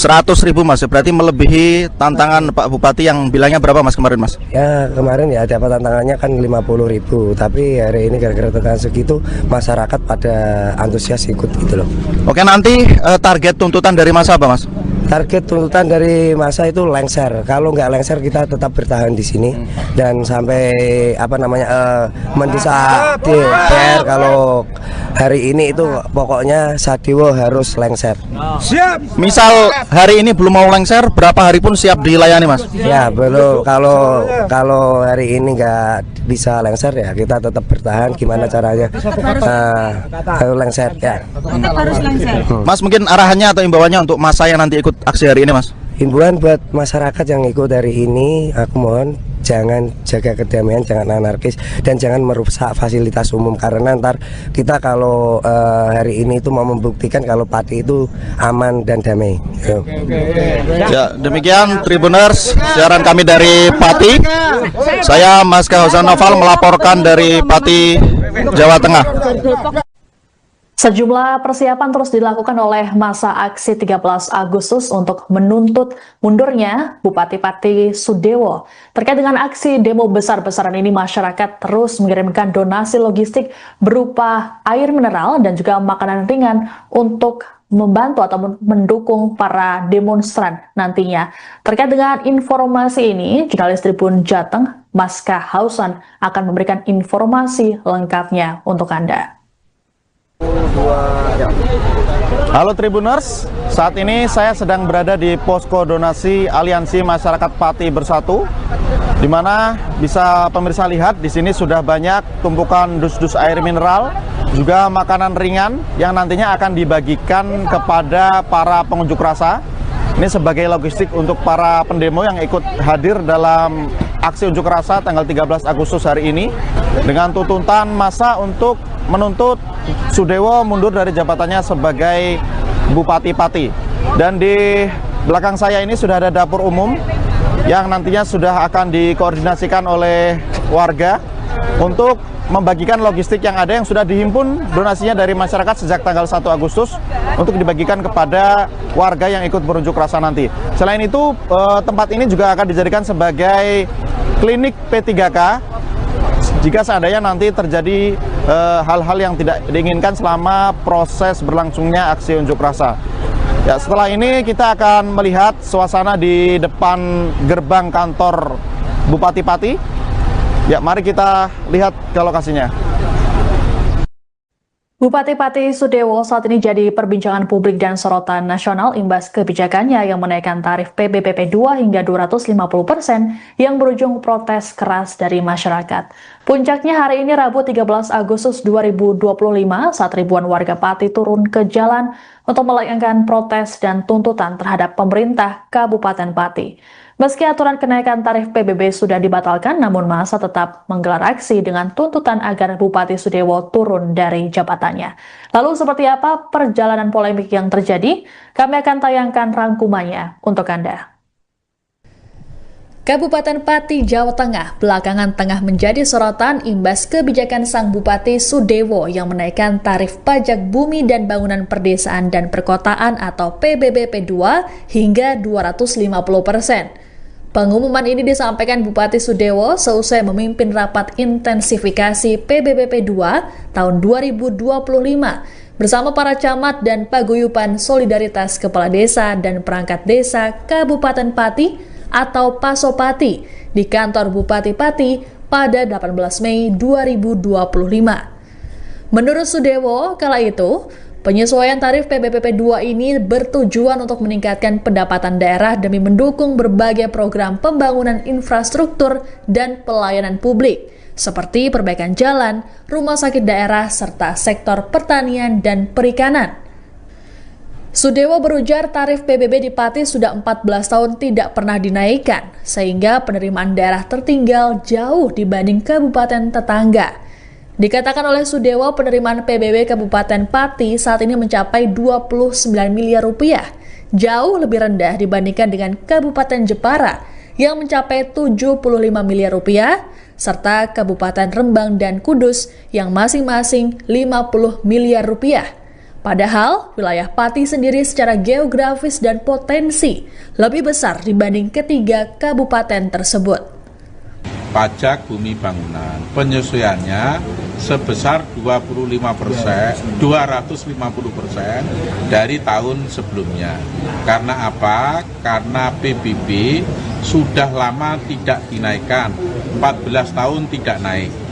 Mas, berarti melebihi tantangan Pak Bupati yang bilangnya berapa Mas kemarin, Mas? Ya, kemarin ya dapat tantangannya kan 50.000, tapi hari ini gara-gara tantangan segitu masyarakat pada antusias ikut gitu loh. Oke, nanti target tuntutan dari masa apa, Mas? Target tuntutan dari masa itu lengser. Kalau nggak lengser kita tetap bertahan di sini dan sampai mendesak DPR. Kalau hari ini itu pokoknya Sadewo harus lengser. Siap. Misal hari ini belum mau lengser, berapa hari pun siap dilayani, Mas? Ya belum. Kalau hari ini nggak bisa lengser ya kita tetap bertahan. Gimana caranya? Harus lengser ya. Harus lengser. Mas, mungkin arahannya atau imbauannya untuk masa yang nanti ikut aksi hari ini, Mas? Himbauan buat masyarakat yang ikut hari ini, aku mohon jangan jaga kedamaian, jangan anarkis, dan jangan merusak fasilitas umum, karena ntar kita kalau hari ini itu mau membuktikan kalau Pati itu aman dan damai. Ya, demikian Tribuners, siaran kami dari Pati. Saya Mas Kahozan Noval melaporkan dari Pati, Jawa Tengah. Sejumlah persiapan terus dilakukan oleh masa aksi 13 Agustus untuk menuntut mundurnya Bupati Pati Sudewo. Terkait dengan aksi demo besar-besaran ini, masyarakat terus mengirimkan donasi logistik berupa air mineral dan juga makanan ringan untuk membantu atau mendukung para demonstran nantinya. Terkait dengan informasi ini, jurnalis Tribun Jateng, Mas Kahozan, akan memberikan informasi lengkapnya untuk Anda. Halo Tribuners, saat ini saya sedang berada di posko donasi Aliansi Masyarakat Pati Bersatu, di mana bisa pemirsa lihat di sini sudah banyak tumpukan dus-dus air mineral, juga makanan ringan yang nantinya akan dibagikan kepada para pengunjuk rasa. Ini sebagai logistik untuk para pendemo yang ikut hadir dalam aksi unjuk rasa tanggal 13 Agustus hari ini dengan tuntutan massa untuk menuntut Sudewo mundur dari jabatannya sebagai Bupati Pati. Dan di belakang saya ini sudah ada dapur umum yang nantinya sudah akan dikoordinasikan oleh warga untuk membagikan logistik yang ada yang sudah dihimpun donasinya dari masyarakat sejak tanggal 1 Agustus untuk dibagikan kepada warga yang ikut berunjuk rasa nanti. Selain itu, tempat ini juga akan dijadikan sebagai klinik P3K jika seandainya nanti terjadi hal-hal yang tidak diinginkan selama proses berlangsungnya aksi unjuk rasa. Ya, setelah ini kita akan melihat suasana di depan gerbang kantor Bupati Pati. Ya, mari kita lihat ke lokasinya. Bupati Pati Sudewo saat ini jadi perbincangan publik dan sorotan nasional imbas kebijakannya yang menaikkan tarif PBBP 2 hingga 250% yang berujung protes keras dari masyarakat. Puncaknya hari ini Rabu 13 Agustus 2025 saat ribuan warga Pati turun ke jalan untuk melayangkan protes dan tuntutan terhadap pemerintah Kabupaten Pati. Meski aturan kenaikan tarif PBB sudah dibatalkan, namun massa tetap menggelar aksi dengan tuntutan agar Bupati Sudewo turun dari jabatannya. Lalu seperti apa perjalanan polemik yang terjadi? Kami akan tayangkan rangkumannya untuk Anda. Kabupaten Pati, Jawa Tengah belakangan tengah menjadi sorotan imbas kebijakan sang Bupati Sudewo yang menaikkan tarif pajak bumi dan bangunan perdesaan dan perkotaan atau PBBP 2 hingga 250%. Pengumuman ini disampaikan Bupati Sudewo seusai memimpin rapat intensifikasi PBBP 2 tahun 2025 bersama para camat dan paguyuban solidaritas kepala desa dan perangkat desa Kabupaten Pati atau Pasopati di kantor Bupati Pati pada 18 Mei 2025. Menurut Sudewo, kala itu, penyesuaian tarif PBBP 2 ini bertujuan untuk meningkatkan pendapatan daerah demi mendukung berbagai program pembangunan infrastruktur dan pelayanan publik, seperti perbaikan jalan, rumah sakit daerah, serta sektor pertanian dan perikanan. Sudewo berujar tarif PBB di Pati sudah 14 tahun tidak pernah dinaikkan, sehingga penerimaan daerah tertinggal jauh dibanding kabupaten tetangga. Dikatakan oleh Sudewo, penerimaan PBB Kabupaten Pati saat ini mencapai 29 miliar rupiah, jauh lebih rendah dibandingkan dengan Kabupaten Jepara yang mencapai 75 miliar rupiah, serta Kabupaten Rembang dan Kudus yang masing-masing 50 miliar rupiah. Padahal, wilayah Pati sendiri secara geografis dan potensi lebih besar dibanding ketiga kabupaten tersebut. Pajak bumi bangunan, penyesuaiannya sebesar 250% dari tahun sebelumnya. Karena apa? Karena PBB sudah lama tidak dinaikkan, 14 tahun tidak naik.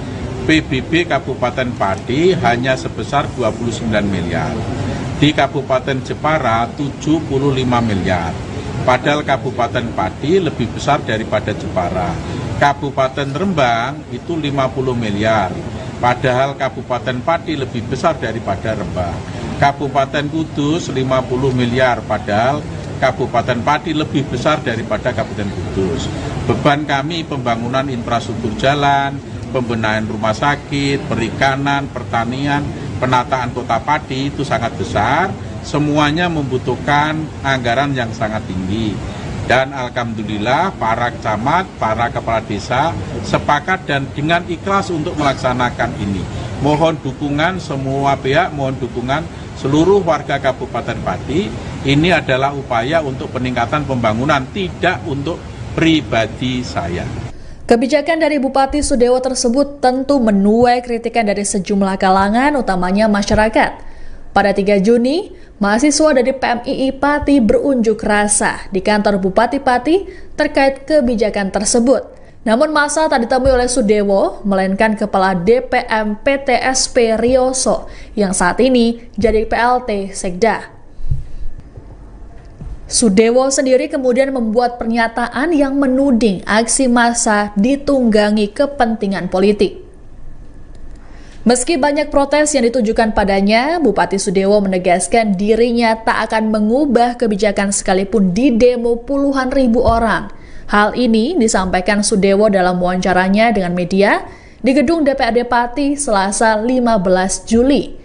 PBB Kabupaten Pati hanya sebesar 29 miliar. Di Kabupaten Jepara 75 miliar. Padahal Kabupaten Pati lebih besar daripada Jepara. Kabupaten Rembang itu 50 miliar. Padahal Kabupaten Pati lebih besar daripada Rembang. Kabupaten Kudus 50 miliar. Padahal Kabupaten Pati lebih besar daripada Kabupaten Kudus. Beban kami pembangunan infrastruktur jalan, pembenahan rumah sakit, perikanan, pertanian, penataan kota Pati itu sangat besar. Semuanya membutuhkan anggaran yang sangat tinggi. Dan alhamdulillah para camat, para kepala desa sepakat dan dengan ikhlas untuk melaksanakan ini. Mohon dukungan semua pihak, mohon dukungan seluruh warga Kabupaten Pati. Ini adalah upaya untuk peningkatan pembangunan, tidak untuk pribadi saya. Kebijakan dari Bupati Sudewo tersebut tentu menuai kritikan dari sejumlah kalangan, utamanya masyarakat. Pada 3 Juni, mahasiswa dari PMII Pati berunjuk rasa di kantor Bupati Pati terkait kebijakan tersebut. Namun masa tak ditemui oleh Sudewo, melainkan Kepala DPM PTSP Rioso yang saat ini jadi PLT Sekda. Sudewo sendiri kemudian membuat pernyataan yang menuding aksi massa ditunggangi kepentingan politik. Meski banyak protes yang ditujukan padanya, Bupati Sudewo menegaskan dirinya tak akan mengubah kebijakan sekalipun di demo puluhan ribu orang. Hal ini disampaikan Sudewo dalam wawancaranya dengan media di gedung DPRD Pati Selasa 15 Juli.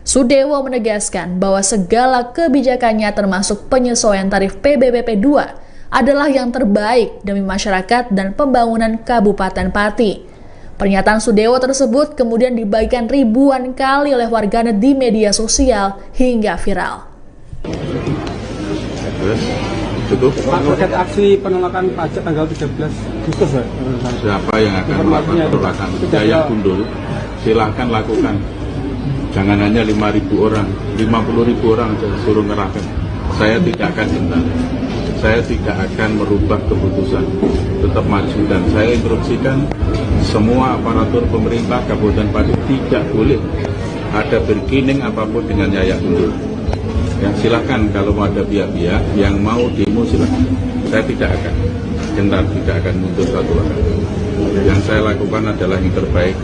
Sudewo menegaskan bahwa segala kebijakannya termasuk penyesuaian tarif PBBP 2 adalah yang terbaik demi masyarakat dan pembangunan Kabupaten Pati. Pernyataan Sudewo tersebut kemudian dibagikan ribuan kali oleh warganet di media sosial hingga viral. Cukup. Terkait aksi penolakan pajak tanggal 13 Agustus, siapa yang akan melakukan penolakan? Jaya Gundul, silahkan lakukan. Jangan hanya 5.000 orang, 50.000 orang suruh ngerahkan. Saya tidak akan gentar. Saya tidak akan merubah keputusan. Tetap maju dan saya instruksikan semua aparatur pemerintah Kabupaten Pati tidak boleh ada berkining apapun dengan Yaya Gundul. Ya, silahkan kalau mau ada pihak-pihak yang mau demo silahkan. Saya tidak akan gentar, tidak akan mundur satu langkah. Yang saya lakukan adalah yang terbaik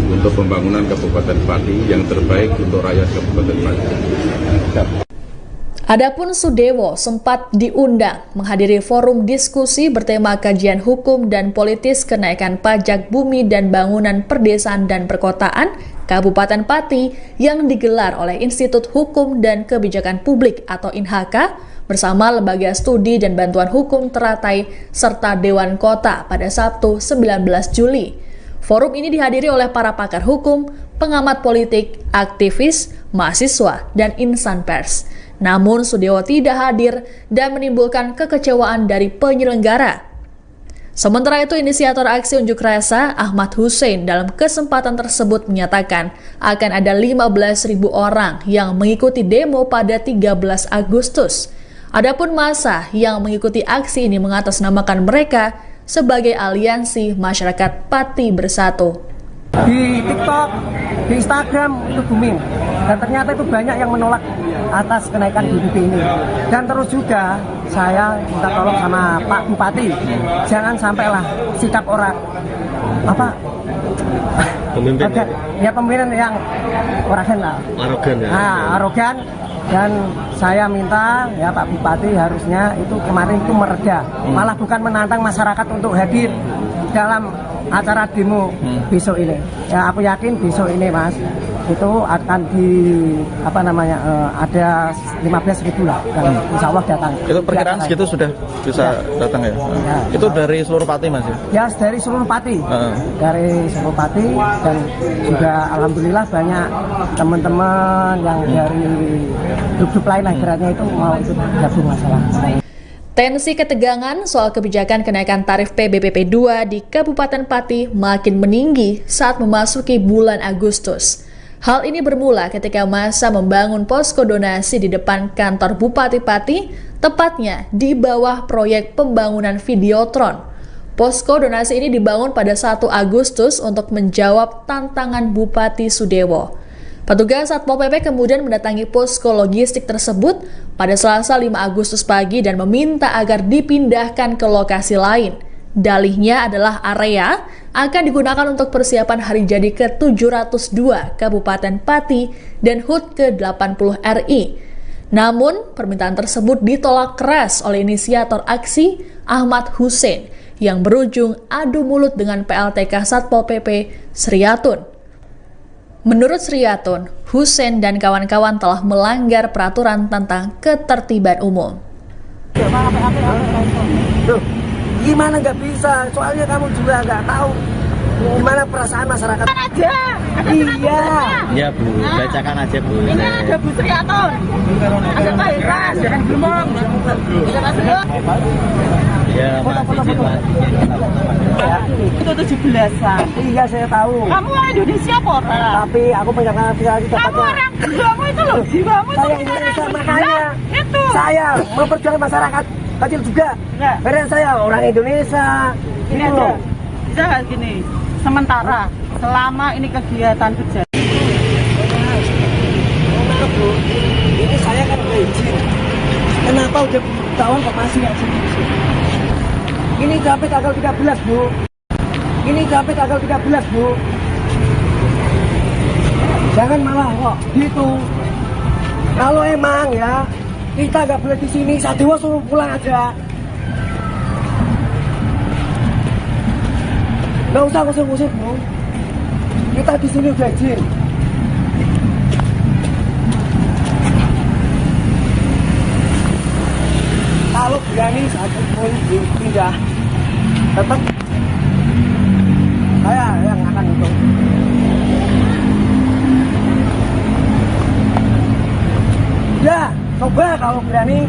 untuk pembangunan Kabupaten Pati, yang terbaik untuk rakyat Kabupaten Pati. Adapun Sudewo sempat diundang menghadiri forum diskusi bertema kajian hukum dan politis kenaikan pajak bumi dan bangunan perdesaan dan perkotaan Kabupaten Pati yang digelar oleh Institut Hukum dan Kebijakan Publik atau INHK bersama Lembaga Studi dan Bantuan Hukum Teratai serta Dewan Kota pada Sabtu 19 Juli. Forum ini dihadiri oleh para pakar hukum, pengamat politik, aktivis, mahasiswa, dan insan pers. Namun Sudewo tidak hadir dan menimbulkan kekecewaan dari penyelenggara. Sementara itu, inisiator aksi unjuk rasa Ahmad Hussein dalam kesempatan tersebut menyatakan akan ada 15.000 orang yang mengikuti demo pada 13 Agustus. Adapun massa yang mengikuti aksi ini mengatasnamakan mereka sebagai Aliansi Masyarakat Pati Bersatu. Di TikTok, di Instagram itu booming, dan ternyata itu banyak yang menolak atas kenaikan BBB ini. Dan terus juga saya minta tolong sama Pak Bupati, jangan sampailah sikap orang pemimpin yang arogan ya. Arogan. dan saya minta ya Pak Bupati harusnya itu kemarin itu mereda, malah bukan menantang masyarakat untuk hadir dalam acara demo besok ini. Ya aku yakin besok ini Mas itu akan ada 15.000 lah dan insya Allah datang. Itu perkiraan segitu sudah bisa datang ya? Itu dari seluruh Pati Mas ya? Ya dari seluruh Pati, dari seluruh Pati, dan juga alhamdulillah banyak teman-teman yang dari grup-grup lain akhirnya itu mau ikut gabung masalah. Tensi ketegangan soal kebijakan kenaikan tarif PBBP 2 di Kabupaten Pati makin meninggi saat memasuki bulan Agustus. Hal ini bermula ketika masa membangun posko donasi di depan kantor Bupati Pati, tepatnya di bawah proyek pembangunan Videotron. Posko donasi ini dibangun pada 1 Agustus untuk menjawab tantangan Bupati Sudewo. Petugas Satpol PP kemudian mendatangi posko logistik tersebut pada Selasa 5 Agustus pagi dan meminta agar dipindahkan ke lokasi lain. Dalihnya adalah area akan digunakan untuk persiapan hari jadi ke-702 Kabupaten Pati dan HUT ke-80 RI. Namun, permintaan tersebut ditolak keras oleh inisiator aksi Ahmad Hussein yang berujung adu mulut dengan PLTK Satpol PP Sriatun. Menurut Sriatun, Hussein dan kawan-kawan telah melanggar peraturan tentang ketertiban umum. Gimana nggak bisa? Soalnya kamu juga nggak tahu gimana perasaan masyarakat. Aja. Iya. Iya Bu, bacakan aja Bu. Ini ada Bu Sriatun. Ada Pak Iras. Jangan belum. Ya, masih sih Mas. Itu 17-an. Iya saya tahu. Kamu orang Indonesia pora. Tapi aku penyakit dapatnya. Kamu orang jiwamu itu loh, jiwamu itu. Saya Indonesia makanya. Itu. Saya memperjuangkan masyarakat kecil juga. Karena saya orang Indonesia. Ini ada. Bisa nggak gini? Sementara selama ini kegiatan berjalan. Ini saya kan udah izin. Kenapa udah tahun kok masih nggak izin? Ini sampai tanggal 13 Bu. Ini sampai tanggal 13 Bu. Jangan malah kok gitu. Kalau emang ya kita nggak boleh di sini, Sadewa suruh pulang aja. Nggak usah ngusir-ngusir Bu. Kita di sini udah izin. Kalau berani satu pun pindah, tetap saya yang akan itu. Ya, coba kalau berani.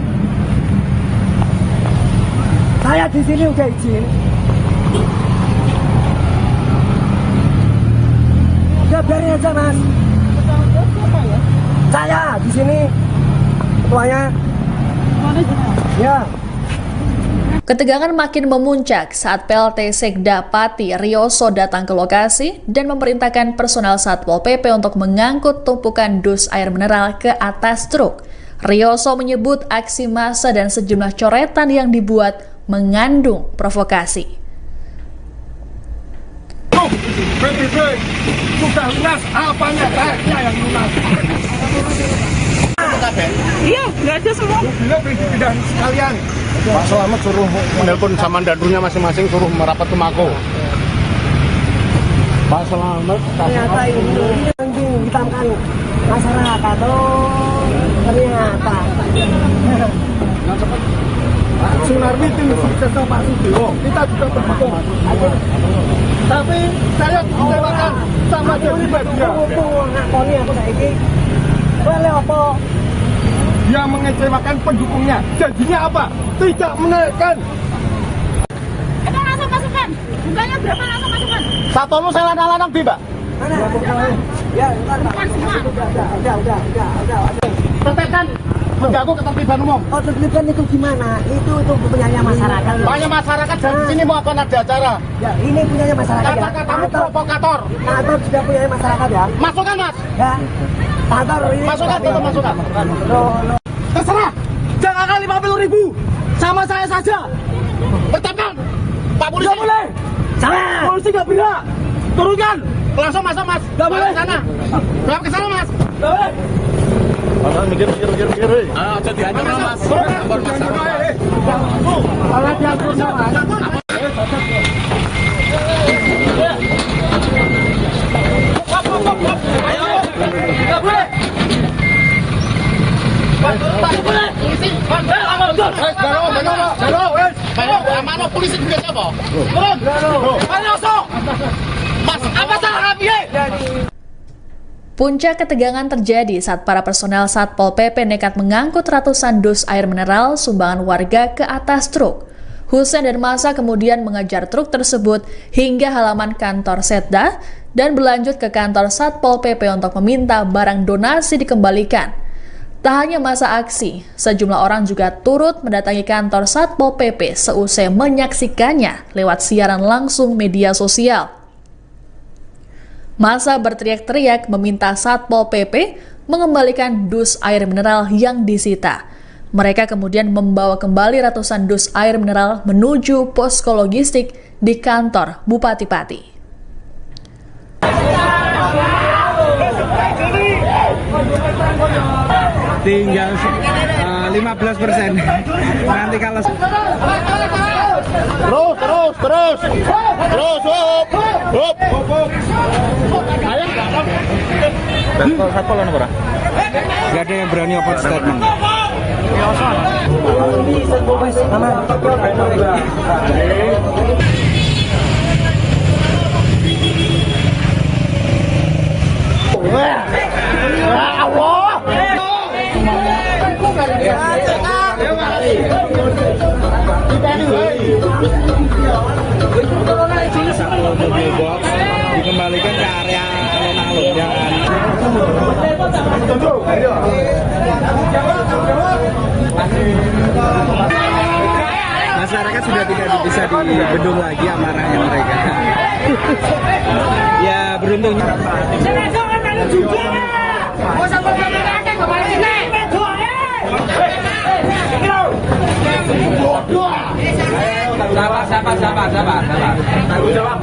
Saya di sini udah izin. Ya biarin aja Mas. Saya di sini ketuanya. Ya. Ketegangan makin memuncak saat PLT Sekda Pati Rioso datang ke lokasi dan memerintahkan personel Satpol PP untuk mengangkut tumpukan dus air mineral ke atas truk. Rioso menyebut aksi massa dan sejumlah coretan yang dibuat mengandung provokasi. PBB sudah lunas, apanya saya yang lunas. Iya, nggak ada semua. Bila pindah sekalian. Pak Selamat suruh menelpon sama dandunya masing-masing, suruh merapat ke Mako. Pak Selamat. Ternyata ini yang dihitamkan masyarakat. Oh, ternyata. Pak Sunarwi tim suksesnya Pak Sudewo, kita juga mendukung. Tapi saya dikecewakan sama jadi bagian. Ngakoni aku saiki. Boleh apa? Dia mengecewakan pendukungnya. Janjinya apa? Tidak menaikkan. Itu langsung masukkan. Jumlahnya berapa langsung masukkan? Satu lu saya lanang-lanang di Mbak. Ya, bukan semua. Udah. Tetekan mengganggu ketertiban umum. Oh, tertiban itu gimana? Itu punyanya masyarakat. Banyak masyarakat dari sini mau akan ada acara. Ya, ini punyanya masyarakat. Kata-katamu provokator. Kantor sudah punyanya masyarakat ya. Masukkan Mas. Ya. Kantor ini. Masukkan itu masukkan. Terserah. Jangan akan 50.000. Sama saya saja. Bertepkan. Pak Polisi. Nggak boleh. Jangan. Polisi nggak berhak. Turunkan. Langsung masuk Mas. Nggak boleh. Ke sana. Berapa ke sana Mas. Nggak boleh. Polisi juga siapa? Turun! Mas, apa salah kami? Puncak ketegangan terjadi saat para personel Satpol PP nekat mengangkut ratusan dus air mineral sumbangan warga ke atas truk. Husein dan massa kemudian mengejar truk tersebut hingga halaman kantor Setda dan berlanjut ke kantor Satpol PP untuk meminta barang donasi dikembalikan. Tak hanya masa aksi, sejumlah orang juga turut mendatangi kantor Satpol PP seusai menyaksikannya lewat siaran langsung media sosial. Massa berteriak-teriak meminta Satpol PP mengembalikan dus air mineral yang disita. Mereka kemudian membawa kembali ratusan dus air mineral menuju posko logistik di kantor Bupati Pati. Tinggal 15%. Nanti kalau terus nggak ada yang berani open statement. Dikembalikan ke area alun-alun. Masyarakat sudah tidak bisa dibendung lagi amarahnya mereka. Ya beruntungnya. Sabar. Tanggung jawab.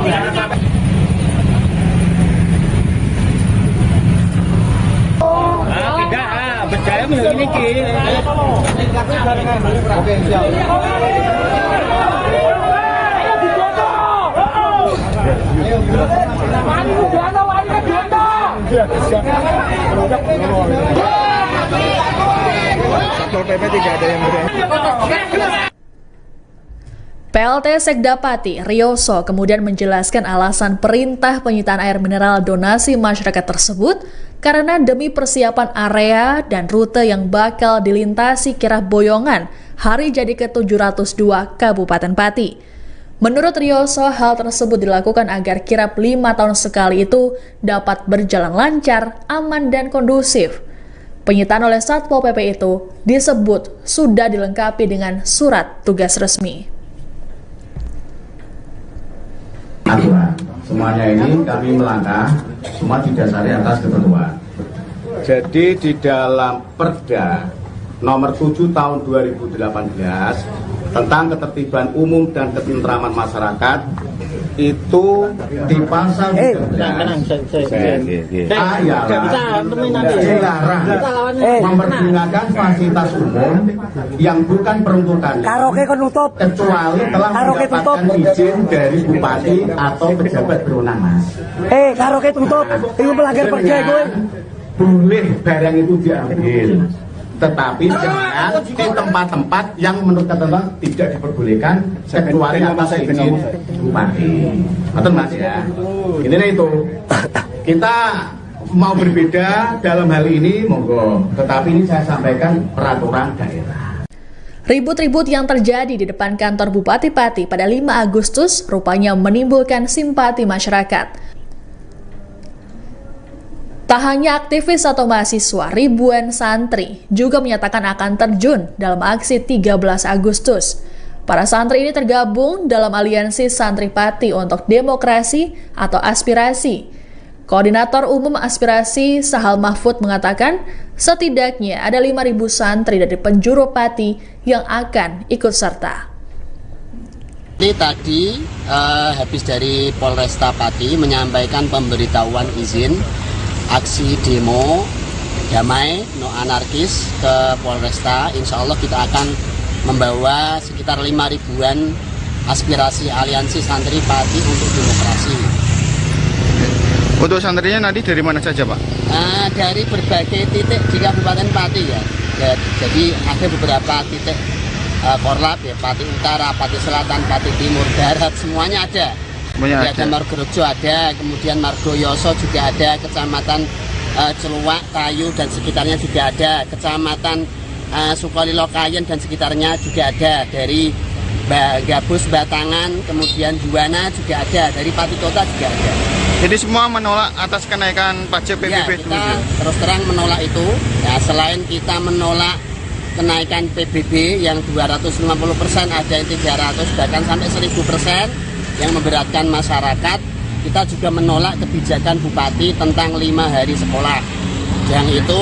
Tidak, berjaya begini ki. Satpol PP tidak ada yang berani. PLT Sekda Pati, Rioso, kemudian menjelaskan alasan perintah penyitaan air mineral donasi masyarakat tersebut karena demi persiapan area dan rute yang bakal dilintasi kirab boyongan hari jadi ke-702 Kabupaten Pati. Menurut Rioso, hal tersebut dilakukan agar kirab 5 tahun sekali itu dapat berjalan lancar, aman, dan kondusif. Penyitaan oleh Satpol PP itu disebut sudah dilengkapi dengan surat tugas resmi. Semuanya ini kami melangkah semua didasari atas ketentuan. Jadi di dalam Perda nomor 7 tahun 2018 tentang ketertiban umum dan ketentraman masyarakat itu di pasal 13 dilarang mempergunakan fasilitas umum yang bukan peruntukannya kecuali telah mendapatkan izin dari bupati atau pejabat berwenang. Karaoke tutup, itu melanggar perda gue. Boleh barang itu diambil, tetapi jangan di tempat-tempat yang menurut ketentuan tidak diperbolehkan kecuali atas izin bupati. Betul Mas ya. Ini itu kita mau berbeda dalam hal ini monggo, tetapi ini saya sampaikan peraturan daerah. Ribut-ribut yang terjadi di depan kantor Bupati Pati pada 5 Agustus rupanya menimbulkan simpati masyarakat. Tak hanya aktivis atau mahasiswa, ribuan santri juga menyatakan akan terjun dalam aksi 13 Agustus. Para santri ini tergabung dalam aliansi Santri Pati untuk Demokrasi atau Aspirasi. Koordinator Umum Aspirasi Sahal Mahfud mengatakan setidaknya ada 5.000 santri dari penjuru Pati yang akan ikut serta. Tadi habis dari Polresta Pati menyampaikan pemberitahuan izin aksi demo damai, no anarkis ke Polresta. Insya Allah kita akan membawa sekitar 5.000-an aspirasi aliansi santri Pati untuk demokrasi. Untuk santrinya nanti dari mana saja, Pak? Dari berbagai titik di Kabupaten Pati ya. Jadi ada beberapa titik korlap ya, Pati Utara, Pati Selatan, Pati Timur, Barat, semuanya ada. Ada Margorejo ada, kemudian Margoyoso juga ada, Kecamatan Celuak, Kayu dan sekitarnya juga ada, Kecamatan Sukolilo Kayen dan sekitarnya juga ada, dari Gabus, Batangan, kemudian Juwana juga ada, dari Pati Kota juga ada. Jadi semua menolak atas kenaikan pajak PBB? Ya, kita terus terang menolak itu. Ya, selain kita menolak kenaikan PBB yang 250%, ada yang 300 bahkan sampai 1000% yang memberatkan masyarakat, kita juga menolak kebijakan Bupati tentang 5 hari sekolah yang itu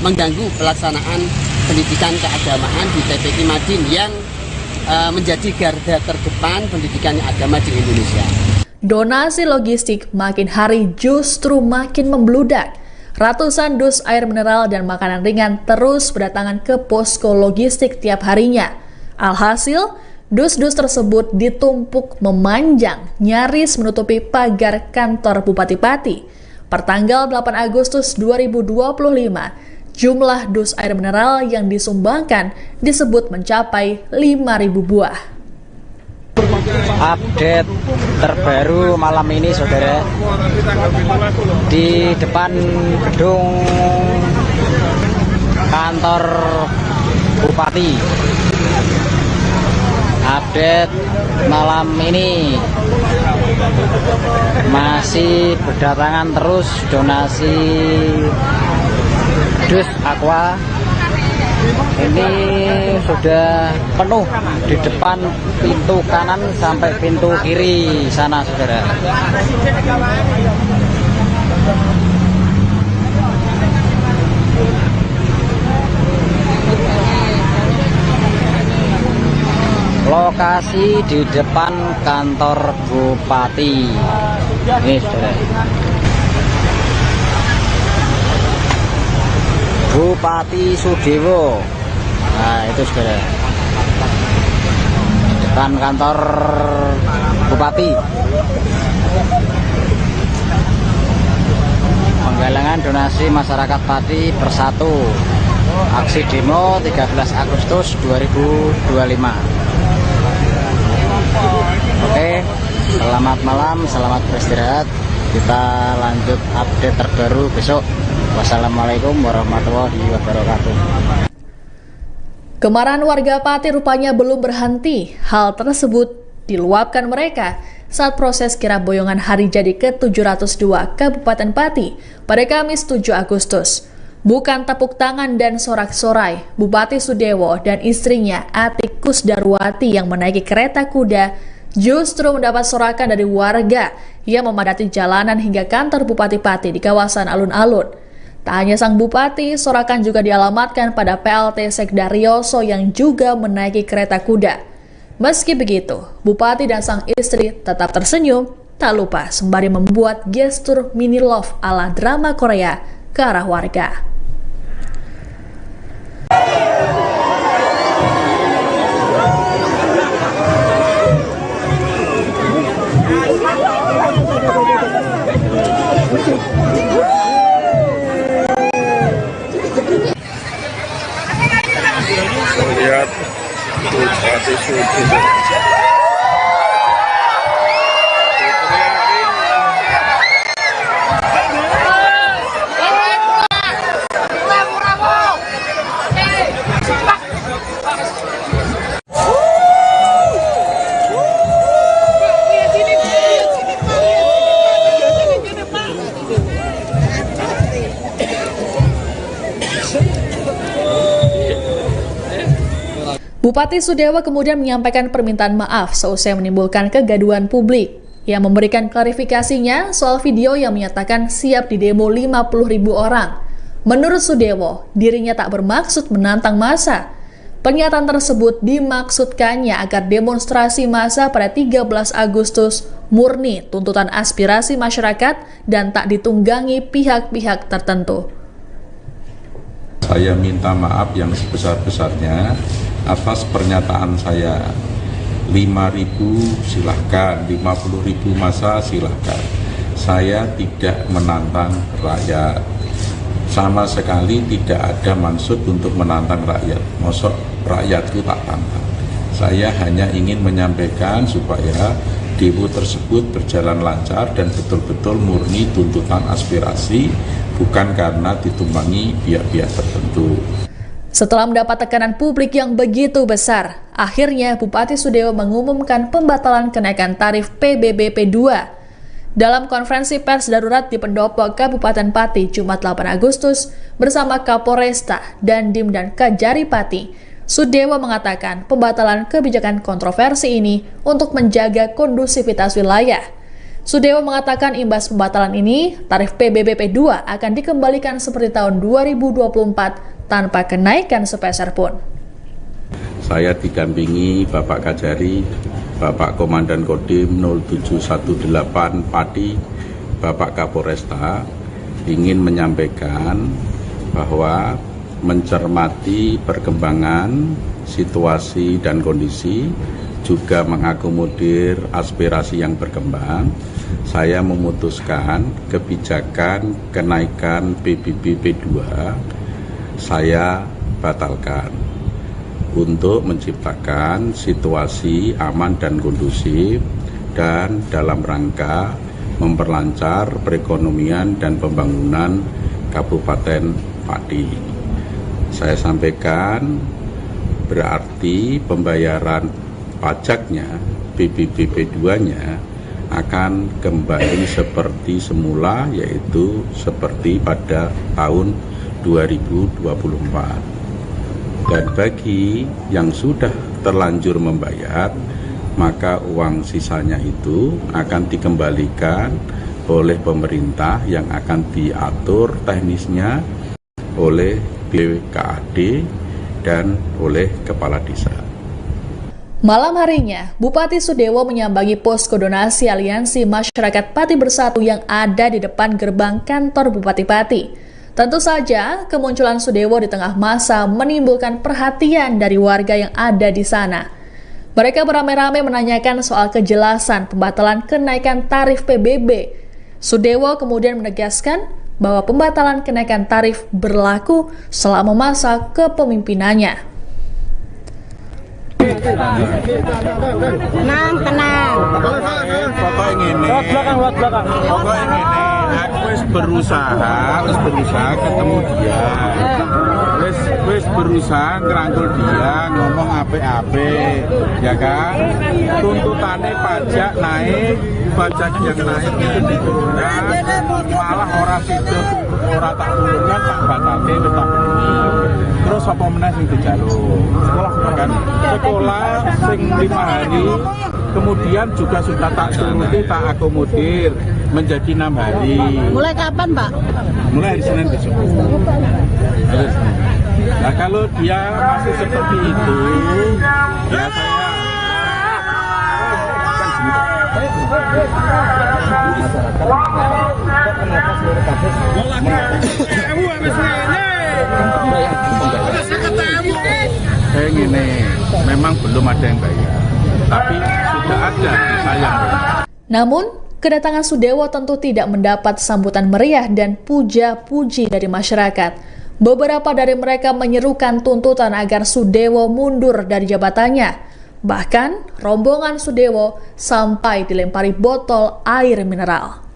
mengganggu pelaksanaan pendidikan keagamaan di TPQ Madin yang menjadi garda terdepan pendidikan agama di Indonesia. Donasi logistik makin hari justru makin membludak. Ratusan dus air mineral dan makanan ringan terus berdatangan ke posko logistik tiap harinya. Alhasil, dus-dus tersebut ditumpuk memanjang, nyaris menutupi pagar kantor Bupati Pati. Pertanggal 8 Agustus 2025, jumlah dus air mineral yang disumbangkan disebut mencapai 5.000 buah. Update terbaru malam ini, saudara, di depan gedung kantor Bupati. Update malam ini masih berdatangan terus donasi dus aqua. Ini sudah penuh di depan pintu kanan sampai pintu kiri sana, saudara. Lokasi di depan kantor Bupati. Ini, saudara. Bupati Sudewo. Nah, itu saudara, depan kantor Bupati. Penggalangan donasi masyarakat Pati bersatu. Aksi demo 13 Agustus 2025. Oke, selamat malam, selamat beristirahat. Kita lanjut update terbaru besok. Wassalamualaikum warahmatullahi wabarakatuh. Kemarahan warga Pati rupanya belum berhenti. Hal tersebut diluapkan mereka saat proses kirap boyongan hari jadi ke-702 Kabupaten Pati pada Kamis 7 Agustus. Bukan tepuk tangan dan sorak-sorai, Bupati Sudewo dan istrinya Ati Kusdarwati yang menaiki kereta kuda justru mendapat sorakan dari warga yang memadati jalanan hingga kantor Bupati Pati di kawasan alun-alun. Tak hanya sang bupati, sorakan juga dialamatkan pada PLT Sekdaryoso yang juga menaiki kereta kuda. Meski begitu, bupati dan sang istri tetap tersenyum, tak lupa sembari membuat gestur mini love ala drama Korea ke arah warga. Lihat Bupati Sudewo. Bupati Sudewo kemudian menyampaikan permintaan maaf seusai menimbulkan kegaduhan publik. Yang memberikan klarifikasinya soal video yang menyatakan siap didemo 50.000 orang. Menurut Sudewo, dirinya tak bermaksud menantang massa. Pernyataan tersebut dimaksudkannya agar demonstrasi massa pada 13 Agustus murni tuntutan aspirasi masyarakat dan tak ditunggangi pihak-pihak tertentu. Saya minta maaf yang sebesar-besarnya atas pernyataan saya. 5.000 silahkan, 50.000 massa silahkan. Saya tidak menantang rakyat. Sama sekali tidak ada maksud untuk menantang rakyat. Mosok rakyatku tak tantang. Saya hanya ingin menyampaikan supaya demo tersebut berjalan lancar dan betul-betul murni tuntutan aspirasi, bukan karena ditumpangi pihak-pihak tertentu. Setelah mendapat tekanan publik yang begitu besar, akhirnya Bupati Sudewo mengumumkan pembatalan kenaikan tarif PBBP 2. Dalam konferensi pers darurat di Pendopo Kabupaten Pati Jumat 8 Agustus bersama Kapolresta, Dandim dan Kajari Pati, Sudewo mengatakan pembatalan kebijakan kontroversi ini untuk menjaga kondusivitas wilayah. Sudewo mengatakan imbas pembatalan ini, tarif PBBP 2 akan dikembalikan seperti tahun 2024 tanpa kenaikan sepeser pun. Saya didampingi Bapak Kajari, Bapak Komandan Kodim 0718 Pati, Bapak Kapolresta, ingin menyampaikan bahwa mencermati perkembangan situasi dan kondisi, juga mengakomodir aspirasi yang berkembang, saya memutuskan kebijakan kenaikan PBBP 2 saya batalkan untuk menciptakan situasi aman dan kondusif dan dalam rangka memperlancar perekonomian dan pembangunan Kabupaten Pati. Saya sampaikan berarti pembayaran pajaknya PBBP 2-nya akan kembali seperti semula, yaitu seperti pada tahun 2024. Dan bagi yang sudah terlanjur membayar, maka uang sisanya itu akan dikembalikan oleh pemerintah yang akan diatur teknisnya oleh BKAD dan oleh Kepala Desa. Malam harinya, Bupati Sudewo menyambangi posko donasi Aliansi Masyarakat Pati Bersatu yang ada di depan gerbang kantor Bupati Pati. Tentu saja, kemunculan Sudewo di tengah massa menimbulkan perhatian dari warga yang ada di sana. Mereka beramai-ramai menanyakan soal kejelasan pembatalan kenaikan tarif PBB. Sudewo kemudian menegaskan bahwa pembatalan kenaikan tarif berlaku selama masa kepemimpinannya. Tenang. Pokoknya ini. Aku wis berusaha ketemu dia. Wis berusaha ngerangkul dia, ngomong apik-apik, ya kan? Tuntutannya pajak naik, pajak yang naik itu diturunkan, malah orang situ orang tak turunkan, tak batalke tetap ini. Terus apa meneh sing dijaluk? Kan sekolah sing 5 hari, kemudian juga sudah tak turuti, tak akomodir menjadi 6 hari. Mulai kapan, Pak? Mulai hari Senin besok. Nah, kalau dia masih seperti itu, ya saya ini memang belum ada yang bayar, tapi sudah ada saya. Namun, kedatangan Sudewo tentu tidak mendapat sambutan meriah dan puja-puji dari masyarakat. Beberapa dari mereka menyerukan tuntutan agar Sudewo mundur dari jabatannya. Bahkan, rombongan Sudewo sampai dilempari botol air mineral.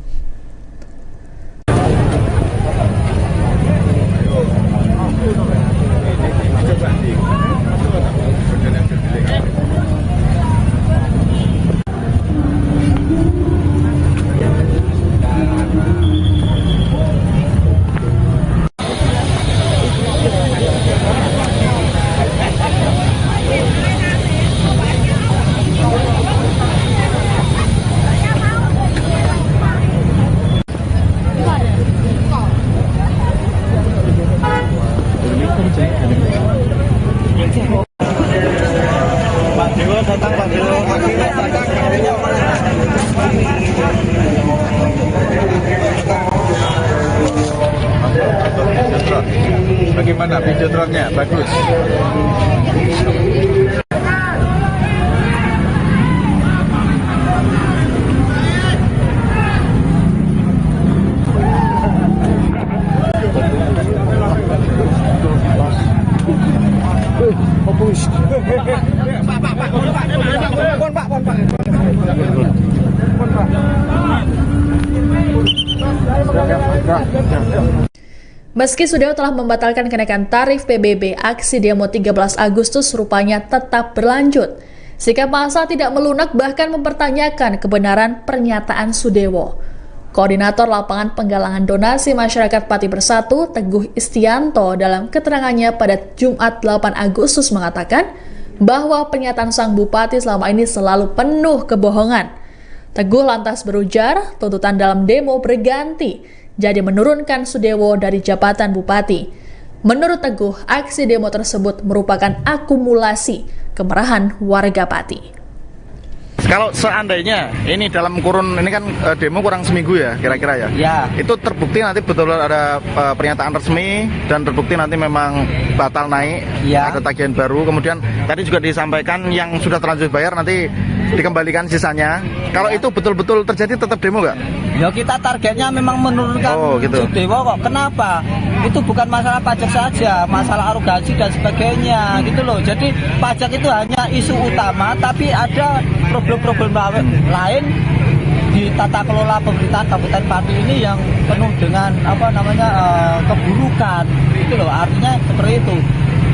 Bagaimana videotronnya? Bagus. Meski Sudewo telah membatalkan kenaikan tarif PBB, aksi demo 13 Agustus rupanya tetap berlanjut. Sikap massa tidak melunak bahkan mempertanyakan kebenaran pernyataan Sudewo. Koordinator Lapangan Penggalangan Donasi Masyarakat Pati Bersatu, Teguh Istianto, dalam keterangannya pada Jumat 8 Agustus mengatakan bahwa pernyataan sang bupati selama ini selalu penuh kebohongan. Teguh lantas berujar, tuntutan dalam demo berganti, jadi menurunkan Sudewo dari jabatan bupati. Menurut Teguh, aksi demo tersebut merupakan akumulasi kemarahan warga Pati. Kalau seandainya ini dalam kurun ini kan demo kurang seminggu ya kira-kira ya. Ya. Itu terbukti nanti betul ada pernyataan resmi dan terbukti nanti memang batal naik, ya. Ada tagihan baru. Kemudian tadi juga disampaikan yang sudah terlanjur bayar nanti dikembalikan sisanya. Kalau itu betul-betul terjadi tetap demo nggak? Ya kita targetnya memang menurunkan Sudewo kok. Kenapa? Itu bukan masalah pajak saja, masalah arogansi dan sebagainya gitu loh. Jadi pajak itu hanya isu utama, tapi ada problem-problem lain di tata kelola pemerintahan Kabupaten Pati ini yang penuh dengan keburukan gitu loh. Artinya seperti itu.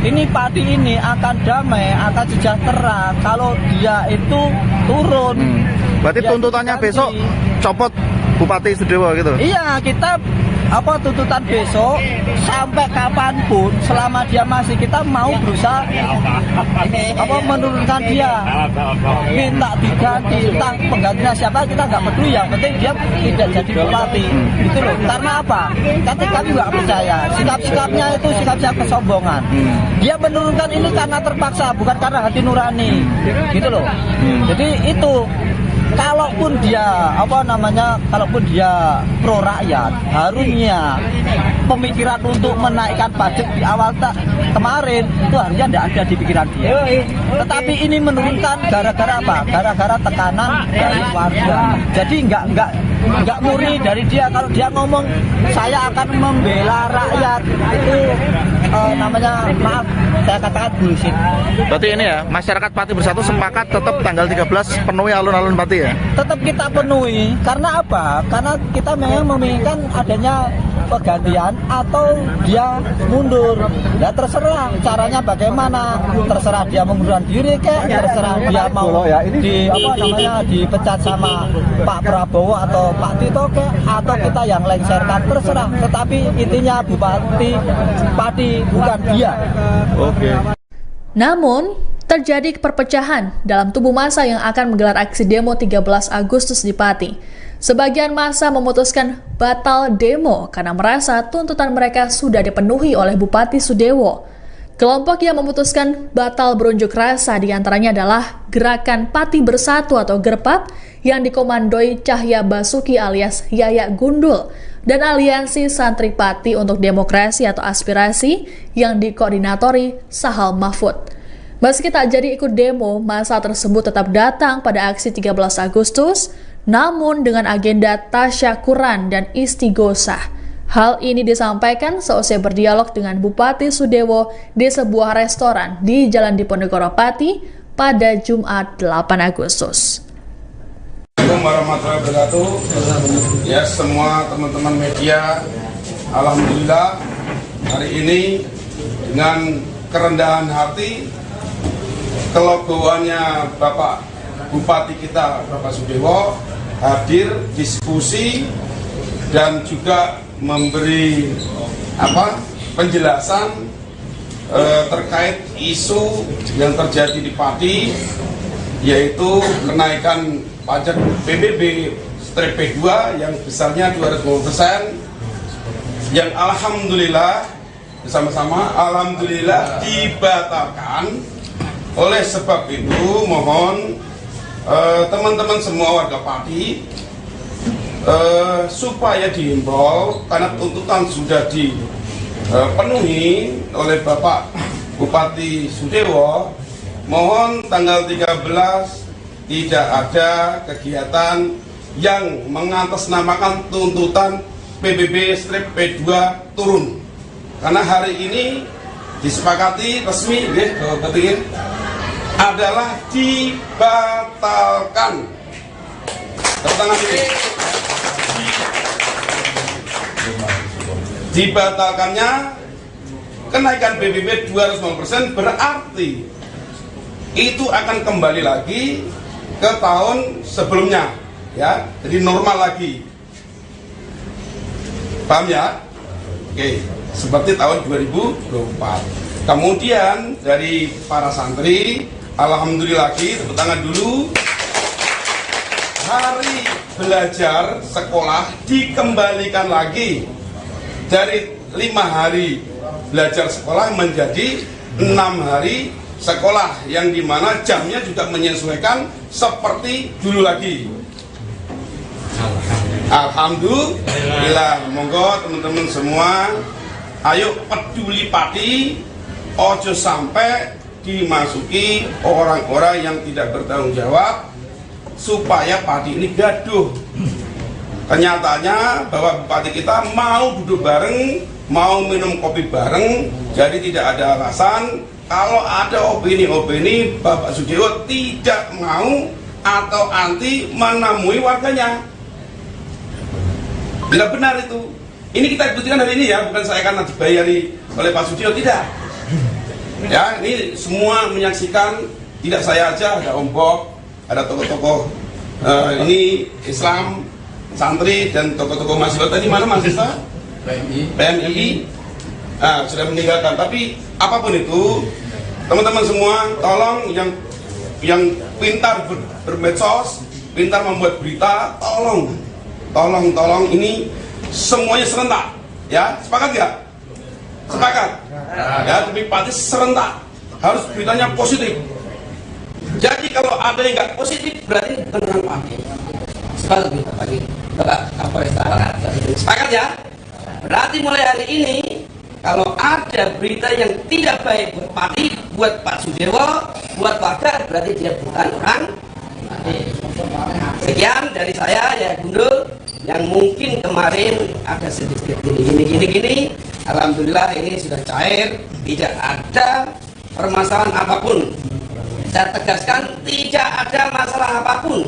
Ini Pati ini akan damai, akan sejahtera kalau dia itu turun. Berarti tuntutannya besok copot Bupati Sudewo gitu? Iya, kita tuntutan besok sampai kapanpun selama dia masih kita mau berusaha menurunkan dia, minta diganti, entah penggantinya siapa kita nggak peduli, yang penting dia tidak jadi bupati gitu loh. Karena apa? Karena kami nggak percaya sikap-sikapnya itu sikap-sikap kesombongan. Dia menurunkan ini karena terpaksa, bukan karena hati nurani gitu loh. Jadi itu kalaupun dia kalaupun dia pro rakyat, harusnya pemikiran untuk menaikkan pajak di awal kemarin itu harusnya tidak ada di pikiran dia. Tetapi ini menurunkan gara-gara apa? Gara-gara tekanan dari warga. Jadi nggak murni dari dia. Kalau dia ngomong saya akan membela rakyat, itu maaf saya katakan bullshit. Berarti ini ya, masyarakat Pati Bersatu sepakat tetap tanggal 13 penuhi alun-alun Pati ya? Tetap kita penuhi. Karena apa? Karena kita memang menginginkan adanya pergantian atau dia mundur. Ya terserah caranya bagaimana. Terserah dia mengundurkan diri terserah dia mau dipecat sama Pak Prabowo atau Pak Tito atau kita yang lengserkan, terserah. Tetapi intinya Bupati Pati bukan dia. Oke. Namun, terjadi perpecahan dalam tubuh massa yang akan menggelar aksi demo 13 Agustus di Pati. Sebagian massa memutuskan batal demo karena merasa tuntutan mereka sudah dipenuhi oleh Bupati Sudewo. Kelompok yang memutuskan batal berunjuk rasa diantaranya adalah Gerakan Pati Bersatu atau GERPAP yang dikomandoi Cahya Basuki alias Yaya Gundul dan Aliansi Santri Pati untuk Demokrasi atau Aspirasi yang dikoordinatori Sahal Mahfud. Meski tak jadi ikut demo, massa tersebut tetap datang pada aksi 13 Agustus, namun dengan agenda tasyakuran dan istighosah. Hal ini disampaikan seusai berdialog dengan Bupati Sudewo di sebuah restoran di Jalan Diponegoro Pati pada Jumat 8 Agustus. Assalamualaikum warahmatullahi wabarakatuh. Ya, semua teman-teman media, alhamdulillah hari ini dengan kerendahan hati, kelegoannya Bapak Bupati kita, Bapak Sudewo, hadir diskusi dan juga memberi penjelasan terkait isu yang terjadi di Pati, yaitu kenaikan pajak PBB/P2 yang besarnya 250%, yang alhamdulillah bersama-sama alhamdulillah dibatalkan. Oleh sebab itu mohon teman-teman semua warga Pati supaya dihimbau, karena tuntutan sudah penuhi oleh Bapak Bupati Sudewo, mohon tanggal 13 tidak ada kegiatan yang mengatasnamakan tuntutan PBB-P2 turun. Karena hari ini disepakati resmi adalah dibatalkan. Dibatalkannya kenaikan PBB 250% berarti itu akan kembali lagi ke tahun sebelumnya, ya, jadi normal lagi. Paham ya? Oke, seperti tahun 2024. Kemudian dari para santri, alhamdulillah lagi, tepuk tangan dulu. Hari belajar sekolah dikembalikan lagi dari 5 hari belajar sekolah menjadi 6 hari sekolah, yang dimana jamnya juga menyesuaikan seperti dulu lagi. Alhamdulillah. Monggo teman-teman semua, ayo peduli Pati, ojo sampai dimasuki orang-orang yang tidak bertanggung jawab supaya Pati ini gaduh. Kenyataannya bahwa Bupati kita mau duduk bareng, mau minum kopi bareng, jadi tidak ada alasan kalau ada opini-opini Bapak Sudewo tidak mau atau anti menemui warganya. Bila benar itu, ini kita buktikan hari ini ya, bukan saya karena dibayari oleh Pak Sudewo, tidak. Ya, ini semua menyaksikan, tidak saya aja, ada Om Bob, ada tokoh-tokoh ini Islam, santri dan tokoh-tokoh mahasiswa. Tadi mana mahasiswa? PMI. Sudah meninggalkan. Tapi apapun itu, teman-teman semua, tolong yang pintar bermedsos, pintar membuat berita, tolong ini semuanya serentak, ya, sepakat nggak? Sepakat, ya, tapi Pati serentak, harus beritanya positif. Jadi kalau ada yang nggak positif berarti tentang Pati. Sepakat kita lagi, sepakat ya? Berarti mulai hari ini kalau ada berita yang tidak baik buat Pati, buat Pak Sudewo, buat warga, berarti dia bukan orang. Sekian dari saya ya Gundul, yang mungkin kemarin ada sedikit gini. Alhamdulillah ini sudah cair, tidak ada permasalahan apapun. Saya tegaskan, tidak ada masalah apapun.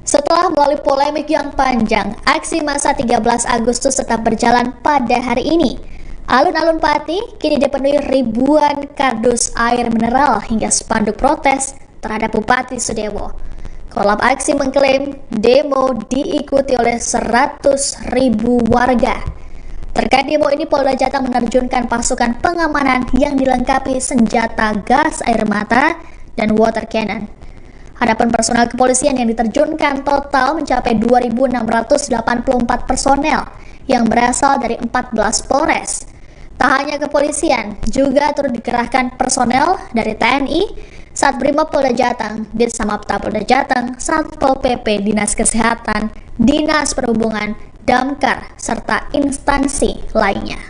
Setelah melalui polemik yang panjang, aksi massa 13 Agustus tetap berjalan pada hari ini. Alun-alun Pati kini dipenuhi ribuan kardus air mineral hingga spanduk protes terhadap Bupati Sudewo. Kolab aksi mengklaim demo diikuti oleh 100.000 warga. Terkait demo ini, Polda Jateng menerjunkan pasukan pengamanan yang dilengkapi senjata gas air mata dan water cannon. Adapun personel kepolisian yang diterjunkan total mencapai 2.684 personel yang berasal dari 14 Polres. Tak hanya kepolisian, juga turut dikerahkan personel dari TNI, Satbrimob Polda Jateng, Ditsamapta Polda Jateng, Satpol PP, Dinas Kesehatan, Dinas Perhubungan, Damkar, serta instansi lainnya.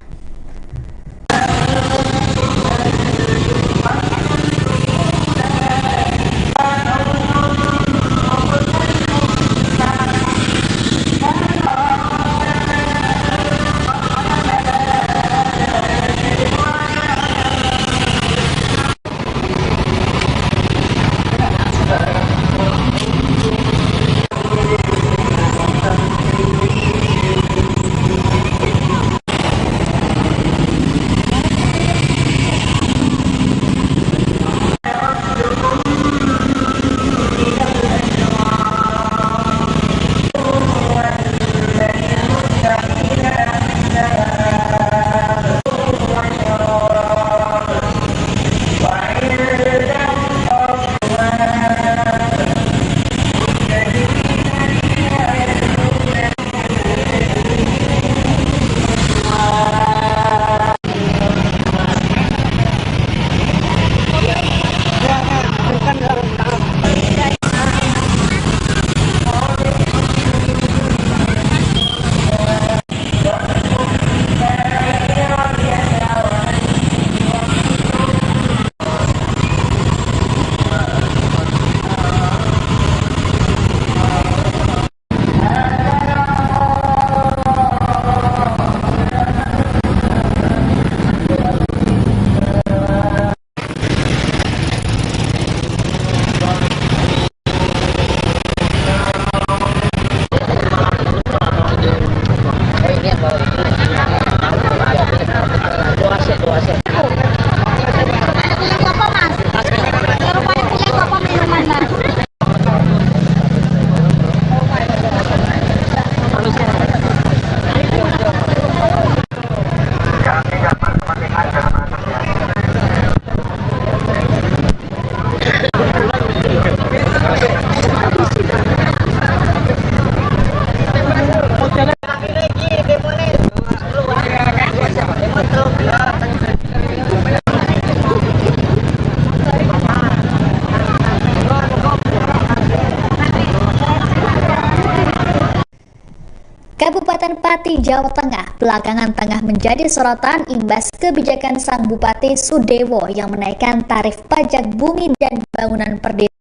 Kabupaten Pati, Jawa Tengah belakangan tengah menjadi sorotan imbas kebijakan Sang Bupati Sudewo yang menaikkan tarif pajak bumi dan bangunan per desa.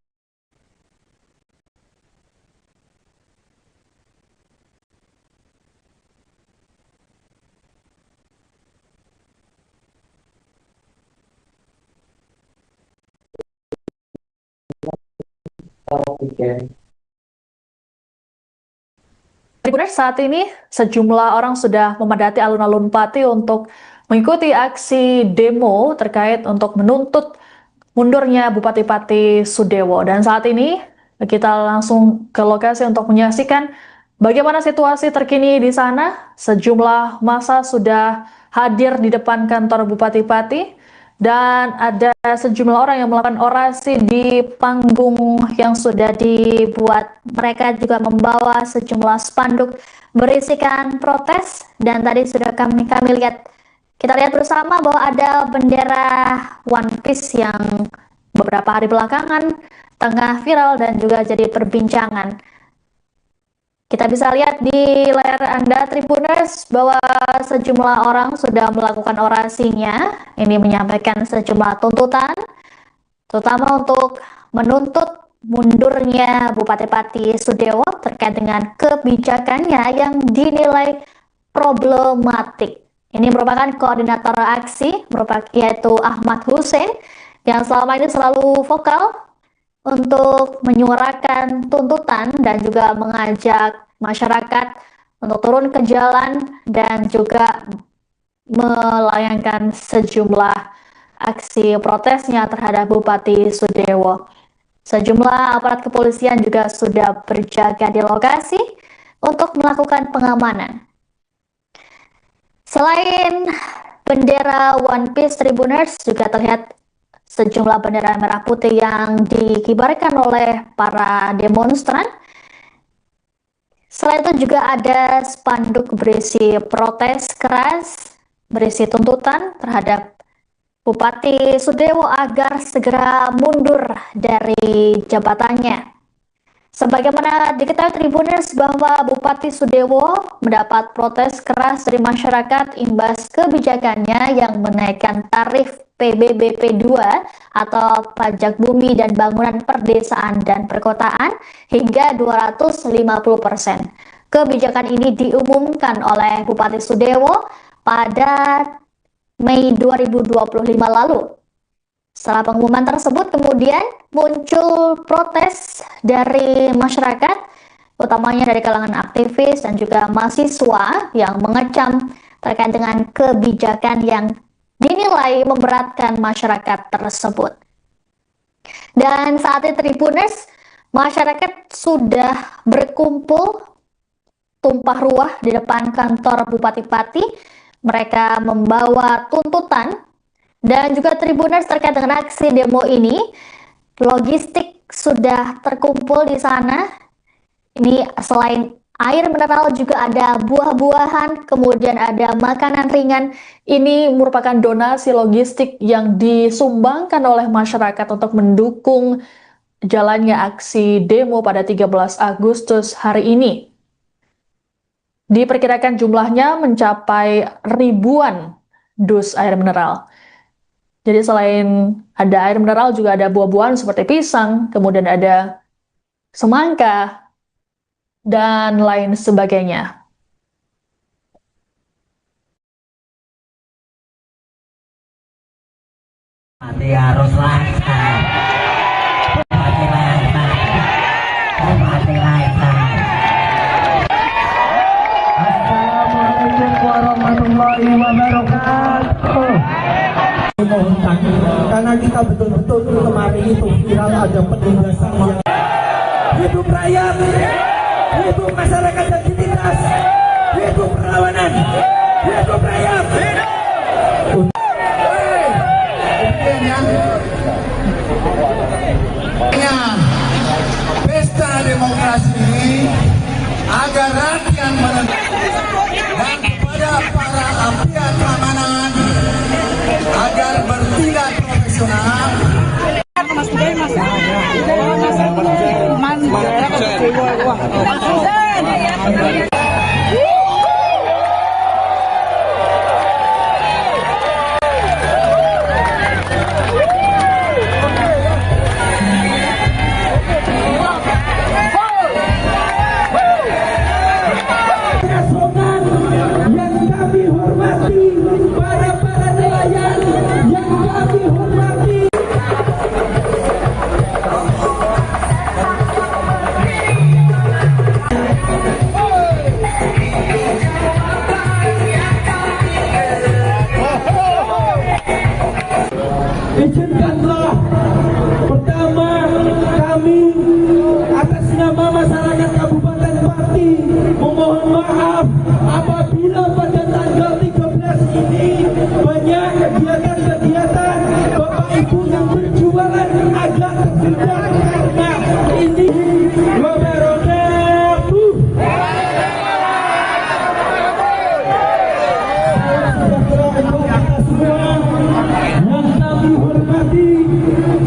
Saat ini sejumlah orang sudah memadati alun-alun Pati untuk mengikuti aksi demo terkait untuk menuntut mundurnya Bupati Pati Sudewo. Dan saat ini kita langsung ke lokasi untuk menyaksikan bagaimana situasi terkini di sana. Sejumlah massa sudah hadir di depan kantor Bupati Pati dan ada sejumlah orang yang melakukan orasi di panggung yang sudah dibuat. Mereka juga membawa sejumlah spanduk berisikan protes, dan tadi sudah kita lihat bersama bahwa ada bendera One Piece yang beberapa hari belakangan tengah viral dan juga jadi perbincangan. Kita bisa lihat di layar Anda Tribuners bahwa sejumlah orang sudah melakukan orasinya. Ini menyampaikan sejumlah tuntutan, terutama untuk menuntut mundurnya Bupati Pati Sudewo terkait dengan kebijakannya yang dinilai problematik. Ini merupakan koordinator aksi, yaitu Ahmad Hussein, yang selama ini selalu vokal untuk menyuarakan tuntutan dan juga mengajak masyarakat untuk turun ke jalan dan juga melayangkan sejumlah aksi protesnya terhadap Bupati Sudewo. Sejumlah aparat kepolisian juga sudah berjaga di lokasi untuk melakukan pengamanan. Selain bendera One Piece, Tribuners, juga terlihat sejumlah bendera merah putih yang dikibarkan oleh para demonstran. Selain itu juga ada spanduk berisi protes keras, berisi tuntutan terhadap Bupati Sudewo agar segera mundur dari jabatannya. Sebagaimana diketahui Tribuners bahwa Bupati Sudewo mendapat protes keras dari masyarakat imbas kebijakannya yang menaikkan tarif PBBP 2 atau pajak bumi dan bangunan perdesaan dan perkotaan hingga 250%. Kebijakan ini diumumkan oleh Bupati Sudewo pada Mei 2025 lalu. Setelah pengumuman tersebut kemudian muncul protes dari masyarakat, utamanya dari kalangan aktivis dan juga mahasiswa yang mengecam terkait dengan kebijakan yang dinilai memberatkan masyarakat tersebut. Dan saat ini Tribuners, masyarakat sudah berkumpul tumpah ruah di depan kantor Bupati Pati. Mereka membawa tuntutan dan juga Tribuners terkait dengan aksi demo ini. Logistik sudah terkumpul di sana. Ini selain air mineral juga ada buah-buahan, kemudian ada makanan ringan. Ini merupakan donasi logistik yang disumbangkan oleh masyarakat untuk mendukung jalannya aksi demo pada 13 Agustus hari ini. Diperkirakan jumlahnya mencapai ribuan dus air mineral. Jadi selain ada air mineral juga ada buah-buahan seperti pisang, kemudian ada semangka, dan lain sebagainya. Mati harus lancar. Mati lancar. Mati lancar. Assalamualaikum warahmatullahi wabarakatuh. Karena kita betul-betul kemarin itu viral ada penindasan yang hidup rakyat, hidup masyarakat yang ditindas, hidup perlawanan, hidup rakyat. Pesta demokrasi ini agar rakyat dan kepada para pihak keamanan agar bertindak profesional. Izinkanlah pertama kami atas nama masyarakat Kabupaten Pati memohon maaf apabila pada tanggal 13 ini banyak kegiatan-kegiatan Bapak Ibu yang berjualan agak tersendat karena ini wabarakatuh.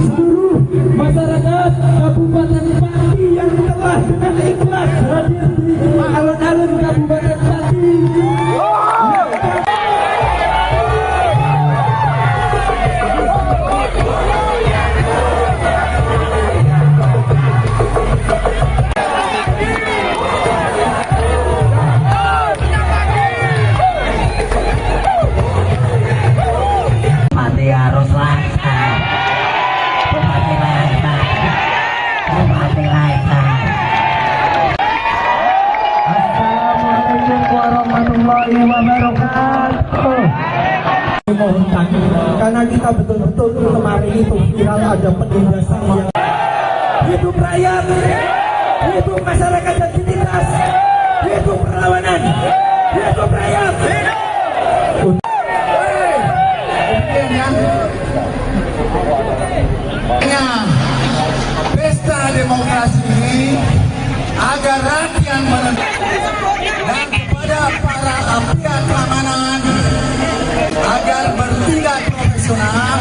Seluruh masyarakat Kabupaten Pati yang telah dengan ikhlas hadir di alun-alun Kabupaten Pati. Pati harus lancar. Bupati lancar. Bupati lancar. Assalamualaikum warahmatullahi wabarakatuh. Mohon karena kita betul-betul kemarin itu viral ada penindasan yang hidup rakyat, hidup masyarakat yang ditindas, hidup perlawanan, hidup rakyat. Pesta demokrasi ini agar rakyat dan kepada para pihak keamanan agar bertindak profesional.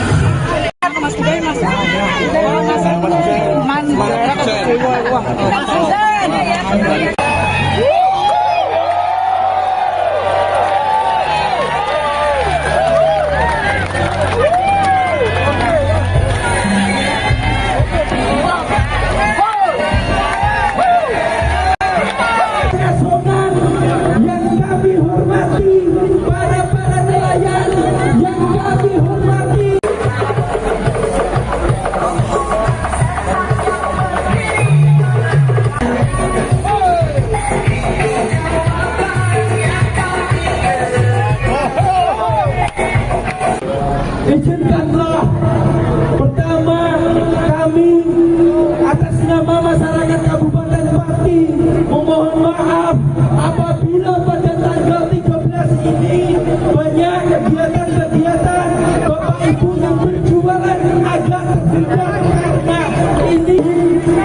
Izinkanlah pertama kami atas nama masyarakat Kabupaten Pati memohon maaf apabila pada tanggal 13 ini banyak kegiatan-kegiatan Bapak Ibu yang berjualan agak tersendat karena ini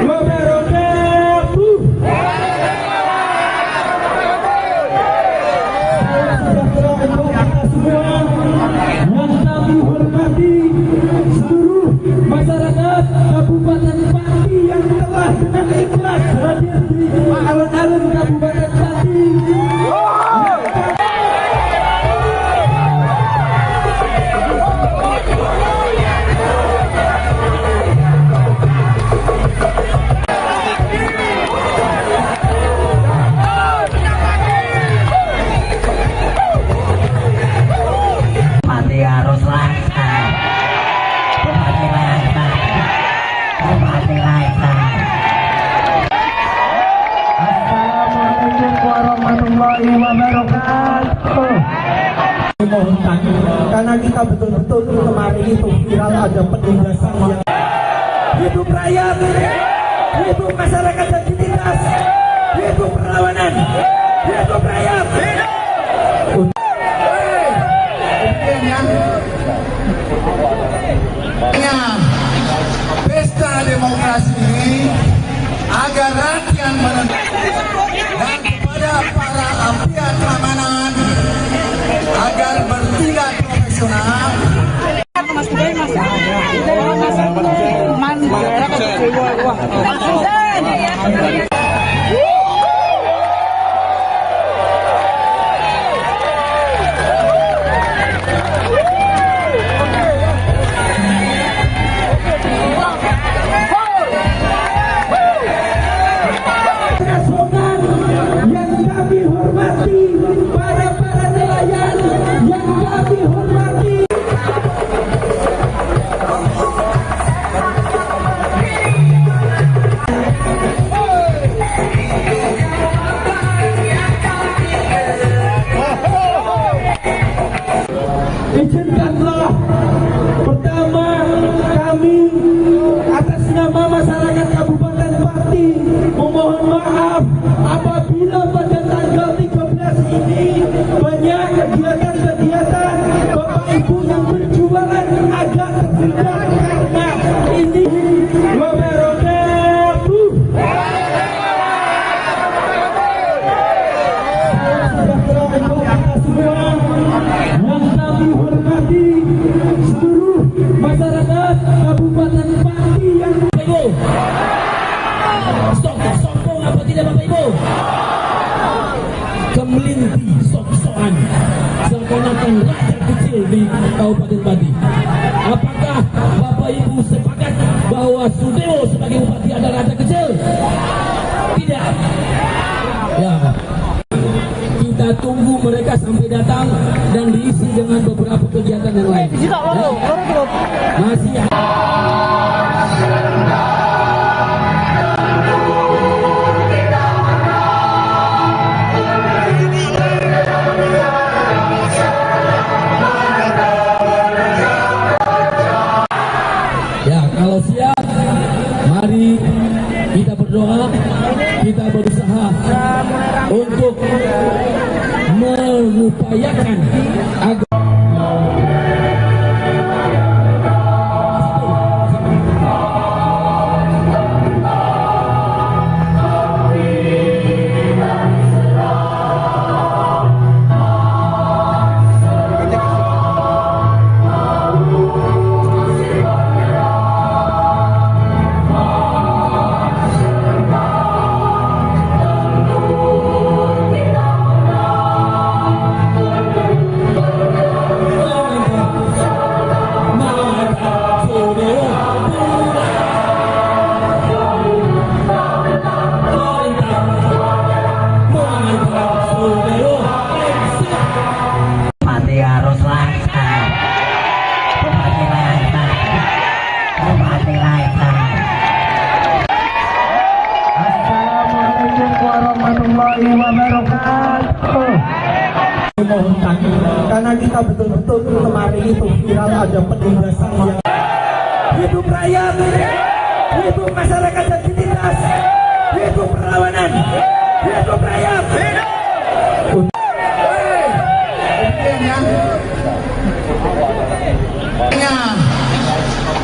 wabarakatuh. Semua yang kami hormati karena kita betul-betul kemarin itu viral ada penindasan yang hidup rakyat, hidup masyarakat yang ditindas, hidup perlawanan, hidup rakyat. Pesta demokrasi ini agar rakyat menentukan dan kepada para pihak keamanan agar bertindak profesional. Izinkanlah pertama kami atas nama masyarakat Kabupaten Pati memohon maaf apabila pada tanggal 13 ini banyak kegiatan-kegiatan Bapak Ibu yang berjualan agak tersendat karena ini wabarakatuh. Kami hormati seluruh masyarakat Kabupaten Pati yang Ibu. Sombong apa tidak Bapak Ibu? Kemelinti sok-sokan seakan-akan rakyat kecil di Kabupaten Pati. Apakah Bapak Ibu sepakat bahwa Sudewo sebagai bupati adalah rakyat kecil? Tidak. Ya. Kita tunggu mereka sampai datang dan diisi dengan beberapa kegiatan yang lain. Masih ya, kalau siap, mari kita berdoa, kita berusaha untuk mengupayakan agar karena kita betul-betul kemarin itu viral ada penindasan yang hidup rakyat, hidup masyarakat yang ditindas, hidup perlawanan, hidup rakyat.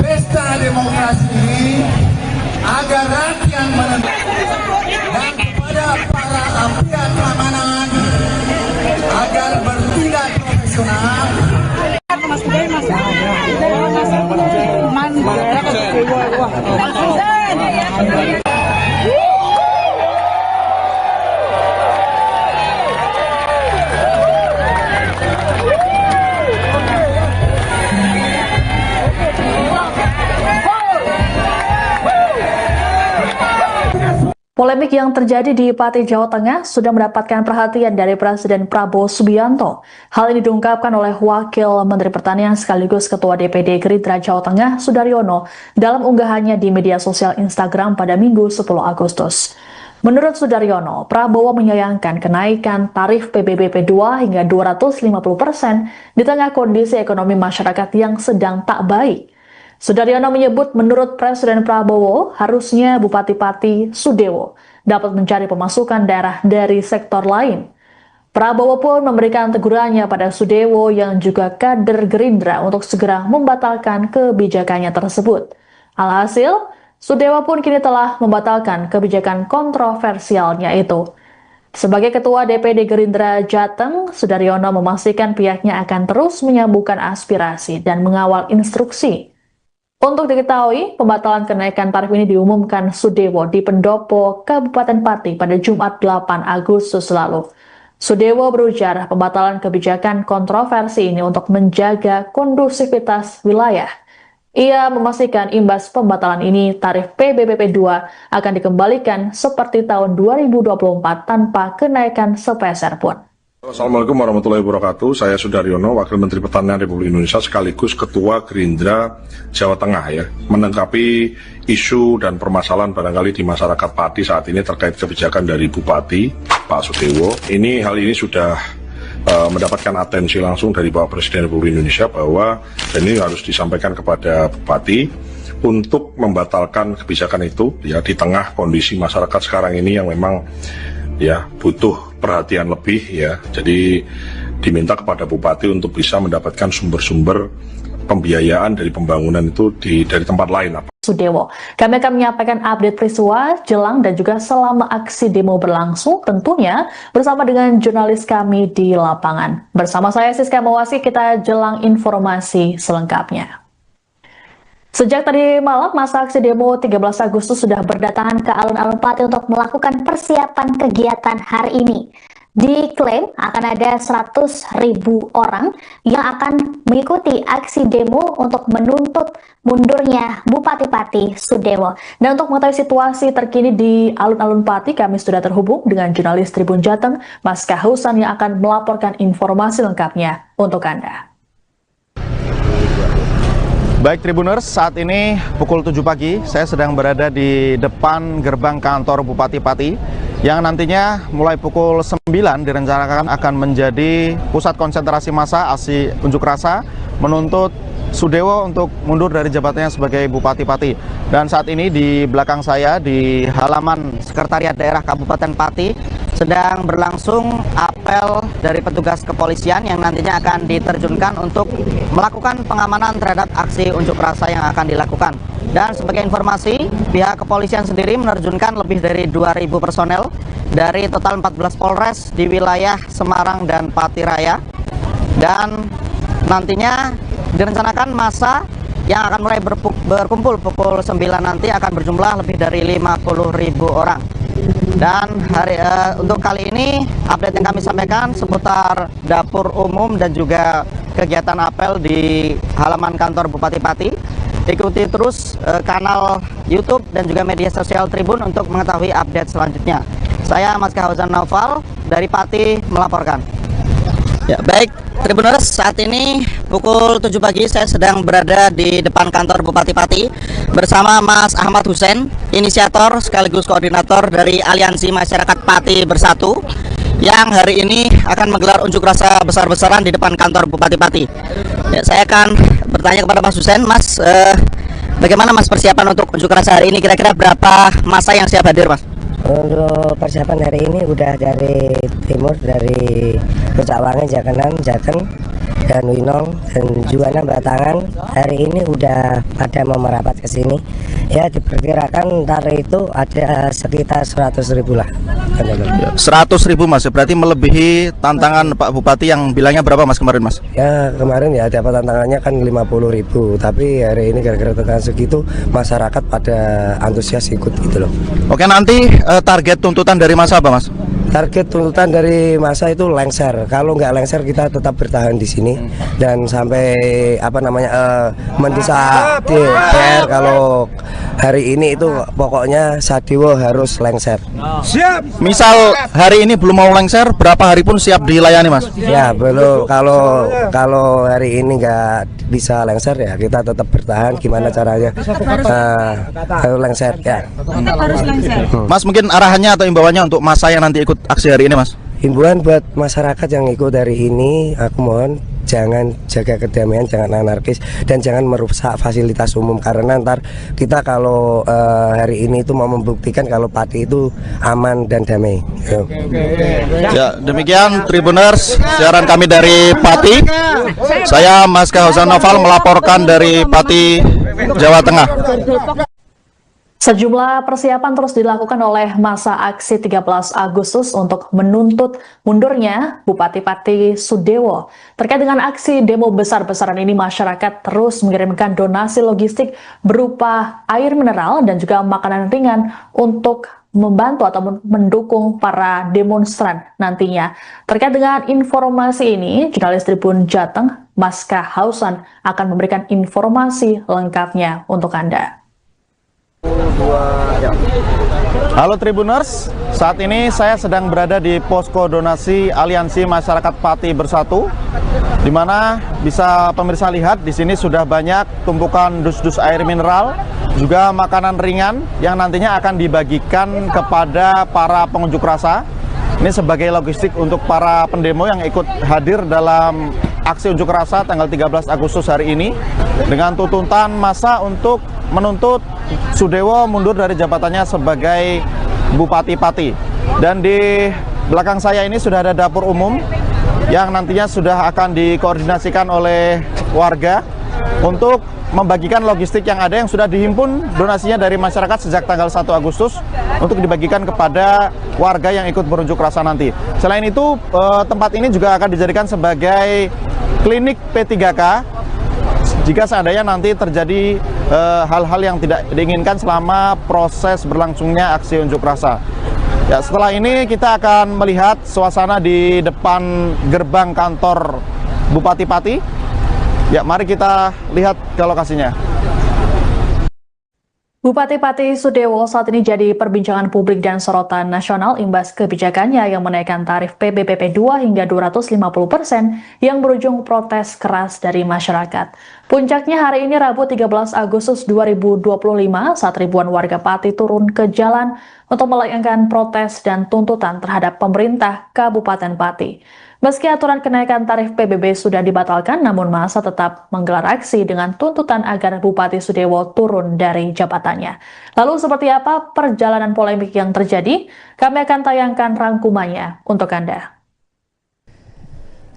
Pesta demokrasi ini agar rakyat menentukan dan kepada para pihak keamanan agar bertindak profesional. Polemik yang terjadi di Pati, Jawa Tengah sudah mendapatkan perhatian dari Presiden Prabowo Subianto. Hal ini diungkapkan oleh Wakil Menteri Pertanian sekaligus Ketua DPD Gerindra Jawa Tengah, Sudaryono, dalam unggahannya di media sosial Instagram pada Minggu 10 Agustus. Menurut Sudaryono, Prabowo menyayangkan kenaikan tarif PBBP 2 hingga 250% di tengah kondisi ekonomi masyarakat yang sedang tak baik. Sudaryono menyebut menurut Presiden Prabowo, harusnya Bupati Pati Sudewo dapat mencari pemasukan daerah dari sektor lain. Prabowo pun memberikan tegurannya pada Sudewo yang juga kader Gerindra untuk segera membatalkan kebijakannya tersebut. Alhasil, Sudewo pun kini telah membatalkan kebijakan kontroversialnya itu. Sebagai Ketua DPD Gerindra Jateng, Sudaryono memastikan pihaknya akan terus menyambungkan aspirasi dan mengawal instruksi. Untuk diketahui, pembatalan kenaikan tarif ini diumumkan Sudewo di Pendopo, Kabupaten Pati pada Jumat 8 Agustus lalu. Sudewo berujar pembatalan kebijakan kontroversi ini untuk menjaga kondusivitas wilayah. Ia memastikan imbas pembatalan ini tarif PBBP 2 akan dikembalikan seperti tahun 2024 tanpa kenaikan sepeser pun. Assalamualaikum warahmatullahi wabarakatuh. Saya Sudaryono, Wakil Menteri Pertanian Republik Indonesia sekaligus Ketua Gerindra Jawa Tengah ya, menanggapi isu dan permasalahan barangkali di masyarakat Pati saat ini terkait kebijakan dari Bupati Pak Sudewo. Hal ini sudah mendapatkan atensi langsung dari Bapak Presiden Republik Indonesia bahwa dan ini harus disampaikan kepada Bupati untuk membatalkan kebijakan itu ya di tengah kondisi masyarakat sekarang ini yang memang ya butuh perhatian lebih ya. Jadi diminta kepada Bupati untuk bisa mendapatkan sumber-sumber pembiayaan dari pembangunan itu dari tempat lain. Sudewo. Kami akan menyampaikan update peristiwa jelang dan juga selama aksi demo berlangsung tentunya bersama dengan jurnalis kami di lapangan. Bersama saya Siska Mawasi, kita jelang informasi selengkapnya. Sejak tadi malam, masa aksi demo 13 Agustus sudah berdatangan ke alun-alun Pati untuk melakukan persiapan kegiatan hari ini. Diklaim akan ada 100.000 orang yang akan mengikuti aksi demo untuk menuntut mundurnya Bupati Pati Sudewo. Dan untuk mengetahui situasi terkini di alun-alun Pati, kami sudah terhubung dengan jurnalis Tribun Jateng, Mas Kahusan, yang akan melaporkan informasi lengkapnya untuk Anda. Baik Tribuners, saat ini pukul 7 pagi, saya sedang berada di depan gerbang kantor Bupati Pati yang nantinya mulai pukul 9 direncanakan akan menjadi pusat konsentrasi massa aksi unjuk rasa menuntut Sudewo untuk mundur dari jabatannya sebagai Bupati Pati. Dan saat ini di belakang saya di halaman Sekretariat Daerah Kabupaten Pati sedang berlangsung apel dari petugas kepolisian yang nantinya akan diterjunkan untuk melakukan pengamanan terhadap aksi unjuk rasa yang akan dilakukan. Dan sebagai informasi, pihak kepolisian sendiri menerjunkan lebih dari 2.000 personel dari total 14 Polres di wilayah Semarang dan Pati Raya. Dan nantinya direncanakan massa yang akan mulai berkumpul pukul 9 nanti akan berjumlah lebih dari 50.000 orang. Dan untuk kali ini update yang kami sampaikan seputar dapur umum dan juga kegiatan apel di halaman kantor Bupati Pati. Ikuti terus kanal YouTube dan juga media sosial Tribun untuk mengetahui update selanjutnya. Saya Mas Kahusan Naufal dari Pati melaporkan. Ya, baik Tribuners, saat ini pukul 7 pagi saya sedang berada di depan kantor Bupati Pati bersama Mas Ahmad Hussein, inisiator sekaligus koordinator dari Aliansi Masyarakat Pati Bersatu yang hari ini akan menggelar unjuk rasa besar-besaran di depan kantor Bupati Pati. Ya, saya akan bertanya kepada Mas Hussein, Mas, bagaimana Mas persiapan untuk unjuk rasa hari ini? Kira-kira berapa massa yang siap hadir, Mas? Untuk persiapan hari ini udah dari timur, dari Kecawangan, Jakenan, Jateng, dan Winong, dan Juwana, Batangan. Hari ini udah pada mau merapat ke sini. Ya, diperkirakan ntar itu ada sekitar 100.000 lah. 100.000 Mas, berarti melebihi tantangan Pak Bupati yang bilangnya berapa Mas kemarin, Mas? Ya, kemarin ya dapat tantangannya kan 50.000, tapi hari ini gara-gara tantangan segitu masyarakat pada antusias ikut gitu loh. Oke, nanti target tuntutan dari massa apa, Mas? target tuntutan dari masa itu lengser. Kalau nggak lengser kita tetap bertahan di sini dan sampai mendesak DPR kalau hari ini itu pokoknya Sadewo harus lengser. Siap. Misal hari ini belum mau lengser, berapa hari pun siap dilayani, Mas? Ya belum. Kalau hari ini nggak bisa lengser ya kita tetap bertahan. Gimana caranya? Harus lengser ya. Harus lengser. Mas, mungkin arahannya atau imbauannya untuk masa yang nanti ikut aksi hari ini, Mas? Himbauan buat masyarakat yang ikut hari ini, aku mohon jangan jaga kedamaian, jangan anarkis, dan jangan merusak fasilitas umum karena ntar kita kalau hari ini itu mau membuktikan kalau Pati itu aman dan damai. Ya, demikian Tribuners, siaran kami dari Pati. Saya Mas Kahozan Noval melaporkan dari Pati, Jawa Tengah. Sejumlah persiapan terus dilakukan oleh masa aksi 13 Agustus untuk menuntut mundurnya Bupati Pati Sudewo. Terkait dengan aksi demo besar-besaran ini, masyarakat terus mengirimkan donasi logistik berupa air mineral dan juga makanan ringan untuk membantu atau mendukung para demonstran nantinya. Terkait dengan informasi ini, jurnalis Tribun Jateng, Mas Kahozan, akan memberikan informasi lengkapnya untuk Anda. Halo Tribuners, saat ini saya sedang berada di posko donasi Aliansi Masyarakat Pati Bersatu, di mana bisa pemirsa lihat di sini sudah banyak tumpukan dus-dus air mineral, juga makanan ringan yang nantinya akan dibagikan kepada para pengunjuk rasa. Ini sebagai logistik untuk para pendemo yang ikut hadir dalam aksi unjuk rasa tanggal 13 Agustus hari ini dengan tuntutan massa untuk menuntut Sudewo mundur dari jabatannya sebagai Bupati Pati. Dan di belakang saya ini sudah ada dapur umum yang nantinya sudah akan dikoordinasikan oleh warga untuk membagikan logistik yang ada yang sudah dihimpun donasinya dari masyarakat sejak tanggal 1 Agustus untuk dibagikan kepada warga yang ikut berunjuk rasa nanti. Selain itu, tempat ini juga akan dijadikan sebagai klinik P3K jika seandainya nanti terjadi hal-hal yang tidak diinginkan selama proses berlangsungnya aksi unjuk rasa. Ya, setelah ini kita akan melihat suasana di depan gerbang kantor Bupati Pati. Ya, mari kita lihat ke lokasinya. Bupati Pati Sudewo saat ini jadi perbincangan publik dan sorotan nasional imbas kebijakannya yang menaikkan tarif PBBP 2 hingga 250% yang berujung protes keras dari masyarakat. Puncaknya hari ini Rabu 13 Agustus 2025 saat ribuan warga Pati turun ke jalan untuk melayangkan protes dan tuntutan terhadap pemerintah Kabupaten Pati. Meski aturan kenaikan tarif PBB sudah dibatalkan, namun massa tetap menggelar aksi dengan tuntutan agar Bupati Sudewo turun dari jabatannya. Lalu seperti apa perjalanan polemik yang terjadi? Kami akan tayangkan rangkumannya untuk Anda.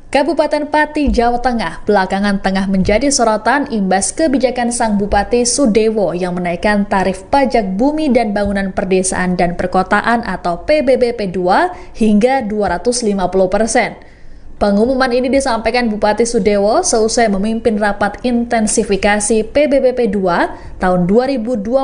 Kabupaten Pati, Jawa Tengah belakangan tengah menjadi sorotan imbas kebijakan sang Bupati Sudewo yang menaikkan tarif pajak bumi dan bangunan perdesaan dan perkotaan atau PBBP 2 hingga 250%. Pengumuman ini disampaikan Bupati Sudewo seusai memimpin rapat intensifikasi PBBP 2 tahun 2025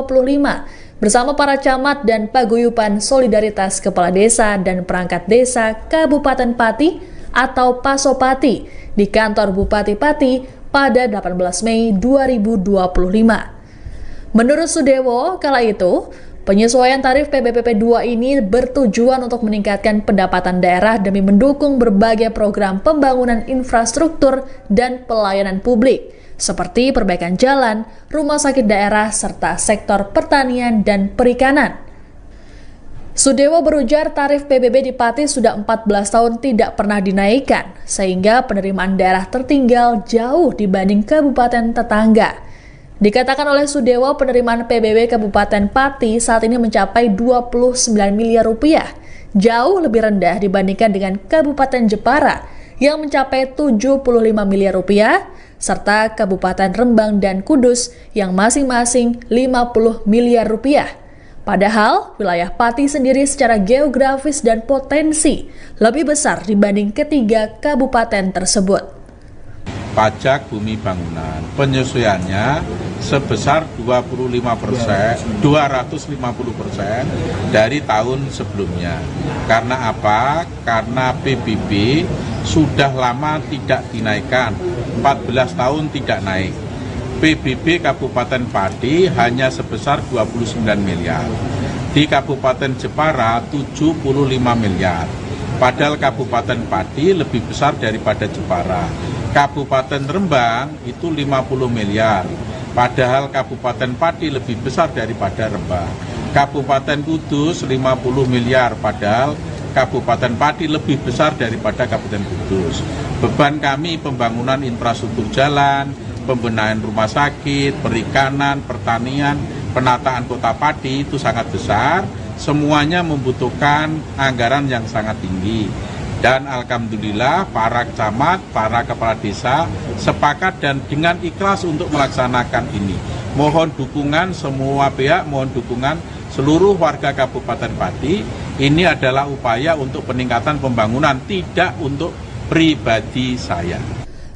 bersama para camat dan paguyuban solidaritas kepala desa dan perangkat desa Kabupaten Pati atau Pasopati di kantor Bupati Pati pada 18 Mei 2025. Menurut Sudewo, kala itu, penyesuaian tarif PBBP 2 ini bertujuan untuk meningkatkan pendapatan daerah demi mendukung berbagai program pembangunan infrastruktur dan pelayanan publik, seperti perbaikan jalan, rumah sakit daerah, serta sektor pertanian dan perikanan. Sudewo berujar tarif PBB di Pati sudah 14 tahun tidak pernah dinaikkan, sehingga penerimaan daerah tertinggal jauh dibanding kabupaten tetangga. Dikatakan oleh Sudewo, penerimaan PBB Kabupaten Pati saat ini mencapai 29 miliar rupiah, jauh lebih rendah dibandingkan dengan Kabupaten Jepara yang mencapai 75 miliar rupiah, serta Kabupaten Rembang dan Kudus yang masing-masing 50 miliar rupiah. Padahal, wilayah Pati sendiri secara geografis dan potensi lebih besar dibanding ketiga kabupaten tersebut. Pajak bumi bangunan, penyesuaiannya sebesar 250% dari tahun sebelumnya. Karena apa? Karena PBB sudah lama tidak dinaikkan, 14 tahun tidak naik. PBB Kabupaten Pati hanya sebesar 29 miliar. Di Kabupaten Jepara 75 miliar. Padahal Kabupaten Pati lebih besar daripada Jepara. Kabupaten Rembang itu 50 miliar. Padahal Kabupaten Pati lebih besar daripada Rembang. Kabupaten Kudus 50 miliar, padahal Kabupaten Pati lebih besar daripada Kabupaten Kudus. Beban kami pembangunan infrastruktur jalan, pembenahan rumah sakit, perikanan, pertanian, penataan kota Pati itu sangat besar. Semuanya membutuhkan anggaran yang sangat tinggi. Dan alhamdulillah para camat, para kepala desa sepakat dan dengan ikhlas untuk melaksanakan ini. Mohon dukungan semua pihak, mohon dukungan seluruh warga Kabupaten Pati. Ini adalah upaya untuk peningkatan pembangunan, tidak untuk pribadi saya.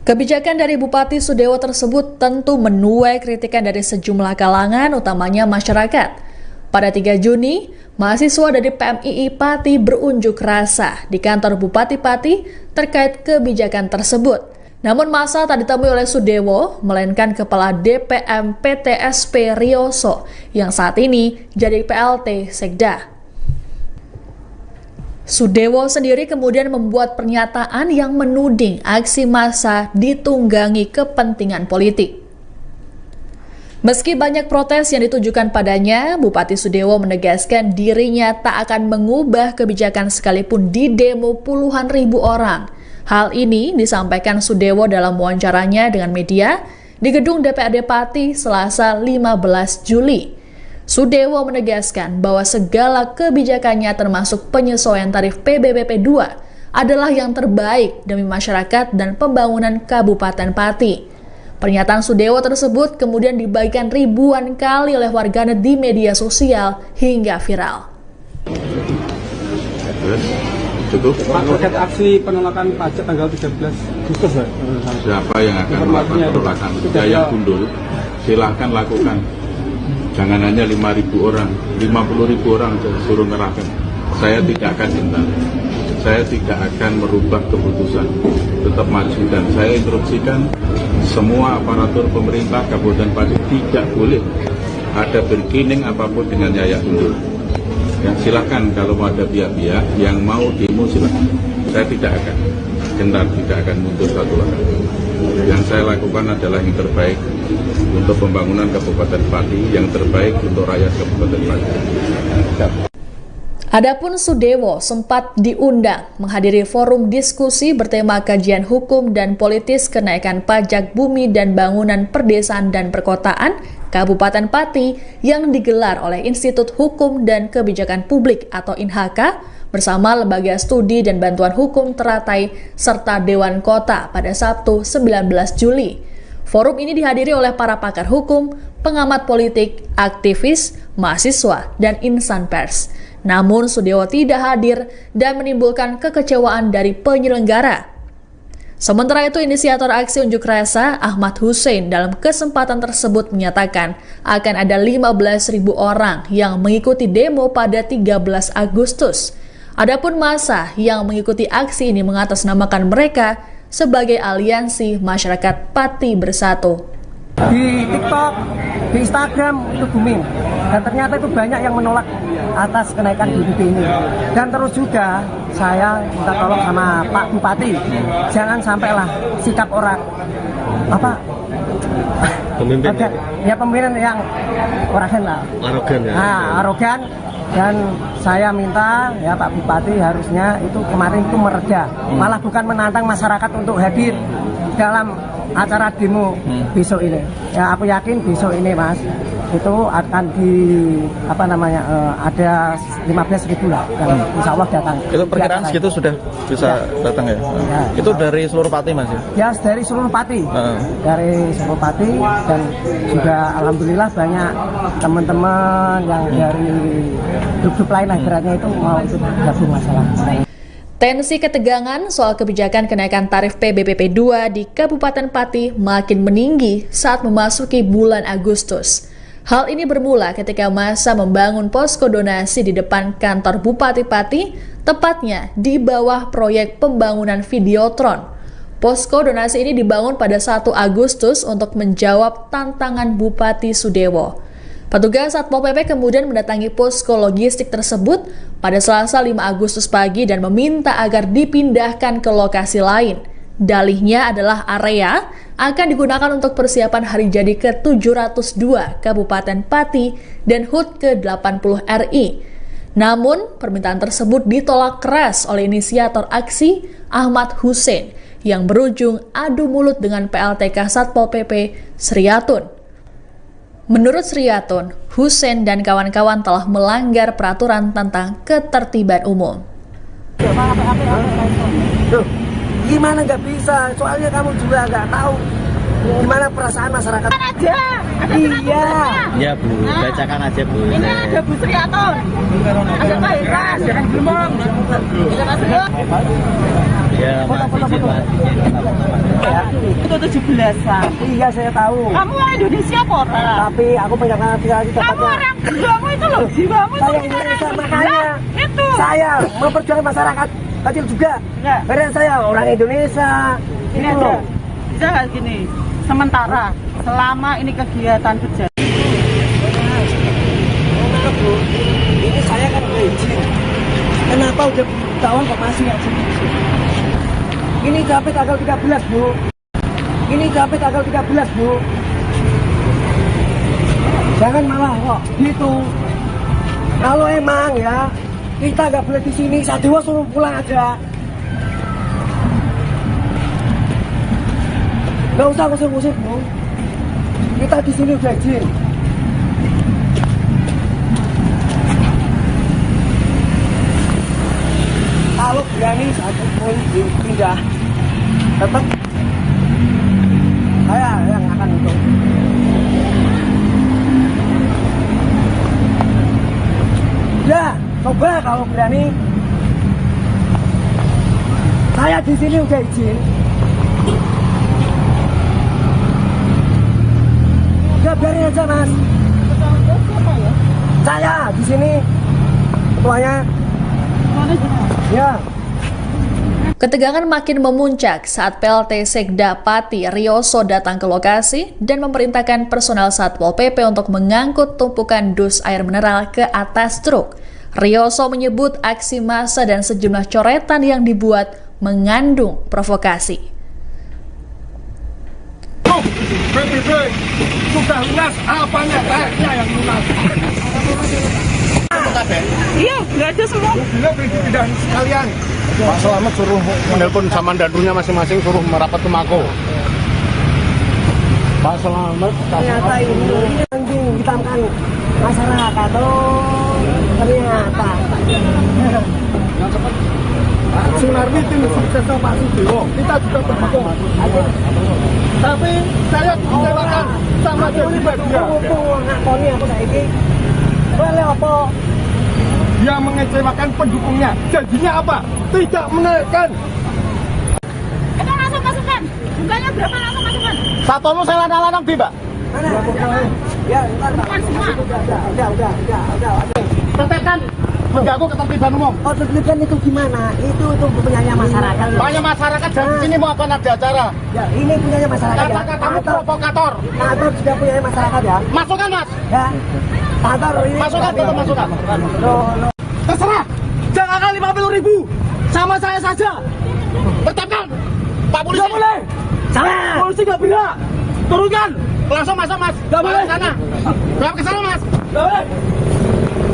Kebijakan dari Bupati Sudewo tersebut tentu menuai kritikan dari sejumlah kalangan, utamanya masyarakat. Pada 3 Juni, mahasiswa dari PMII Pati berunjuk rasa di kantor Bupati Pati terkait kebijakan tersebut. Namun masa tak ditemui oleh Sudewo, melainkan Kepala DPM PTSP Rioso yang saat ini jadi PLT Sekda. Sudewo sendiri kemudian membuat pernyataan yang menuding aksi massa ditunggangi kepentingan politik. Meski banyak protes yang ditujukan padanya, Bupati Sudewo menegaskan dirinya tak akan mengubah kebijakan sekalipun di demo puluhan ribu orang. Hal ini disampaikan Sudewo dalam wawancaranya dengan media di gedung DPRD Pati Selasa 15 Juli. Sudewo menegaskan bahwa segala kebijakannya termasuk penyesuaian tarif PBBP 2 adalah yang terbaik demi masyarakat dan pembangunan Kabupaten Pati. Pernyataan Sudewo tersebut kemudian dibagikan ribuan kali oleh warganet di media sosial hingga viral. Cukup. Pak, terkait aksi penolakan pajak tanggal 13 Agustus, Pak. Siapa yang akan melakukan penolakan? Saya gundul, silahkan lakukan. Jangan hanya 5.000 orang, 50.000 orang suruh ngerahkan. Saya tidak akan gentar. Saya tidak akan merubah keputusan. Tetap maju, dan saya instruksikan semua aparatur pemerintah Kabupaten Pati tidak boleh ada bergening apapun dengan Yayak Gundul. Ya, silakan kalau ada pihak-pihak yang mau demo silakan. Saya tidak akan gentar, tidak akan mundur satu langkah. Yang saya lakukan adalah yang terbaik untuk pembangunan Kabupaten Pati, yang terbaik untuk rakyat Kabupaten Pati. Adapun Sudewo sempat diundang menghadiri forum diskusi bertema kajian hukum dan politis kenaikan pajak bumi dan bangunan perdesaan dan perkotaan Kabupaten Pati yang digelar oleh Institut Hukum dan Kebijakan Publik atau INHK bersama Lembaga Studi dan Bantuan Hukum Teratai serta Dewan Kota pada Sabtu 19 Juli. Forum ini dihadiri oleh para pakar hukum, pengamat politik, aktivis, mahasiswa, dan insan pers. Namun Sudewo tidak hadir dan menimbulkan kekecewaan dari penyelenggara. Sementara itu, inisiator aksi unjuk rasa Ahmad Hussein dalam kesempatan tersebut menyatakan akan ada 15.000 orang yang mengikuti demo pada 13 Agustus. Adapun massa yang mengikuti aksi ini mengatasnamakan mereka sebagai Aliansi Masyarakat Pati Bersatu. Di TikTok, di Instagram itu booming, dan ternyata itu banyak yang menolak atas kenaikan BBB ini. Dan terus juga saya minta tolong sama Pak Bupati, jangan sampailah sikap orang pemimpin yang arogan. Dan saya minta ya Pak Bupati harusnya itu kemarin itu mereda, malah bukan menantang masyarakat untuk hadir dalam acara demo besok ini. Ya aku yakin besok ini Mas itu akan ada 15.000 lah, dan insya Allah datang. Itu perkiraan segitu sudah bisa datang ya? Itu dari seluruh Pati Mas ya? Ya dari seluruh Pati, dari seluruh Pati, dan juga alhamdulillah banyak teman-teman yang dari grup-grup lain lah beratnya itu mau ikut gabung masalah. Tensi ketegangan soal kebijakan kenaikan tarif PBBP 2 di Kabupaten Pati makin meninggi saat memasuki bulan Agustus. Hal ini bermula ketika masa membangun posko donasi di depan kantor Bupati Pati, tepatnya di bawah proyek pembangunan Videotron. Posko donasi ini dibangun pada 1 Agustus untuk menjawab tantangan Bupati Sudewo. Petugas Satpol PP kemudian mendatangi posko logistik tersebut pada Selasa 5 Agustus pagi dan meminta agar dipindahkan ke lokasi lain. Dalihnya adalah area akan digunakan untuk persiapan hari jadi ke-702 Kabupaten Pati dan HUT ke-80 RI. Namun, permintaan tersebut ditolak keras oleh inisiator aksi Ahmad Hussein yang berujung adu mulut dengan PLTK Satpol PP Sriatun. Menurut Sriatun, Hussein dan kawan-kawan telah melanggar peraturan tentang ketertiban umum. Gimana nggak bisa? Soalnya kamu juga nggak tahu gimana perasaan masyarakat. Aja. Iya. Ya Bu, bacakan aja Bu. Ini ada Bu Sriatun. Ada Pak Iras. Jangan ngomong. Ya, Itu 17-an. Iya, saya tahu. Kamu orang Indonesia apa orang? Tapi aku banyak tinggal di tempatnya. Kamu orang jiwamu itu loh, jiwamu itu. Saya Indonesia, makanya Nah, itu. saya memperjuangkan masyarakat kecil juga. Karena saya orang Indonesia. Ini Gitu ada. loh. Bisa nggak gini? Sementara selama ini kegiatan berjalan. Ini saya kan udah izin. Kenapa udah tahun kok masih aja? Ini sampai tanggal 13, Bu. Ini sampai tanggal 13, Bu. Jangan malah kok gitu. Kalau emang ya kita nggak boleh di sini, Sadewa suruh pulang aja. Nggak usah ngusir-ngusir, Bu. Kita di sini udah izin. Kalau berani satu pun pindah, tetap saya yang akan itu. Ya, coba kalau berani. Saya di sini udah izin. Ya biarin aja, Mas. Saya di sini ketuanya. Ya. Ketegangan makin memuncak saat PLT Sekda Pati Rioso datang ke lokasi dan memerintahkan personel Satpol PP untuk mengangkut tumpukan dus air mineral ke atas truk. Rioso menyebut aksi massa dan sejumlah coretan yang dibuat mengandung provokasi. PBB sudah lunas, apanya tarifnya yang lunas? Iya, nggak ada semua. Bila pindah sekalian. Pak Selamat suruh menelpon sama dandunya masing-masing, suruh merapat ke Mako. Pak Selamat. Ternyata ini anjing hitamkan masyarakat. Oh, ternyata. Sunarmi tim sukses Pak Sudewo, kita juga berdukung. Tapi saya dikecewakan sama jadi bagian. Ngakoni aku saiki. Boleh apa? Dia mengecewakan pendukungnya. Janjinya apa? Tidak menaikkan. Itu langsung masukkan. Jumlahnya berapa langsung masukkan? Satono saya lanang-lanang di, Mbak. Mana? Ya, entar, Pak. Udah. Tetekan mengganggu ketertiban umum. Oh, terlibat itu gimana? Itu punyanya masyarakat. Banyak masyarakat dan di sini mau akan ada acara. Ya, ini punyanya masyarakat ya. Kata-katamu provokator. Kantor juga punyanya masyarakat ya. Masukkan, Mas. Ya. Kantor ini. Masukkan, tetap masukkan. Loh. Terserah. Jangan kali 50.000. Sama saya saja. Bertepkan. Pak Polisi. Nggak boleh. Salah. Polisi nggak berhak. Turunkan. Langsung masuk, Mas. Nggak boleh. Ke sana. Berapa ke sana, Mas? Nggak boleh.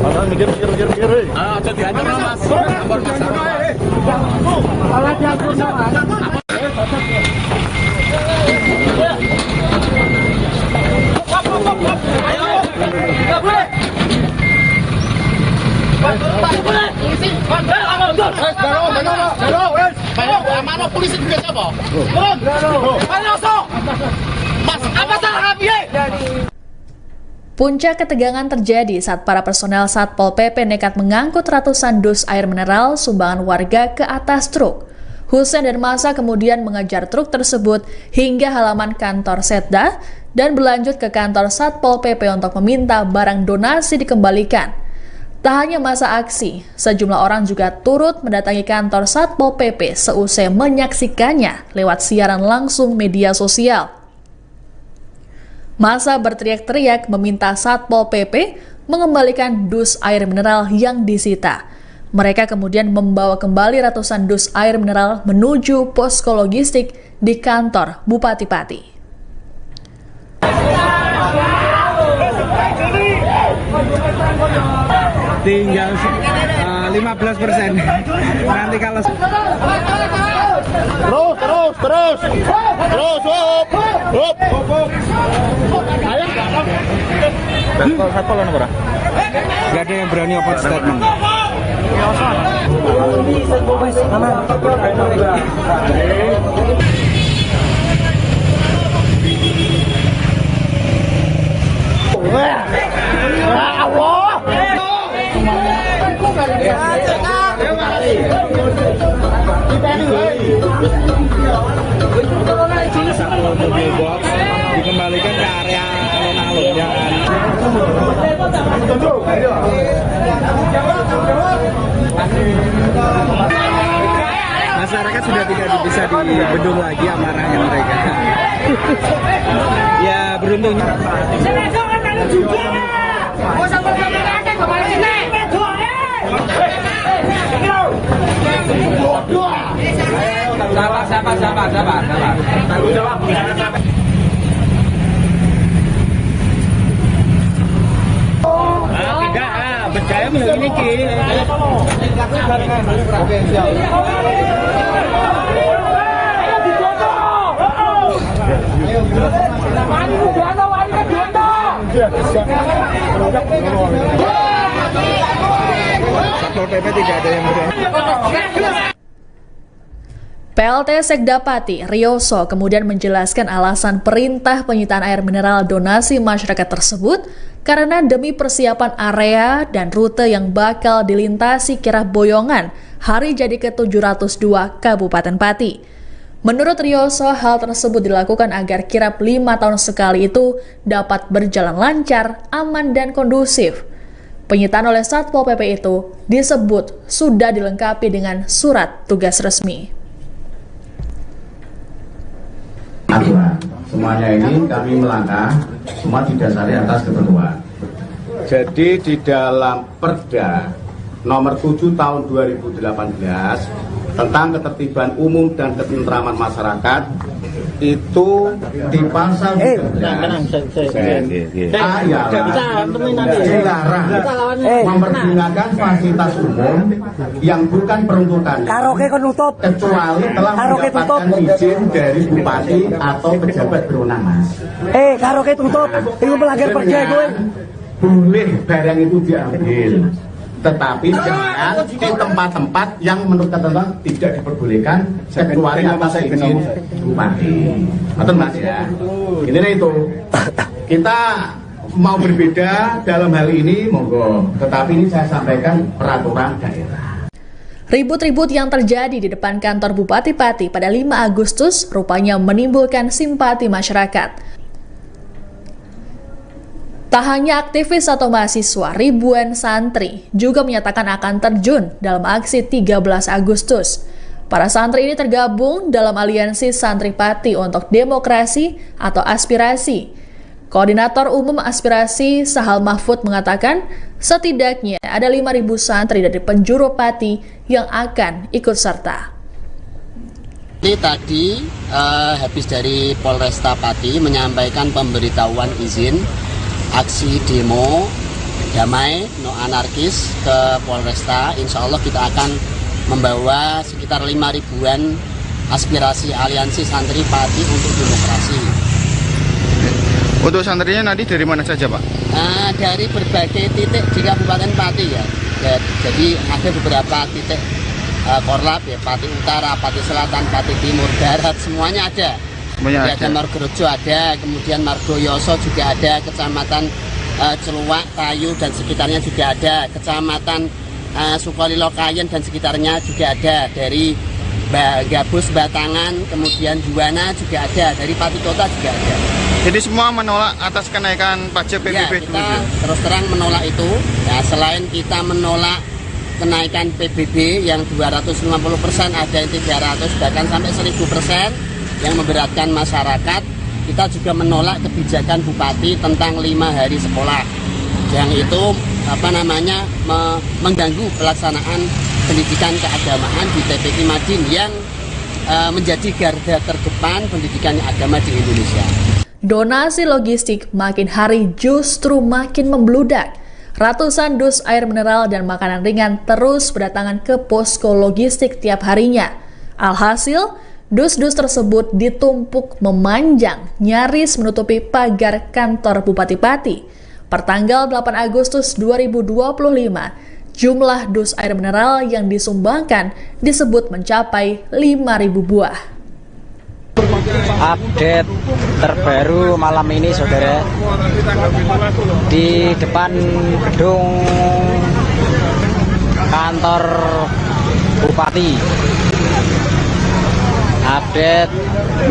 Padahal mikir. Ah, jadi aja, Mas. Alat yang sama. Ayo. Nggak boleh. Polisi juga siapa? Mas, apa salah kami? Puncak ketegangan terjadi saat para personel Satpol PP nekat mengangkut ratusan dus air mineral sumbangan warga ke atas truk. Husein dan massa kemudian mengejar truk tersebut hingga halaman kantor Setda dan berlanjut ke kantor Satpol PP untuk meminta barang donasi dikembalikan. Tak hanya masa aksi, sejumlah orang juga turut mendatangi kantor Satpol PP seusai menyaksikannya lewat siaran langsung media sosial. Massa berteriak-teriak meminta Satpol PP mengembalikan dus air mineral yang disita. Mereka kemudian membawa kembali ratusan dus air mineral menuju posko logistik di kantor Bupati Pati. Tinggal 15%. Nanti kalau terus nggak ada yang berani open statement. Satu mobil box dikembalikan ke area alun-alun, jangan. Masyarakat sudah tidak bisa dibendung lagi amarahnya mereka. Ya beruntungnya. Sabar. Tanggung jawab. Tidak, percaya begini ki. Oke, siap. Satpol PP tidak ada yang berani. PLT Sekda Pati, Rioso, kemudian menjelaskan alasan perintah penyitaan air mineral donasi masyarakat tersebut karena demi persiapan area dan rute yang bakal dilintasi kirab Boyongan hari jadi ke-702 Kabupaten Pati. Menurut Rioso, hal tersebut dilakukan agar kirab 5 tahun sekali itu dapat berjalan lancar, aman, dan kondusif. Penyitaan oleh Satpol PP itu disebut sudah dilengkapi dengan surat tugas resmi. Semuanya ini kami melangkah semua didasari atas ketentuan. Jadi di dalam Perda nomor 7 tahun 2018 tentang ketertiban umum dan ketentraman masyarakat itu di pasal 13 ayat dilarang mempergunakan fasilitas umum yang bukan peruntukannya kecuali telah mendapatkan izin dari bupati atau pejabat berwenang, Mas. Karaoke tutup, itu melanggar perda gue. Boleh barang itu diambil, tetapi jangan di tempat-tempat yang menurut ketentuan tidak diperbolehkan kecuali atas izin bupati. Betul, Mas, ya. Ini itu kita mau berbeda dalam hal ini, monggo. Tetapi ini saya sampaikan peraturan daerah. Ribut-ribut yang terjadi di depan kantor Bupati Pati pada 5 Agustus rupanya menimbulkan simpati masyarakat. Tak hanya aktivis atau mahasiswa, ribuan santri juga menyatakan akan terjun dalam aksi 13 Agustus. Para santri ini tergabung dalam Aliansi Santri Pati untuk Demokrasi atau Aspirasi. Koordinator Umum Aspirasi Sahal Mahfud mengatakan setidaknya ada 5.000 santri dari penjuru Pati yang akan ikut serta. Ini tadi habis dari Polresta Pati menyampaikan pemberitahuan izin aksi demo damai, no anarkis ke Polresta. Insya Allah kita akan membawa sekitar 5.000-an aspirasi Aliansi Santri Pati untuk Demokrasi. Untuk santrinya nanti dari mana saja, Pak? Dari berbagai titik di Kabupaten Pati ya. Jadi ada beberapa titik korlap ya, Pati Utara, Pati Selatan, Pati Timur, Barat, semuanya ada. Ada Margorejo ada, kemudian Margoyoso juga ada, Kecamatan Celuak, Tayu dan sekitarnya juga ada. Kecamatan Sukolilo, Kayen dan sekitarnya juga ada. Dari Gabus, Batangan, kemudian Juwana juga ada. Dari Pati Kota juga ada. Jadi semua menolak atas kenaikan pajak PBB ya, kita terus terang menolak itu. Ya, selain kita menolak kenaikan PBB yang 250%, ada yang 300 bahkan sampai 1000% yang memberatkan masyarakat. Kita juga menolak kebijakan Bupati tentang 5 hari sekolah yang itu mengganggu pelaksanaan pendidikan keagamaan di TPI Madin yang menjadi garda terdepan pendidikan agama di Indonesia. Donasi logistik makin hari justru makin membludak. Ratusan dus air mineral dan makanan ringan terus berdatangan ke posko logistik tiap harinya. Alhasil, dus-dus tersebut ditumpuk memanjang, nyaris menutupi pagar kantor Bupati Pati. Pertanggal 8 Agustus 2025, jumlah dus air mineral yang disumbangkan disebut mencapai 5.000 buah. Update terbaru malam ini, saudara, di depan gedung kantor Bupati. Update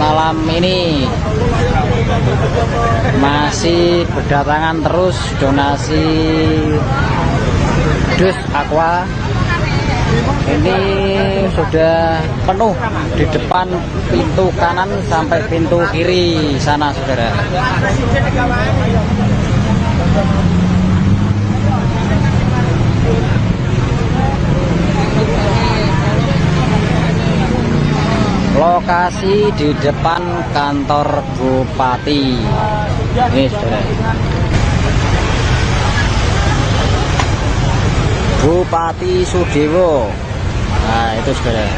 malam ini masih berdatangan terus donasi dus aqua. Ini sudah penuh di depan pintu kanan sampai pintu kiri sana, saudara. Lokasi di depan kantor Bupati. Ini, saudara. Bupati Sudewo. Nah, itu, saudara.